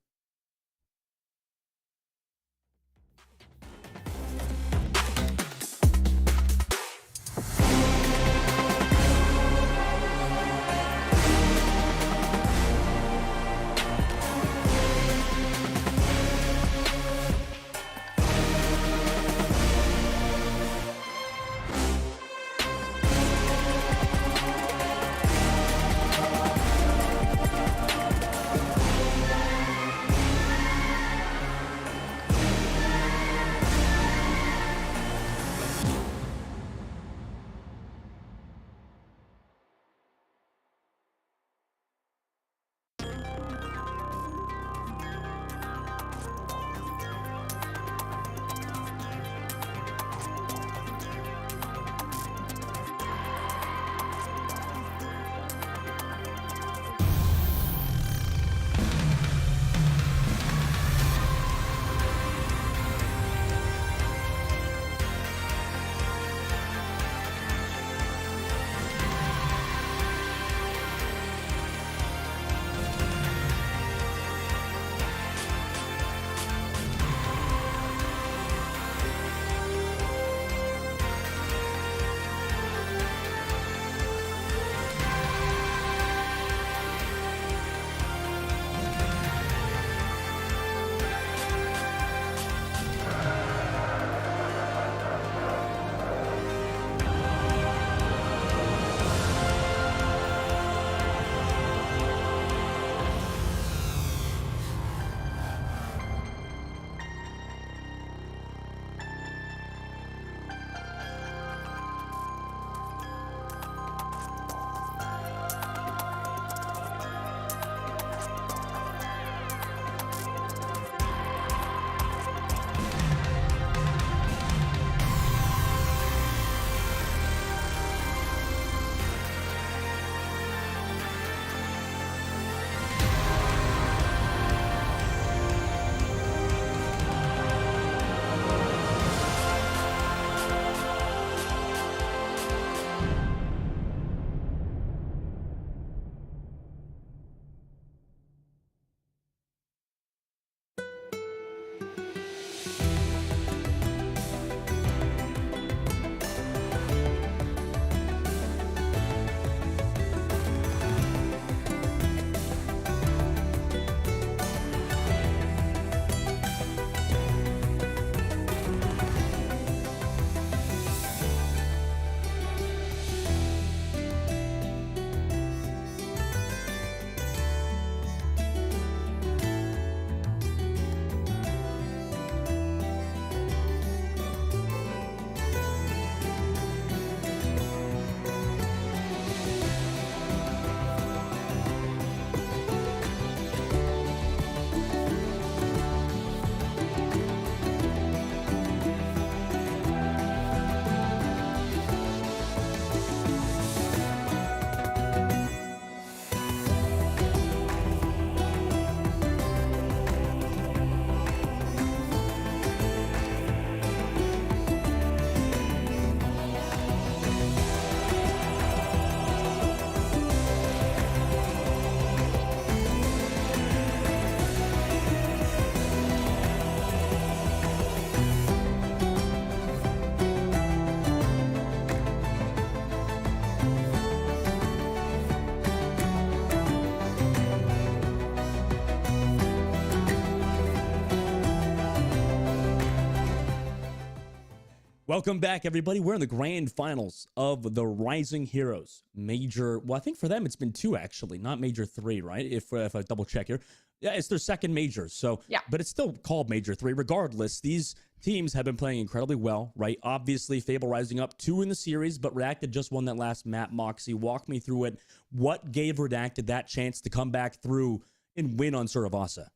Welcome back, everybody. We're in the grand finals of the Rising Heroes Major. Well, I think for them it's been 2 actually, not Major 3, right? If I double check here, yeah, it's their second major. So, Yeah. but it's still called Major 3. Regardless, these teams have been playing incredibly well, right? Obviously, Fable rising up 2 in the series, but Redacted just won that last map. Moxie, walk me through it. What gave Redacted that chance to come back through and win on Suravasa?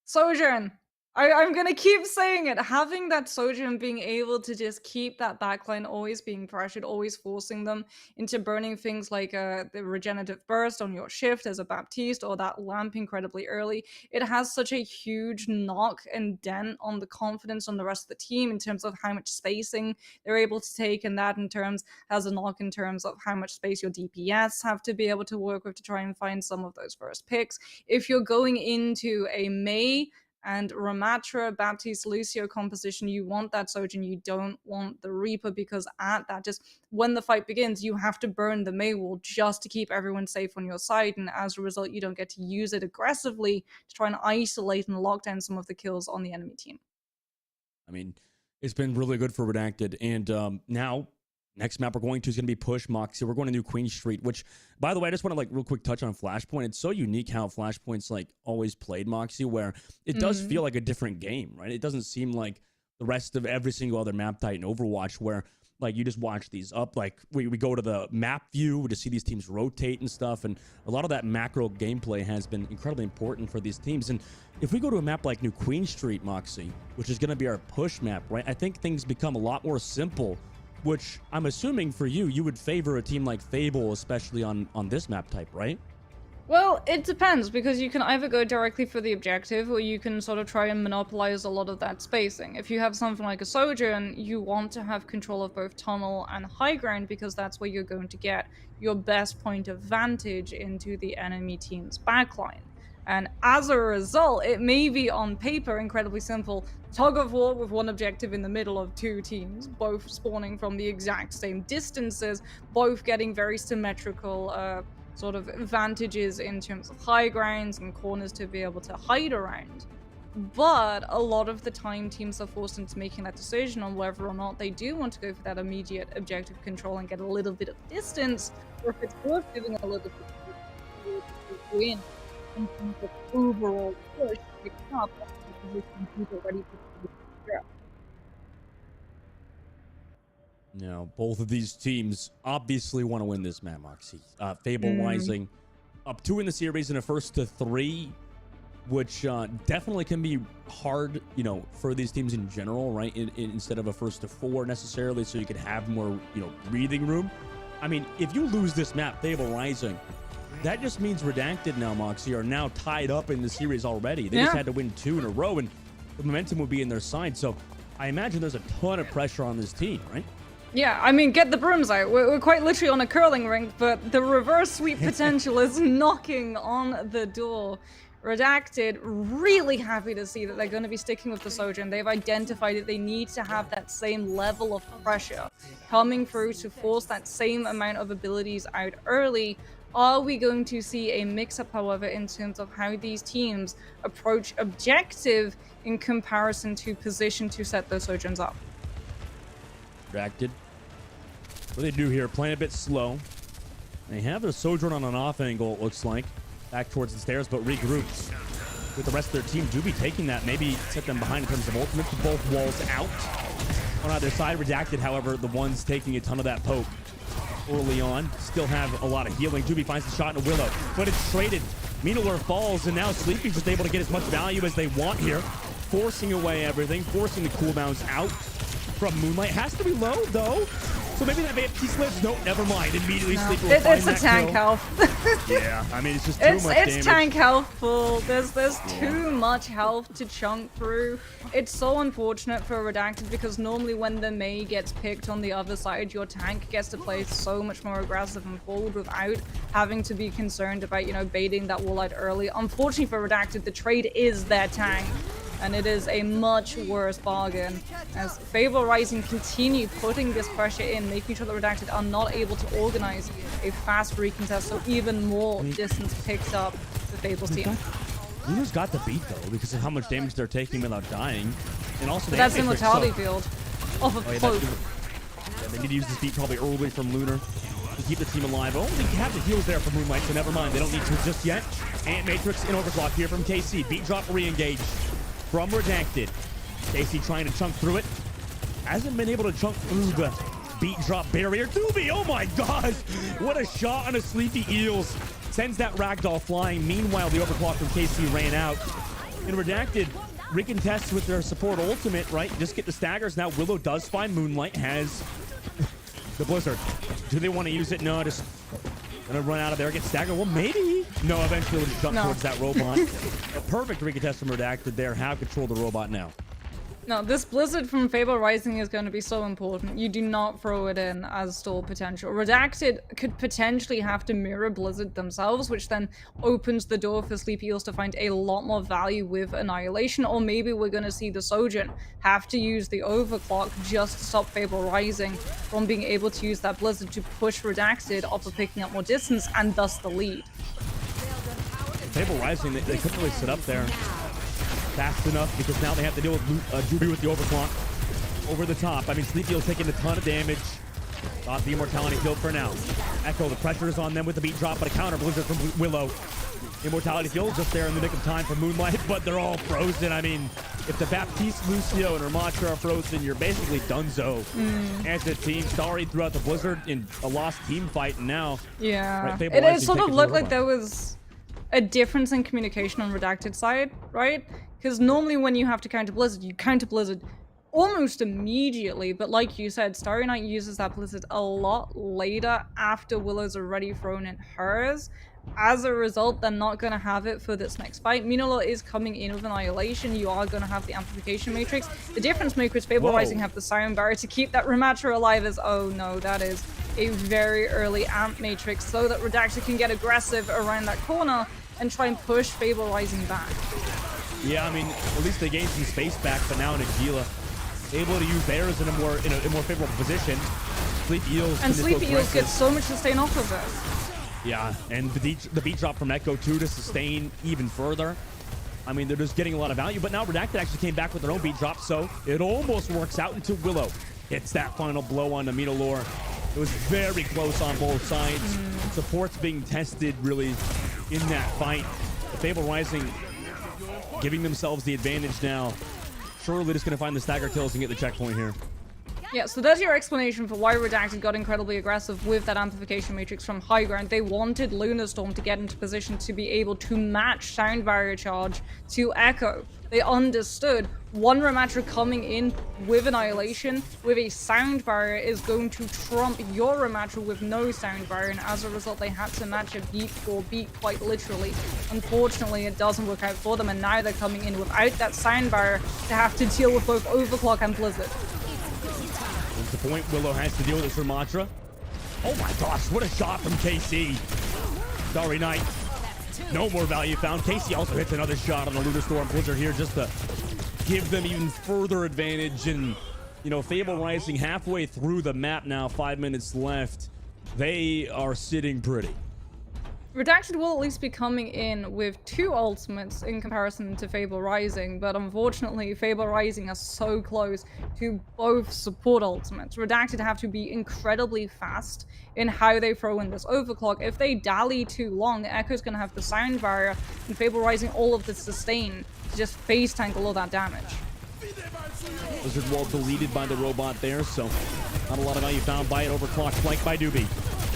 Sojourn. I'm going to keep saying it. Having that Sojourn, being able to just keep that backline always being pressured, always forcing them into burning things like the regenerative burst on your shift as a Baptiste or that lamp incredibly early. It has such a huge knock and dent on the confidence on the rest of the team in terms of how much spacing they're able to take, and that in terms has a knock in terms of how much space your DPS have to be able to work with to try and find some of those first picks. If you're going into a May and Ramatra, Baptiste, Lucio composition, you want that Sojourn, you don't want the Reaper, because at that, just when the fight begins, you have to burn the May wall just to keep everyone safe on your side, and as a result, you don't get to use it aggressively to try and isolate and lock down some of the kills on the enemy team. I mean, it's been really good for Redacted, and now next map we're going to is going to be Push Moxie. We're going to New Queen Street, which, by the way, I just want to real quick touch on Flashpoint. It's so unique how Flashpoint's always played Moxie, where it does feel like a different game, right? It doesn't seem like the rest of every single other map type in Overwatch, where you just watch these up. We go to the map view to see these teams rotate and stuff, and a lot of that macro gameplay has been incredibly important for these teams. And if we go to a map like New Queen Street, Moxie, which is going to be our push map, right? I think things become a lot more simple, which I'm assuming for you would favor a team like Fable, especially on this map type, right? Well, it depends, because you can either go directly for the objective, or you can sort of try and monopolize a lot of that spacing. If you have something like a Sojourn, you want to have control of both tunnel and high ground, because that's where you're going to get your best point of vantage into the enemy team's backline. And as a result, it may be on paper incredibly simple. Tug of war with one objective in the middle of 2 teams, both spawning from the exact same distances, both getting very symmetrical sort of advantages in terms of high grounds and corners to be able to hide around. But a lot of the time, teams are forced into making that decision on whether or not they do want to go for that immediate objective control and get a little bit of distance, or if it's worth giving a little bit of win in terms of overall push to pick up the position people ready to go. Now, both of these teams obviously want to win this map, Moxie. Fable Rising up 2 in the series and a first to 3, which definitely can be hard, for these teams in general, right? Instead of a first to 4 necessarily, so you could have more, breathing room. I mean, if you lose this map, Fable Rising, that just means Redacted now, Moxie, are now tied up in the series already. They just had to win 2 in a row, and the momentum will be in their side. So I imagine there's a ton of pressure on this team, right? Yeah, I mean, get the brooms out. We're quite literally on a curling rink, but the reverse sweep potential is knocking on the door. Redacted, really happy to see that they're going to be sticking with the Sojourn. They've identified that they need to have that same level of pressure coming through to force that same amount of abilities out early. Are we going to see a mix-up, however, in terms of how these teams approach objective in comparison to position to set those Sojourns up? Redacted. What do they do here? Playing a bit slow. They have their Sojourn on an off angle, it looks like. Back towards the stairs, but regrouped with the rest of their team. Do be taking that, maybe set them behind in terms of ultimate. Both walls out on either side. Redacted, however, the ones taking a ton of that poke early on. Still have a lot of healing. Doobie finds the shot in a Willow, but it's traded. Minolor falls, and now Sleepy's just able to get as much value as they want here. Forcing away everything, forcing the cooldowns out from Moonlight. Has to be low, though. So maybe that Baptiste lives. No, never mind. Immediately Sleepy will find It's a that tank kill. health. Yeah, I mean, it's just too much damage. It's tank health full. There's too much health to chunk through. It's so unfortunate for Redacted, because normally when the Mei gets picked on the other side, your tank gets to play so much more aggressive and forward without having to be concerned about, baiting that wall out early. Unfortunately for Redacted, the trade is their tank, and it is a much worse bargain as Fable Rising continue putting this pressure in, making sure that Redacted are not able to organize a fast recontest, so even more distance picks up the Fable's team. Luna's got the beat, though, because of how much damage they're taking without dying. And also, But that's Immortality field. of a Oh, yeah, cloak. yeah, they need to use this beat probably early from Lunar to keep the team alive. Oh, they have the heals there for Moonlight, so never mind. They don't need to just yet. Ant Matrix and Overclock here from KC. Beat drop re-engage from Redacted. KC trying to chunk through it. Hasn't been able to chunk through the beat drop barrier. Doobie, oh my gosh. What a shot on a Sleepy Eels. Sends that ragdoll flying. Meanwhile, the Overclock from KC ran out. And Redacted recontests with their support ultimate, right? Just get the staggers. Now Willow does find Moonlight, has the Blizzard. Do they want to use it? No, just gonna run out of there, get staggered. Well, maybe. No, eventually we'll just jump towards that robot. A perfect recontest from Redacted there. Have control of the robot now. No, this Blizzard from Fable Rising is going to be so important. You do not throw it in as stall potential. Redacted could potentially have to mirror Blizzard themselves, which then opens the door for Sleepy Eels to find a lot more value with Annihilation, or maybe we're going to see the Sojourn have to use the Overclock just to stop Fable Rising from being able to use that Blizzard to push Redacted off of picking up more distance and thus the lead. Fable Rising, they couldn't really sit up there fast enough because now they have to deal with Doobie with the Overclock over the top. I mean, Sleepy Eels taking a ton of damage. Got the Immortality Field for now. Echo, the pressure is on them with the beat drop, but a counter Blizzard from Willow. Immortality Field just there in the nick of time for Moonlight, but they're all frozen. I mean, if the Baptiste, Lucio, and Ramatra are frozen, you're basically donezo as a team. Sorry throughout the Blizzard in a lost team fight, and now... Yeah, right, Fable it Rising sort of taking looked the like robot. there was a difference in communication on Redacted side, right? Because normally when you have to counter Blizzard, you counter Blizzard almost immediately, but like you said, Starry Night uses that Blizzard a lot later after Willow's already thrown in hers. As a result, they're not going to have it for this next fight. Minolo is coming in with Annihilation. You are going to have the Amplification Matrix. The difference maker is Fable Rising have the Siren Barrier to keep that Ramatra alive as, oh no, that is a very early Amp Matrix so that Redacted can get aggressive around that corner and try and push Fable Rising back. Yeah, I mean, at least they gained some space back, but now Nagila able to use theirs in a more favorable position. Sleepy Eels And can just go Sleepy Eels aggressive. get so much sustain off of this. Yeah, and the beat drop from Echo too to sustain even further. I mean, they're just getting a lot of value, but now Redacted actually came back with their own beat drop, so it almost works out until Willow hits that final blow on Amino Lore. It was very close on both sides. Support's being tested really in that fight. The Fable Rising giving themselves the advantage now. Surely just going to find the stagger kills and get the checkpoint here. Yeah, so there's your explanation for why Redacted got incredibly aggressive with that Amplification Matrix from high ground. They wanted Lunarstorm to get into position to be able to match Sound Barrier charge to Echo. They understood one Ramatra coming in with Annihilation with a Sound Barrier is going to trump your Ramatra with no Sound Barrier, and as a result they had to match a beat for beat quite literally. Unfortunately, it doesn't work out for them, and now they're coming in without that Sound Barrier to have to deal with both Overclock and Blizzard. That's the point. Willow has to deal with this Ramatra. Oh my gosh, what a shot from KC. Starry Night. No more value found. KC also hits another shot on the Lunarstorm Blizzard here just to give them even further advantage. And, you know, Fable Rising halfway through the map now, 5 minutes left. They are sitting pretty. Redacted will at least be coming in with 2 ultimates in comparison to Fable Rising, but unfortunately Fable Rising are so close to both support ultimates. Redacted have to be incredibly fast in how they throw in this overclock. If they dally too long, Echo's going to have the Sound Barrier, and Fable Rising all of the sustain to just face tank all of that damage. Blizzard wall deleted by the robot there, so not a lot of value found by it. Overclocked, flanked by Doobie.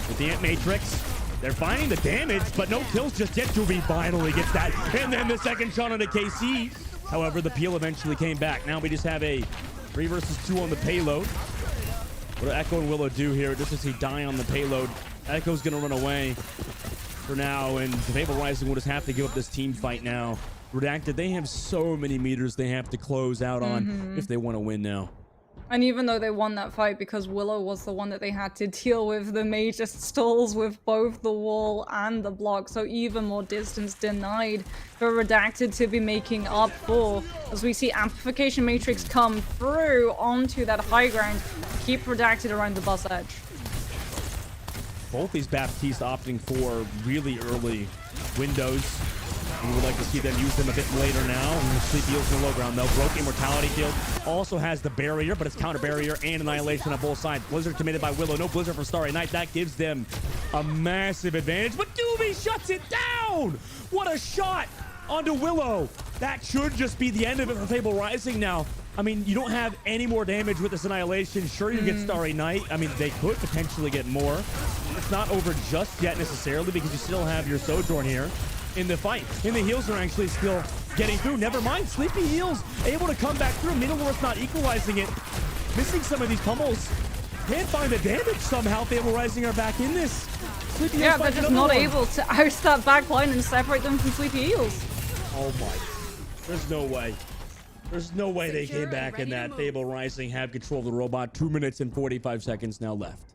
With the Ant Matrix, they're finding the damage, but no kills just yet. Doobie finally gets that. And then the second shot on the KC. However, the peel eventually came back. Now we just have a 3 versus 2 on the payload. What do Echo and Willow do here? Just as he die on the payload, Echo's going to run away for now, and the Fable Rising will just have to give up this team fight now. Redacted, they have so many meters they have to close out on if they want to win now. And even though they won that fight because Willow was the one that they had to deal with the major stalls with both the wall and the block, so even more distance denied for Redacted to be making up for, as we see Amplification Matrix come through onto that high ground, keep Redacted around the bus edge. Both these Baptistes opting for really early windows. We would like to see them use them a bit later now. Sleepy Eels in the low ground, though. Broke Immortality Field. Also has the barrier, but it's counter barrier and annihilation on both sides. Blizzard committed by Willow. No Blizzard for Starry Night. That gives them a massive advantage. But Doobie shuts it down! What a shot onto Willow. That should just be the end of it for Fable Rising now. I mean, you don't have any more damage with this annihilation. Sure, you get Starry Night. I mean, they could potentially get more. It's not over just yet necessarily because you still have your Sojourn here in the fight. And the heals are actually still getting through. Never mind, Sleepy Heals able to come back through. Middle-earth not equalizing it. Missing some of these pummels. Can't find the damage somehow. Fable Rising are back in this. Sleepy Yeah, Heels they're just not able to oust that back line and separate them from Sleepy Eels. Oh my. There's no way. There's no way they came back in that. Fable Rising have control of the robot. 2 minutes and 45 seconds now left.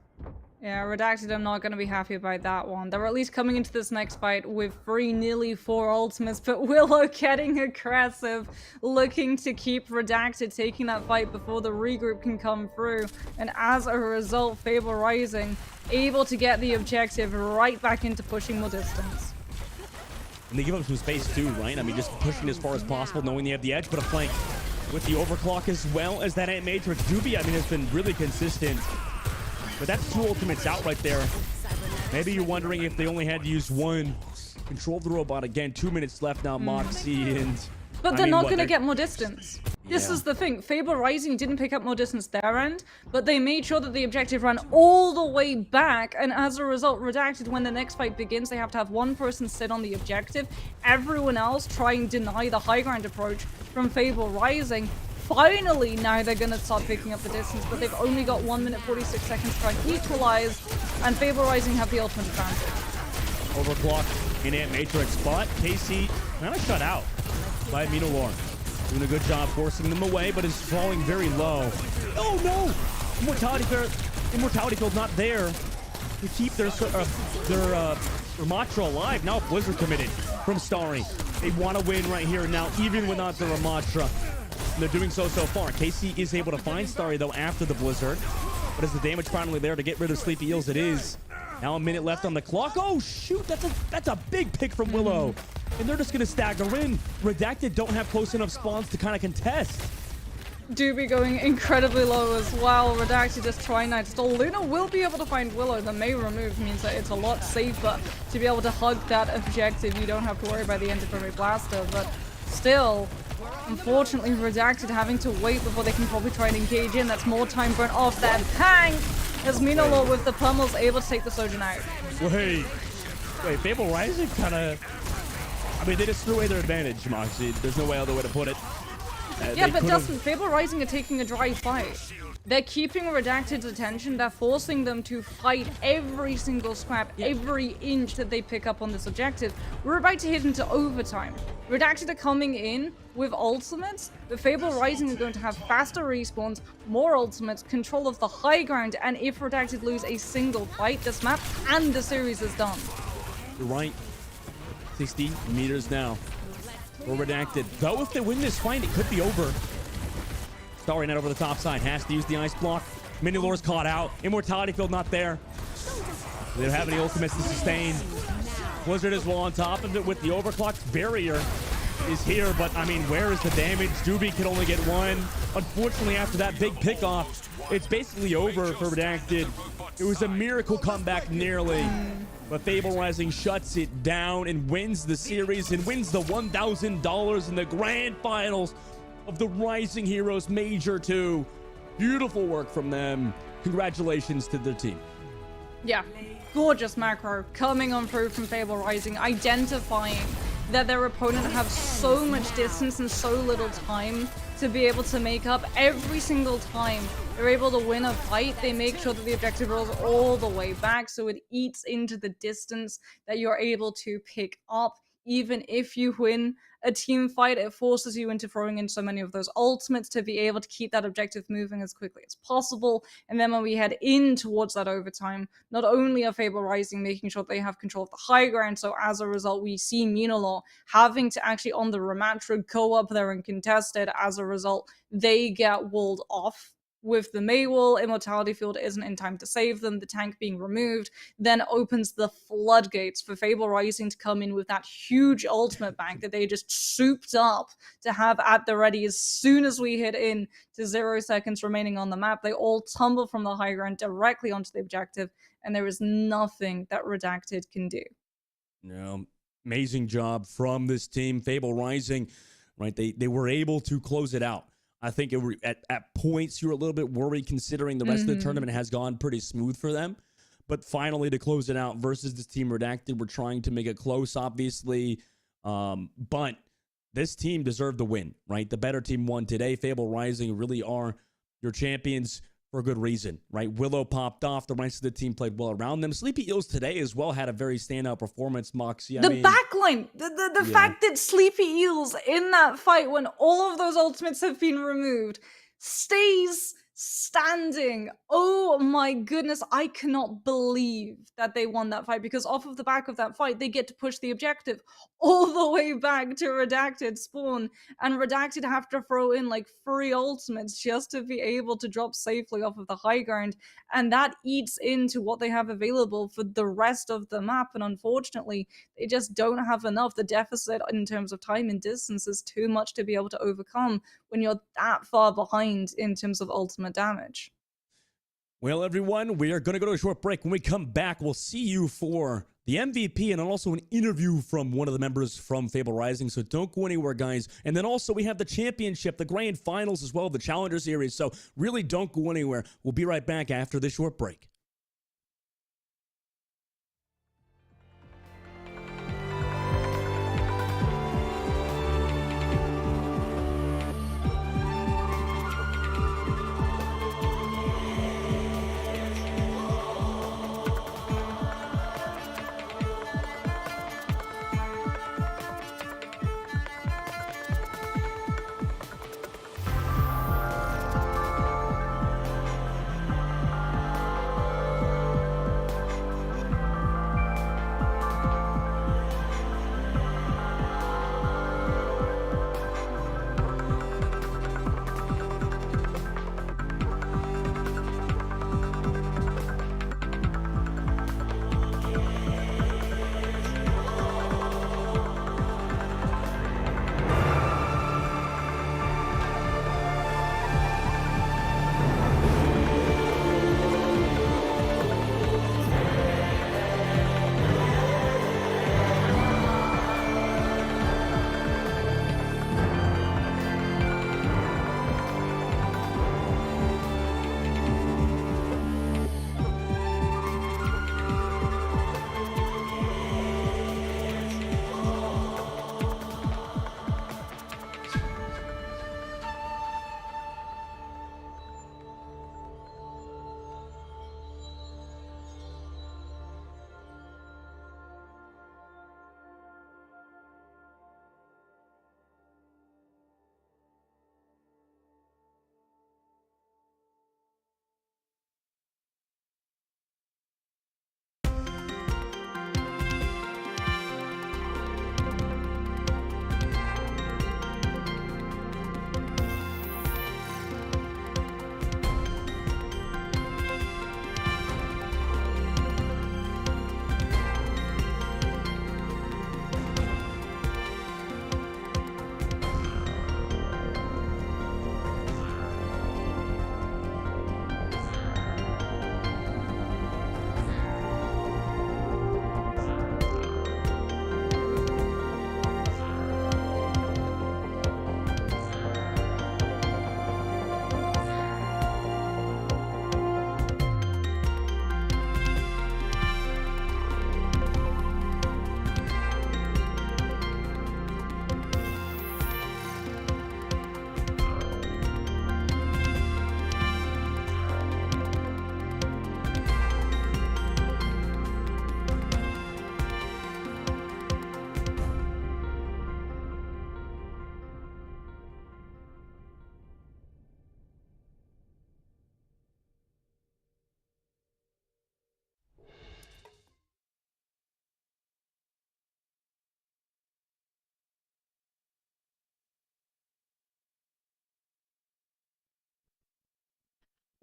Yeah, Redacted, I'm not going to be happy about that one. They're at least coming into this next fight with 3, nearly 4 ultimates, but Willow getting aggressive, looking to keep Redacted taking that fight before the regroup can come through. And as a result, Fable Rising able to get the objective right back into pushing more distance. And they give up some space too, right? I mean, just pushing as far as possible, knowing they have the edge, but a flank with the overclock as well as that Ant Matrix. Doobie, I mean, has been really consistent. But that's 2 ultimates out right there. Maybe you're wondering if they only had to use 1. Control the robot again. 2 minutes left now, Moxie, and... But they're not going to get more distance. This is the thing. Fable Rising didn't pick up more distance their end, but they made sure that the objective ran all the way back, and as a result, Redacted, when the next fight begins, they have to have 1 person sit on the objective, everyone else try and deny the high ground approach from Fable Rising. Finally, now they're going to start picking up the distance, but they've only got 1 minute 46 seconds to try and equalize, and Fable Rising have the ultimate advantage. Overclock in Ant Matrix, but KC kind of shut out by Minolor. Doing a good job forcing them away, but is falling very low. Oh no! Immortality Field not there to keep their Ramatra alive. Now Blizzard committed from Starry. They want to win right here now, even without the Ramatra. And they're doing so far. KC is able to find Starry though after the Blizzard. But is the damage finally there to get rid of Sleepy Eels? It is. Now a minute left on the clock. Oh shoot, that's a big pick from Willow. And they're just gonna stagger in. Redacted don't have close enough spawns to kind of contest. Doobie going incredibly low as well. Redacted just trying not to stall. Luna will be able to find Willow. The May remove means that it's a lot safer to be able to hug that objective. You don't have to worry about the Interferry Blaster, but still, unfortunately, Redacted having to wait before they can probably try and engage in. That's more time burnt off that tank as Minolor with the pummels able to take the Sojourn out. Wait, Fable Rising kind of... I mean, they just threw away their advantage, Moxie. There's no other way to put it. Yeah, but Dustin, Fable Rising are taking a dry fight. They're keeping Redacted's attention. They're forcing them to fight every single scrap, every inch that they pick up on this objective. We're about to hit into overtime. Redacted are coming in with ultimates, but Fable Rising are going to have faster respawns, more ultimates, control of the high ground, and if Redacted lose a single fight, this map and the series is done. You're right. 60 meters now for Redacted. Though if they win this fight, it could be over. Starry Night over the top side. Has to use the ice block. Minilor's caught out. Immortality Field not there. They don't have any ultimates to sustain. Blizzard is well on top of it with the overclock. Barrier is here, but I mean, where is the damage? Doobie can only get 1. Unfortunately, after that big pickoff, it's basically over for Redacted. It was a miracle comeback nearly. But Fable Rising shuts it down and wins the series and wins the $1,000 in the grand finals of the Rising Heroes Major 2. Beautiful work from them. Congratulations to their team. Yeah, gorgeous macro coming on through from Fable Rising, identifying that their opponent have so much distance and so little time to be able to make up. Every single time they're able to win a fight, they make sure that the objective rolls all the way back, so it eats into the distance that you're able to pick up. Even if you win a team fight, it forces you into throwing in so many of those ultimates to be able to keep that objective moving as quickly as possible. And then when we head in towards that overtime, not only are Fable Rising making sure they have control of the high ground, so as a result, we see Minolor having to actually on the Ramatra go up there and contest it. As a result, they get walled off with the Maywall, Immortality Field isn't in time to save them, the tank being removed, then opens the floodgates for Fable Rising to come in with that huge ultimate bank that they just souped up to have at the ready as soon as we hit in to 0 seconds remaining on the map. They all tumble from the high ground directly onto the objective, and there is nothing that Redacted can do. No, amazing job from this team. Fable Rising, right? They were able to close it out. I think at points you were a little bit worried considering the rest of the tournament has gone pretty smooth for them. But finally to close it out versus this team Redacted, we're trying to make it close, obviously. But this team deserved the win, right? The better team won today. Fable Rising really are your champions for a good reason, right? Willow popped off. The rest of the team played well around them. Sleepy Eels today as well had a very standout performance, Moxie. The backline, the fact that Sleepy Eels in that fight when all of those ultimates have been removed stays standing. Oh my goodness, I cannot believe that they won that fight, because off of the back of that fight, they get to push the objective all the way back to Redacted spawn, and Redacted have to throw in like 3 ultimates just to be able to drop safely off of the high ground, and that eats into what they have available for the rest of the map, and unfortunately, they just don't have enough. The deficit in terms of time and distance is too much to be able to overcome when you're that far behind in terms of ultimate damage. Well, everyone, we are going to go to a short break. When we come back, we'll see you for the MVP and also an interview from one of the members from Fable Rising. So don't go anywhere, guys. And then also we have the championship, the grand finals as well, the Challenger Series. So really don't go anywhere. We'll be right back after this short break.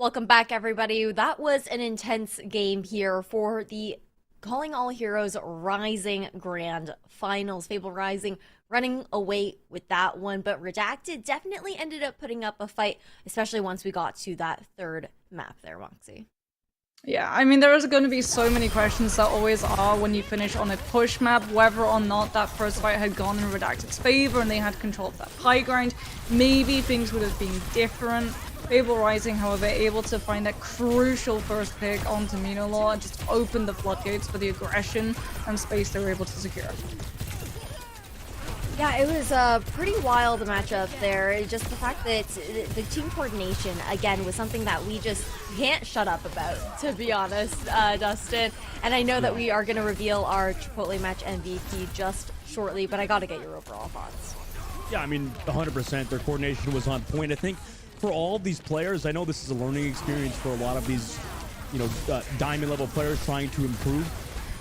Welcome back, everybody. That was an intense game here for the Calling All Heroes Rising Grand Finals. Fable Rising running away with that one, but Redacted definitely ended up putting up a fight, especially once we got to that third map there, Moxie. Yeah, I mean, there is going to be so many questions that always are when you finish on a push map, whether or not that first fight had gone in Redacted's favor and they had control of that high ground. Maybe things would have been different. Fable Rising, however, able to find that crucial first pick onto Minolaw and just open the floodgates for the aggression and space they were able to secure. Yeah, it was a pretty wild matchup there. Just the fact that the team coordination, again, was something that we just can't shut up about, to be honest, Dustin. And I know that we are going to reveal our Chipotle match MVP just shortly, but I got to get your overall thoughts. Yeah, I mean, 100%. Their coordination was on point. I think for all of these players, I know this is a learning experience for a lot of these, diamond level players trying to improve.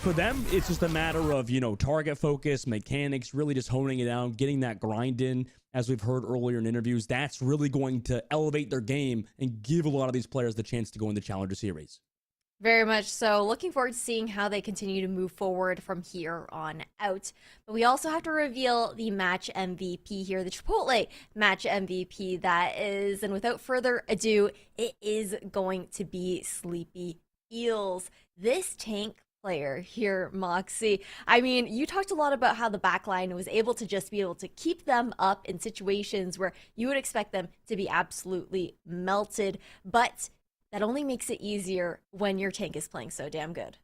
For them, it's just a matter of, target focus, mechanics, really just honing it down, getting that grind in, as we've heard earlier in interviews. That's really going to elevate their game and give a lot of these players the chance to go in the Challenger Series. Very much so. Looking forward to seeing how they continue to move forward from here on out. But we also have to reveal the match MVP here, the Chipotle match MVP that is, and without further ado, it is going to be Sleepy Eels. This tank player here, Moxie. I mean, you talked a lot about how the backline was able to just be able to keep them up in situations where you would expect them to be absolutely melted, but that only makes it easier when your tank is playing so damn good.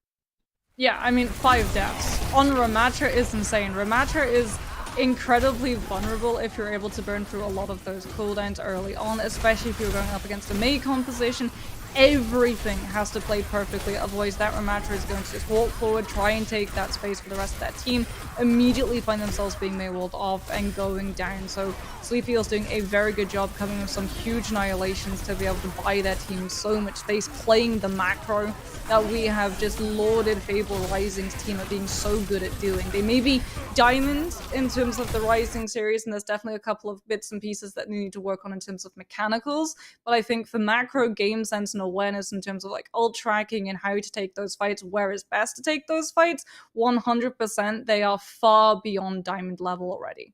Yeah, I mean, 5 deaths on Ramatra is insane. Ramatra is incredibly vulnerable if you're able to burn through a lot of those cooldowns early on, especially if you're going up against a Mei composition. Everything has to play perfectly, otherwise that Ramatra is going to just walk forward, try and take that space for the rest of that team, immediately find themselves being Mei-walled off and going down. So Sleepy is doing a very good job coming with some huge annihilations to be able to buy their team so much space, playing the macro that we have just lauded Fable Rising's team at being so good at doing. They may be diamond in terms of the Rising series, and there's definitely a couple of bits and pieces that they need to work on in terms of mechanicals, but I think for macro game sense and awareness in terms of like ult tracking and how to take those fights, where it's best to take those fights, 100% they are far beyond diamond level already.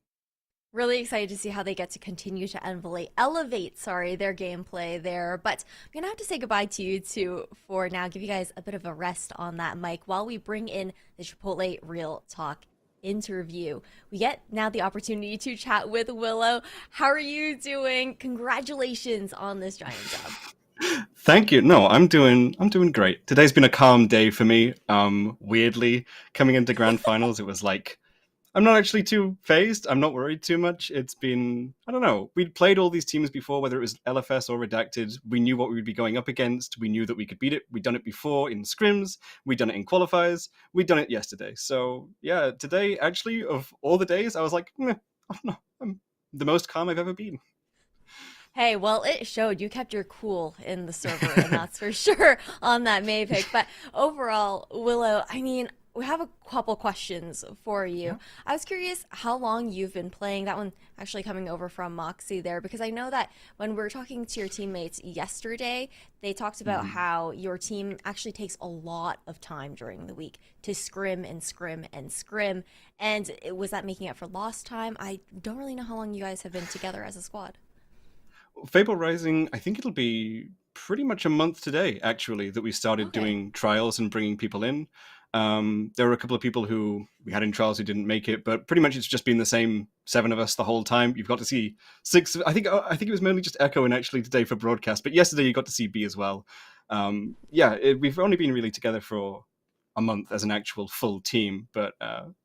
Really excited to see how they get to continue to elevate their gameplay there. But I'm going to have to say goodbye to you two for now, give you guys a bit of a rest on that mic while we bring in the Chipotle Real Talk interview. We get now the opportunity to chat with Willow. How are you doing? Congratulations on this giant job. Thank you. No, I'm doing great. Today's been a calm day for me. Weirdly, coming into grand finals, it was like I'm not actually too phased. I'm not worried too much. It's been, I don't know. We'd played all these teams before, whether it was LFS or Redacted. We knew what we would be going up against. We knew that we could beat it. We'd done it before in scrims. We'd done it in qualifiers. We'd done it yesterday. So yeah, today, actually, of all the days, I was like, I'm the most calm I've ever been. Hey, well, it showed. You kept your cool in the server, and that's for sure on that May pick. But overall, Willow, I mean, we have a couple questions for you. Yeah. I was curious how long you've been playing. That one actually coming over from Moxie there, because I know that when we were talking to your teammates yesterday, they talked about how your team actually takes a lot of time during the week to scrim and scrim and scrim. And was that making up for lost time? I don't really know how long you guys have been together as a squad. Fable Rising, I think it'll be pretty much a month today, actually, that we started doing trials and bringing people in. There were a couple of people who we had in trials who didn't make it, but pretty much it's just been the same 7 of us the whole time. You've got to see 6. I think it was mainly just Echo and actually today for broadcast, but yesterday you got to see B as well. We've only been really together for a month as an actual full team, but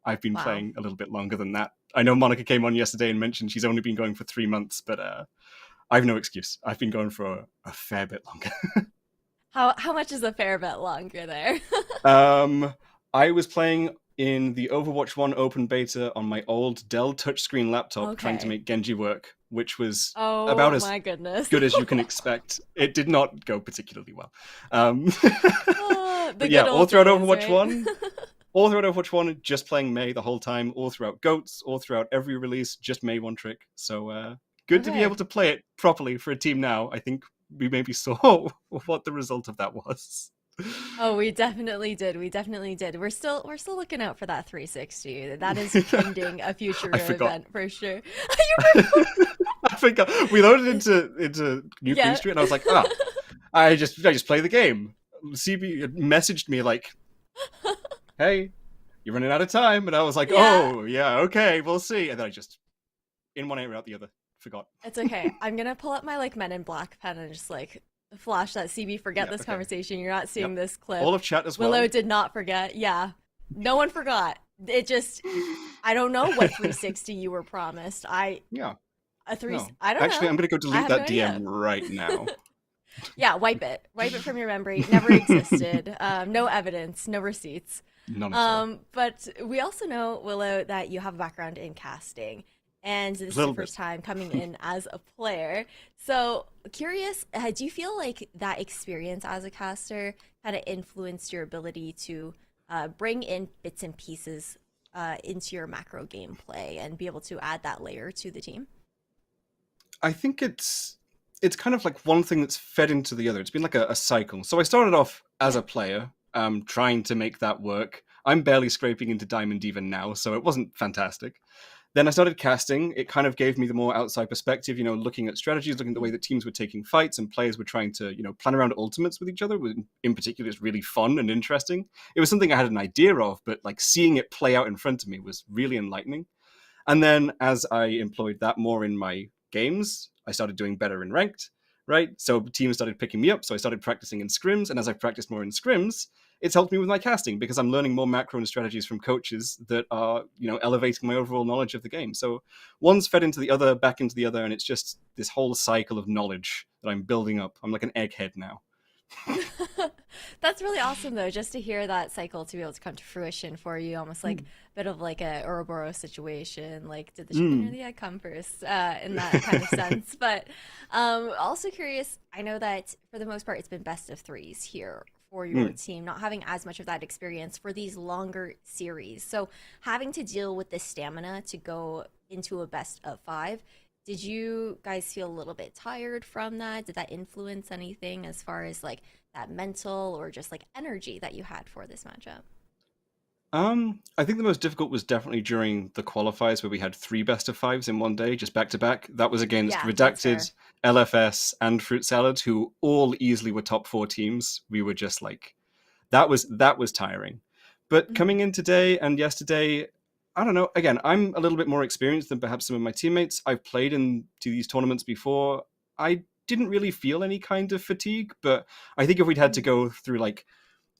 I've been playing a little bit longer than that. I know Monica came on yesterday and mentioned she's only been going for 3 months, but I have no excuse. I've been going for a fair bit longer. How much is a fair bit longer there? I was playing in the Overwatch 1 open beta on my old Dell touchscreen laptop trying to make Genji work, which was about as good as you can expect. It did not go particularly well. But yeah, all throughout Overwatch 1, all throughout Overwatch 1, just playing Mei the whole time, all throughout GOATs, all throughout every release, just Mei one trick. So good to be able to play it properly for a team now. I think we maybe saw what the result of that was. Oh, we definitely did. We definitely did. We're still looking out for that 360. That is pending a future I forgot. event for sure. You forgot? I forgot. We loaded into New Queen Yeah. Street, and I was like, oh, I just play the game. CB messaged me like, hey, you're running out of time, and I was like, Yeah. oh yeah, okay, we'll see. And then I just in one ear out the other. Forgot. It's okay. I'm gonna pull up my like Men in Black pen and just like flash that CB. Forget Yeah, this okay. conversation. You're not seeing Yep. this clip. All of chat as well. Willow did not forget. Yeah, no one forgot. It just I don't know what 360 you were promised. Yeah. A three. No. I don't know. Actually, I'm gonna go I delete have that no DM idea. right now. Yeah, wipe it. Wipe it from your memory. Never existed. No evidence. No receipts. None at all. But we also know, Willow, that you have a background in casting, and this is your Little bit. first time coming in as a player. So, curious, do you feel like that experience as a caster kind of influenced your ability to bring in bits and pieces into your macro gameplay and be able to add that layer to the team? I think it's kind of like one thing that's fed into the other. It's been like a cycle. So I started off as a player, trying to make that work. I'm barely scraping into Diamond even now, so it wasn't fantastic. Then I started casting. It kind of gave me the more outside perspective, looking at strategies, looking at the way that teams were taking fights and players were trying to, plan around ultimates with each other. In particular, it's really fun and interesting. It was something I had an idea of, but like seeing it play out in front of me was really enlightening. And then as I employed that more in my games, I started doing better in ranked, right? So teams started picking me up. So I started practicing in scrims. And as I practiced more in scrims, it's helped me with my casting because I'm learning more macro and strategies from coaches that are, elevating my overall knowledge of the game. So one's fed into the other, back into the other. And it's just this whole cycle of knowledge that I'm building up. I'm like an egghead now. That's really awesome, though, just to hear that cycle to be able to come to fruition for you, almost like a bit of like a Ouroboros situation, like did the chicken or the egg come first, in that kind of sense. But also curious, I know that for the most part it's been best of threes here for your team, not having as much of that experience for these longer series. So having to deal with the stamina to go into a best of five, did you guys feel a little bit tired from that? Did that influence anything as far as like that mental or just like energy that you had for this matchup? I think the most difficult was definitely during the qualifiers where we had 3 best of 5s in one day, just back to back. That was against Yeah, that's fair. Redacted, LFS, and Fruit Salad, who all easily were top 4 teams. We were just like, that was tiring. But coming in today and yesterday, I don't know. Again, I'm a little bit more experienced than perhaps some of my teammates. I've played into these tournaments before. I didn't really feel any kind of fatigue, but I think if we'd had to go through like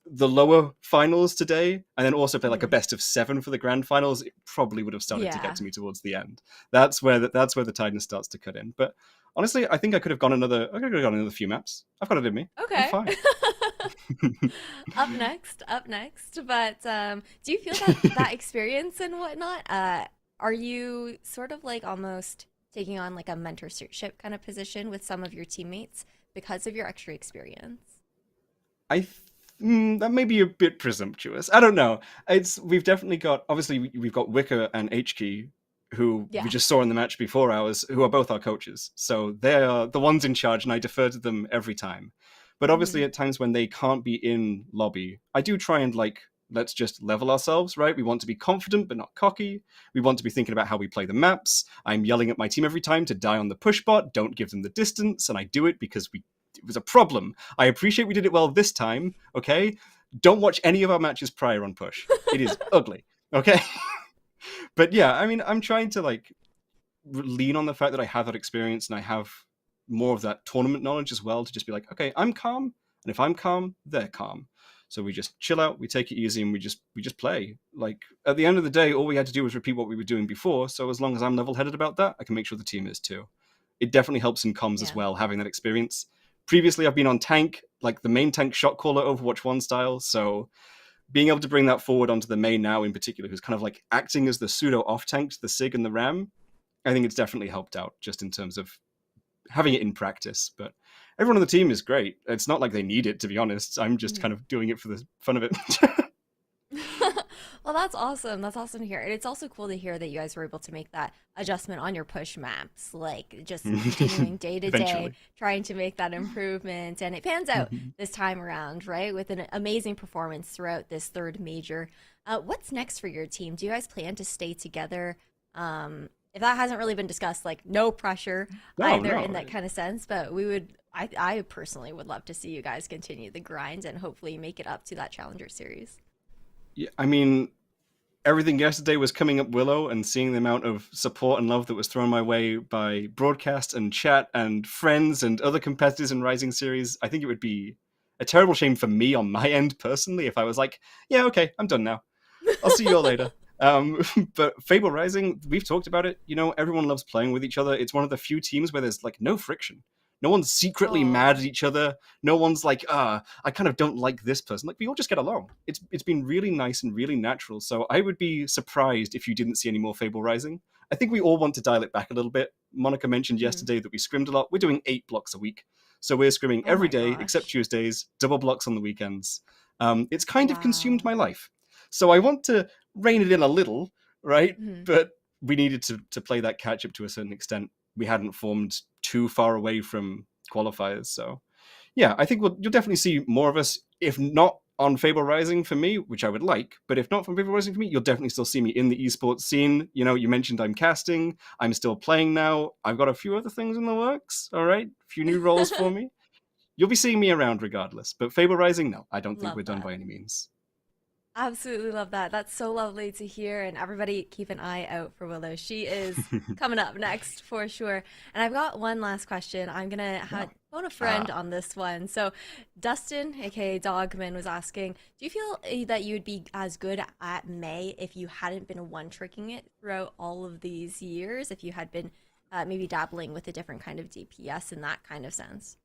the lower finals today and then also play like a best of 7 for the grand finals, it probably would have started to Yeah. get to me towards the end. That's where the tiredness starts to cut in. But honestly, I think I could have gone another few maps. I've got it in me. Okay. I'm fine. Up next. But do you feel that experience and whatnot? Are you sort of like almost taking on like a mentorship kind of position with some of your teammates because of your extra experience? That may be a bit presumptuous. I don't know. We've definitely got, obviously we've got Wicker and HK, who Yeah. we just saw in the match before ours, who are both our coaches. So they are the ones in charge, and I defer to them every time. But obviously, at times when they can't be in lobby, I do try and let's just level ourselves, right? We want to be confident but not cocky. We want to be thinking about how we play the maps. I'm yelling at my team every time to die on the push bot, don't give them the distance, and I do it because it was a problem. I appreciate we did it well this time, okay? Don't watch any of our matches prior on push. It is ugly, okay? But yeah, I mean, I'm trying to lean on the fact that I have that experience and I have more of that tournament knowledge as well to just be like, okay, I'm calm, and if I'm calm, they're calm. So we just chill out, we take it easy, and we just play. Like at the end of the day, all we had to do was repeat what we were doing before. So as long as I'm level-headed about that, I can make sure the team is too. It definitely helps in comms as well, having that experience. Previously, I've been on tank, like the main tank shot caller Overwatch 1 style. So being able to bring that forward onto the main now in particular, who's kind of like acting as the pseudo off tank to the SIG and the RAM, I think it's definitely helped out just in terms of having it in practice. But everyone on the team is great. It's not like they need it, to be honest. I'm just kind of doing it for the fun of it. Well, that's awesome. That's awesome to hear. And it's also cool to hear that you guys were able to make that adjustment on your push maps, like just continuing day to day, Eventually. trying to make that improvement. And it pans out Mhm. this time around, right? With an amazing performance throughout this third major. What's next for your team? Do you guys plan to stay together? If that hasn't really been discussed, like no pressure No, either in no. that kind of sense, but I personally would love to see you guys continue the grind and hopefully make it up to that Challenger Series. Yeah, I mean, everything yesterday was coming up Willow, and seeing the amount of support and love that was thrown my way by broadcast and chat and friends and other competitors in Rising Series. I think it would be a terrible shame for me on my end personally if I was like, yeah, okay, I'm done now. I'll see you all later. Um, but Fable Rising, we've talked about it. You know, everyone loves playing with each other. It's one of the few teams where there's like no friction. No one's secretly mad at each other. No one's like, I kind of don't like this person. Like, we all just get along. It's been really nice and really natural. So I would be surprised if you didn't see any more Fable Rising. I think we all want to dial it back a little bit. Monica mentioned yesterday that we scrimmed a lot. We're doing 8 blocks a week. So we're scrimming Oh every my day except gosh. Tuesdays, double blocks on the weekends. It's kind of consumed Wow. my life. So I want to rein it in a little, right? Mhm. But we needed to play that catch up to a certain extent. We hadn't formed too far away from qualifiers. So yeah, I think you'll definitely see more of us, if not on Fable Rising for me, which I would like, but if not from Fable Rising for me, you'll definitely still see me in the esports scene. You know, you mentioned I'm casting, I'm still playing now. I've got a few other things in the works, all right? A few new roles for me. You'll be seeing me around regardless. But Fable Rising, no, I don't think we're Love done that. by any means. Absolutely love that. That's so lovely to hear. And everybody keep an eye out for Willow. She is coming up next for sure. And I've got one last question. I'm going to phone a friend on this one. So, Dustin, aka Dogman, was asking, do you feel that you would be as good at May if you hadn't been one tricking it throughout all of these years? If you had been maybe dabbling with a different kind of DPS in that kind of sense?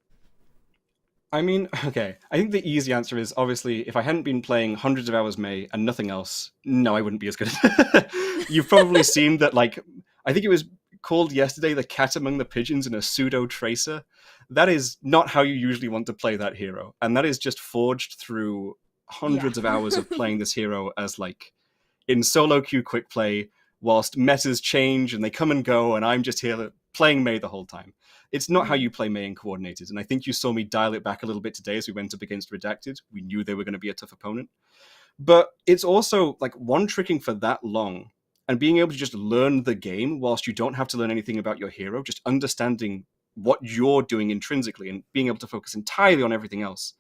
I mean, okay. I think the easy answer is obviously if I hadn't been playing hundreds of hours May and nothing else, no, I wouldn't be as good. You've probably seen that, like, I think it was called yesterday the cat among the pigeons in a pseudo tracer. That is not how you usually want to play that hero. And that is just forged through Yeah. hundreds of hours of playing this hero as, like, in solo queue quick play, whilst metas change and they come and go, and I'm just here playing May the whole time. It's not how Mhm. you play May in coordinated, and I think you saw me dial it back a little bit today as we went up against Redacted. We knew they were going to be a tough opponent. But it's also like one tricking for that long and being able to just learn the game whilst you don't have to learn anything about your hero, just understanding what you're doing intrinsically and being able to focus entirely on everything else.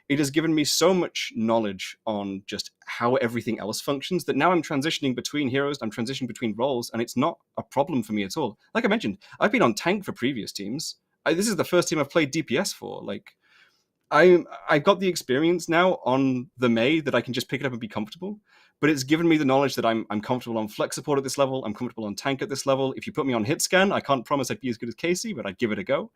It has given me so much knowledge on just how everything else functions that now I'm transitioning between heroes, I'm transitioning between roles, and it's not a problem for me at all. Like I mentioned, I've been on tank for previous teams. This is the first team I've played DPS for. Like, I've got the experience now on the May that I can just pick it up and be comfortable. But it's given me the knowledge that I'm comfortable on flex support at this level. I'm comfortable on tank at this level. If you put me on hit scan, I can't promise I'd be as good as Casey, but I'd give it a go.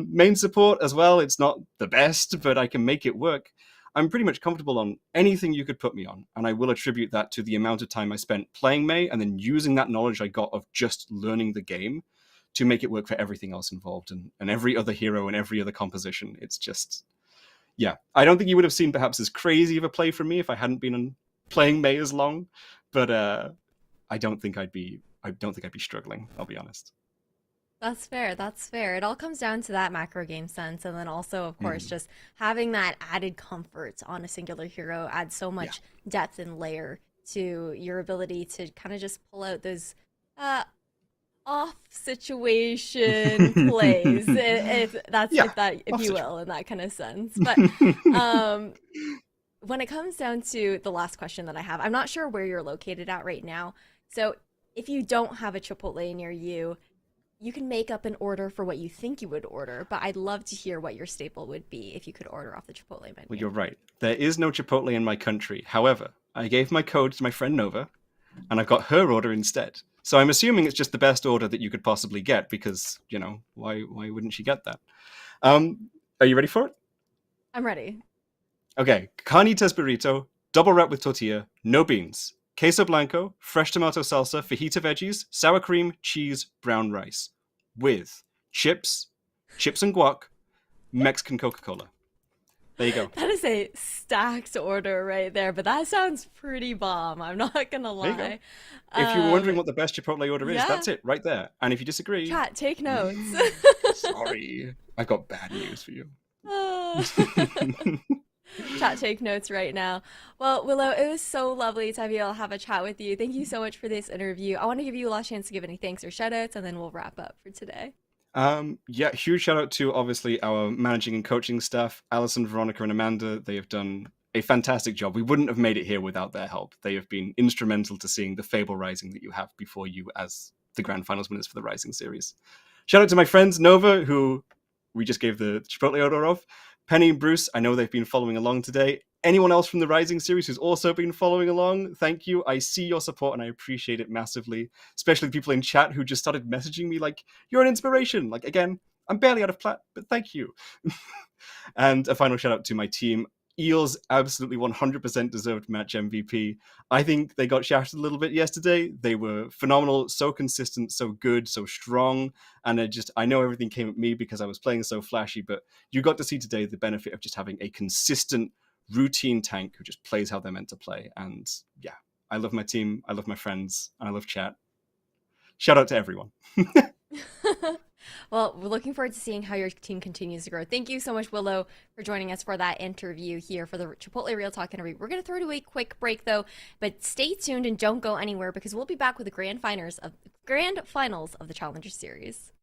Main support as well. It's not the best, but I can make it work. I'm pretty much comfortable on anything you could put me on, and I will attribute that to the amount of time I spent playing May and then using that knowledge I got of just learning the game to make it work for everything else involved and every other hero and every other composition. It's just, yeah, I don't think you would have seen perhaps as crazy of a play from me if I hadn't been playing May as long, but I don't think I'd be struggling. I'll be honest. That's fair. That's fair. It all comes down to that macro game sense. And then also, of course, just having that added comfort on a singular hero adds so much depth and layer to your ability to kind of just pull out those off situation plays, if that's Yeah, if off you situ- will, in that kind of sense. But um when it comes down to the last question that I have, I'm not sure where you're located at right now. So if you don't have a Chipotle near you, you can make up an order for what you think you would order, but I'd love to hear what your staple would be if you could order off the Chipotle menu. Well, you're right. There is no Chipotle in my country. However, I gave my code to my friend Nova, and I've got her order instead. So I'm assuming it's just the best order that you could possibly get because, you know, why wouldn't she get that? Are you ready for it? I'm ready. Okay, carnitas burrito, double wrap with tortilla, no beans, queso blanco, fresh tomato salsa, fajita veggies, sour cream, cheese, brown rice, with chips and guac, Mexican Coca-Cola. There you go. That is a stacked order right there, but that sounds pretty bomb. I'm not gonna There you go. lie. If you were wondering what the best Chipotle order is, yeah. that's it right there. And if you disagree, Chat, take notes. sorry, I've got bad news for you. Chat, take notes right now. Well, Willow, it was so lovely to be able to have a chat with you. Thank you so much for this interview. I want to give you a last chance to give any thanks or shout outs, and then we'll wrap up for today. Yeah, huge shout out to obviously our managing and coaching staff, Alison, Veronica, and Amanda. They have done a fantastic job. We wouldn't have made it here without their help. They have been instrumental to seeing the Fable Rising that you have before you as the grand finals winners for the Rising series. Shout out to my friends Nova, who we just gave the Chipotle order of. Penny and Bruce, I know they've been following along today. Anyone else from the Rising series who's also been following along, thank you. I see your support and I appreciate it massively. Especially people in chat who just started messaging me like, you're an inspiration. Like, again, I'm barely out of plat, but thank you. And a final shout out to my team. Eels absolutely 100% deserved match MVP. I think they got shafted a little bit yesterday. They were phenomenal, so consistent, so good, so strong. And I know everything came at me because I was playing so flashy, but you got to see today the benefit of just having a consistent routine tank who just plays how they're meant to play. And yeah, I love my team, I love my friends, and I love chat. Shout out to everyone. Well, we're looking forward to seeing how your team continues to grow. Thank you so much, Willow, for joining us for that interview here for the Chipotle Real Talk interview. We're going to throw to a quick break, though, but stay tuned and don't go anywhere because we'll be back with the grand finals of the Challenger Series.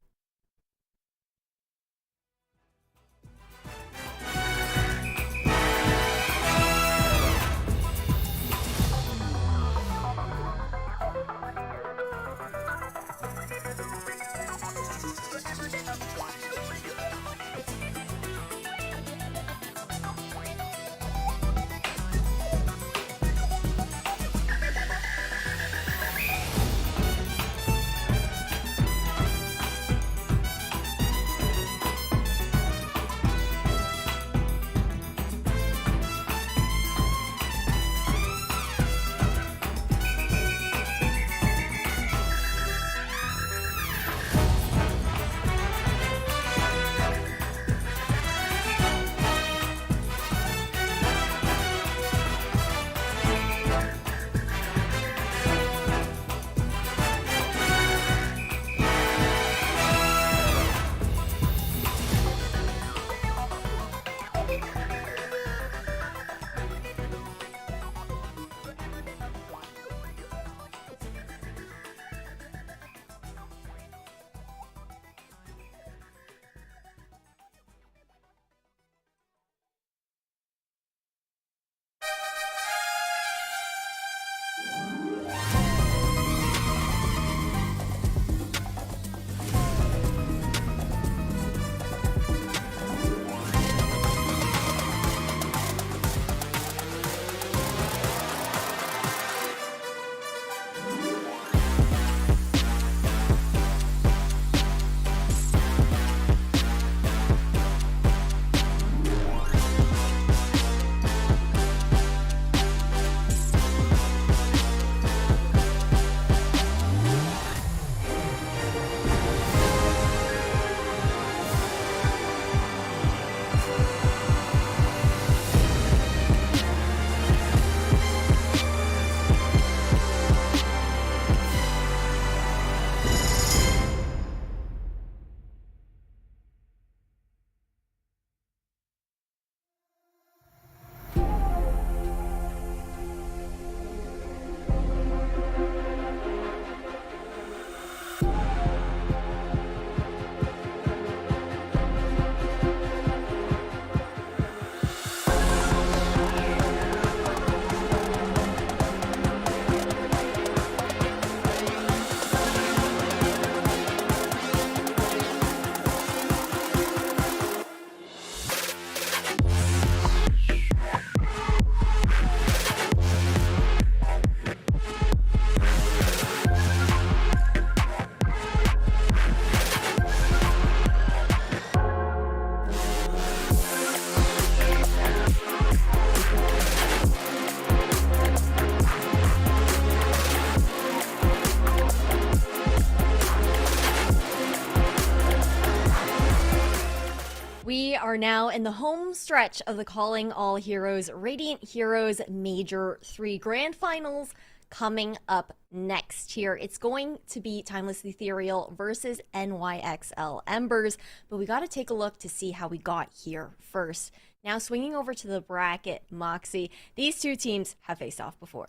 are now in the home stretch of the Calling All Heroes Radiant Heroes Major 3 Grand Finals coming up next here. It's going to be Timeless Ethereal versus NYXL Embers, but we got to take a look to see how we got here first. Now, swinging over to the bracket, Moxie, these two teams have faced off before.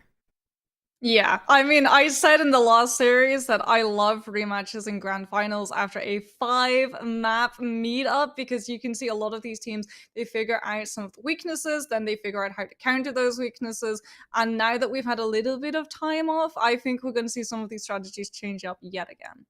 Yeah, I mean, I said in the last series that I love rematches in grand finals after a 5-map meetup, because you can see a lot of these teams, they figure out some of the weaknesses, then they figure out how to counter those weaknesses, and now that we've had a little bit of time off, I think we're going to see some of these strategies change up yet again.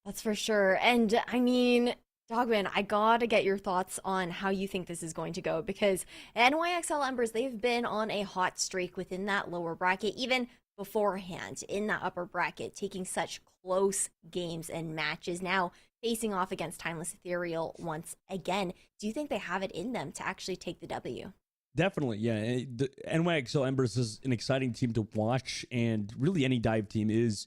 That's for sure. And I mean, Dogman, I gotta get your thoughts on how you think this is going to go, because NYXL Embers, they've been on a hot streak within that lower bracket, even beforehand in that upper bracket, taking such close games and matches. Now facing off against Timeless Ethereal once again. Do you think they have it in them to actually take the W? Definitely, yeah. The NYXL Embers is an exciting team to watch, and really any dive team is.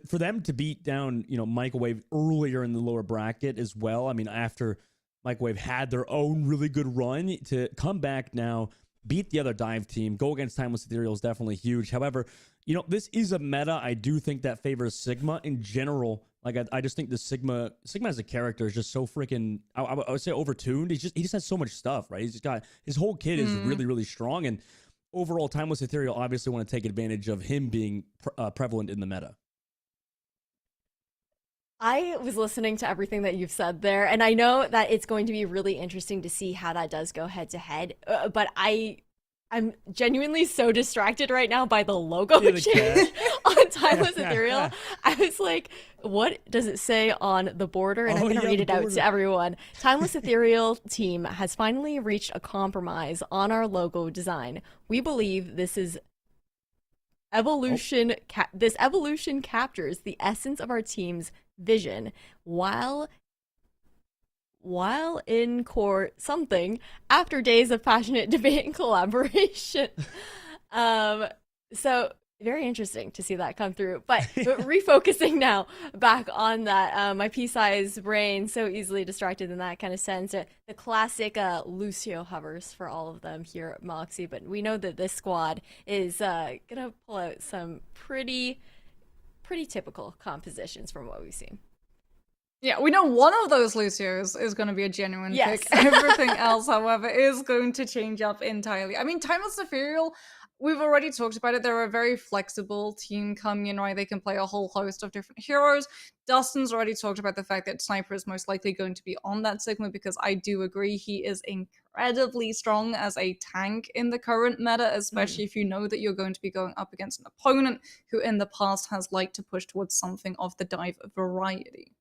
For them to beat down, Microwave earlier in the lower bracket as well. I mean, after Microwave had their own really good run, to come back now, beat the other dive team, go against Timeless Ethereal is definitely huge. However, this is a meta I do think that favors Sigma in general. Like, I just think the Sigma as a character is just so freaking, I would say, overtuned. He just has so much stuff, right? He's got, his whole kit is really, really strong. And overall, Timeless Ethereal obviously want to take advantage of him being prevalent in the meta. I was listening to everything that you've said there, and I know that it's going to be really interesting to see how that does go head to head. But I'm genuinely so distracted right now by the logo change on Timeless Ethereal. I was like, what does it say on the border? And I'm going to read it out to everyone. Timeless Ethereal team has finally reached a compromise on our logo design. We believe this evolution captures the essence of our team's vision while in court something after days of passionate debate and collaboration. So very interesting to see that come through, but refocusing now back on that, my pea-sized brain so easily distracted in that kind of sense. The classic Lucio hovers for all of them here at Moxie, but we know that this squad is gonna pull out some pretty typical compositions from what we've seen. Yeah, we know one of those Lucios is going to be a genuine pick. Everything else, however, is going to change up entirely. I mean, Timeless Ethereal, we've already talked about it. They're a very flexible team coming in, right? They can play a whole host of different heroes. Dustin's already talked about the fact that Sniper is most likely going to be on that Sigma, because I do agree he is incredibly strong as a tank in the current meta, especially if you know that you're going to be going up against an opponent who in the past has liked to push towards something of the dive variety.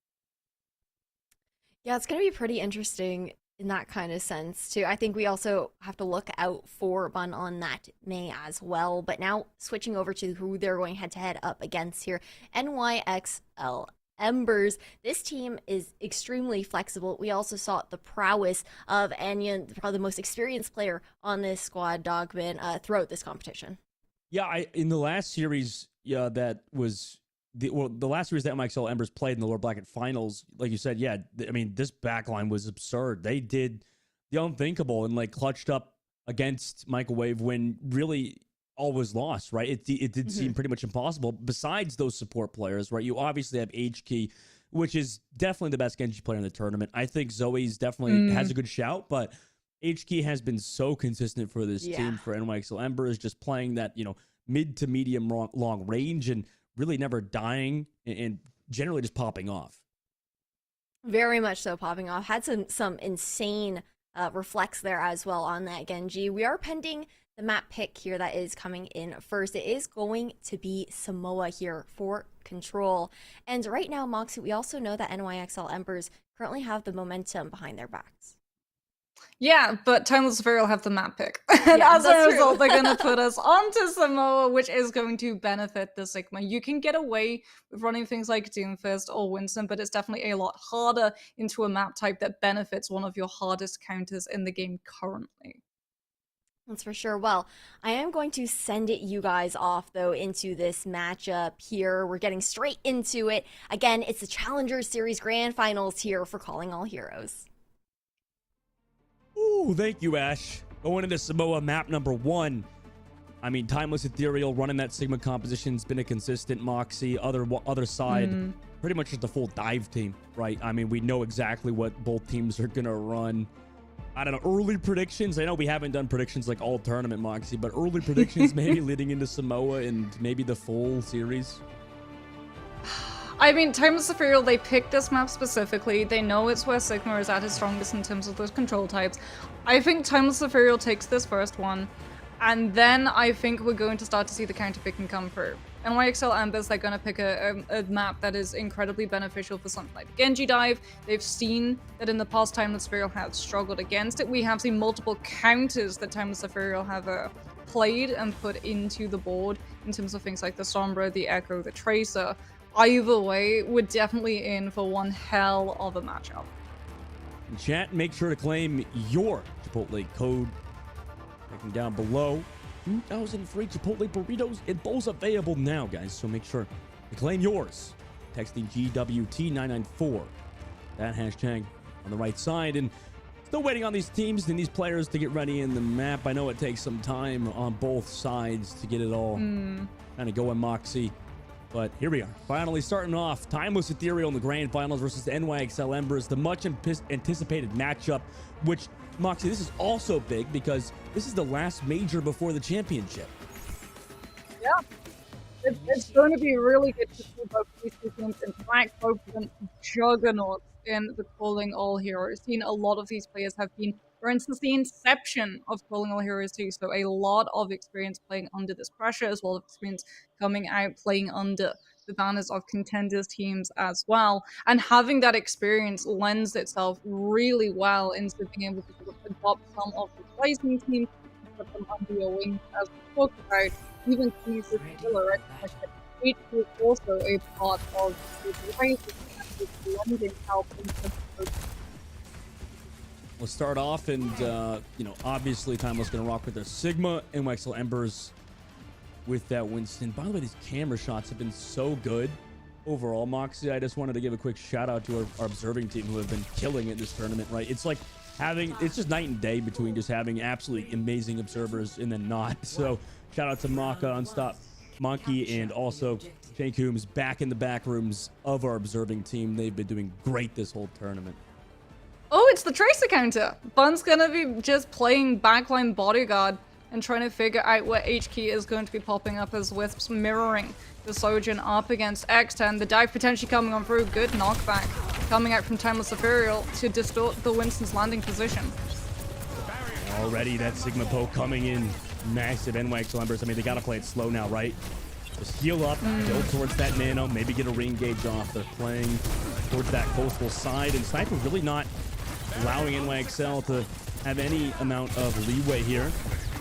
Yeah, it's going to be pretty interesting in that kind of sense, too. I think we also have to look out for Bun on that May as well. But now switching over to who they're going head-to-head up against here, NYXL Embers. This team is extremely flexible. We also saw the prowess of Anya, probably the most experienced player on this squad, Dogman, throughout this competition. Yeah, in the last series, that was... the last series that NYXL Embers played in the lower bracket finals, like you said, I mean, this backline was absurd. They did the unthinkable and clutched up against Microwave when really all was lost, right? It did seem pretty much impossible. Besides those support players, right? You obviously have HKey, which is definitely the best Genji player in the tournament. I think Zoe's definitely has a good shout, but HKey has been so consistent for this team, for NYXL Embers, just playing that, mid to medium long range and really never dying and generally just popping off. Very much so popping off. Had some insane reflex there as well on that Genji. We are pending the map pick here that is coming in first. It is going to be Samoa here for control. And right now, Moxie, we also know that NYXL Embers currently have the momentum behind their backs. Yeah, but Timeless Ethereal have the map pick. And as a result, they're going to put us onto Samoa, which is going to benefit the Sigma. You can get away with running things like Doomfist or Winston, but it's definitely a lot harder into a map type that benefits one of your hardest counters in the game currently. That's for sure. Well, I am going to send you guys off, though, into this matchup here. We're getting straight into it. Again, it's the Challenger Series Grand Finals here for Calling All Heroes. Ooh, thank you, Ash. Going into Samoa, map number 1. I mean, Timeless Ethereal running that Sigma composition's been a consistent. Moxie, other side, pretty much just a full dive team, right? I mean, we know exactly what both teams are gonna run. I don't know, early predictions. I know we haven't done predictions like all tournament, Moxie, but early predictions maybe leading into Samoa and maybe the full series. I mean, Timeless Ethereal, they picked this map specifically. They know it's where Sigma is at its strongest in terms of those control types. I think Timeless Ethereal takes this first one, and then I think we're going to start to see the counter-picking come through. NYXL Ambers, they're going to pick a map that is incredibly beneficial for something like Genji Dive. They've seen that in the past, Timeless Ethereal has struggled against it. We have seen multiple counters that Timeless Ethereal have played and put into the board in terms of things like the Sombra, the Echo, the Tracer. Either way, we're definitely in for one hell of a matchup. Chat, make sure to claim your Chipotle code. Checking down below. 2,000 free Chipotle burritos and bowls available now, guys. So make sure to claim yours. Texting GWT994. That hashtag on the right side. And still waiting on these teams and these players to get ready in the map. I know it takes some time on both sides to get it all kind of going, Moxie. But here we are, finally starting off. Timeless Ethereal in the grand finals versus NYXL Embers, the much anticipated matchup, which, Moxie, this is also big because this is the last major before the championship. Yeah, it's going to be really good to see both these two teams interact, both of them juggernauts in the Calling All Heroes. Seen a lot of these players have been, for instance, the inception of Calling All Heroes too, so a lot of experience playing under this pressure, as well as experience coming out playing under the banners of contenders teams as well. And having that experience lends itself really well into being able to sort of adopt some of the rising teams and put them under your wings, as we talked about, even teams with Killer, right? Which is also a part of the rising and lending help in terms of. We'll start off, and obviously Timeless gonna rock with their Sigma. NYXL Embers with that Winston. By the way, these camera shots have been so good overall, Moxie. I just wanted to give a quick shout out to our observing team who have been killing it this tournament, right? It's like it's just night and day between just having absolutely amazing observers and then not. So shout out to Maka, Unstop Monkey, and also Shane Coombs back in the back rooms of our observing team. They've been doing great this whole tournament. Oh, it's the Tracer counter. Bun's gonna be just playing backline bodyguard and trying to figure out where HK is going to be popping up as Wisps mirroring the Sojourn up against X10. The dive potentially coming on through. Good knockback coming out from Timeless Ethereal to distort the Winston's landing position. Already that Sigma poke coming in. Massive NYXL Embers. I mean, they gotta play it slow now, right? Just heal up, build towards that nano, maybe get a re-engage off. They're playing towards that coastal side, and Sniper really not allowing NYXL to have any amount of leeway here.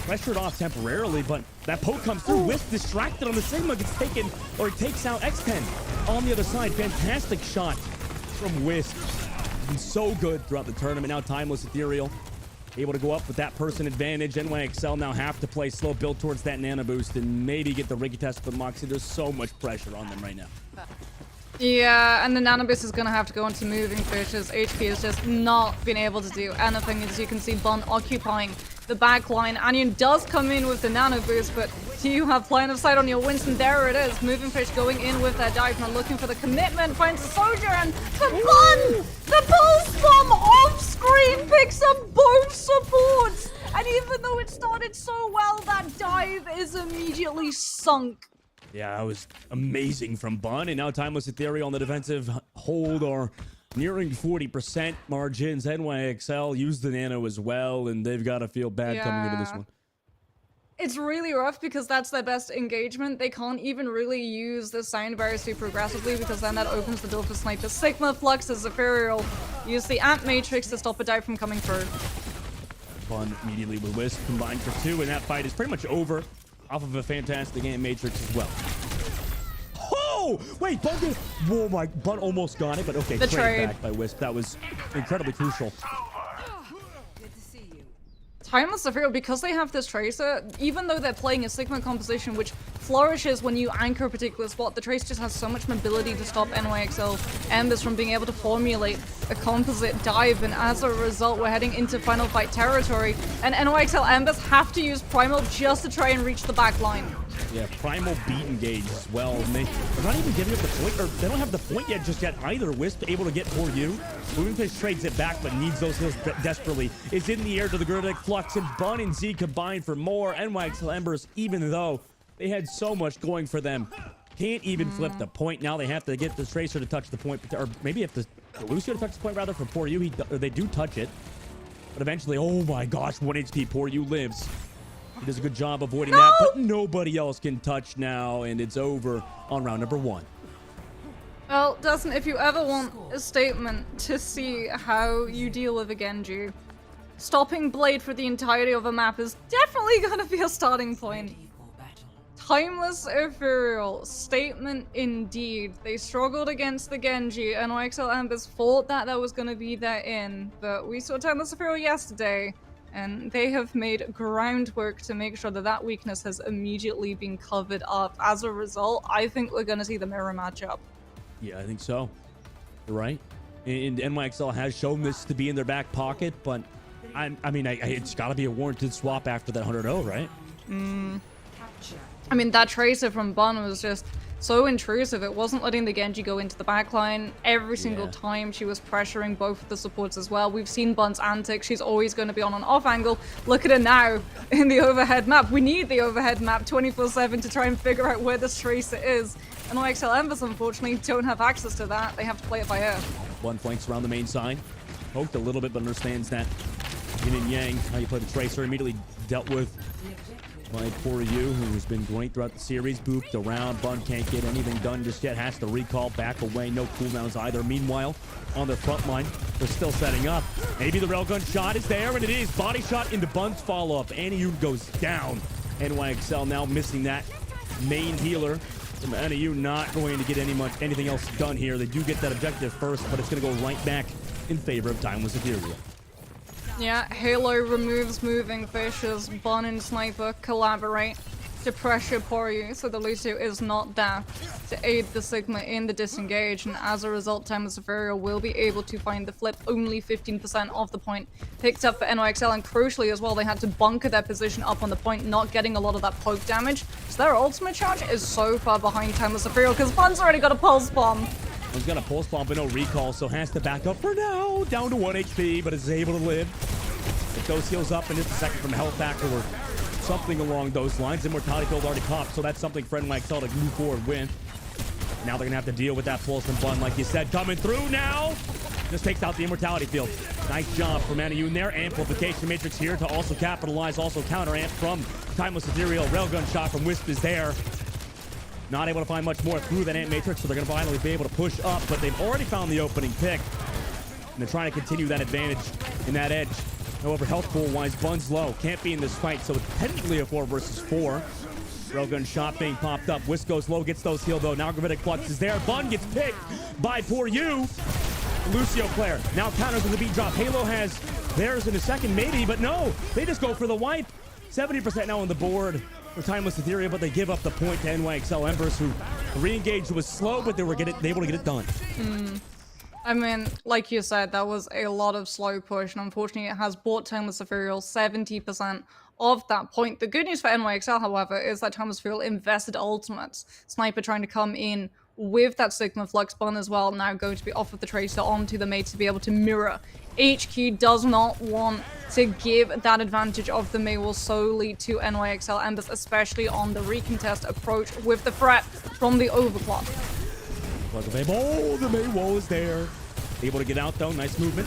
Pressured off temporarily, but that poke comes through. Wisp distracted on the Sigma, gets taken, or it takes out X10 on the other side. Fantastic shot from Wisp. Been so good throughout the tournament. Now Timeless Ethereal able to go up with that person advantage. NYXL now have to play slow, build towards that nano boost, and maybe get the Ricky test with Moxie. There's so much pressure on them right now. Yeah, and the nanoboost is going to have to go into moving fishes. HP has just not been able to do anything. As you can see, Bun occupying the back line. Onion does come in with the nano boost, but do you have line of sight on your Winston? There it is. Moving fish going in with that dive, not looking for the commitment. Finds the soldier, and the Bun! The pulse bomb off screen picks up both supports! And even though it started so well, that dive is immediately sunk. Yeah, that was amazing from Bun. And now Timeless Ethereal on the defensive hold are nearing 40% margins. NYXL used the nano as well, and they've got to feel bad coming into this one. It's really rough because that's their best engagement. They can't even really use the sound barrier super aggressively because then that opens the door for Sniper. Sigma fluxes Ethereal. Use the Ant Matrix to stop a dive from coming through. Bun immediately with Wisp combined for 2, and that fight is pretty much over. Off of a fantastic Ant Matrix as well. Oh! Wait, Bun did... Whoa, my... Bun almost got it, but okay, the trade back by Wisp. That was incredibly crucial. Timeless Ethereal, because they have this Tracer, even though they're playing a Sigma composition which flourishes when you anchor a particular spot, the Tracer just has so much mobility to stop NYXL Embers from being able to formulate a composite dive, and as a result we're heading into final fight territory, and NYXL Embers have to use Primal just to try and reach the back line. Yeah, Primal beat engage as well. And they're not even giving up the point, or they don't have the point yet just yet either. Wisp able to get for you. Moving Fish trades it back, but needs those heals desperately. Is in the air to the Gurdic Flux, and Bun and Z combine for more NYXL Embers, even though they had so much going for them. Can't even flip the point. Now they have to get the Tracer to touch the point, or maybe if the Lucio to touch the point rather for Poor You. They do touch it, but eventually, oh my gosh, 1 HP Poor You lives. He does a good job avoiding that, but nobody else can touch now, and it's over on round number 1. Well, Dustin, if you ever want a statement to see how you deal with a Genji, stopping Blade for the entirety of a map is definitely going to be a starting point. Timeless Ethereal, statement indeed. They struggled against the Genji, and NYXL Embers thought that was going to be their in, but we saw Timeless Ethereal yesterday, and they have made groundwork to make sure that that weakness has immediately been covered up. As a result, I think we're going to see the mirror matchup. Yeah, I think so. You're right. And NYXL has shown this to be in their back pocket, but I mean, it's got to be a warranted swap after that 100-0, right? I mean, that Tracer from Bun was just so intrusive. It wasn't letting the Genji go into the backline. Every single time she was pressuring both of the supports as well. We've seen Bun's antics. She's always going to be on an off angle. Look at her now in the overhead map. We need the overhead map 24/7 to try and figure out where this Tracer is. And NYXL Embers, unfortunately, don't have access to that. They have to play it by ear. One flanks around the main side. Poked a little bit, but understands that yin and yang, how you play the Tracer, immediately dealt with by Poor You, who has been great throughout the series. Booped around. Bun can't get anything done just yet. Has to recall back away. No cooldowns either. Meanwhile, on their front line, they're still setting up. Maybe the railgun shot is there, and it is. Body shot into Bun's follow-up. Aniyu goes down. NYXL now missing that main healer. From Aniyu not going to get anything else done here. They do get that objective first, but it's going to go right back in favor of Timeless Ethereal. Yeah, Halo removes moving fish as Bun and Sniper collaborate to pressure Poryu, so the Lucio is not there to aid the Sigma in the disengage, and as a result, Timeless Ethereal will be able to find the flip. Only 15% of the point picked up for NYXL, and crucially as well, they had to bunker their position up on the point, not getting a lot of that poke damage, so their ultimate charge is so far behind Timeless Ethereal because Bun's already got a pulse bomb. He's got a pulse bomb but no recall, so has to back up for now. Down to 1 HP, but is able to live. If those heals up and it's a second from health back or something along those lines. Immortality field already popped, so that's something for NYXL to move forward with. Now they're going to have to deal with that pulse from Bun, like you said. Coming through now. Just takes out the Immortality field. Nice job from Aniyu there. Amplification Matrix here to also capitalize, also counter amp from Timeless Ethereal. Railgun shot from Wisp is there. Not able to find much more through that Ant Matrix, so they're going to finally be able to push up, but they've already found the opening pick. And they're trying to continue that advantage in that edge. However, health pool-wise, Bun's low. Can't be in this fight, so it's technically a 4 versus 4. Railgun shot being popped up. Wisp goes low, gets those healed, though. Now Gravitic Flux is there. Bun gets picked by Poor You. Lucio player now counters with the beat drop. Halo has theirs in a second, maybe, but no. They just go for the wipe. 70% now on the board for Timeless Ethereal, but they give up the point to NYXL Embers, who re-engaged was slow, but they were able to get it done. I mean, like you said, that was a lot of slow push, and unfortunately it has bought Timeless Ethereal 70% of that point. The good news for NYXL, however, is that Timeless Ethereal invested ultimates. Sniper trying to come in with that Sigma Flux Bun as well, now going to be off of the Tracer onto the mate to be able to mirror. HQ does not want to give that advantage of the Maywall solely to NYXL Embers, especially on the recontest approach with the threat from the overclock. Oh, the Maywall is there. Able to get out though, nice movement.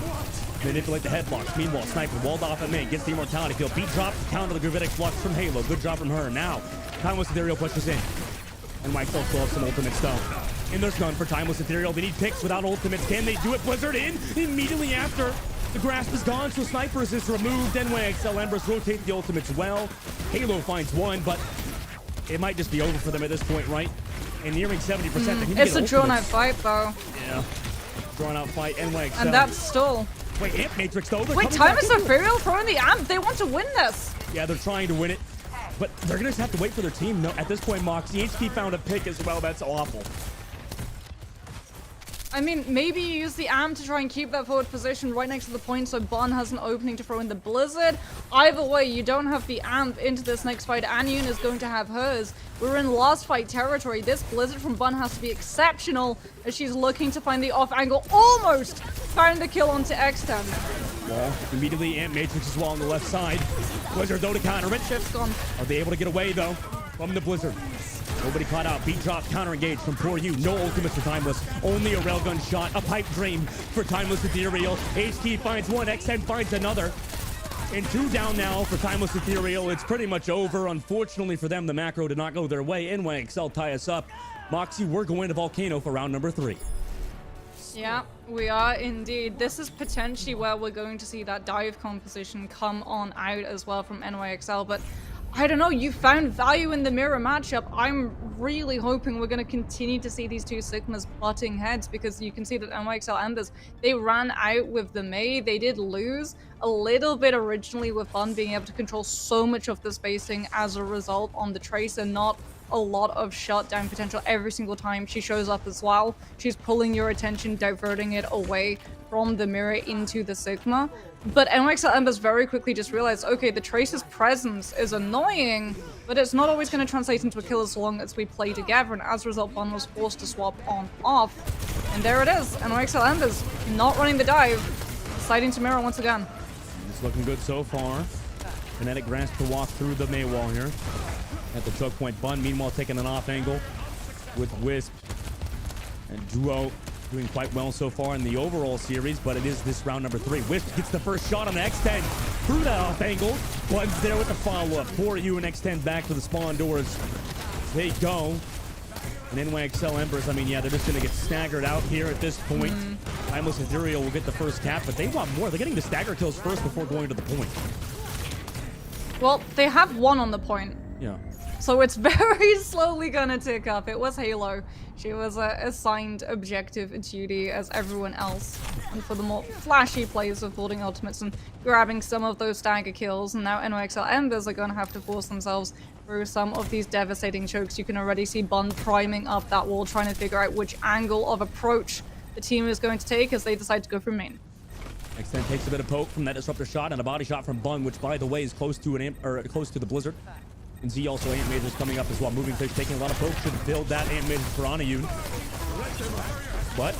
Manipulate the headlocks. Meanwhile, Sniper walled off at main, gets the Immortality field. Beat drop, counter the Gravitic Flux from Halo. Good job from her. Now, Timeless Ethereal pushes in. And Mike still have some ultimates though. And there's none for Timeless Ethereal. They need picks without ultimates. Can they do it? Blizzard in immediately after. The grasp is gone, so Snipers is removed. NYXL Embers rotate the ultimates well. Halo finds one, but it might just be over for them at this point, right? And nearing 70%. It's a drawn-out fight, though. Yeah. Drawn-out fight. NYXL. And that's still Wait, Amp Matrix though. Wait, Timeless Ethereal throwing the amp. They want to win this. Yeah, they're trying to win it, but they're gonna just have to wait for their team. No, at this point, Moxie HP found a pick as well. That's awful. I mean, maybe you use the amp to try and keep that forward position right next to the point so Bun has an opening to throw in the Blizzard. Either way, you don't have the amp into this next fight. Anyun is going to have hers. We're in last fight territory. This Blizzard from Bun has to be exceptional as she's looking to find the off angle. Almost found the kill onto X10. Well, immediately Amp Matrix as well on the left side. Blizzard though to counter it. Shift's gone. Are they able to get away though from the Blizzard? Nobody caught out. Beat drop, counter engaged from Poor You. No ultimates for Timeless. Only a railgun shot. A pipe dream for Timeless Ethereal. HT finds one. X10 finds another. And 2 down now for Timeless Ethereal. It's pretty much over. Unfortunately for them, the macro did not go their way. NYXL tie us up. Moxie, we're going to Volcano for round number 3. Yeah, we are indeed. This is potentially where we're going to see that dive composition come on out as well from NYXL, but I don't know, you found value in the mirror matchup. I'm really hoping we're going to continue to see these two Sigmas butting heads, because you can see that NYXL Embers, they ran out with the Mei. They did lose a little bit originally with Bun being able to control so much of the spacing as a result on the Tracer, not a lot of shutdown potential every single time she shows up as well. She's pulling your attention, diverting it away from the mirror into the Sigma. But NYXL Embers very quickly just realized, okay, the Tracer's presence is annoying, but it's not always going to translate into a kill as long as we play together, and as a result, Bun was forced to swap on off. And there it is, NYXL Embers not running the dive, deciding to mirror once again. It's looking good so far. Kinetic grasp to walk through the Mei wall here. At the choke point, Bun meanwhile taking an off angle with Wisp and Duo doing quite well so far in the overall series, but it is this round number 3. Wisp gets the first shot on the X10 through that off angle. Bun's there with the follow-up. Poor You and X10 back to the spawn doors. They go. And NYXL Embers, I mean, yeah, they're just going to get staggered out here at this point. Timeless Ethereal will get the first cap, but they want more. They're getting the stagger kills first before going to the point. Well, they have one on the point. Yeah. So it's very slowly gonna tick up. It was Halo. She was assigned objective duty as everyone else. And for the more flashy plays of holding ultimates and grabbing some of those stagger kills, and now NYXL Embers are gonna have to force themselves through some of these devastating chokes. You can already see Bun priming up that wall, trying to figure out which angle of approach the team is going to take as they decide to go for main. X10 takes a bit of poke from that disruptor shot and a body shot from Bun, which by the way is close to close to the Blizzard. And Z also Ant Majors coming up as well. Moving Fish taking a lot of poke, should build that Ant Majors for Anyun. But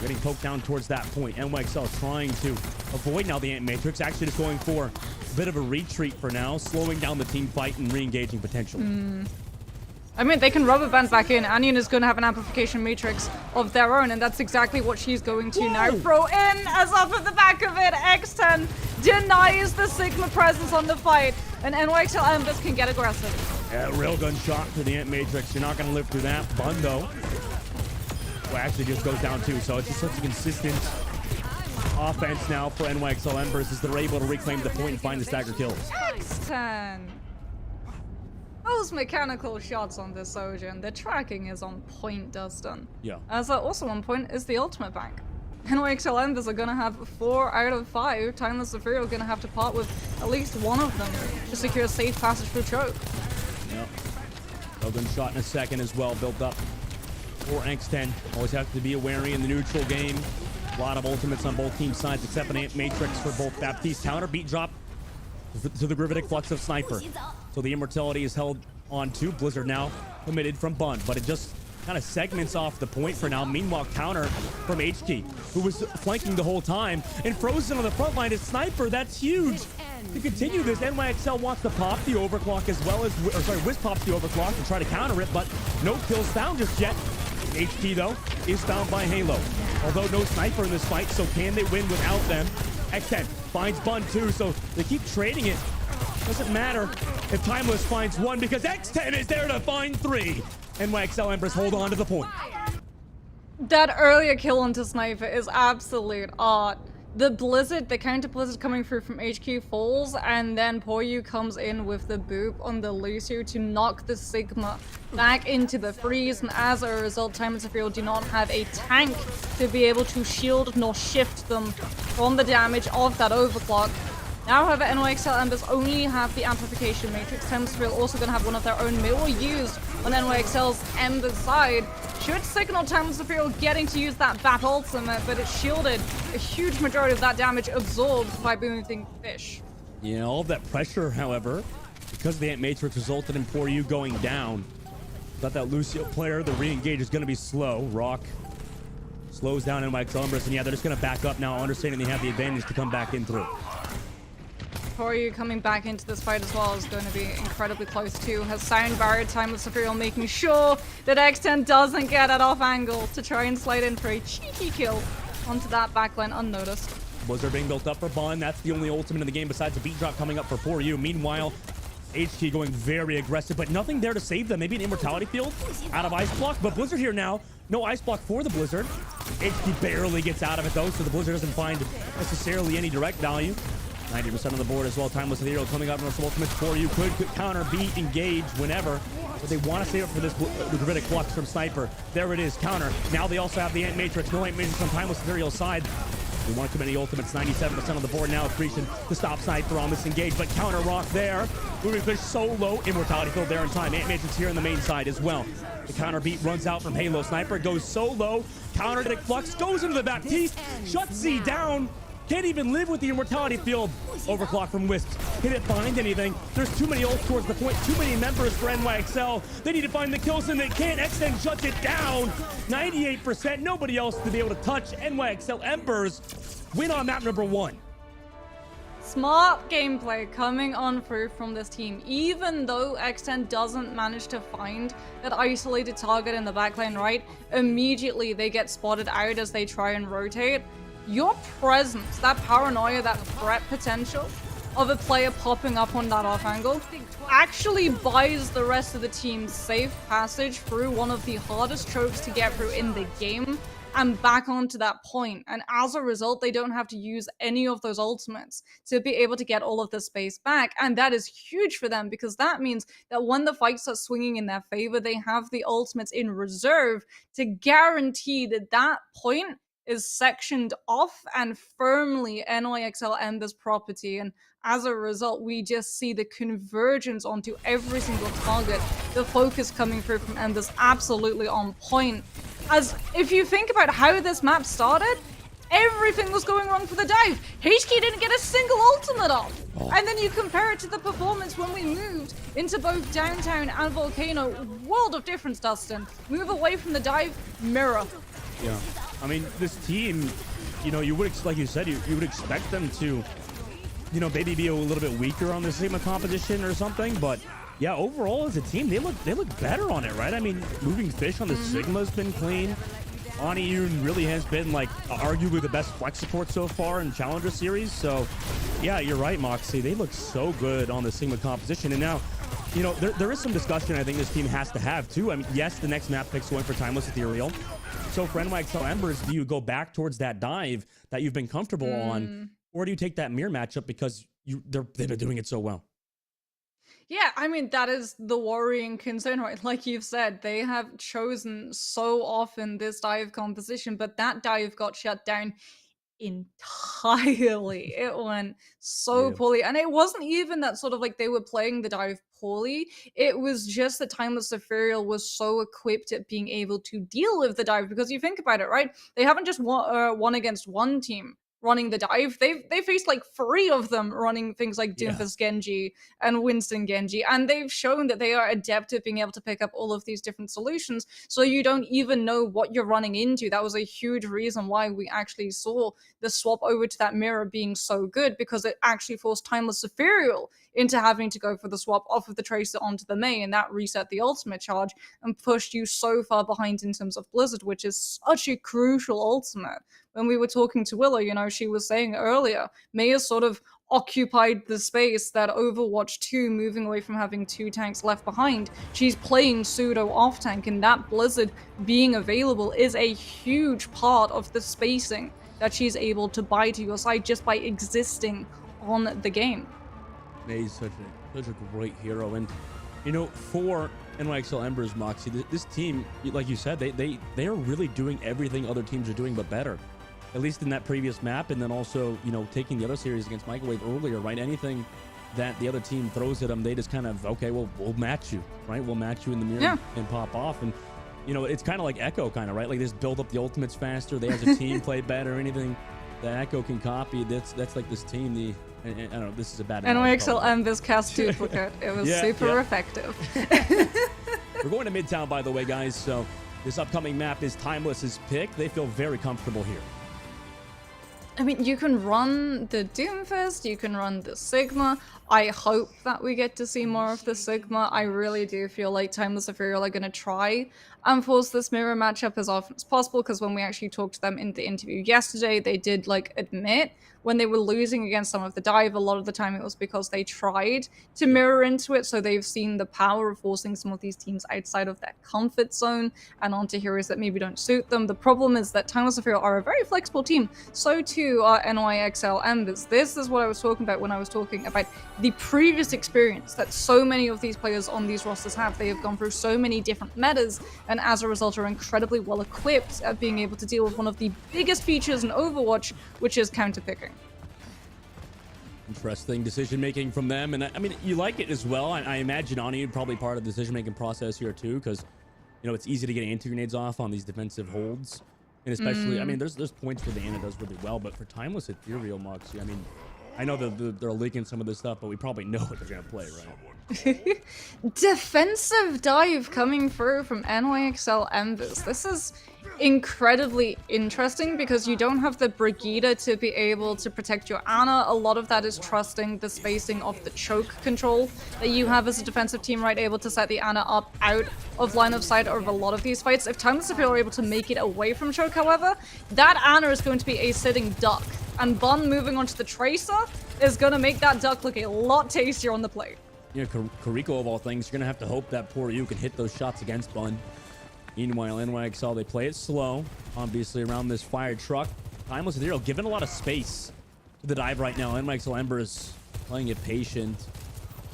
getting poked down towards that point. NYXL trying to avoid now the Ant Matrix. Actually just going for a bit of a retreat for now, slowing down the team fight and re-engaging potentially. I mean, they can rubber band back in. Anyun is going to have an amplification matrix of their own, and that's exactly what she's going to now throw in. As off of the back of it, X10 denies the Sigma presence on the fight, and NYXL Embers can get aggressive. Yeah, railgun shot for the Ant Matrix. You're not going to live through that. Bun, though, well, actually just goes down too, so it's just such a consistent offense now for NYXL Embers as they're able to reclaim the point and find the stagger kills. X10. Those mechanical shots on this Sojourn, the tracking is on point, Dustin. Yeah. As also on point is the ultimate bank. NYXL Embers are going to have 4 out of 5. Timeless Ethereal are going to have to part with at least one of them to secure a safe passage through choke. Yep. Railgun shot in a second as well, built up for X10. Always have to be wary in the neutral game. A lot of ultimates on both team sides except an Ant Matrix for both Baptiste. Counter beat drop to the Gravitic Flux of Sniper. So the immortality is held on to Blizzard now committed from Bun, but it just kind of segments off the point for now. Meanwhile, counter from HT, who was flanking the whole time, and frozen on the front line is Sniper. That's huge. To continue this, NYXL wants to pop the overclock as well as, Wisp pops the overclock to try to counter it, but no kills found just yet. HT, though, is found by Halo. Although no Sniper in this fight, so can they win without them? X10 finds Bun too, so they keep trading it. Doesn't matter if Timeless finds one because X10 is there to find 3. NYXL Embers hold on to the point. That earlier kill onto Sniper is absolute art. the Blizzard, the counter Blizzard coming through from HQ falls, and then Poryu comes in with the boop on the Lucio to knock the Sigma back into the freeze, and as a result, Time and Sephiroth do not have a tank to be able to shield nor shift them from the damage of that overclock. Now, however, NYXL Embers only have the amplification matrix. Time and Sephiroth also going to have one of their own mill used on NYXL's Embers side. Should signal Time and Sephiroth getting to use that BAP ultimate, but it's shielded. A huge majority of that damage absorbed by Booming Fish. Yeah, all of that pressure, however, because the Ant Matrix resulted in Poryu going down. Thought that Lucio player, the re-engage is going to be slow. Rock slows down NYXL Embers, and yeah, they're just going to back up now, understanding they have the advantage to come back in through. Poryu coming back into this fight as well is going to be incredibly close too. Has sound barrier time with Sephiroth, making sure that X10 doesn't get it off angle to try and slide in for a cheeky kill onto that backline unnoticed. Blizzard being built up for Bun. That's the only ultimate in the game besides a beat drop coming up for Poryu. Meanwhile, HT going very aggressive, but nothing there to save them. Maybe an immortality field out of Ice Block, but Blizzard here now. No Ice Block for the Blizzard. HT barely gets out of it though, so the Blizzard doesn't find necessarily any direct value. 90% of the board as well. Timeless Ethereal coming up with ultimates for you. Could counter, beat, engage whenever. But they want to save it for this Gravitic Flux from Sniper. There it is, counter. Now they also have the Ant Matrix. No Ant Matrix on Timeless Ethereal's side. We want too many ultimates. 97% of the board now. Accretion to stop Sniper on this engage. But counter Rock there. Moving fish so low. Immortality field there in time. Ant Matrix here on the main side as well. The counter beat runs out from Halo. Sniper goes so low. Counter Gravitic Flux goes into the Baptiste. Shuts Z down. Can't even live with the immortality field. Overclock from Wisps. Can it find anything? There's too many ults towards the point. Too many members for NYXL. They need to find the kills and they can't. X10 shuts it down. 98%. Nobody else to be able to touch. NYXL Embers win on map number 1. Smart gameplay coming on through from this team. Even though X10 doesn't manage to find that isolated target in the backline, right? Immediately they get spotted out as they try and rotate. Your presence, that paranoia, that threat potential of a player popping up on that off angle actually buys the rest of the team safe passage through one of the hardest chokes to get through in the game and back onto that point. And as a result, they don't have to use any of those ultimates to be able to get all of the space back. And that is huge for them because that means that when the fight starts swinging in their favor, they have the ultimates in reserve to guarantee that that point is sectioned off and firmly NYXL Ember's property. And as a result, we just see the convergence onto every single target. The focus coming through from Ember's absolutely on point. As if you think about how this map started, everything was going wrong for the dive. HK didn't get a single ultimate off. And then you compare it to the performance when we moved into both Downtown and Volcano. World of difference, Dustin. Move away from the dive, mirror. Yeah. I mean, this team, you know, you would, like you said, you would expect them to, you know, maybe be a little bit weaker on the Sigma competition or something, but yeah, overall as a team, they look better on it, right? I mean, moving fish on the Sigma's been clean. Onion really has been, like, arguably the best flex support so far in Challenger Series, so yeah, you're right, Moxie. They look so good on the Sigma composition, and now, you know, there is some discussion I think this team has to have, too. I mean, yes, the next map pick's going for Timeless Ethereal. So for NYXL Embers, do you go back towards that dive that you've been comfortable on, or do you take that mirror matchup because they've been doing it so well? Yeah, I mean, that is the worrying concern, right? Like you've said, they have chosen so often this dive composition, but that dive got shut down entirely. It went so poorly. And it wasn't even that sort of like they were playing the dive poorly. It was just that Timeless Ethereal was so equipped at being able to deal with the dive. Because you think about it, right? They haven't just won against one team running the dive. They faced like 3 of them running things like Doomfist Genji and Winston Genji, and they've shown that they are adept at being able to pick up all of these different solutions, so you don't even know what you're running into. That was a huge reason why we actually saw the swap over to that mirror being so good, because it actually forced Timeless Ethereal into having to go for the swap off of the Tracer onto the Mei, and that reset the ultimate charge and pushed you so far behind in terms of Blizzard, which is such a crucial ultimate. When we were talking to Willow, you know, she was saying earlier, Mei has sort of occupied the space that Overwatch 2, moving away from having 2 tanks left behind. She's playing pseudo off-tank, and that Blizzard being available is a huge part of the spacing that she's able to buy to your side just by existing on the game. He's such a great hero, and you know, for NYXL Embers, Moxie, this team, like you said, they are really doing everything other teams are doing, but better. At least in that previous map, and then also, you know, taking the other series against Microwave earlier, right? Anything that the other team throws at them, they just kind of, okay, well, we'll match you, right? We'll match you in the mirror and pop off. And, you know, it's kind of like Echo, kind of, right? Like, they just build up the ultimates faster. They, as a team, play better. Anything that Echo can copy, that's like this team. I don't know, this is a bad NYXL Embers cast duplicate. It was super effective. We're going to Midtown, by the way, guys. So this upcoming map is Timeless's pick. They feel very comfortable here. I mean, you can run the Doomfist, you can run the Sigma. I hope that we get to see more of the Sigma. I really do feel like Timeless Ethereal are going to try and force this mirror matchup as often as possible, because when we actually talked to them in the interview yesterday, they did, like, admit when they were losing against some of the dive, a lot of the time it was because they tried to mirror into it, so they've seen the power of forcing some of these teams outside of their comfort zone and onto heroes that maybe don't suit them. The problem is that Timeless Ethereal are a very flexible team, so too are NYXL Embers. This is what I was talking about when I was talking about the previous experience that so many of these players on these rosters have. They have gone through so many different metas, and as a result are incredibly well equipped at being able to deal with one of the biggest features in Overwatch, which is counterpicking. Interesting decision making from them, and I mean, you like it as well. I imagine Ani probably part of the decision making process here too, because you know it's easy to get anti-grenades off on these defensive holds, and especially I mean, there's points where the Ana does really well, but for Timeless Ethereal, Moxie, I mean, I know that they're leaking some of this stuff, but we probably know what they're gonna play, right? Defensive dive coming through from NYXL Embers. This is incredibly interesting because you don't have the Brigida to be able to protect your Ana. A lot of that is trusting the spacing of the choke control that you have as a defensive team, right? Able to set the Ana up out of line of sight of a lot of these fights. If Timeless Ethereal are able to make it away from choke, however, that Ana is going to be a sitting duck. And Bun moving onto the Tracer is going to make that duck look a lot tastier on the plate. You know, Kariko of all things, you're going to have to hope that poor you can hit those shots against Bun. Meanwhile, NYXL, they play it slow, obviously, around this fire truck. Timeless Ethereal giving a lot of space to the dive right now. NYXL Embers playing it patient.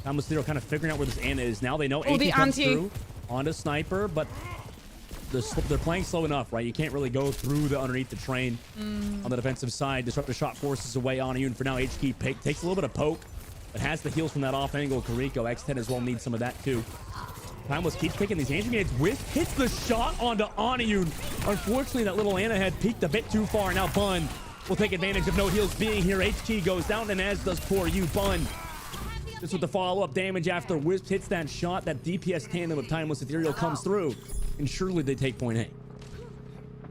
Timeless Ethereal kind of figuring out where this Ana is. Now they know AT comes through onto Sniper, but they're playing slow enough, right? You can't really go through the underneath the train on the defensive side. Disruptive shot forces away on you, and for now, HK takes a little bit of poke, but has the heals from that off angle. Kariko, X10 as well needs some of that too. Timeless keeps picking these anti-grenades hits the shot onto Oniyun. Unfortunately, that little Ana had peeked a bit too far. Now Bun will take advantage of no heals being here. HT goes down, and as does poor you. Bun just with the follow-up damage after Wisp hits that shot. That DPS tandem of Timeless Ethereal comes through, and surely they take point A.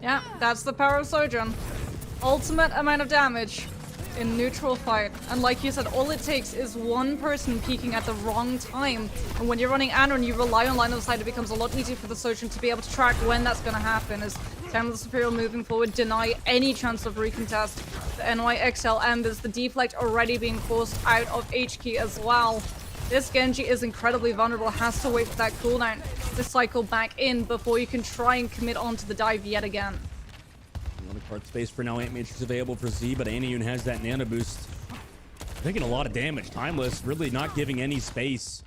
Yeah, that's the power of Sojourn. Ultimate amount of damage in neutral fight. And like you said, all it takes is one person peeking at the wrong time. And when you're running Ana and you rely on line of sight, it becomes a lot easier for the Sojourn to be able to track when that's going to happen. As Timeless Ethereal moving forward, deny any chance of recontest. The NYXL Embers, the deflect already being forced out of HK as well. This Genji is incredibly vulnerable, has to wait for that cooldown to cycle back in before you can try and commit onto the dive yet again. Card space for now. Ant Matrix available for Z, but Aniyun has that nano boost. Taking a lot of damage. Timeless really not giving any space.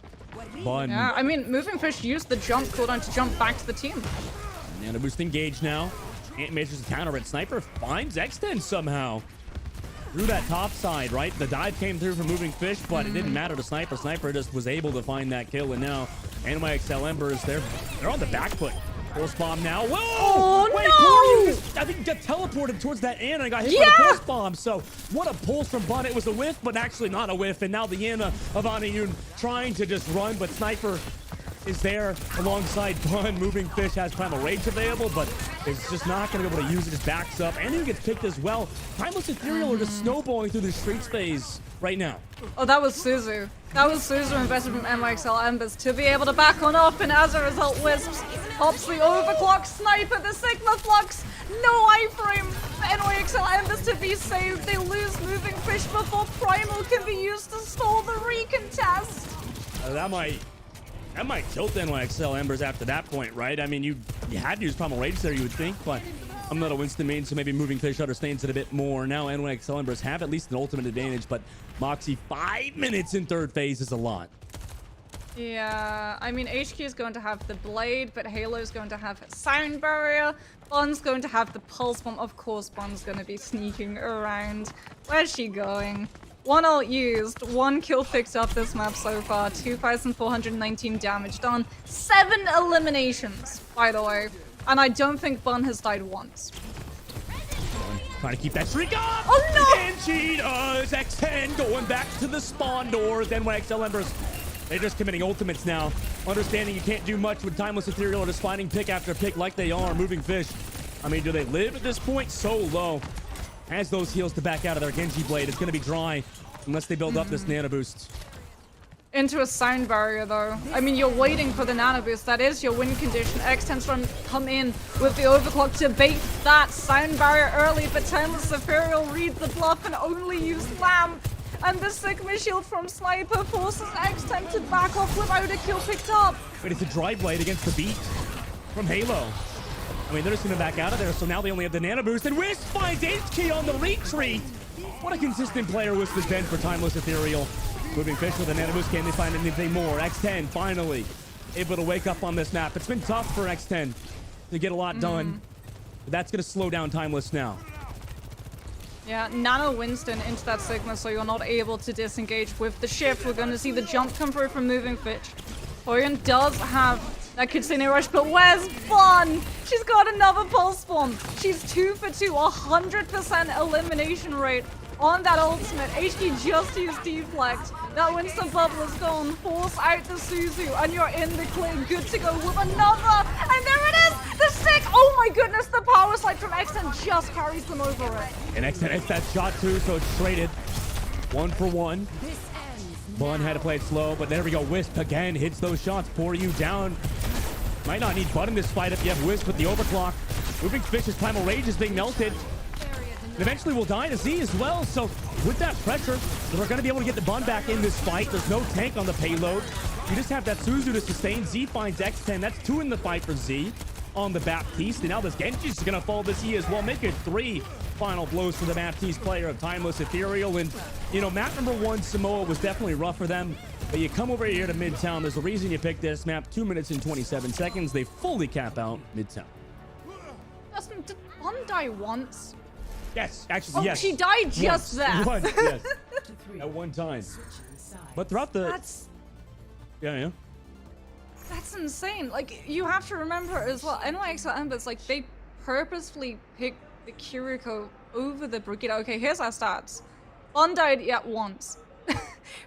Bun. Yeah, I mean, Moving Fish used the jump cooldown to jump back to the team. Nano boost engaged now. Ant Matrix counter it. Sniper finds X10 somehow. Through that top side, right? The dive came through from Moving Fish, but it didn't matter to Sniper. Sniper just was able to find that kill, and now NYXL Embers, they're on the back foot. Pulse bomb now. Whoa! Oh, wait, no! I think he got teleported towards that Ana and got hit by the pulse bomb. So what a pulse from Bun. It was a whiff, but actually not a whiff. And now the Ana of Aniyun trying to just run, but Sniper is there alongside Bun. Moving Fish has Primal Rage available, but is just not going to be able to use it. Just backs up. Aniyun gets picked as well. Timeless Ethereal are just snowballing through the streets phase right now. Oh, that was Suzu. That was Suzu invested from NYXL Embers to be able to back on up, and as a result, Wisps pops the overclock. Sniper, the Sigma Flux, no iframe for NYXL Embers to be saved. They lose Moving Fish before Primal can be used to stall the recontest. That might tilt NYXL Embers after that point, right? I mean, you had to use Primal Rage there, you would think, but I'm not a Winston main, so maybe Moving Fish understands it a bit more. Now NYXL Embers have at least an ultimate advantage, but Moxie 5 minutes in third phase is a lot. Yeah, I mean, HQ is going to have the Blade, but Halo is going to have Sound Barrier. Bond's going to have the Pulse Bomb. Of course, Bond's going to be sneaking around. Where's she going? 1 ult used, 1 kill picked up this map so far, 2,419 damage done, 7 eliminations, by the way. And I don't think Bun has died once. Trying to keep that streak up! Oh no! And she does! X10 going back to the spawn doors. NYXL Embers, they're just committing ultimates now. Understanding you can't do much with Timeless Ethereal or just finding pick after pick like they are. Moving Fish, I mean, do they live at this point? So low. Has those heals to back out of their Genji Blade. It's going to be dry unless they build up this nano boost. Into a Sound Barrier, though. I mean, you're waiting for the nano boost. That is your win condition. X10's trying to come in with the overclock to bait that Sound Barrier early, but Timeless Ethereal reads the bluff and only use Lamp. And the Sigma shield from Sniper forces X10 to back off without a kill picked up. But it's a dry blade against the beat from Halo. I mean, they're just going to back out of there, so now they only have the nano boost, and Wisp finds HK on the retreat. What a consistent player Wisp has been for Timeless Ethereal. Moving Fish with a nano boost. Can they find anything more? X10 finally able to wake up on this map. It's been tough for X10 to get a lot done. But that's going to slow down Timeless now. Yeah, Nano Winston into that Sigma, so you're not able to disengage with the shift. We're going to see the jump come through from Moving Fish. Orion does have that Kitsune Rush, but where's Bun? She's got another Pulse Bomb. She's 2 for 2, 100% elimination rate on that ultimate. HQ just used deflect. That Winston bubble is gone. Force out the Suzu, and you're in the clear. Good to go with another. And there it is! The stick! Oh my goodness, the power slide from X10 just carries them over it. And X10 hits that shot too, so it's traded 1 for 1. Bun had to play it slow, but there we go. Wisp again hits those shots, pour you down. Might not need Bud in this fight if you have Wisp with the overclock. Moving Fish's Primal Rage is being melted. And eventually will die to Z as well, so with that pressure, they're going to be able to get the Bun back in this fight. There's no tank on the payload. You just have that Suzu to sustain. Z finds X10. That's 2 in the fight for Z on the Baptiste. And now this Genji's going to fall this E as well. Make it 3 final blows for the Baptiste player of Timeless Ethereal. And, you know, map number 1, Samoa, was definitely rough for them. But you come over here to Midtown. There's a reason you picked this map. 2 minutes and 27 seconds. They fully cap out Midtown. Did Bun die once? Yes, actually, yes. She died just there. Once, yes. At one time. But throughout the... That's insane. Like, you have to remember as well, NYXL Embers, like, they purposefully picked the Kiriko over the Brigitte. Okay, here's our stats. Bun died yet once.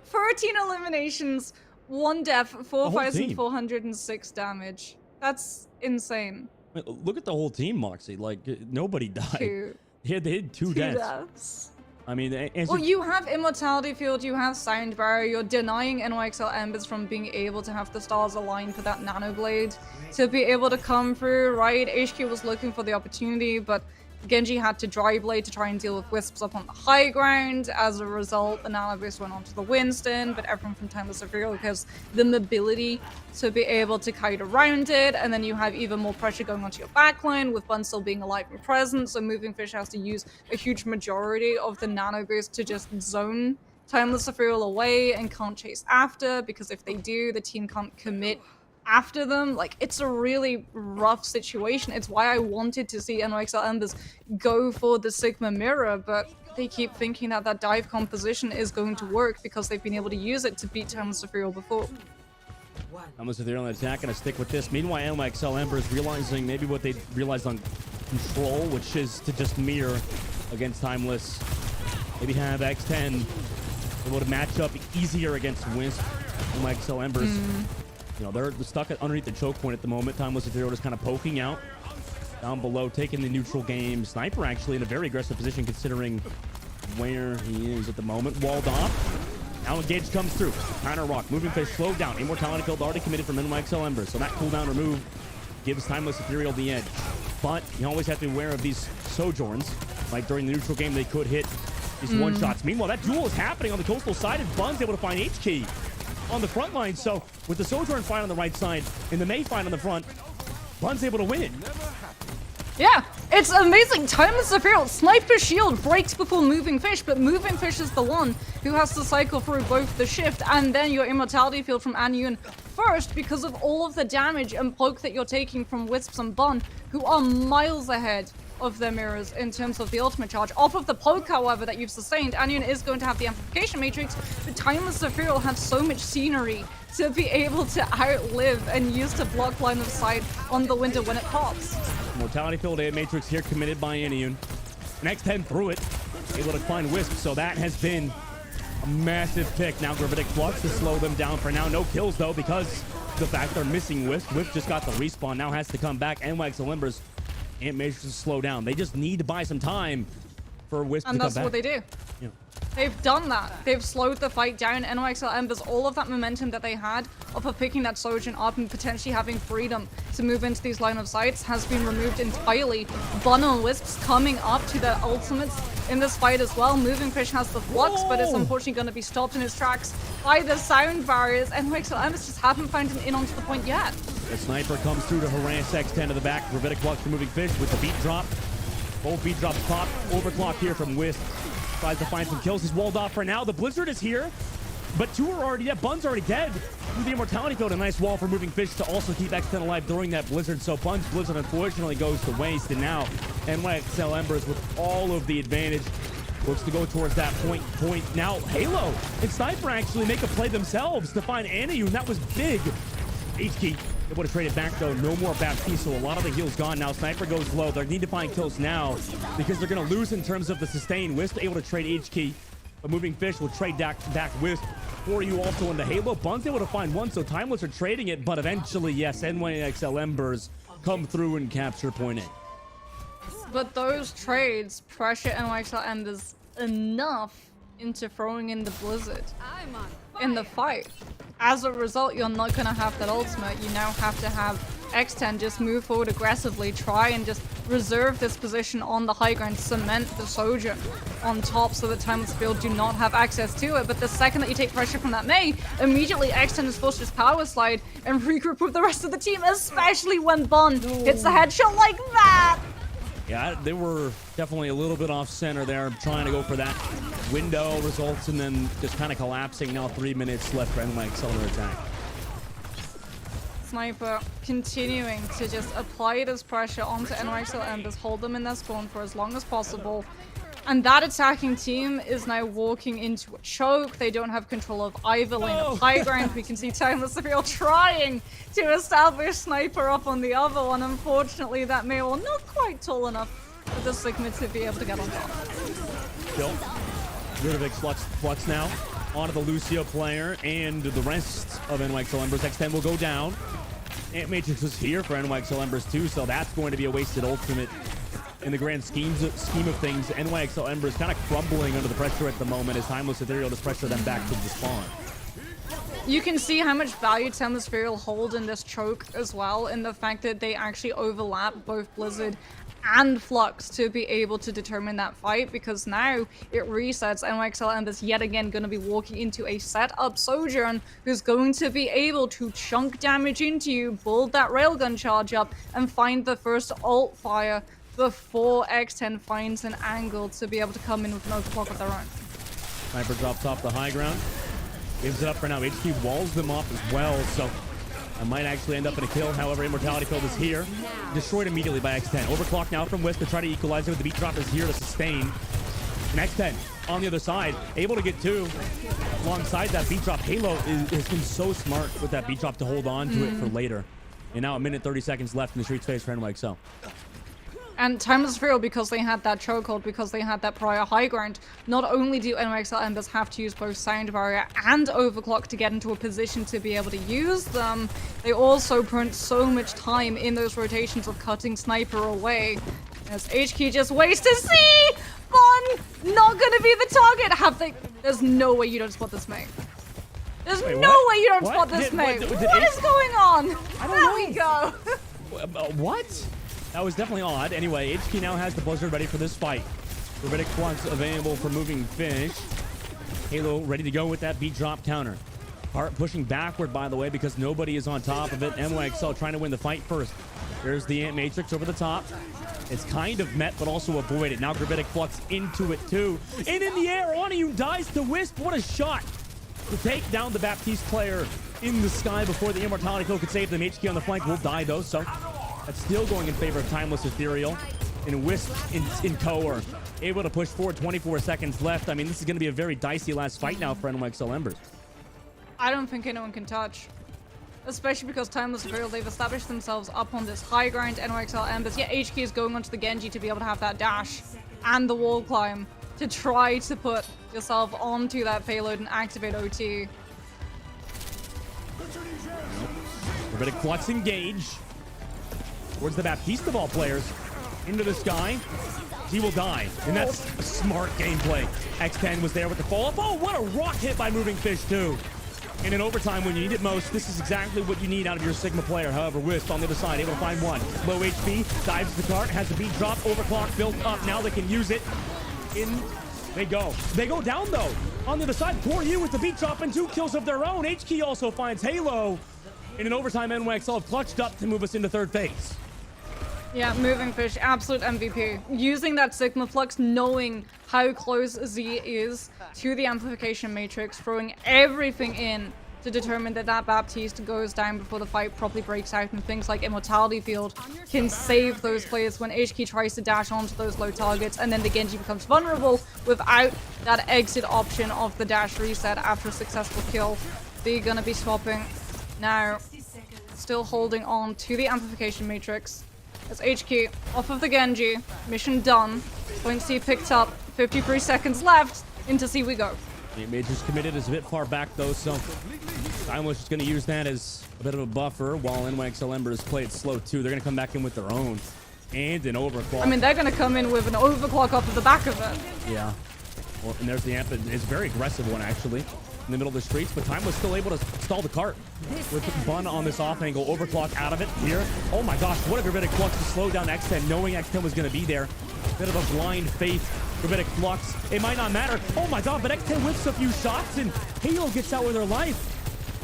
13 eliminations, 1 death, 4,406 damage. That's insane. Look at the whole team, Moxie. Like, nobody died. 2. Yeah, they had 2 deaths. I mean, well, you have Immortality Field, you have Sound Barrier, you're denying NYXL Embers from being able to have the stars aligned for that Nano Blade to be able to come through, right? HQ was looking for the opportunity, but Genji had to dry blade to try and deal with Wisps up on the high ground. As a result, the Nano Boost went onto the Winston, but everyone from Timeless Ethereal has the mobility to be able to kite around it, and then you have even more pressure going onto your backline with Bun still being alive and present, so Moving Fish has to use a huge majority of the Nano Boost to just zone Timeless Ethereal away and can't chase after, because if they do, the team can't commit after them. Like, it's a really rough situation. It's why I wanted to see NYXL Embers go for the Sigma Mirror, but they keep thinking that that dive composition is going to work because they've been able to use it to beat Timeless Ethereal before. Timeless Ethereal on the attack, gonna stick with this. Meanwhile, NYXL Embers realizing maybe what they realized on Control, which is to just mirror against Timeless. Maybe have X10 able to match up easier against Wisp. NYXL Embers. You know, they're stuck underneath the choke point at the moment. Timeless Ethereal just kind of poking out down below, taking the neutral game. Sniper actually in a very aggressive position considering where he is at the moment. Walled off. Now Engage comes through. Counter rock. Moving Fish slowed down. Immortality Field already committed from NYXL Embers. So that cooldown remove gives Timeless Ethereal the edge. But you always have to be aware of these Sojourns. Like during the neutral game, they could hit these one-shots. Meanwhile, that duel is happening on the coastal side, and Bun's able to find H-Key on the front line. So with the Sojourn fight on the right side and the May fight on the front, Bun's able to win it. Yeah, it's amazing. Timeless Ethereal, Sniper Shield breaks before Moving Fish, but Moving Fish is the one who has to cycle through both the Shift and then your Immortality Field from Anyun first because of all of the damage and poke that you're taking from Wisps and Bun, who are miles ahead of their mirrors in terms of the ultimate charge. Off of the poke, however, that you've sustained, Anyun is going to have the Amplification Matrix, but Timeless Ethereal has so much scenery to be able to outlive and use to block line of sight on the window when it pops. Mortality Field Matrix here committed by Anyun. Next 10 through it, able to find Wisp, so that has been a massive pick. Now Gravitic Flux to slow them down for now. No kills though because the fact they're missing Wisp. Wisp just got the respawn, now has to come back. NYXL Embers and Matrix to slow down. They just need to buy some time for Wisp to come back. And that's what they do. Yeah. They've done that. They've slowed the fight down. NYXL Embers, all of that momentum that they had of picking that Sojourn up and potentially having freedom to move into these line of sights has been removed entirely. Bun and Wisps coming up to their ultimates in this fight as well. Moving Fish has the Flux, but it's unfortunately going to be stopped in its tracks by the sound barriers. NYXL Embers just haven't found an in onto the point yet. The Sniper comes through to harass X10 to the back. Gravitic Flux to Moving Fish with the beat drop. Both beat drops pop. Overclock here from Wisp. Tries to find some kills. He's walled off for now. The Blizzard is here, but two are already dead. Bun's already dead. Through the Immortality Field, a nice wall for Moving Fish to also keep X10 alive during that Blizzard. So Bun's Blizzard unfortunately goes to waste, and now NYXL Embers with all of the advantage looks to go towards that point. Now Halo and Sniper actually make a play themselves to find Anyun. That was big. HK able to trade it back though. No more Baptiste, so a lot of the heal's gone now. Sniper goes low. They need to find kills now because they're going to lose in terms of the sustain. Wisp able to trade HK, but Moving Fish will trade back Wisp for you also in the Halo. Bun's able to find one, so Timeless are trading it, but eventually, yes, NYXL Embers come through and capture point A. But those trades pressure NYXL Embers enough into throwing in the Blizzard in the fight. As a result, you're not going to have that ultimate. You now have to have X10 just move forward aggressively, try and just reserve this position on the high ground, cement the Sojourn on top so that Timeless Field do not have access to it. But the second that you take pressure from that Mei, immediately X10 is forced to just power slide and regroup with the rest of the team, especially when Bun hits the headshot like that. Yeah, they were definitely a little bit off center there, trying to go for that window results and then just kind of collapsing. Now 3 minutes left for NYXL attack. Sniper continuing to just apply this pressure onto NYXL Embers, hold them in their spawn for as long as possible. And that attacking team is now walking into a choke. They don't have control of either lane of high ground. We can see Timeless Ethereal trying to establish Sniper up on the other one. Unfortunately, that Mayol not quite tall enough for the Sigma to be able to get on top. Still, Ludovic Flux now onto the Lucio player, and the rest of NYXL Embers. X10 will go down. Ant Matrix was here for NYXL Embers too, so that's going to be a wasted ultimate. In the grand scheme of things, NYXL Embers kind of crumbling under the pressure at the moment as Timeless Ethereal just pressure them back to the spawn. You can see how much value Timeless Ethereal hold in this choke as well, in the fact that they actually overlap both Blizzard and Flux to be able to determine that fight, because now it resets. NYXL Embers yet again going to be walking into a setup Sojourn who's going to be able to chunk damage into you, build that railgun charge up, and find the first ult fire before X10 finds an angle to be able to come in with an overclock of their own. Sniper drops off the high ground. Gives it up for now. HQ walls them off as well, so I might actually end up in a kill. However, Immortality Field is here. Destroyed immediately by X10. Overclock now from Wisp to try to equalize it, with the beat drop is here to sustain. And X10 on the other side, able to get two. Alongside that beat drop, Halo has been so smart with that beat drop to hold on to it for later. And now a minute 30 seconds left in the street space for NYXL. And Timeless Ethereal, because they had that chokehold, because they had that prior high ground, not only do NYXL Embers have to use both Sound Barrier and Overclock to get into a position to be able to use them, they also burnt so much time in those rotations of cutting Sniper away. As HQ just waits to see Bun not gonna be the target. Have they? There's no way you don't spot this mate. There's no way you don't spot this mate. What is going on? There we go. What? That was definitely odd. Anyway, HQ now has the Blizzard ready for this fight. Gravitic Flux available for Moving Fish. Halo ready to go with that beat drop counter. Heart pushing backward, by the way, because nobody is on top of it. NYXL trying to win the fight first. There's the Ant Matrix over the top. It's kind of met, but also avoided. Now Gravitic Flux into it too. And in the air, Onium dies to Wisp. What a shot to take down the Baptiste player in the sky before the Immortality Kill could save them. HK on the flank will die though, so that's still going in favor of Timeless Ethereal. And Wisp in Co are able to push forward. 24 seconds left. I mean, this is going to be a very dicey last fight now for NYXL Embers. I don't think anyone can touch. Especially because Timeless Ethereal, they've established themselves up on this high grind. NYXL Embers, yeah, HK is going onto the Genji to be able to have that dash and the wall climb to try to put yourself onto that payload and activate OT. Gravitic Flux engage towards the Baptiste of all players. Into the sky. He will die. And that's a smart gameplay. X10 was there with the follow-up. Oh, what a rock hit by Moving Fish, too. And in overtime, when you need it most, this is exactly what you need out of your Sigma player. However, Wisp on the other side, able to find one. Low HP, dives the cart, has the beat drop, overclock built up. Now they can use it. In they go. They go down, though. On the other side, Poor You with the beat drop and 2 kills of their own. HK also finds Halo. And in overtime, NYXL have clutched up to move us into third phase. Yeah, Moving Fish, absolute MVP. Using that Sigma Flux, knowing how close Z is to the Amplification Matrix, throwing everything in to determine that that Baptiste goes down before the fight properly breaks out, and things like Immortality Field can save those players when HK tries to dash onto those low targets, and then the Genji becomes vulnerable without that exit option of the dash reset after a successful kill. They're gonna be swapping now, still holding on to the Amplification Matrix. As HK off of the Genji, mission done. Point C picked up, 53 seconds left. Into C we go. The Major's committed is a bit far back though, so Timeless is going to use that as a bit of a buffer while NYXL Embers play it slow too. They're going to come back in with their own and an overclock. I mean, they're going to come in with an overclock off of the back of it. Yeah. Well, and there's the amp. It's a very aggressive one actually. In the middle of the streets, but Timeless still able to stall the cart with Bun on this off angle. Overclock out of it here. Oh my gosh, what a Gravitic Flux to slow down X10, knowing X10 was going to be there. Bit of a blind faith. Gravitic Flux. It might not matter. Oh my god, but X10 whips a few shots and Halo gets out with her life.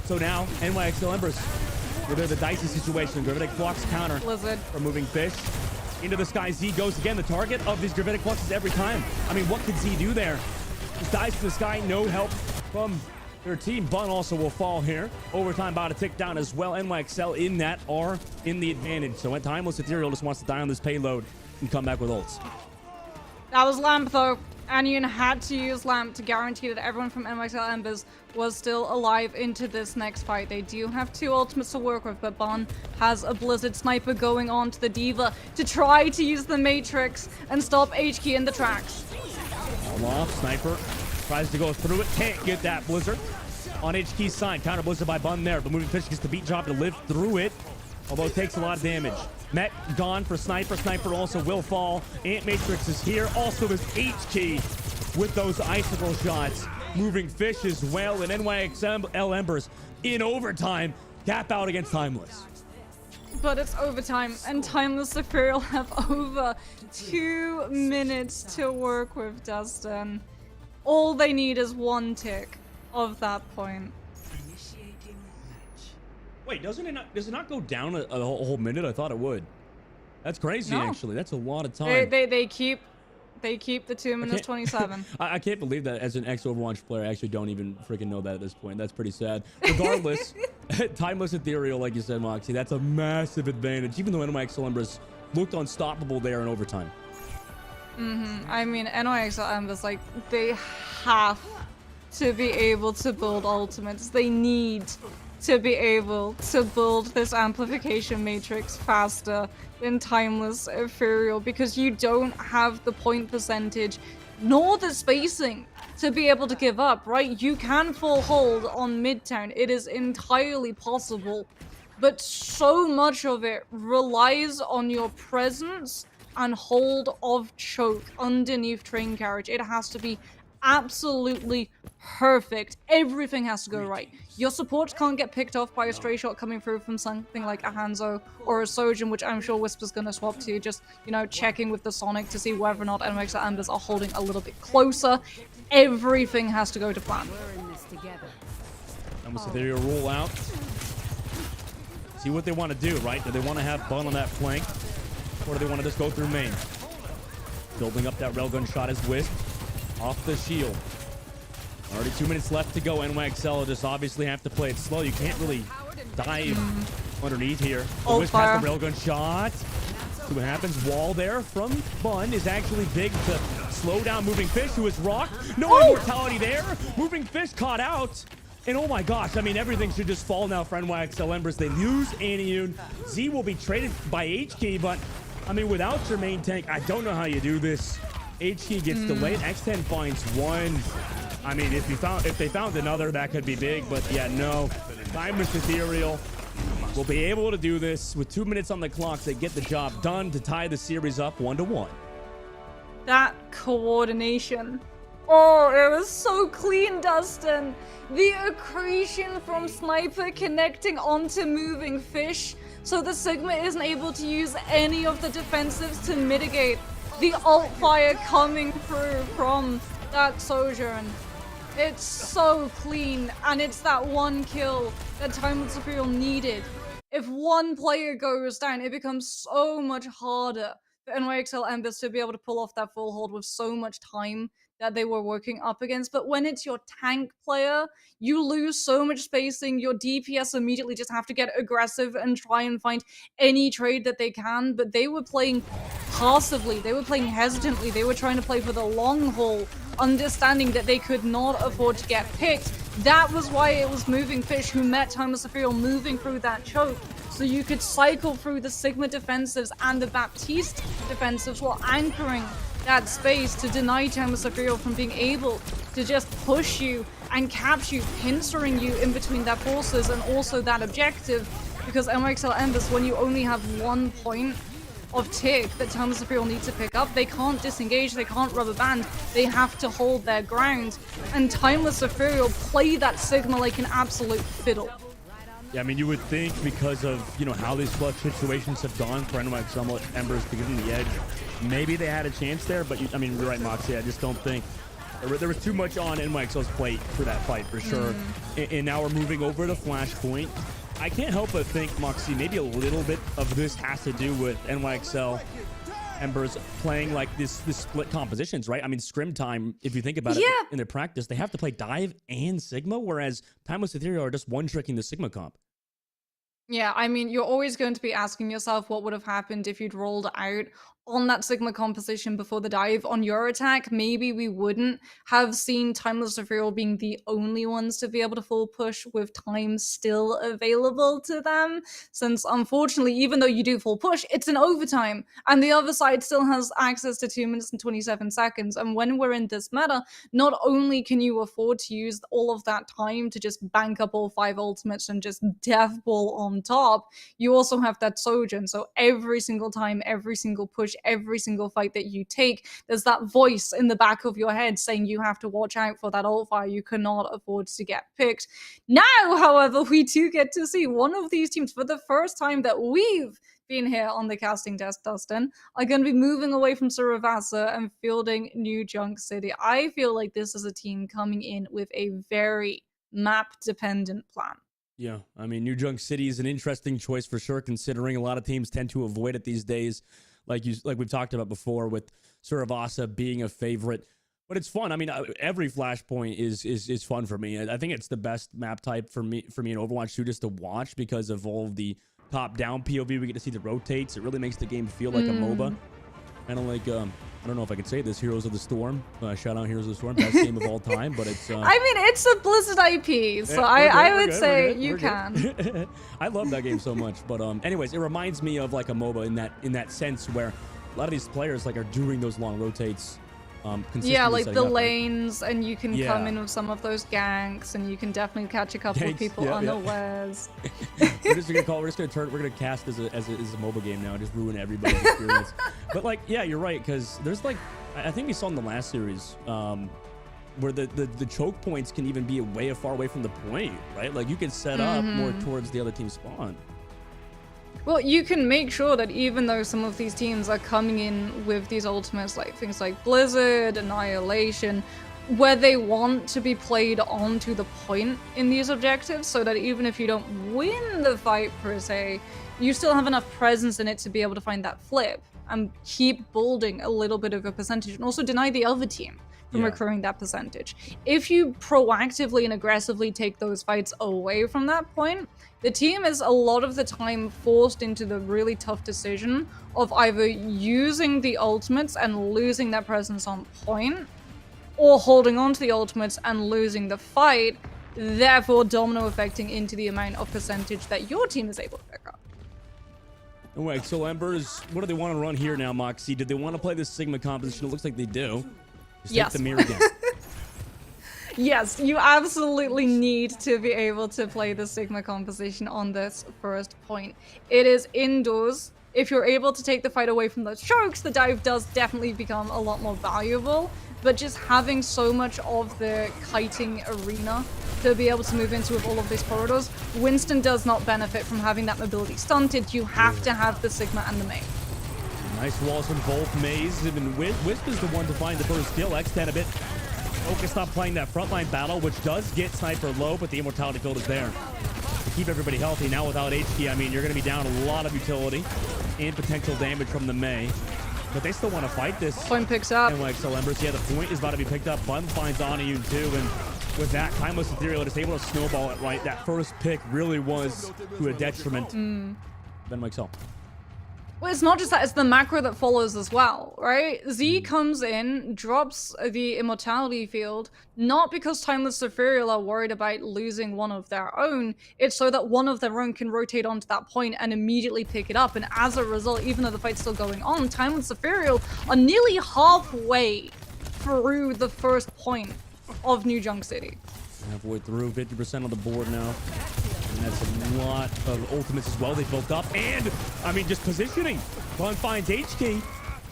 So now, NYXL Embers, with the dicey situation. Gravitic Flux counter Blizzard from Moving Fish. Into the sky, Z goes again. The target of these Gravitic Fluxes every time. I mean, what could Z do there? Just dives to the sky, no help from their team. Bun also will fall here. Overtime about to tick down as well. NYXL in that are in the advantage. So when Timeless Ethereal just wants to die on this payload and come back with ults. That was Lamp though. Anion had to use Lamp to guarantee that everyone from NYXL Embers was still alive into this next fight. They do have 2 ultimates to work with, but Bun has a Blizzard Sniper going on to the Diva to try to use the Matrix and stop HK in the tracks. All off, Sniper tries to go through it, can't get that Blizzard. On HK's side, counter Blizzard by Bun there, but Moving Fish gets the beat drop to live through it, although it takes a lot of damage. Met gone for Sniper. Sniper also will fall. Ant Matrix is here, also is HK with those icicle shots. Moving Fish as well, and NYXL Embers in overtime, gap out against Timeless. But it's overtime, and Timeless Ethereal have over 2 minutes to work with, Dustin. All they need is 1 tick of that point. Wait, does it not go down a whole minute? I thought it would. That's crazy, No. actually. That's a lot of time. They keep the 2 minutes 27. I can't believe that as an ex-Overwatch player, I actually don't even freaking know that at this point. That's pretty sad. Regardless, Timeless Ethereal, like you said, Moxie, that's a massive advantage, even though NYXL Embers looked unstoppable there in overtime. I mean, NYXL Embers, like, they have to be able to build ultimates. They need to be able to build this amplification matrix faster than Timeless Ethereal, because you don't have the point percentage nor the spacing to be able to give up, right? You can full hold on Midtown. It is entirely possible, but so much of it relies on your presence and hold of choke underneath train carriage. It has to be absolutely perfect. Everything has to go right. Your supports can't get picked off by a stray shot coming through from something like a Hanzo or a Sojin, which I'm sure Whisper's gonna swap to, just, you know, checking with the Sonic to see whether or not NYXL Embers are holding a little bit closer. Everything has to go to plan. Almost Ethereal roll out. See what they want to do, right? Do they want to have Bun on that flank? Or do they want to just go through main? Building up that railgun shot is Wisp. Off the shield. Already 2 minutes left to go. NYXL will just obviously have to play it slow. You can't really dive underneath here. Oh, Wisp has the railgun shot. See what happens. Wall there from Bun is actually big to slow down Moving Fish, who is rocked. No immortality there. Moving Fish caught out. And oh my gosh, I mean, everything should just fall now for NYXL Embers. They lose Aniune. Z will be traded by HK, but I mean, without your main tank, I don't know how you do this. HK gets delayed. X10 finds one. I mean, if they found another, that could be big, but yeah, no. Timeless Ethereal will be able to do this with 2 minutes on the clock. They get the job done to tie the series up 1-1. That coordination. Oh, it was so clean, Dustin. The accretion from Sniper connecting onto Moving Fish, so the Sigma isn't able to use any of the defensives to mitigate the alt fire coming through from that Sojourn. It's so clean, and it's that one kill that Timeless Ethereal needed. If one player goes down, it becomes so much harder for NYXL Embers to be able to pull off that full hold with so much time that they were working up against. But when it's your tank player, you lose so much spacing. Your DPS immediately just have to get aggressive and try and find any trade that they can. But they were playing passively. They were playing hesitantly. They were trying to play for the long haul, understanding that they could not afford to get picked. That was why it was Moving Fish who met Timeless Ethereal moving through that choke. So you could cycle through the Sigma defensives and the Baptiste defensives while anchoring that space to deny Timeless Ethereal from being able to just push you and capture you, pincering you in between their forces and also that objective. Because NYXL Embers, when you only have 1 point of tick that Timeless Ethereal need to pick up, they can't disengage, they can't rubber band, they have to hold their ground. And Timeless Ethereal play that Sigma like an absolute fiddle. Yeah, I mean, you would think because of, you know, how these clutch situations have gone for NYXL Embers to give them the edge, maybe they had a chance there, but I mean, you're right, Moxie, I just don't think there was too much on NYXL's plate for that fight, for sure. And now we're moving over to Flashpoint. I can't help but think, Moxie, maybe a little bit of this has to do with NYXL Embers playing like this split compositions, right? I mean, scrim time, if you think about it in their practice, they have to play Dive and Sigma, whereas Timeless Ethereal are just one-tricking the Sigma comp. Yeah, I mean, you're always going to be asking yourself what would have happened if you'd rolled out on that Sigma composition before the dive on your attack. Maybe we wouldn't have seen Timeless Ethereal being the only ones to be able to full push with time still available to them, since unfortunately, even though you do full push, it's an overtime, and the other side still has access to 2 minutes and 27 seconds. And when we're in this meta, not only can you afford to use all of that time to just bank up all 5 ultimates and just death ball on top, you also have that Sojourn. So every single time, every single push, every single fight that you take, there's that voice in the back of your head saying you have to watch out for that ult fire. You cannot afford to get picked. Now, however, we do get to see one of these teams for the first time that we've been here on the casting desk, Dustin, are going to be moving away from Suravasa and fielding New Junk City. I feel like this is a team coming in with a very map-dependent plan. Yeah, I mean, New Junk City is an interesting choice for sure, considering a lot of teams tend to avoid it these days, like we've talked about before, with Suravasa being a favorite. But it's fun. I mean, every Flashpoint is fun for me. I think it's the best map type for me in Overwatch 2 just to watch because of all of the top-down POV. We get to see the rotates. It really makes the game feel like a MOBA. Kind of like, I don't know if I can say this, Heroes of the Storm. Shout out Heroes of the Storm, best game of all time, but it's... I mean, it's a Blizzard IP, so I would say you can. I love that game so much, but anyways, it reminds me of like a MOBA in that sense where a lot of these players like are doing those long rotates. Yeah, like the lanes, and you can come in with some of those ganks, and you can definitely catch a couple of people unawares. We're just gonna cast as a MOBA game now and just ruin everybody's experience. But like, yeah, you're right, because there's like, I think we saw in the last series where the choke points can even be way far away from the point, right? Like you can set up more towards the other team's spawn. Well, you can make sure that even though some of these teams are coming in with these ultimates, like things like Blizzard, Annihilation, where they want to be played onto the point in these objectives, so that even if you don't win the fight per se, you still have enough presence in it to be able to find that flip and keep building a little bit of a percentage, and also deny the other team from accruing that percentage. If you proactively and aggressively take those fights away from that point, the team is a lot of the time forced into the really tough decision of either using the ultimates and losing their presence on point, or holding on to the ultimates and losing the fight, therefore domino affecting into the amount of percentage that your team is able to pick up. All right, so Embers, what do they want to run here now, Moxie? Did they want to play this Sigma composition? It looks like they do. Just Yes. take the mirror again. Yes, you absolutely need to be able to play the Sigma composition on this first point. It is indoors. If you're able to take the fight away from those chokes, the dive does definitely become a lot more valuable. But just having so much of the kiting arena to be able to move into with all of these corridors, Winston does not benefit from having that mobility stunted. You have to have the Sigma and the Mei. Nice walls from both Maze. Even Wisp is the one to find the first kill. X10 a bit focused on playing that frontline battle, which does get Sniper low, but the immortality field is there to keep everybody healthy. Now without HT, I mean, you're going to be down a lot of utility and potential damage from the Mei. But they still want to fight this. Point picks up. And like so Embers, yeah, the point is about to be picked up. Bun finds Oniyun too, and with that, Timeless Ethereal just able to snowball it right. That first pick really was to a detriment. Then Mike Sell. Well, it's not just that, it's the macro that follows as well, right? Z comes in, drops the immortality field, not because Timeless Ethereal are worried about losing one of their own, it's so that one of their own can rotate onto that point and immediately pick it up, and as a result, even though the fight's still going on, Timeless Ethereal are nearly halfway through the first point of New Junk City. Halfway through, 50% on the board now. And that's a lot of ultimates as well they built up. And, I mean, just positioning. Bun finds HK.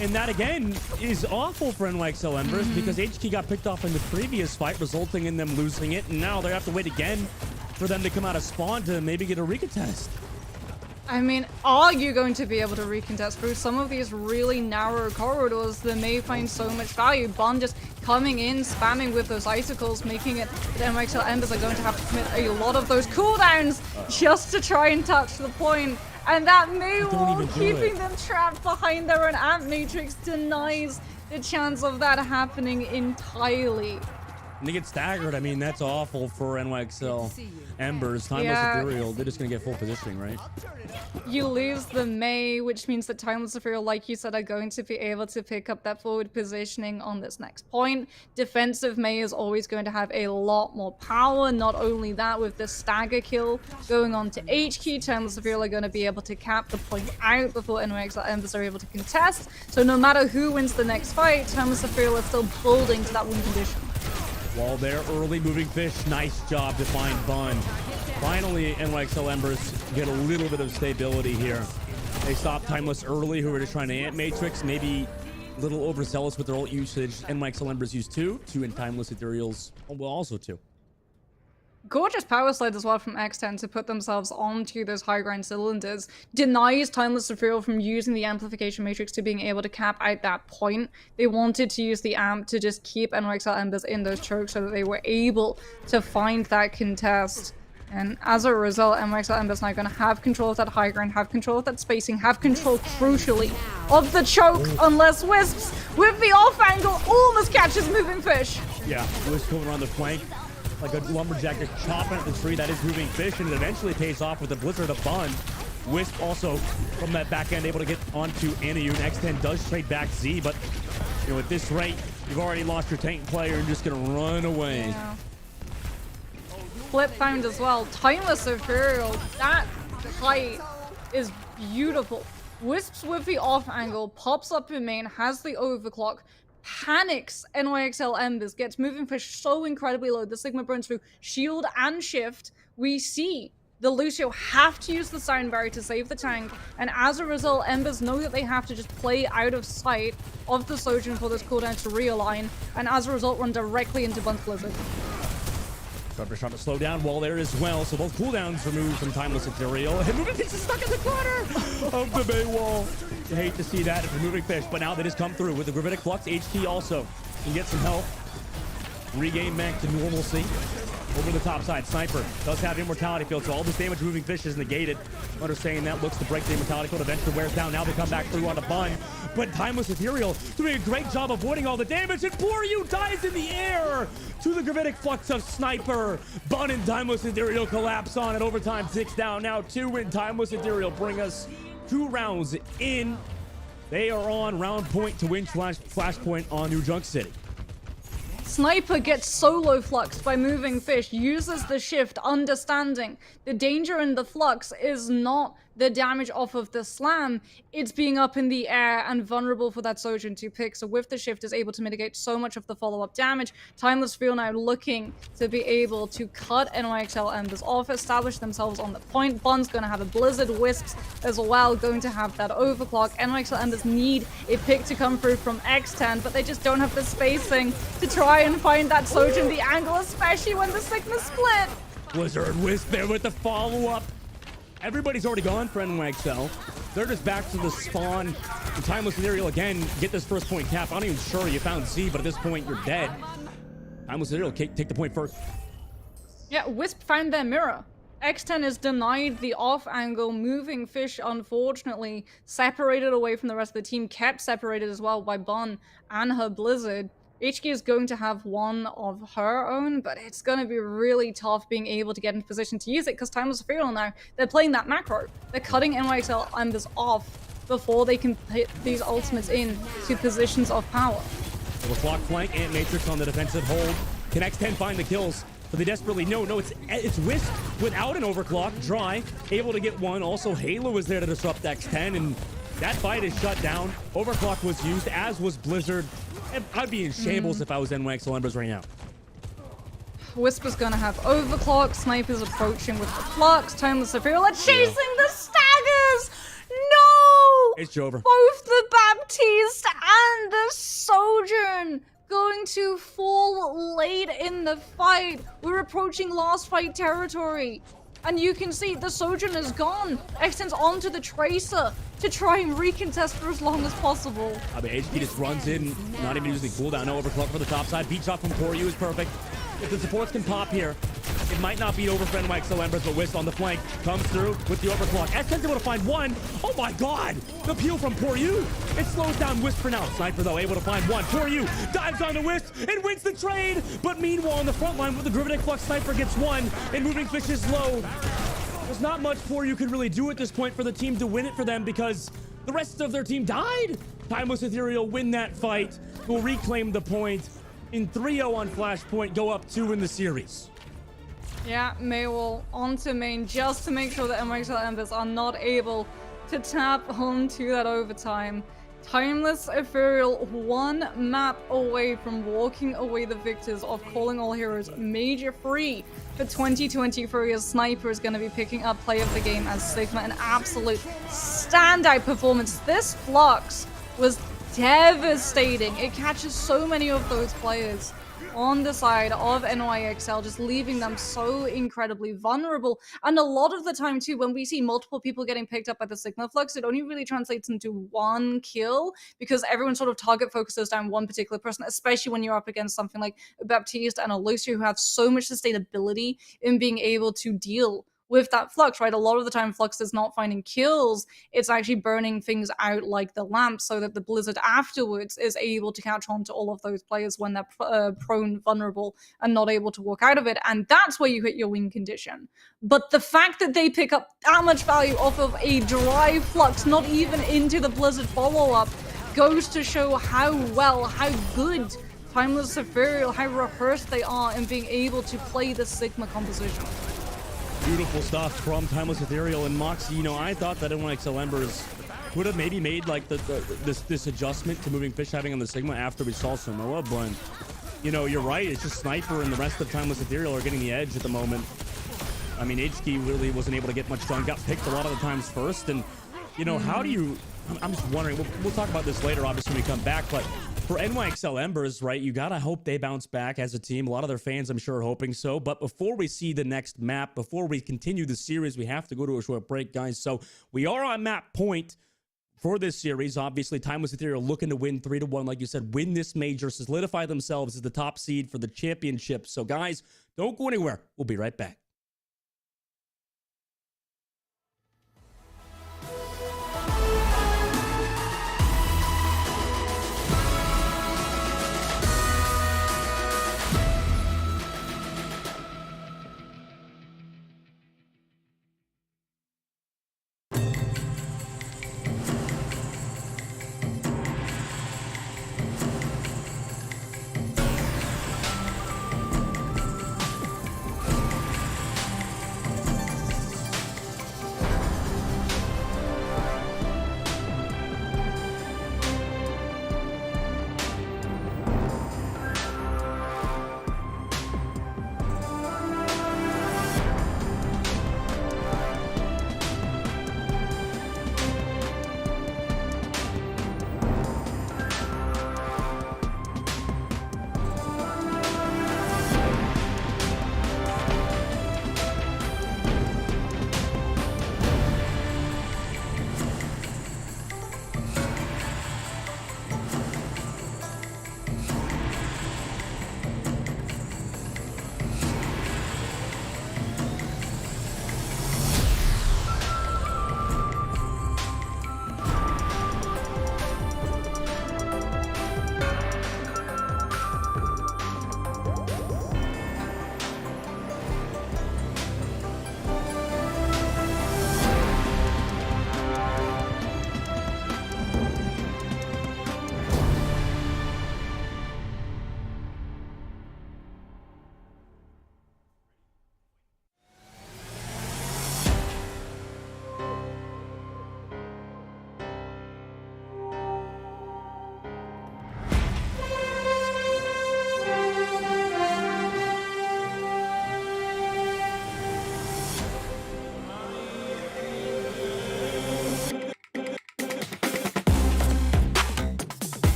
And that, again, is awful for NYXL Embers because HK got picked off in the previous fight, resulting in them losing it. And now they have to wait again for them to come out of spawn to maybe get a recontest. I mean, are you going to be able to recontest through some of these really narrow corridors that may find so much value? Bond just coming in, spamming with those icicles, making it that NYXL Embers are going to have to commit a lot of those cooldowns just to try and touch the point. And that Mei wall, keeping them trapped behind their own amp matrix, denies the chance of that happening entirely. And they get staggered. I mean, that's awful for NYXL Embers. Timeless Ethereal, they're just going to get full positioning, right? You lose the Mei, which means that Timeless Ethereal, like you said, are going to be able to pick up that forward positioning on this next point. Defensive Mei is always going to have a lot more power. Not only that, with the stagger kill going on to HK, Timeless Ethereal are going to be able to cap the point out before NYXL Embers are able to contest. So no matter who wins the next fight, Timeless Ethereal is still building to that win condition. While they're early moving fish, nice job to find Bun. Finally, NYXL Embers get a little bit of stability here. They stopped Timeless early, who were just trying to Ant Matrix, maybe a little overzealous with their ult usage. NYXL Embers used two and Timeless Ethereals, well, also two. Gorgeous power slide as well from X10 to put themselves onto those high ground cylinders. Denies Timeless Ethereal from using the amplification matrix to being able to cap out that point. They wanted to use the amp to just keep NYXL Embers in those chokes so that they were able to find that contest. And as a result, NYXL Embers now going to have control of that high ground, have control of that spacing, have control, crucially, of the choke, unless Wisps, with the off angle, almost catches moving fish. Yeah, Wisp coming around the flank like a lumberjack just chopping at the tree. That is moving fish, and it eventually pays off with a blizzard of Bun. Wisp also from that back end able to get onto Oniyun. X10 does trade back Z, but you know, at this rate, you've already lost your tank player and just gonna run away. Yeah. Flip found as well. Timeless Ethereal, that height is beautiful. Wisps with the off angle, pops up in main, has the overclock, panics NYXL Embers, gets moving fish so incredibly low. The Sigma burns through shield and shift. We see the Lucio have to use the sound barrier to save the tank, and as a result, Embers know that they have to just play out of sight of the Sojourn for this cooldown to realign, and as a result, run directly into Bun's Blizzard. Carver's trying to slow down while there as well, so both cooldowns removed from Timeless Ethereal. And Moving Fish is stuck in the corner of the Bay wall. You hate to see that if you're Moving Fish, but now they just come through with the Gravitic Flux. HT also can get some help. regain back to normalcy. Over the top side, Sniper does have immortality field, so all this damage moving fish is negated. Understanding that looks to break the immortality field, eventually wears down. Now they come back through on a bun, but Timeless Ethereal doing a great job avoiding all the damage, and Poor You dies in the air to the gravitic flux of Sniper. Bun and Timeless Ethereal collapse on it. Overtime 6 down, now 2, and Timeless Ethereal bring us 2 rounds in. They are on round point to win Flashpoint on New Junk City. Sniper gets solo fluxed by moving fish, uses the shift, understanding the danger in the flux is not the damage off of the slam, it's being up in the air and vulnerable for that Sojourn to pick. So with the shift is able to mitigate so much of the follow-up damage. Timeless Feel now looking to be able to cut NYXL Embers off, establish themselves on the point. Bun's going to have a Blizzard, Wisps as well, going to have that overclock. NYXL Embers need a pick to come through from X10, but they just don't have the spacing to try and find that Sojourn, the angle, especially when the Sigma split. Blizzard Wisp there with the follow-up. Everybody's already gone for NYXL. They're just back to the spawn. And Timeless Ethereal again get this first point cap. I'm not even sure you found Z, but at this point you're dead. Timeless Ethereal take the point first. Yeah, Wisp found their mirror. X10 is denied the off angle. Moving fish, unfortunately, separated away from the rest of the team, kept separated as well by Bun and her Blizzard. HQ is going to have one of her own, but it's going to be really tough being able to get into position to use it because Timeless Ethereal now, they're playing that macro. They're cutting NYXL Embers off before they can hit these ultimates in to positions of power. Overclock flank and Matrix on the defensive hold. Can X10 find the kills? But they desperately no, it's Wisp without an overclock, dry, able to get one. Also, Halo is there to disrupt X10, and that fight is shut down. Overclock was used, as was Blizzard. I'd be in shambles if I was NYXL Embers right now. Whisper's gonna have overclock. Sniper's approaching with the flux. Timeless Ethereal are chasing the staggers. No! It's over. Both the Baptiste and the Sojourn going to fall late in the fight. We're approaching last fight territory. And you can see the Sojourn is gone. Extends onto the Tracer to try and recontest for as long as possible. I mean, HP just runs in, not even using cooldown. No overclock for the top side. Beat shot from Poor You is perfect. If the supports can pop here, it might not be over for NYXL Embers, but Wisp on the flank comes through with the overclock. X10's able to find one. Oh my god! The peel from Poor You. It slows down Wisp for now. Sniper, though, able to find one. Poor You dives on the Wisp and wins the trade. But meanwhile, on the front line with the Gravitic Flux, Sniper gets one, and Moving Fish is low. There's not much Poor You could really do at this point for the team to win it for them because the rest of their team died. Timeless Ethereal win that fight. Will reclaim the point. In 3-0 on Flashpoint, go up 2 in the series. Yeah, Maywall onto main just to make sure that NYXL Embers are not able to tap onto that overtime. Timeless Ethereal, one map away from walking away the victors of Calling All Heroes Major Free for 2023, as Sniper is going to be picking up play of the game as Sigma. An absolute standout performance. This Flux was devastating. It catches so many of those players on the side of NYXL, just leaving them so incredibly vulnerable. And a lot of the time too, when we see multiple people getting picked up by the Sigma Flux, it only really translates into one kill because everyone sort of target focuses down one particular person, especially when you're up against something like Baptiste and Lucio, who have so much sustainability in being able to deal with that Flux, right? A lot of the time Flux is not finding kills, it's actually burning things out like the lamp so that the Blizzard afterwards is able to catch on to all of those players when they're prone, vulnerable, and not able to walk out of it. And that's where you hit your win condition. But the fact that they pick up that much value off of a dry Flux, not even into the Blizzard follow-up, goes to show how well, how good Timeless Ethereal, how rehearsed they are in being able to play the Sigma composition. Beautiful stuff from Timeless Ethereal and Moxie. You know, I thought that NYXL Embers would have maybe made like this adjustment to Moving Fish having on the Sigma after we saw Samoa, but you know, you're right. It's just Sniper and the rest of Timeless Ethereal are getting the edge at the moment. I mean, HK really wasn't able to get much done. Got picked a lot of the times first, and you know, how do you? I'm just wondering. We'll talk about this later, obviously, when we come back, but. For NYXL Embers, right, you gotta hope they bounce back as a team. A lot of their fans, I'm sure, are hoping so. But before we see the next map, before we continue the series, we have to go to a short break, guys. So we are on map point for this series, obviously, Timeless Ethereal looking to win 3-1, like you said, win this major, solidify themselves as the top seed for the championship. So, guys, don't go anywhere. We'll be right back.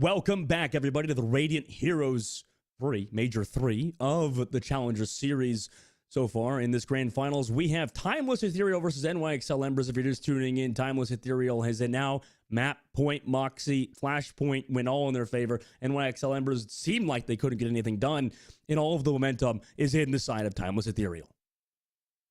Welcome back, everybody, to the Radiant Heroes 3, Major 3 of the Challenger Series. So far in this grand finals, we have Timeless Ethereal versus NYXL Embers. If you're just tuning in, Timeless Ethereal has a now map point, Moxie, Flashpoint went all in their favor. NYXL Embers seemed like they couldn't get anything done, and all of the momentum is in the side of Timeless Ethereal.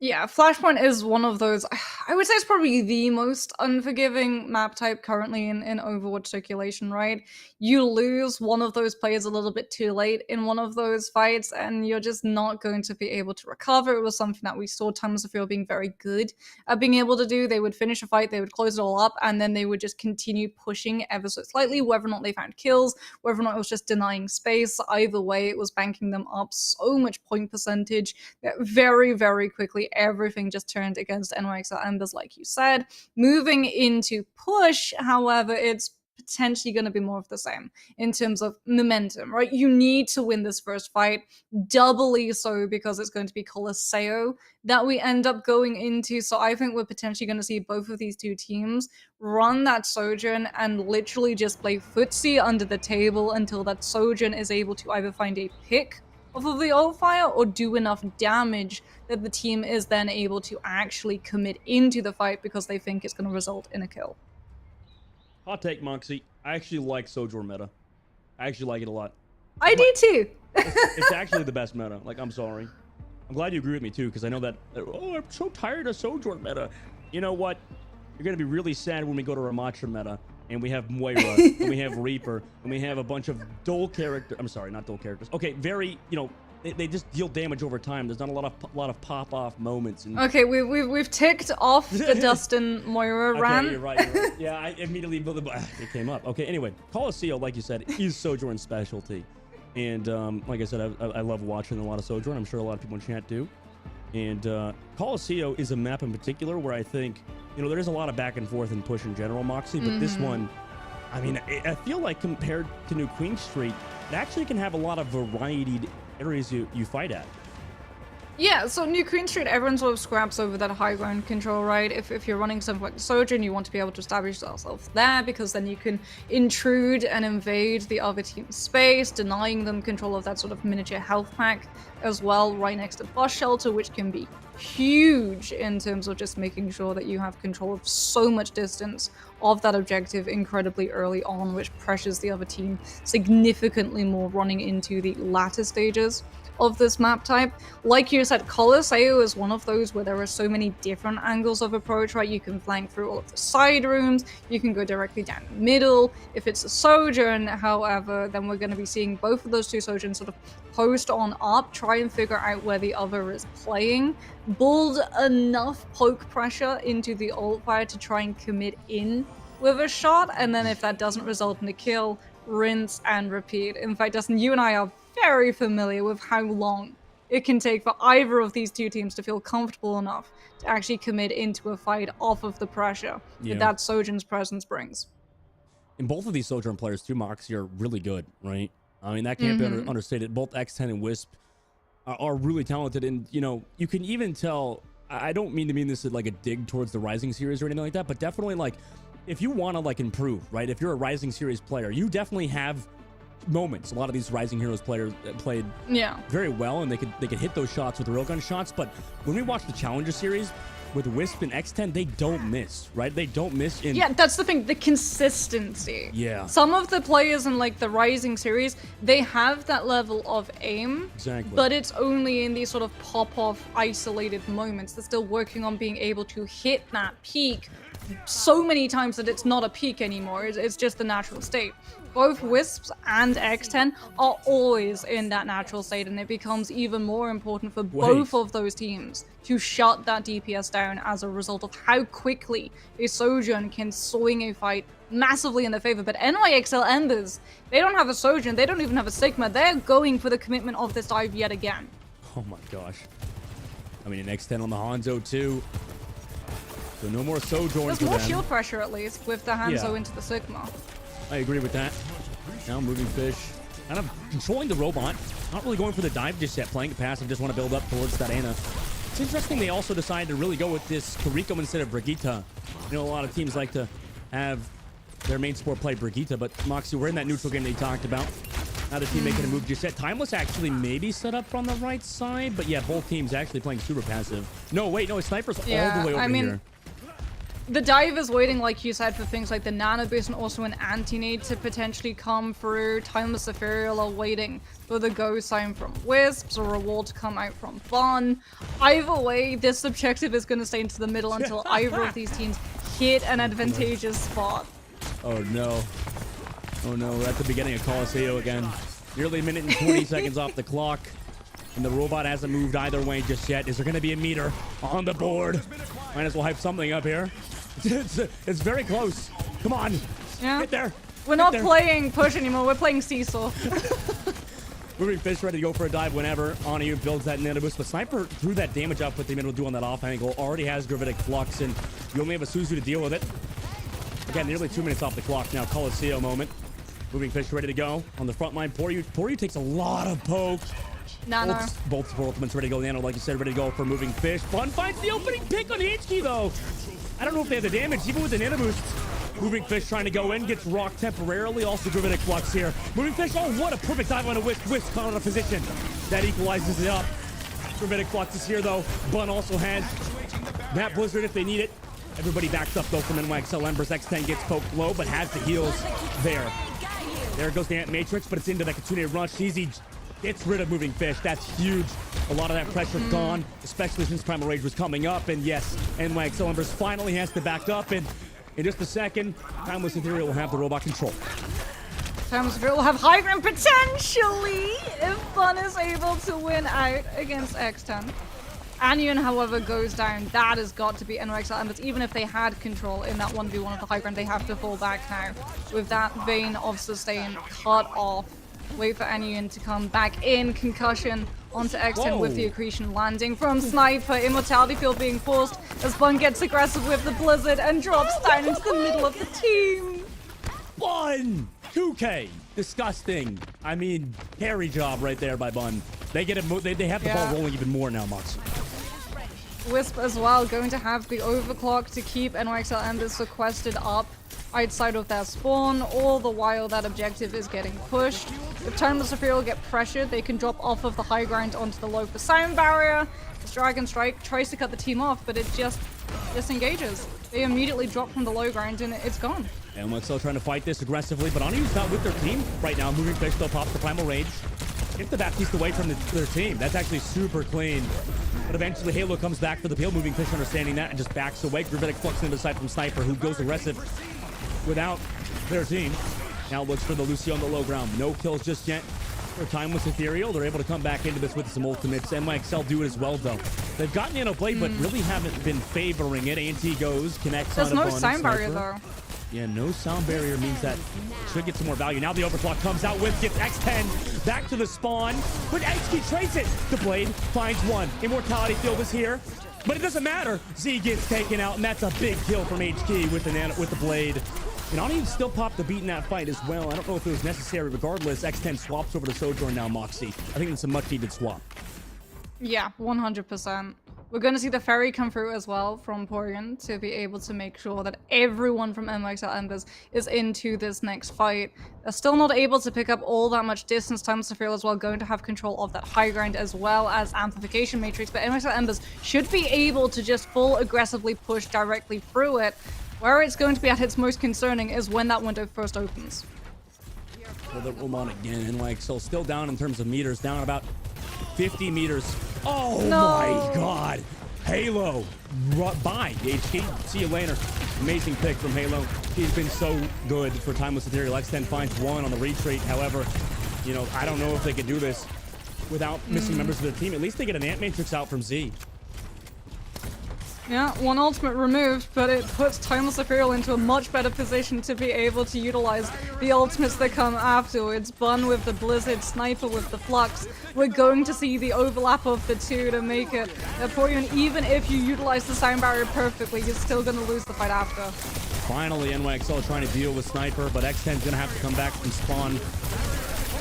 Yeah, Flashpoint is one of those. I would say it's probably the most unforgiving map type currently in Overwatch circulation, right? You lose one of those players a little bit too late in one of those fights, and you're just not going to be able to recover. It was something that we saw Tons of Field being very good at being able to do. They would finish a fight, they would close it all up, and then they would just continue pushing ever so slightly, whether or not they found kills, whether or not it was just denying space. Either way, it was banking them up so much point percentage that very, very quickly everything just turned against NYXL Embers, like you said. Moving into push, however, it's potentially going to be more of the same in terms of momentum, right? You need to win this first fight, doubly so because it's going to be Colosseo that we end up going into. So I think we're potentially going to see both of these two teams run that Sojourn and literally just play footsie under the table until that Sojourn is able to either find a pick off of the ult fire or do enough damage that the team is then able to actually commit into the fight because they think it's going to result in a kill. Hot take, Moxie. I actually like Sojourn meta. I actually like it a lot. I do too. It's actually the best meta. Like, I'm sorry. I'm glad you agree with me too, because I know that, oh, I'm so tired of Sojourn meta. You know what? You're going to be really sad when we go to Ramattra meta, and we have Moira, and we have Reaper, and we have a bunch of dull characters. I'm sorry, not dull characters. Okay, very, you know, they just deal damage over time. There's not a lot of pop-off moments. And okay, we've ticked off the Dustin Moira rant. Okay, you're right. Yeah, I immediately it came up. Okay, anyway, Colosseo, like you said, is Sojourn's specialty. And like I said, I love watching a lot of Sojourn. I'm sure a lot of people in chat do. And Colosseo is a map in particular where I think, you know, there's a lot of back and forth and push in general, Moxie, but this one, I mean, I feel like compared to New Queen Street, it actually can have a lot of varied areas you fight at. Yeah, so New Queen Street, everyone sort of scraps over that high ground control, right? If you're running something like Sojourn, you want to be able to establish yourself there because then you can intrude and invade the other team's space, denying them control of that sort of miniature health pack as well, right next to Bus Shelter, which can be huge in terms of just making sure that you have control of so much distance of that objective incredibly early on, which pressures the other team significantly more running into the latter stages of this map type. Like you said, Colosseo is one of those where there are so many different angles of approach, right? You can flank through all of the side rooms, you can go directly down the middle. If it's a Sojourn, however, then we're going to be seeing both of those two Sojourns sort of post on up, try and figure out where the other is playing, build enough poke pressure into the ult fire to try and commit in with a shot, and then if that doesn't result in a kill, rinse and repeat. In fact, Dustin, you and I are very familiar with how long it can take for either of these two teams to feel comfortable enough to actually commit into a fight off of the pressure that Sojourn's presence brings. And both of these Sojourn players, too, Moxie, are really good, right? I mean, that can't be understated. Both X10 and Wisp are really talented, and, you know, you can even tell, I don't mean to mean this as like a dig towards the Rising series or anything like that, but definitely, like, if you want to, like, improve, right? If you're a Rising series player, you definitely have moments. A lot of these Rising Heroes players played very well, and they could hit those shots with the railgun shots. But when we watch the Challenger series with Wisp and X10, they don't miss, right? They don't miss in... Yeah, that's the thing, the consistency. Yeah. Some of the players in, like, the Rising series, they have that level of aim. Exactly. But it's only in these sort of pop-off, isolated moments. They're still working on being able to hit that peak so many times that it's not a peak anymore. It's just the natural state. Both Wisps and X10 are always in that natural state, and it becomes even more important for both of those teams to shut that DPS down as a result of how quickly a Sojourn can swing a fight massively in their favor. But NYXL Embers, they don't have a Sojourn, they don't even have a Sigma. They're going for the commitment of this dive yet again. Oh my gosh. I mean, an X10 on the Hanzo too. So no more Sojourn. There's more shield pressure at least with the Hanzo into the Sigma. I agree with that. Now moving fish. Kind of controlling the robot. Not really going for the dive just yet. Playing it passive. Just want to build up towards that Ana. It's interesting they also decided to really go with this Kiriko instead of Brigitte. You know, a lot of teams like to have their main support play Brigitte, but Moxie, we're in that neutral game that you talked about. Now the team making a move just yet. Timeless actually maybe set up on the right side, but yeah, both teams actually playing super passive. No, wait, no, Sniper's all the way over here. The dive is waiting, like you said, for things like the nano boost and also an anti-nade to potentially come through. Timeless Ethereal are waiting for the go sign from Wisps, a reward to come out from Bun. Either way, this objective is going to stay into the middle until either of these teams hit an advantageous spot. Oh no. Oh no, we're at the beginning of Coliseum again. Nearly a minute and 20 seconds off the clock. And the robot hasn't moved either way just yet. Is there going to be a meter on the board? Might as well hype something up here. It's very close. Come on. Yeah. Get there. We're not playing push anymore. We're playing seesaw. Moving Fish ready to go for a dive whenever. Oniu builds that nano boost. But Sniper threw that damage output they will do on that off angle. Already has Gravitic Flux, and you only have a Suzu to deal with it. Again, nearly 2 minutes off the clock now. Coliseum moment. Moving Fish ready to go on the front line. Poryu takes a lot of poke. Nano. Both support ultimates ready to go. Nano, like you said, ready to go for Moving Fish. Bun finds the opening pick on HK though. I don't know if they have the damage, even with the nano boost. Moving Fish trying to go in, gets rocked temporarily. Also Gravitic Flux here. Moving Fish, oh, what a perfect dive on a Wisp. Wisp caught out of position. That equalizes it up. Gravitic Flux is here though. Bun also has that Blizzard if they need it. Everybody backs up though from NYXL Embers. X10 gets poked low, but has the heals there. There goes the Ant Matrix, but it's into that Kitsune rush. Easy gets rid of Moving Fish. That's huge. A lot of that pressure gone, especially since Primal Rage was coming up. And yes, NYXL Embers finally has to back up. And in just a second, Timeless Ethereal will have the robot control. Timeless Ethereal will have high ground potentially if Bun is able to win out against X10. Anion, however, goes down. That has got to be NYXL Embers. Even if they had control in that 1v1 of the high ground, they have to fall back now. With that vein of sustain cut off. Wait for Anion to come back in. Concussion onto X10 with the accretion landing from Sniper. Immortality Field being forced as Bun gets aggressive with the Blizzard and drops down into the middle of the team. Bun! 2K. Disgusting. I mean, carry job right there by Bun. They get it. They have the ball rolling even more now, Moxie. Wisp as well, going to have the overclock to keep NYXL Embers sequestered up outside of their spawn, all the while that objective is getting pushed. If Timeless Ethereal get pressured, they can drop off of the high ground onto the low for sound barrier. This Dragon Strike tries to cut the team off, but it just disengages. They immediately drop from the low ground and it's gone. And NYXL trying to fight this aggressively, but Aniu's not with their team right now. Moving Fish still pops the Primal Rage. Gets the Baptiste away from their team. That's actually super clean. But eventually Halo comes back for the peel. Moving Fish understanding that and just backs away. Gravitic Flux into the side from Sniper, who goes aggressive without their team. Now looks for the Lucio on the low ground. No kills just yet. Their Timeless Ethereal. They're able to come back into this with some ultimates. NYXL do it as well, though. They've gotten Nano Blade, but really haven't been favoring it. ANT goes, connects on a There's no sound barrier, though. Yeah, no sound barrier means that should get some more value. Now the overclock comes out with, gets X10 back to the spawn, but HK trades it. The Blade finds one. Immortality Field is here, but it doesn't matter. Z gets taken out, and that's a big kill from HK with the Blade. And Onion still popped the beat in that fight as well. I don't know if it was necessary. Regardless, X10 swaps over to Sojourn now, Moxie. I think it's a much-needed swap. Yeah, 100%. We're going to see the ferry come through as well from Porian to be able to make sure that everyone from NYXL Embers is into this next fight. They're still not able to pick up all that much distance. Timeless Ethereal as well going to have control of that high ground as well as Amplification Matrix, but NYXL Embers should be able to just full aggressively push directly through it. Where it's going to be at its most concerning is when that window first opens. Well, the room on again. NYXL still down in terms of meters, down about 50 meters. Oh my god. Halo by HK. See you later. Amazing pick from Halo. He's been so good for Timeless Ethereal. X10 finds one on the retreat. However, you know, I don't know if they could do this without missing members of their team. At least they get an Ant Matrix out from Z. Yeah, one ultimate removed, but it puts Timeless Ethereal into a much better position to be able to utilize the ultimates that come afterwards. Bun with the Blizzard, Sniper with the Flux. We're going to see the overlap of the two to make it important. Even if you utilize the sound barrier perfectly, you're still going to lose the fight after. Finally, NYXL trying to deal with Sniper, but X10's going to have to come back from spawn.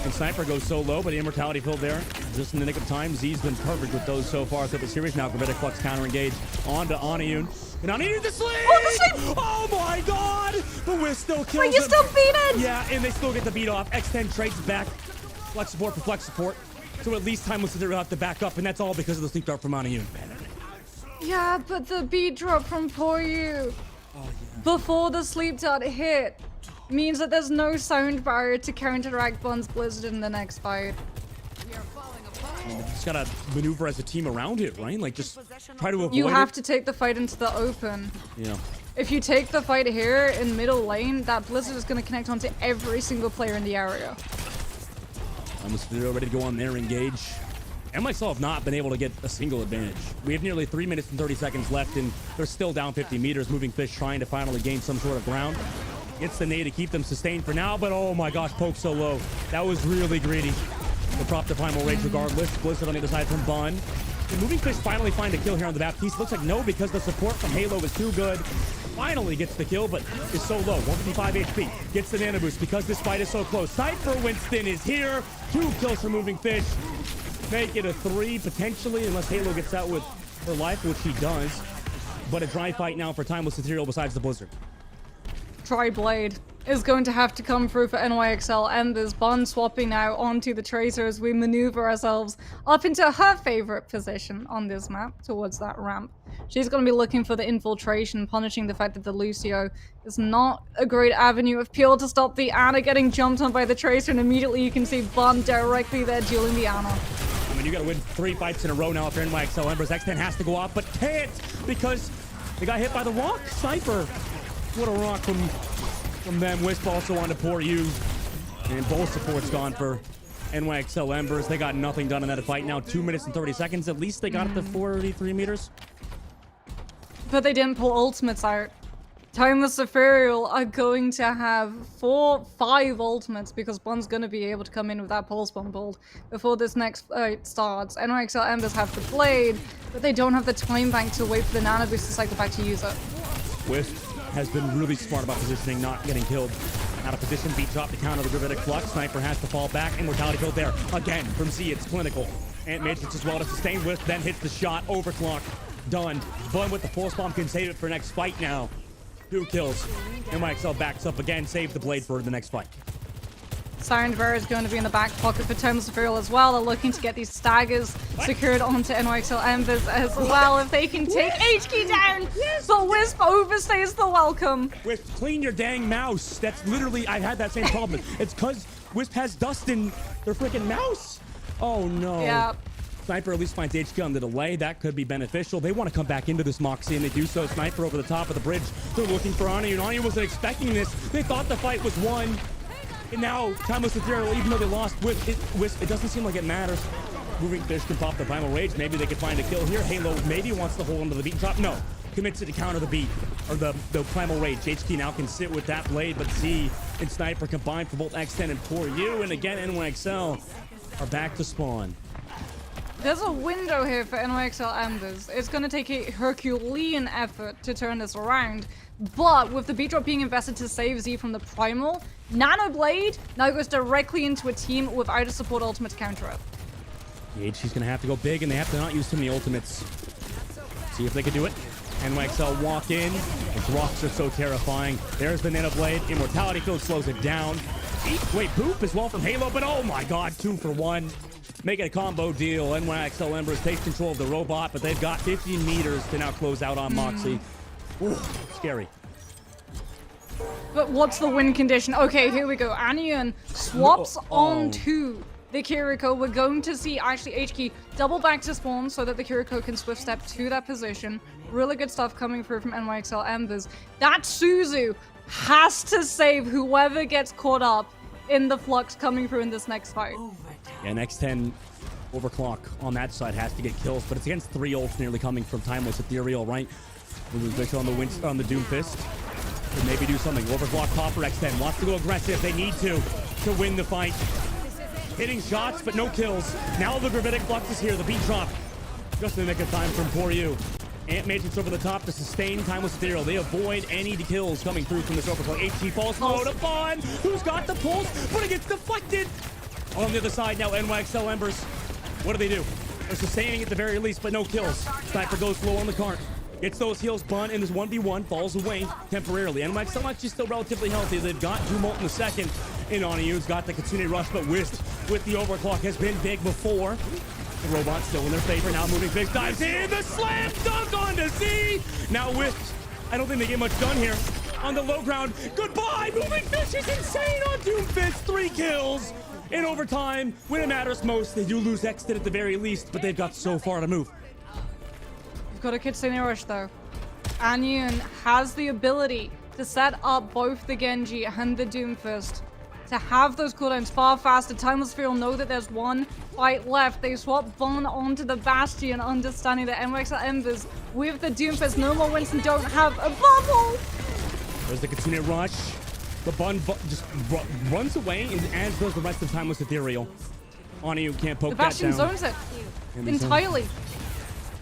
And Sniper goes so low, but the Immortality Field there, just in the nick of time. Z's been perfect with those so far through the series. Now Gravitic Flux counter engage onto Aniun. And Aniun the sleep! Oh my god! The Wisp still kills him. You still beat it! Yeah, and they still get the beat off. X10 trades back. Flex support for flex support. So at least Timeless Ethereal have to back up, and that's all because of the sleep dart from Aniun. Yeah, but the beat drop from Poryu. Oh, before the sleep dart hit means that there's no sound barrier to counteract Bun's Blizzard in the next fight. Just gotta maneuver as a team around it, right? Like, just try to avoid You have it. to take the fight into the open. Yeah. If you take the fight here in middle lane, that Blizzard is going to connect onto every single player in the area. Almost ready to go on there, engage. And myself have not been able to get a single advantage. We have nearly 3 minutes and 30 seconds left, and they're still down 50 meters. Moving Fish trying to finally gain some sort of ground. Gets the nade to keep them sustained for now, but oh my gosh, poke so low. That was really greedy. The prop to Primal Rage regardless. Blizzard on the other side from Bun. Can Moving Fish finally find a kill here on the Baptiste? Looks like no, because the support from Halo is too good. Finally gets the kill, but is so low. 155 HP. Gets the nano boost because this fight is so close. Cypher Winston is here. 2 kills for Moving Fish. Make it a 3 potentially, unless Halo gets out with her life, which he does. But a dry fight now for Timeless Ethereal besides the Blizzard. Tri-Blade is going to have to come through for NYXL Embers. Bun swapping now onto the Tracer as we maneuver ourselves up into her favorite position on this map towards that ramp. She's going to be looking for the infiltration, punishing the fact that the Lucio is not a great avenue of peel to stop the Ana getting jumped on by the Tracer, and immediately you can see Bun directly there dueling the Ana. I mean, you gotta win 3 fights in a row now for NYXL Embers. X10 has to go off, but can't because they got hit by the rock. Cypher. What a rock from them. Wisp also on to Poor You. And both support's gone for NYXL Embers. They got nothing done in that fight now. 2 minutes and 30 seconds. At least they got it to 43 meters. But they didn't pull ultimates out. Timeless Ethereal are going to have 5 ultimates because Bun's going to be able to come in with that pulse bomb pulled before this next fight starts. NYXL Embers have the blade, but they don't have the time bank to wait for the nano boost to cycle back to use it. Wisp has been really smart about positioning, not getting killed. Out of position, beat drop to counter the Gravitic Flux. Sniper has to fall back. Immortality killed there. Again, from Z, it's clinical. Ant Matrix as well to sustain Wisp, then hits the shot. Overclock. Done. Bun with the pulse bomb can save it for next fight now. 2 kills. NYXL backs up again, save the blade for the next fight. Siren Bearer is going to be in the back pocket for Timeless Ethereal as well. They're looking to get these staggers secured onto NYXL Embers as well if they can take HK down. But Wisp overstays the welcome. Wisp, clean your dang mouse. That's literally, I had that same problem. It's because Wisp has dust in their freaking mouse. Oh no. Yeah. Sniper at least finds HQ on the delay. That could be beneficial. They want to come back into this Moxie, and they do so. Sniper over the top of the bridge. They're looking for Ani, and Ani wasn't expecting this. They thought the fight was won. And now, Timeless Ethereal, even though they lost Wisp, it doesn't seem like it matters. Moving Fish can pop the Primal Rage. Maybe they could find a kill here. Halo maybe wants to hold onto the beat drop. No. Commits it to counter the beat, or the Primal Rage. HK now can sit with that blade, but Z and Sniper combined for both X10 and Poor You. And again, NYXL are back to spawn. There's a window here for NYXL Embers. It's going to take a Herculean effort to turn this around. But with the beat drop being invested to save Z from the Primal, Nano Blade now goes directly into a team without a support ultimate to counter it. She's going to have to go big, and they have to not use too many ultimates. See if they can do it. NYXL walk in. The rocks are so terrifying. There's the Nano Blade. Immortality Field slows it down. Wait, Boop as well from Halo, but oh my god, 2 for 1. Make it a combo deal. NYXL Embers takes control of the robot, but they've got 15 meters to now close out on Moxie. Ooh, scary. But what's the win condition? Okay, here we go. Anion swaps onto the Kiriko. We're going to see actually HK double back to spawn so that the Kiriko can swift step to that position. Really good stuff coming through from NYXL Embers. That Suzu has to save whoever gets caught up in the flux coming through in this next fight. Yeah, X10 overclock on that side has to get kills, but it's against 3 ults nearly coming from Timeless Ethereal, right? Moving Fish on the Doom Fist. Could maybe do something. Overclock Popper. X10 wants to go aggressive. They need to win the fight. Hitting shots, but no kills. Now the Gravitic Flux is here. The beat drop. Just in the nick of time from Poor You. Ant Matrix over the top to sustain Timeless Ethereal. They avoid any kills coming through from this overclock. HT falls low to Bond, who's got the pulse, but it gets deflected. On the other side now, NYXL Embers. What do? They're sustaining at the very least, but no kills. Sniper goes low on the cart. Gets those heals. Bun in this 1v1 falls away temporarily. NYXL actually still relatively healthy. They've got Dumult in the second. And Oniyu's got the Kitsune Rush, but Wisp with the overclock has been big before. The robot's still in their favor. Now Moving Fish dives in. The slam dunk onto Z. Now Wisp, I don't think they get much done here. on the low ground. Goodbye! Moving Fish is insane on Doomfist. 3 kills in overtime. When it matters most, they do lose Exit at the very least, but they've got so far to move. You've got a Kitsune Rush though. Anyun has the ability to set up both the Genji and the Doomfist to have those cooldowns far faster. Timeless Fear will know that there's one fight left. They swap Bond onto the Bastion, understanding that NYX Embers with the Doomfist. No more Winston don't have a bubble. There's the Kitsune Rush. The Bun just runs away, and as does the rest of Timeless Ethereal. Oniu can't poke The that Bastion down. zones it And they zone it. entirely.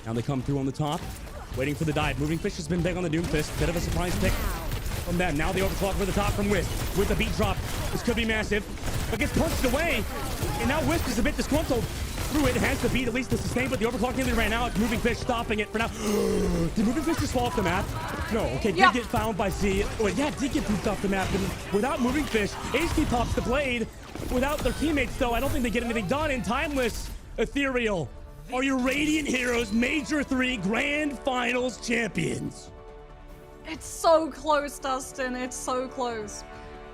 Now they come through on the top, waiting for the dive. Moving Fish has been big on the Doomfist. Bit of a surprise pick from them. Now the overclock for the top from Wisp with the beat drop. This could be massive, but gets punched away. And now Wisp is a bit disgruntled. Through it, has the beat at least to sustain, but the overclock nearly ran out. Moving Fish stopping it for now. Did Moving Fish just fall off the map? No, okay, did get found by Z. Oh, yeah, did get booped off the map. And without Moving Fish, HD pops the blade. Without their teammates, though, I don't think they get anything done. And Timeless Ethereal are your Radiant Heroes Major 3 Grand Finals champions. It's so close, Dustin. It's so close.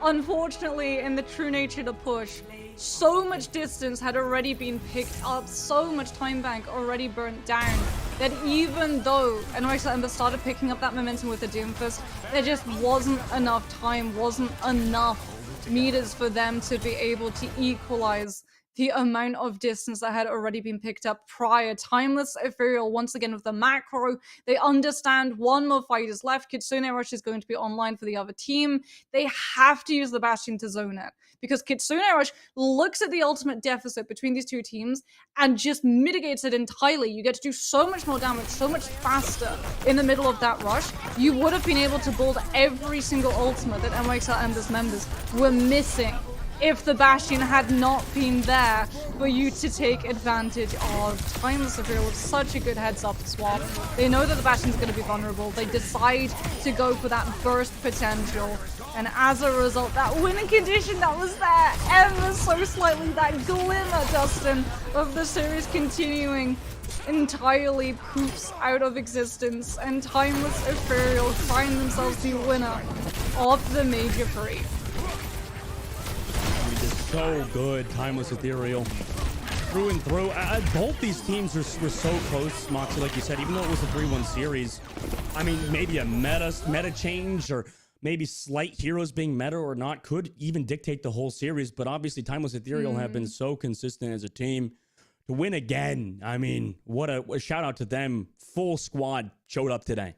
Unfortunately, in the true nature to push, so much distance had already been picked up, so much time bank already burnt down, that even though NYX Ember started picking up that momentum with the Doomfist, there just wasn't enough time, wasn't enough meters for them to be able to equalize the amount of distance that had already been picked up prior. Timeless Ethereal, once again with the macro, they understand one more fight is left. Kitsune Rush is going to be online for the other team. They have to use the Bastion to zone it, because Kitsune Rush looks at the ultimate deficit between these two teams and just mitigates it entirely. You get to do so much more damage, so much faster in the middle of that rush. You would have been able to build every single ultimate that NYXL Embers members were missing if the Bastion had not been there for you to take advantage of. Timeless Ethereal with such a good heads-up swap. They know that the Bastion's going to be vulnerable. They decide to go for that burst potential. And as a result, that winning condition that was there ever so slightly, that glimmer, Dustin, of the series continuing, entirely poofs out of existence. And Timeless Ethereal find themselves the winner of the Major 3. So good, Timeless Ethereal. Through and through. Both these teams were so close, Moxie, like you said, even though it was a 3-1 series. I mean, maybe a meta change or maybe slight heroes being meta or not could even dictate the whole series. But obviously, Timeless Ethereal have been so consistent as a team to win again. I mean, what a shout out to them. Full squad showed up today.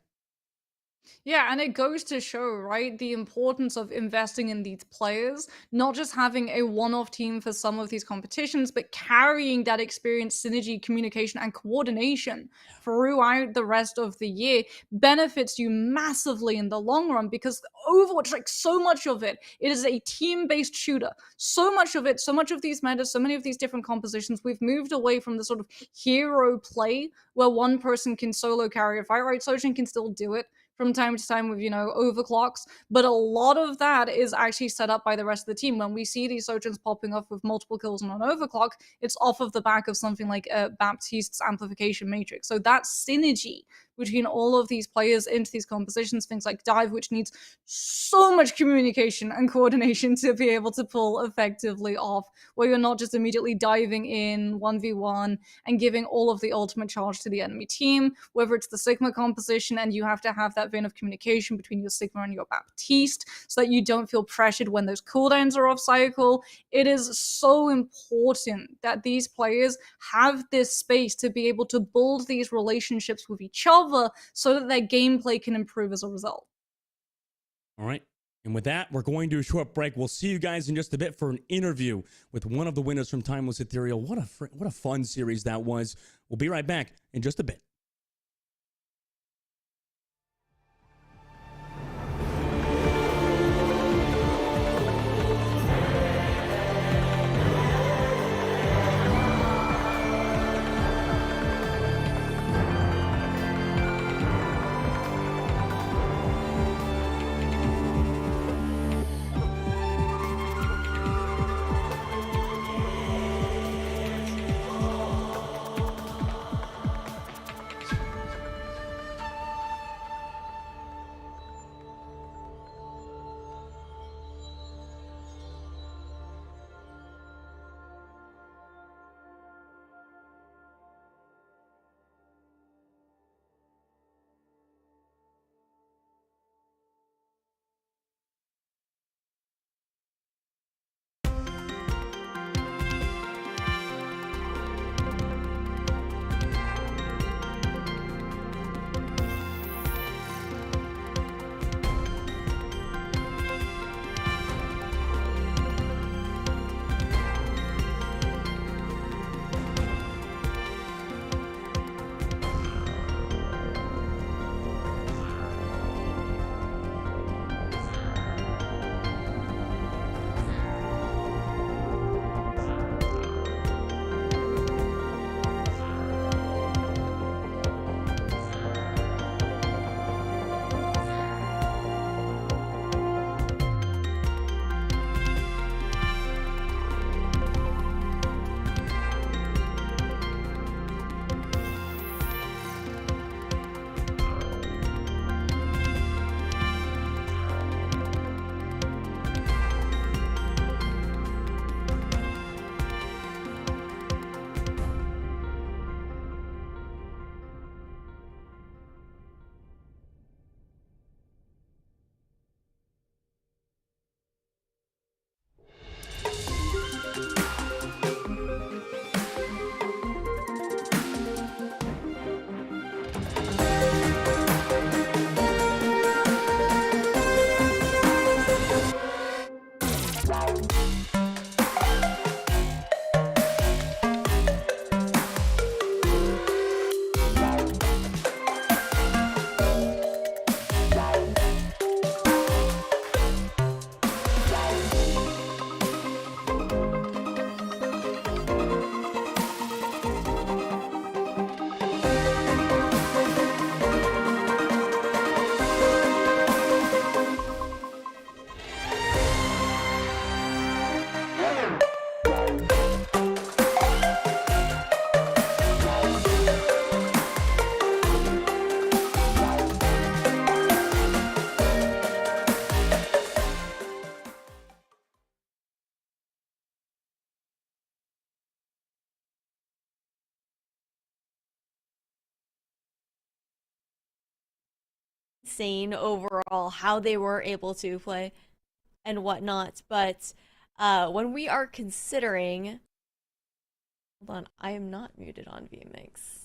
Yeah, and it goes to show, right, the importance of investing in these players, not just having a one-off team for some of these competitions, but carrying that experience, synergy, communication, and coordination throughout the rest of the year benefits you massively in the long run, because Overwatch, like so much of it, it is a team-based shooter. So much of it, so much of these metas, so many of these different compositions, we've moved away from the sort of hero play where one person can solo carry a fight, right? Sojin can still do it from time to time with, overclocks, but a lot of that is actually set up by the rest of the team. When we see these Sojins popping off with multiple kills on an overclock, it's off of the back of something like Baptiste's amplification matrix. So that synergy between all of these players into these compositions, things like Dive, which needs so much communication and coordination to be able to pull effectively off, where you're not just immediately diving in 1v1 and giving all of the ultimate charge to the enemy team, whether it's the Sigma composition and you have to have that vein of communication between your Sigma and your Baptiste so that you don't feel pressured when those cooldowns are off cycle. It is so important that these players have this space to be able to build these relationships with each other so that their gameplay can improve as a result. All right. And with that, we're going to a short break. We'll see you guys in just a bit for an interview with one of the winners from Timeless Ethereal. What a fun series that was. We'll be right back in just a bit. insane overall how they were able to play and whatnot. But when we are considering, hold on, I am not muted on VMix.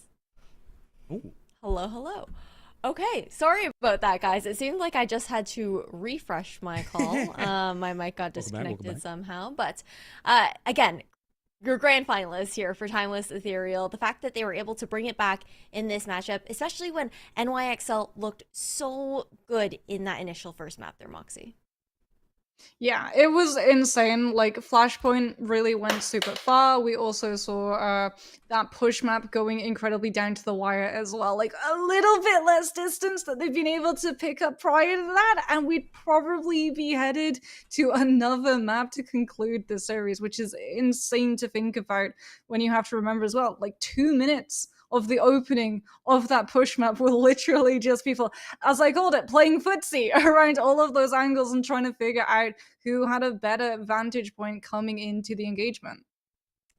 Ooh. Hello, hello. Okay, sorry about that, guys. It seemed like I just had to refresh my call. My mic got disconnected back. somehow. But again, your grand finalists here for Timeless Ethereal. The fact that they were able to bring it back in this matchup, especially when NYXL looked so good in that initial first map there, Moxie. Yeah, it was insane. Like, Flashpoint really went super far. We also saw that push map going incredibly down to the wire as well. Like, a little bit less distance that they've been able to pick up prior to that, and we'd probably be headed to another map to conclude the series, which is insane to think about when you have to remember as well, like, 2 minutes of the opening of that push map will literally just people, as I called it, playing footsie around all of those angles and trying to figure out who had a better vantage point coming into the engagement.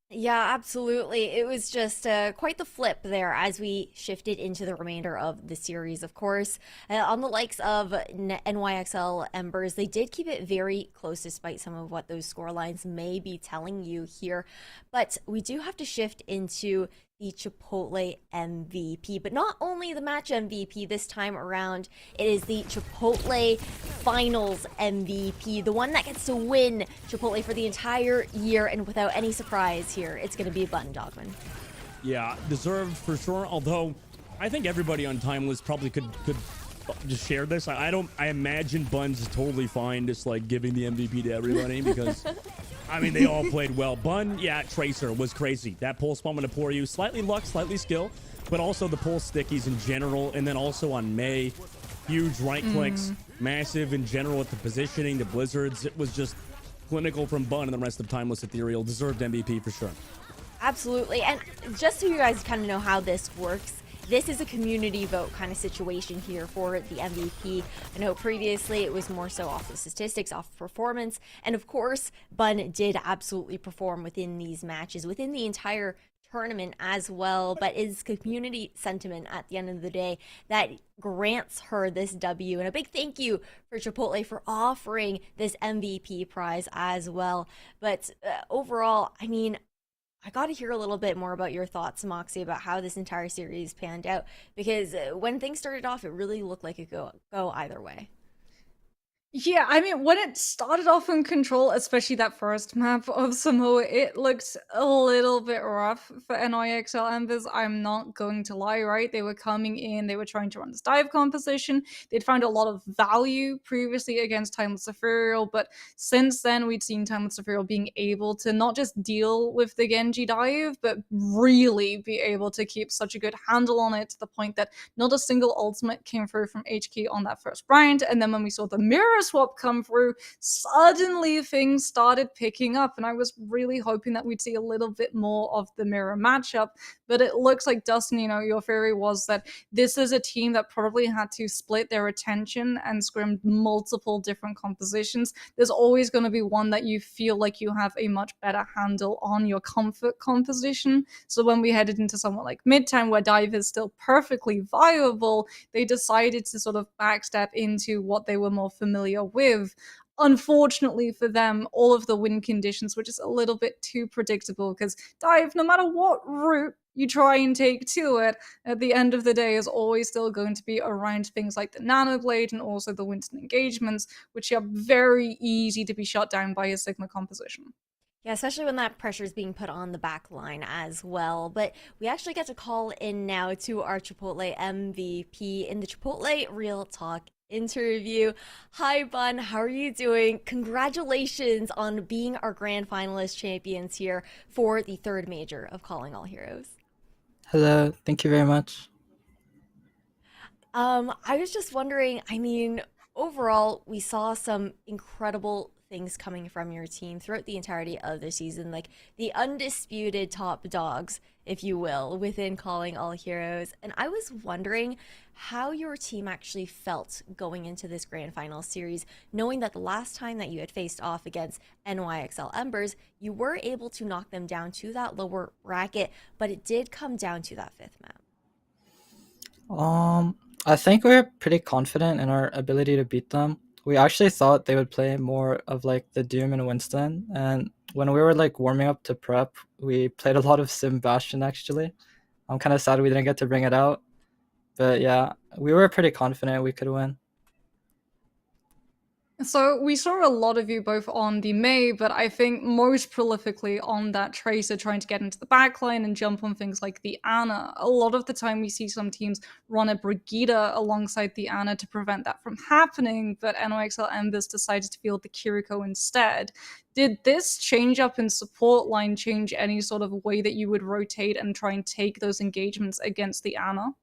Yeah, absolutely. It was just quite the flip there as we shifted into the remainder of the series, of course. On the likes of NYXL Embers, they did keep it very close despite some of what those score lines may be telling you here. But we do have to shift into the Chipotle MVP, but not only the match MVP this time around, it is the Chipotle Finals MVP, the one that gets to win Chipotle for the entire year, and without any surprise here, it's going to be Button Dogman. Yeah, deserved for sure. Although I think everybody on Timeless probably could just share this. I imagine Buns is totally fine just like giving the MVP to everybody because I mean they all played well. Bun, yeah, Tracer was crazy. That pull spawn to pour you. Slightly luck, slightly skill, but also the pull stickies in general, and then also on May, huge right clicks, massive in general with the positioning, the blizzards. It was just clinical from Bun, and the rest of Timeless Ethereal deserved MVP for sure. Absolutely. And just so you guys kind of know how this works, this is a community vote kind of situation here for the MVP. I know previously it was more so off the statistics, off performance. And of course, Bun did absolutely perform within these matches, within the entire tournament as well. But it's community sentiment at the end of the day that grants her this W. And a big thank you for Chipotle for offering this MVP prize as well. But overall, I mean, I got to hear a little bit more about your thoughts, Moxie, about how this entire series panned out. Because when things started off, it really looked like it could go either way. Yeah, I mean, when it started off in Control, especially that first map of Samoa, it looked a little bit rough for NYXL Embers. I'm not going to lie, right? They were coming in, they were trying to run this dive composition. They'd found a lot of value previously against Timeless Ethereal, but since then, we'd seen Timeless Ethereal being able to not just deal with the Genji dive, but really be able to keep such a good handle on it to the point that not a single ultimate came through from HQ on that first round. And then when we saw the mirror swap come through, suddenly things started picking up, and I was really hoping that we'd see a little bit more of the mirror matchup. But it looks like, Dustin, your theory was that this is a team that probably had to split their attention and scrim multiple different compositions. There's always going to be one that you feel like you have a much better handle on your comfort composition. So when we headed into somewhat like Midtown, where dive is still perfectly viable, they decided to sort of backstep into what they were more familiar with. Unfortunately for them, all of the win conditions were just a little bit too predictable because dive, no matter what route you try and take to it, at the end of the day is always still going to be around things like the Nano Blade and also the Winston engagements, which are very easy to be shut down by a Sigma composition. Yeah, especially when that pressure is being put on the back line as well. But we actually get to call in now to our Chipotle MVP in the Chipotle Real Talk interview. Hi, Bun. How are you doing? Congratulations on being our grand finalist champions here for the third major of Calling All Heroes. Hello, thank you very much. I was just wondering, I mean, overall, we saw some incredible things coming from your team throughout the entirety of the season, like the undisputed top dogs, if you will, within Calling All Heroes. And I was wondering how your team actually felt going into this grand final series, knowing that the last time that you had faced off against NYXL Embers, you were able to knock them down to that lower bracket, but it did come down to that fifth map. I think we're pretty confident in our ability to beat them. We actually thought they would play more of like the Doom and Winston, and when we were like warming up to prep, we played a lot of Sim Bastion actually. I'm kind of sad we didn't get to bring it out, but yeah, we were pretty confident we could win. So we saw a lot of you both on the Mei, but I think most prolifically on that Tracer trying to get into the backline and jump on things like the Ana. A lot of the time we see some teams run a Brigida alongside the Ana to prevent that from happening, but NOXL Embers decided to field the Kiriko instead. Did this change up in support line change any sort of way that you would rotate and try and take those engagements against the Ana?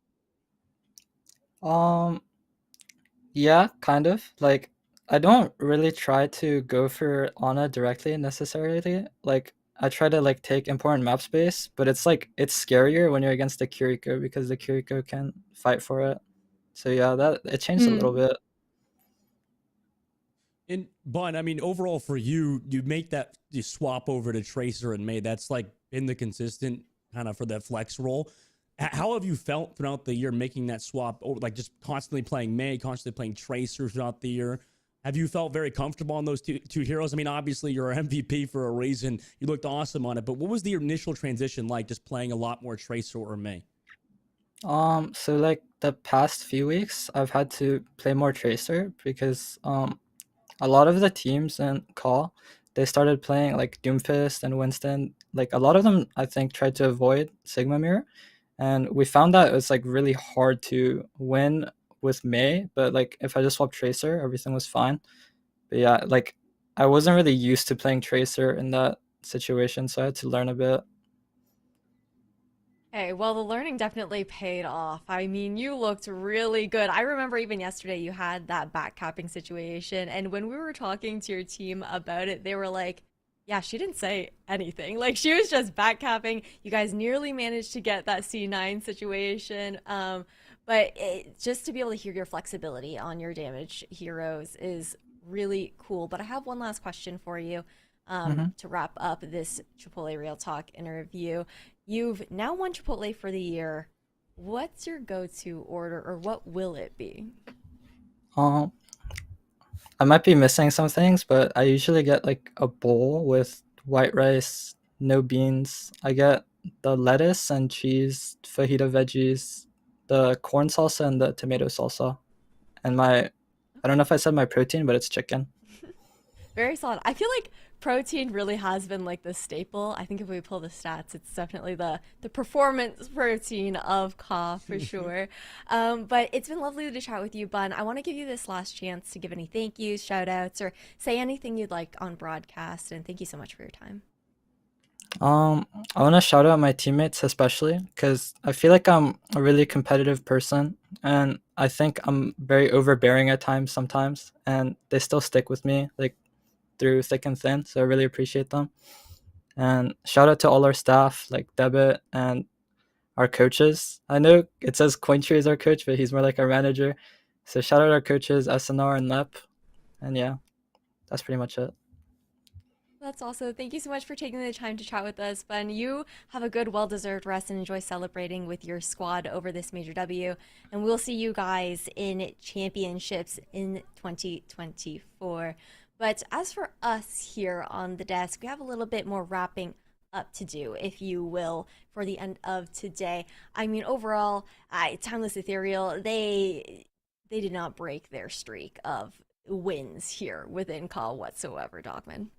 Um, yeah, kind of. Like, I don't really try to go for Ana directly necessarily. Like, I try to like take important map space, but it's like it's scarier when you're against the Kiriko because the Kiriko can fight for it. So yeah, that it changed a little bit. And Bun, I mean, overall for you, you make that you swap over to Tracer and May. That's like been the consistent kind of for that flex role. How have you felt throughout the year making that swap over, like just constantly playing May, constantly playing Tracer throughout the year? Have you felt very comfortable on those two heroes? I mean, obviously you're MVP for a reason. You looked awesome on it, but what was the initial transition like, just playing a lot more Tracer or May? So like the past few weeks, I've had to play more Tracer because a lot of the teams in Call, they started playing like Doomfist and Winston. Like a lot of them, I think, tried to avoid Sigma Mirror, and we found that it was like really hard to win with May. But like if I just swapped Tracer, everything was fine. But yeah, like I wasn't really used to playing Tracer in that situation, so I had to learn a bit. Hey, well, the learning definitely paid off. I mean, you looked really good. I remember even yesterday you had that backcapping situation, and when we were talking to your team about it, they were like, yeah, she didn't say anything. Like she was just backcapping. You guys nearly managed to get that C9 situation. Just to be able to hear your flexibility on your damage heroes is really cool. But I have one last question for you hmm to wrap up this Chipotle Real Talk interview. You've now won Chipotle for the year. What's your go-to order, or what will it be? Um, I might be missing some things, but I usually get like a bowl with white rice, no beans. I get the lettuce and cheese, fajita veggies, the corn salsa, and the tomato salsa. And I don't know if I said my protein, but it's chicken. Very solid. I feel like protein really has been like the staple. I think if we pull the stats, it's definitely the performance protein of Ka for sure. But it's been lovely to chat with you, Bun. I want to give you this last chance to give any thank yous, shout outs, or say anything you'd like on broadcast. And thank you so much for your time. I want to shout out my teammates especially because I feel like I'm a really competitive person, and I think I'm very overbearing at times sometimes, and they still stick with me like through thick and thin. So I really appreciate them. And shout out to all our staff like Debit and our coaches. I know it says Cointree is our coach, but he's more like our manager. So shout out our coaches SNR and Lep. And yeah, that's pretty much it. That's also. Thank you so much for taking the time to chat with us, Bun. You have a good, well-deserved rest and enjoy celebrating with your squad over this major W. And we'll see you guys in championships in 2024. But as for us here on the desk, we have a little bit more wrapping up to do, if you will, for the end of today. I mean, overall, Timeless Ethereal, they did not break their streak of wins here within call whatsoever, Dogman.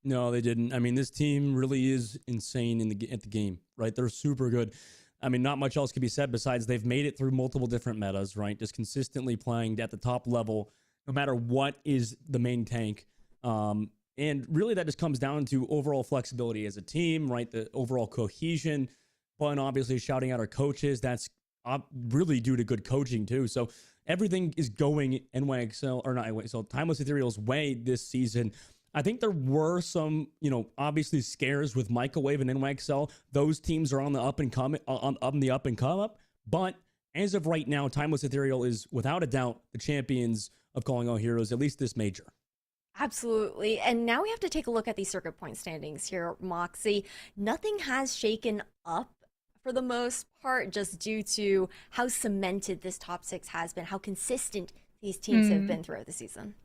No, they didn't. I mean, this team really is insane at the game, right? They're super good. I mean, not much else can be said besides they've made it through multiple different metas, right? Just consistently playing at the top level, no matter what is the main tank. And really, that just comes down to overall flexibility as a team, right? The overall cohesion. But obviously, shouting out our coaches. That's really due to good coaching too. So everything is going NYXL or not NYXL, Timeless Ethereal's way this season. I think there were some, obviously scares with Microwave and NYXL. Those teams are on the up and come on the up and come up. But as of right now, Timeless Ethereal is without a doubt the champions of Calling All Heroes, at least this major. Absolutely. And now we have to take a look at these circuit point standings here, Moxie. Nothing has shaken up for the most part, just due to how cemented this top 6 has been, how consistent these teams have been throughout the season.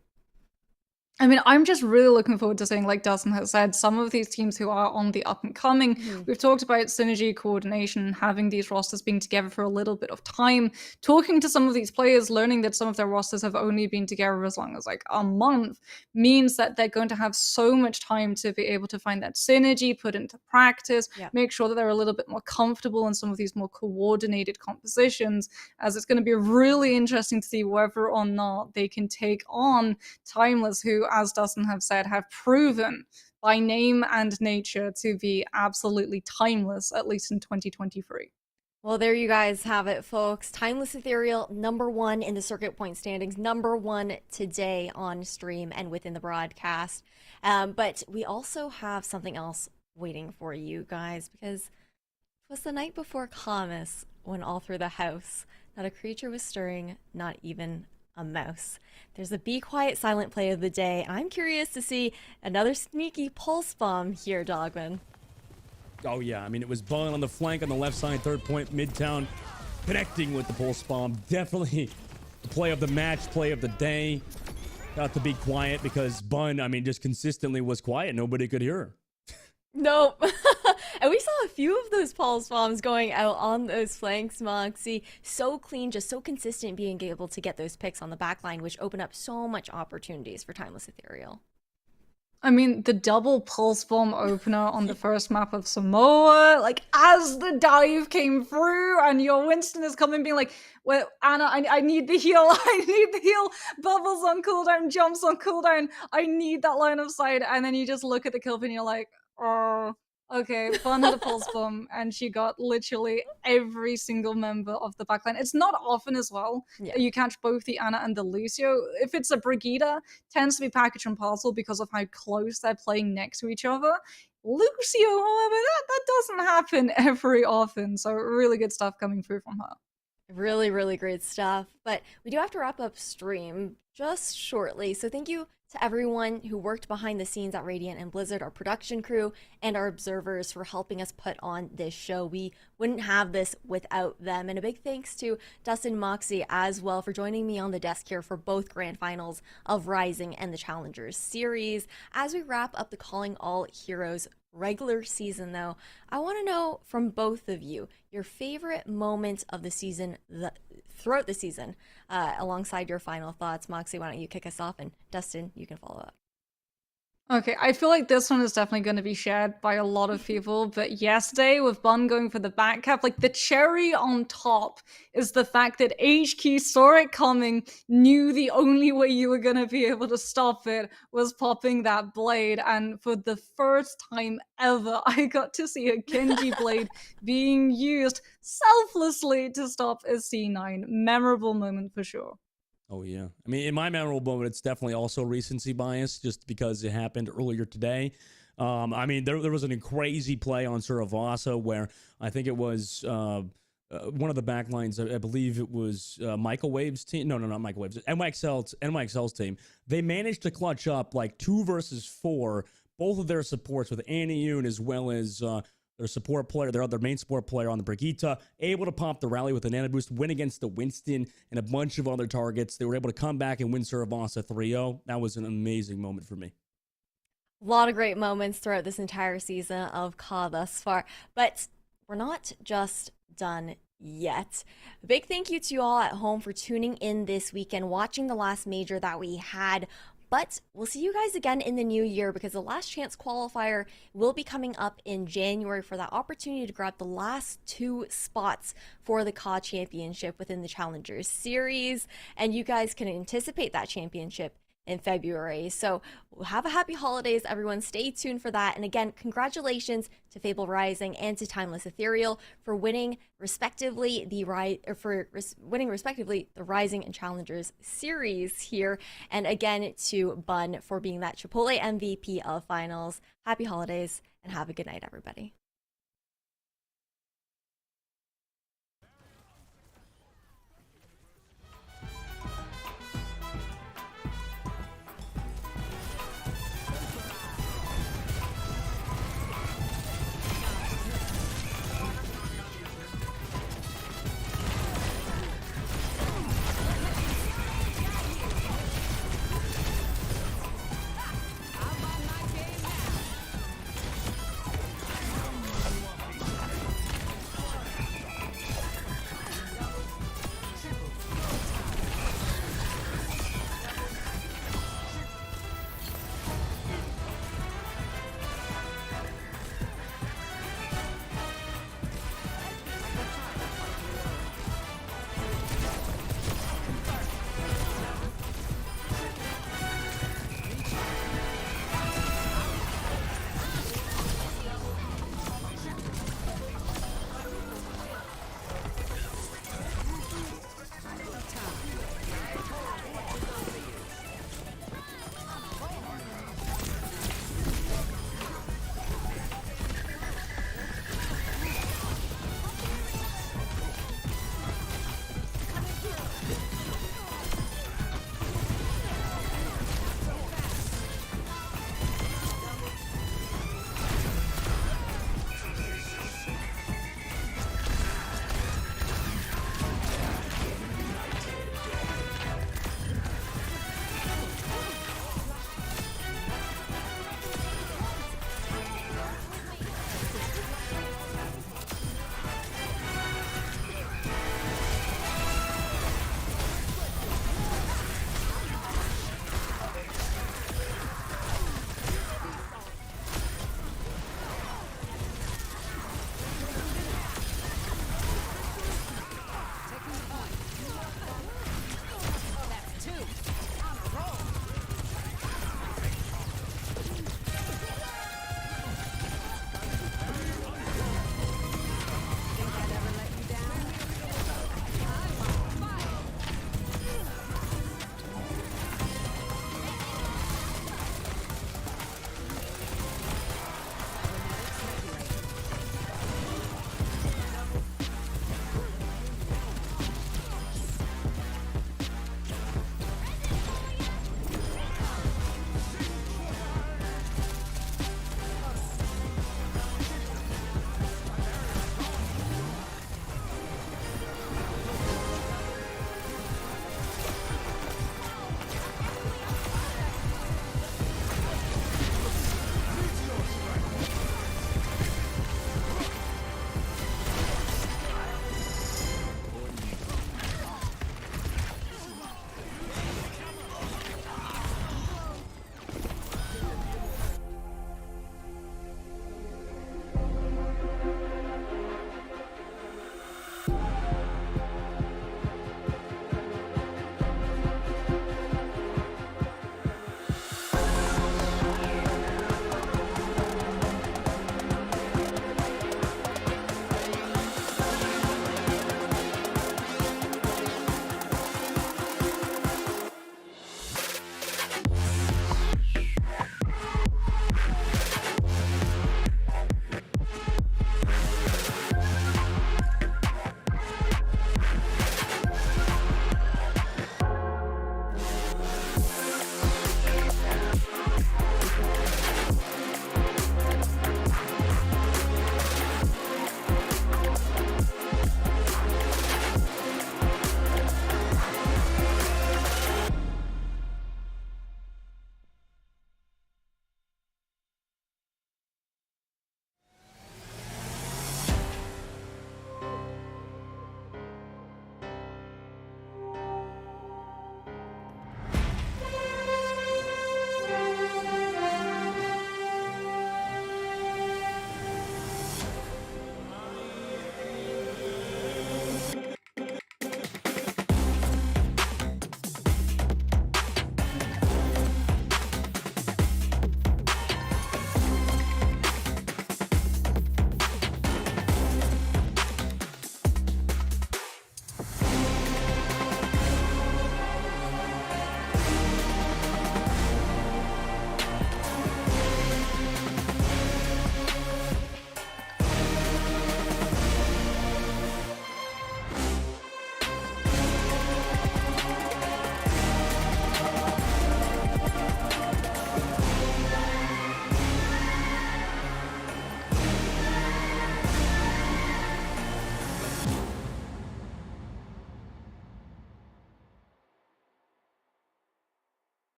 I mean, I'm just really looking forward to seeing, like Dustin has said, some of these teams who are on the up and coming. We've talked about synergy, coordination, having these rosters being together for a little bit of time, talking to some of these players, learning that some of their rosters have only been together as long as like a month, means that they're going to have so much time to be able to find that synergy, put into practice, make sure that they're a little bit more comfortable in some of these more coordinated compositions, as it's going to be really interesting to see whether or not they can take on Timeless, who, as Dustin have said, have proven by name and nature to be absolutely timeless, at least in 2023. Well, there you guys have it, folks. Timeless Ethereal, #1 in the circuit point standings, #1 today on stream and within the broadcast. But we also have something else waiting for you guys, because it was the night before Camus when all through the house, not a creature was stirring, not even a mouse. There's a be quiet silent play of the day. I'm curious to see another sneaky pulse bomb here, Dogman. Oh yeah, I mean, it was Bun on the flank on the left side, third point, Midtown, connecting with the pulse bomb. Definitely the play of the match, play of the day. Got to be quiet because Bun, I mean, just consistently was quiet. Nobody could hear her. Nope. And we saw a few of those pulse bombs going out on those flanks, Moxie. So clean, just so consistent, being able to get those picks on the back line, which open up so much opportunities for Timeless Ethereal. I mean, the double pulse bomb opener on the first map of Samoa, like, as the dive came through and your Winston is coming being like, well, Anna, I need the heal, I need the heal, bubbles on cooldown, jumps on cooldown, I need that line of sight, and then you just look at the kill pin and you're like, oh, okay, Bun had a pulse bomb, and she got literally every single member of the backline. It's not often as well that you catch both the Anna and the Lucio. If it's a Brigida, tends to be package and parcel because of how close they're playing next to each other. Lucio, however, that doesn't happen every often, so really good stuff coming through from her. Really, really great stuff. But we do have to wrap up stream just shortly. So thank you to everyone who worked behind the scenes at Radiant and Blizzard, our production crew, and our observers for helping us put on this show. We wouldn't have this without them. And a big thanks to Dustin Moxie as well for joining me on the desk here for both grand finals of Rising and the Challengers series. As we wrap up the Calling All Heroes regular season, though, I want to know from both of you your favorite moment of the season, throughout the season, alongside your final thoughts. Moxie, why don't you kick us off, and Dustin, you can follow up. Okay, I feel like this one is definitely going to be shared by a lot of people, but yesterday with Bun going for the back cap, like the cherry on top is the fact that HQ saw it coming, knew the only way you were going to be able to stop it was popping that blade, and for the first time ever, I got to see a Genji blade being used selflessly to stop a C9. Memorable moment for sure. Oh, yeah. I mean, in my memorable moment, it's definitely also recency bias just because it happened earlier today. I mean, there was a crazy play on Suravasa where I think it was one of the backlines, I believe it was Michael Wave's team. No, not Michael Wave's. NYXL's team. They managed to clutch up like 2 versus 4, both of their supports with Annie Yoon as well as their support player, their other main support player on the Brigitte, able to pop the rally with a nano boost, win against the Winston and a bunch of other targets. They were able to come back and win Suravasa 3-0. That was an amazing moment for me. A lot of great moments throughout this entire season of CAW thus far, but we're not just done yet. A big thank you to you all at home for tuning in this weekend, watching the last major that we had. But we'll see you guys again in the new year, because the last chance qualifier will be coming up in January for that opportunity to grab the last 2 spots for the CAW championship within the Challengers series. And you guys can anticipate that championship in February. So have a happy holidays, everyone. Stay tuned for that. And again, congratulations to Fable Rising and to Timeless Ethereal for winning respectively the Rising and Challengers series here. And again, to Bun for being that Chipotle MVP of finals. Happy holidays and have a good night, everybody.